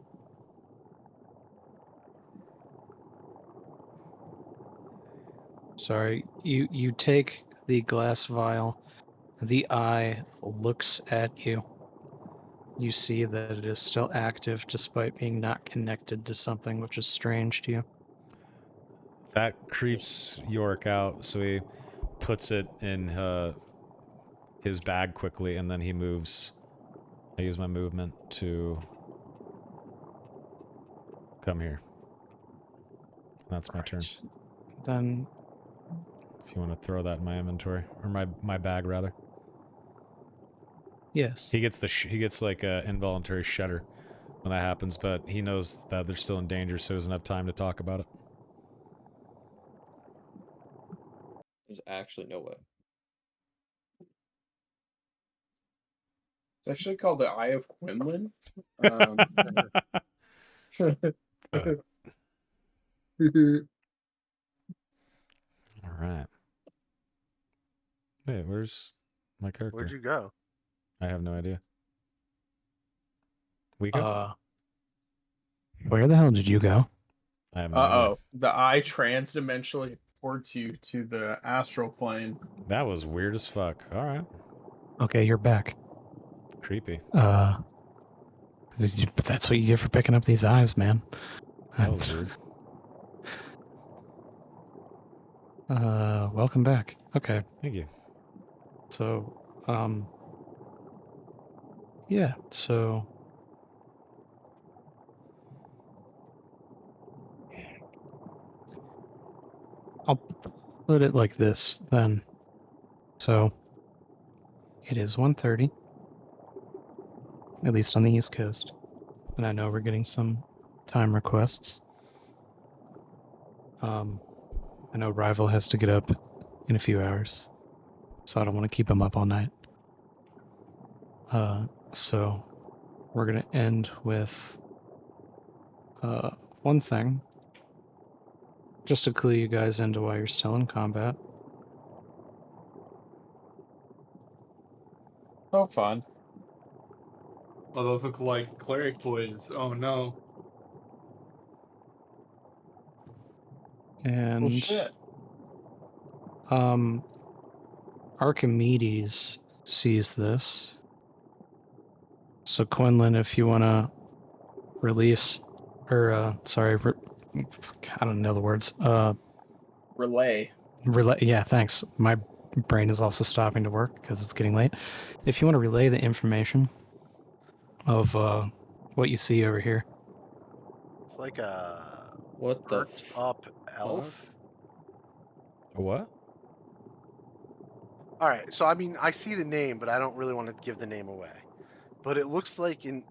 sorry, you take the glass vial. The eye looks at you. You see that it is still active despite being not connected to something, which is strange to you. That creeps York out, so he puts it in his bag quickly, and then he moves. I use my movement to come here. That's my turn. Then If you want to throw that in my inventory, or my bag rather. yes. He gets he gets like a involuntary shudder when that happens, but he knows that they're still in danger, so he doesn't have time to talk about it. There's actually no way. It's actually called the Eye of Quinlan. All right. Wait, where's my character? Where'd you go? I have no idea. Wika? Where the hell did you go? I have no idea. The eye transdimensionally ports you to the astral plane. That was weird as fuck. All right. Okay, you're back. Creepy. But that's what you get for picking up these eyes, man. That was weird. Welcome back. Okay, Thank you. so, yeah, so I'll put it like this then. So it is 1:30, at least on the East Coast, and I know we're getting some time requests. I know Rival has to get up in a few hours, so I don't want to keep him up all night. So we're gonna end with one thing, just to clue you guys into why you're still in combat. Oh, fun. Oh, those look like cleric boys. Oh no. And Well, shit. Archimedes sees this. So Quinlan, if you want to release, or I don't know the words. Relay. Relay. Yeah, thanks. My brain is also stopping to work because it's getting late. If you want to relay the information of what you see over here. It's like a What the burnt up elf. A what? All right, so I mean, I see the name, but I don't really want to give the name away. But it looks like an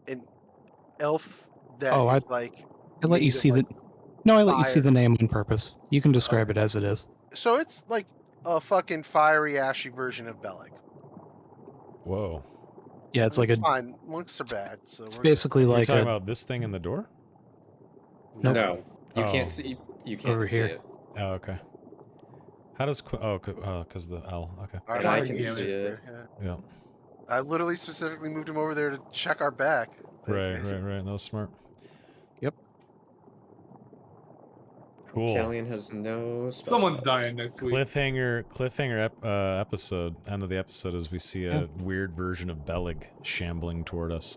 elf that Oh, is like I let you made of see like I let you see fire. the name on purpose. You can describe it as it is. So it's like a fucking fiery, ashy version of Bellic. Whoa. Yeah, it's like a. fine. Monks are bad, so It's we're good. basically You're like talking a. about this thing in the door? Nope. No, you Oh. can't see. You can't Over see here. it. Oh, okay. How does because the owl. Okay. All right, And I fine, can damn see it. Yeah. Yeah. I literally specifically moved him over there to check our back. Like, Right. That was smart. Yep. Cool. Callian has no spell Someone's slots. dying next week. Cliffhanger episode. End of the episode is we see a Yeah. weird version of Bellig shambling toward us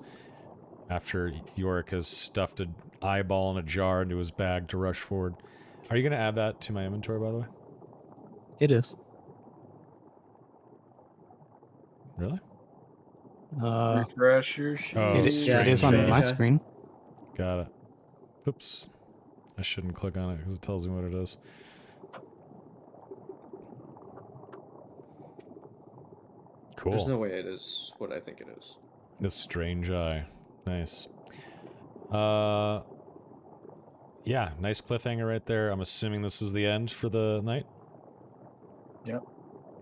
after Yorick has stuffed an eyeball in a jar into his bag to rush forward. Are you going to add that to my inventory, by the way? It is. Really? Refresh your sheet. Oh, It is on strange my eye. screen. Got it. Oops. I shouldn't click on it because it tells me what it is. Cool. There's no way it is what I think it is. This strange eye. Nice. Yeah, nice cliffhanger right there. I'm assuming this is the end for the night. Yep.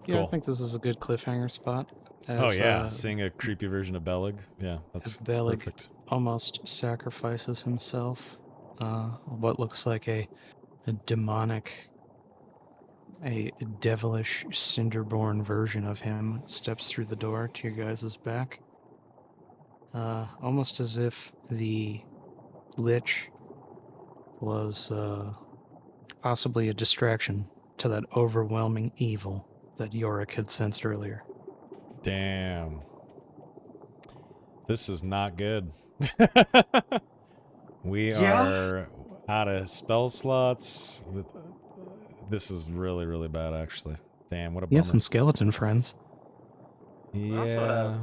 Yeah, I Cool. think this is a good cliffhanger spot. Oh As, yeah, seeing a creepy version of Bellig. Yeah, that's as Bellig perfect. almost sacrifices himself. What looks like a demonic, a devilish, cinderborn version of him steps through the door to your guys' back. Almost as if the Lich was possibly a distraction to that overwhelming evil that Yorick had sensed earlier. Damn. This is not good. We are out of spell slots. This is really, really bad, actually. Damn, what a You have bummer. some skeleton friends. also have- Yeah.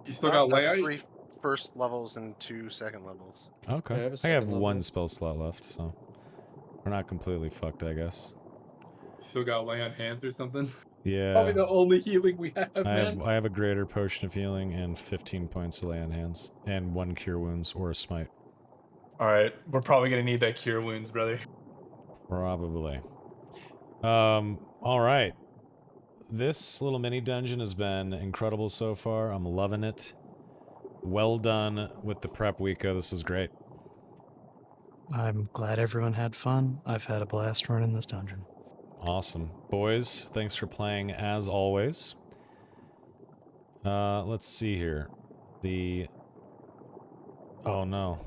You still I also got have layout? 3 first levels and 2 second levels. Okay. I have a I have second one level. spell slot left, so we're not completely fucked, I guess. You still got lay on hands or something? Yeah. Probably the only healing we have, man. I have a greater potion of healing and 15 points of lay on hands and 1 cure wounds or a smite. Alright, we're probably gonna need that cure wounds, brother. Probably. All right. This little mini dungeon has been incredible so far. I'm loving it. Well done with the prep, Wiko. This is great. I'm glad everyone had fun. I've had a blast running this dungeon. Awesome. Boys, thanks for playing as always. Let's see here. Oh no.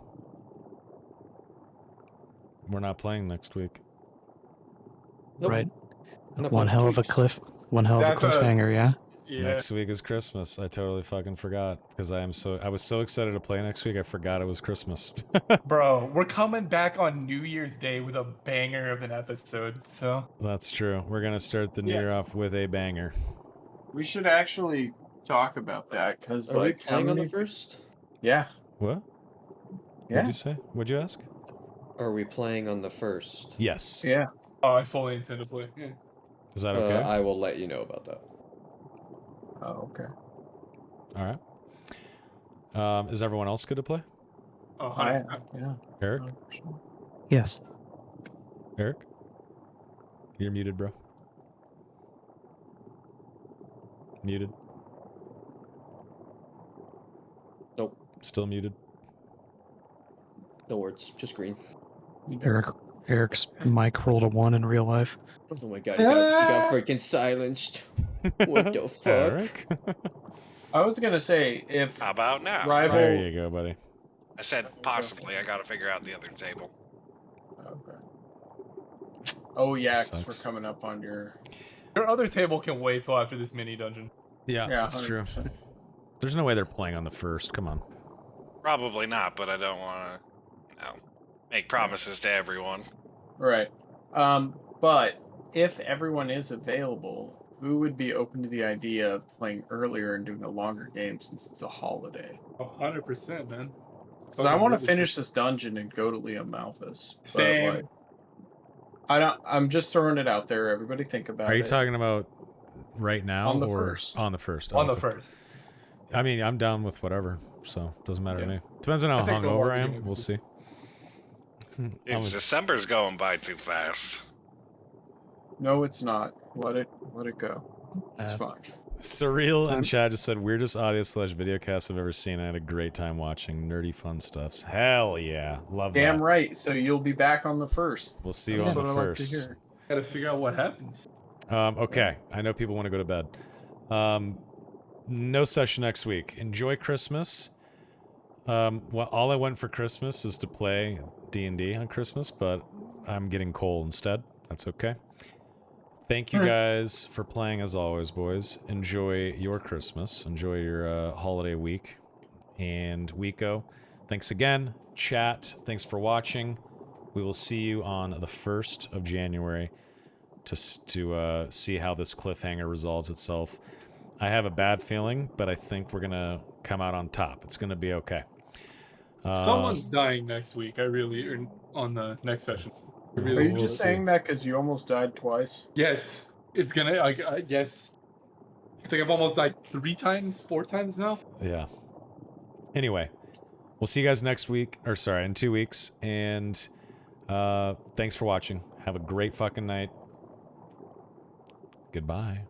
We're not playing next week. Nope. Right? Not One playing hell of a tweaks. That's a- cliffhanger, yeah? Yeah. Next week is Christmas. I totally fucking forgot because I was so excited to play next week. I forgot it was Christmas. Bro, we're coming back on New Year's Day with a banger of an episode, so. That's true. We're gonna start the new Yeah. year off with a banger. We should actually talk about that because, Are we like, how playing on the many? first? Yeah. What? Yeah. What'd you say? What'd you ask? Are we playing on the first? Yes. Yeah. Oh, I fully intend to play. Yeah. Is that okay? I will let you know about that. Oh, okay. All right. Is everyone else good to play? Oh, I 100%. yeah. Eric? 100%. Yes. Eric? You're muted, bro. Muted. Nope. Still muted. No words. Just green. Eric's mic rolled a 1 in real life. Oh my god, he got freaking silenced. What the fuck? Eric? I was gonna say if How about now? rival. There you go, buddy. I said possibly. I got to figure out the other table. Okay. Oh yeah, because we're Sucks. coming up on your. Your other table can wait till after this mini dungeon. Yeah, Yeah, that's true. 100%. There's no way they're playing on the first. Come on. Probably not, but I don't want to, make promises to everyone. Right. But if everyone is available, who would be open to the idea of playing earlier and doing a longer game since it's a holiday? 100%, man. Because I want to finish this dungeon and go to Liam Malphus. but, Same. like, I'm just throwing it out there. Everybody think about it. Are you talking about right now On the or first. on the first? On the okay. first. I mean, I'm down with whatever, so it doesn't matter to Yeah. me. Depends on I how think the hungover longer I game am. would We'll be- see. Dude, I'm- December's going by too fast. No, it's not. Let it go. It's Uh, fine. Surreal Time- and Chad just said weirdest audio/videocast I've ever seen. I had a great time watching nerdy fun stuffs. Hell yeah, love Damn that. right. So you'll be back on the first. We'll see you That's on what the I like to first. hear. Gotta figure out what happens. Okay, I know people want to go to bed. No session next week. Enjoy Christmas. Well, all I want for Christmas is to play D&D on Christmas, but I'm getting coal instead. That's okay. Thank you guys for playing as always, boys. Enjoy your Christmas. Enjoy your holiday week. And Weeko, thanks again. Chat, thanks for watching. We will see you on the 1st of January to see how this cliffhanger resolves itself. I have a bad feeling, but I think we're going to come out on top. It's going to be okay. Someone's dying next week. Or on the next session. I Are really you will. just saying that because you almost died twice? Yes. It's gonna. I guess. I think I've almost died 3 times, 4 times now. Yeah. Anyway, we'll see you guys next week, or sorry, in 2 weeks. And thanks for watching. Have a great fucking night. Goodbye.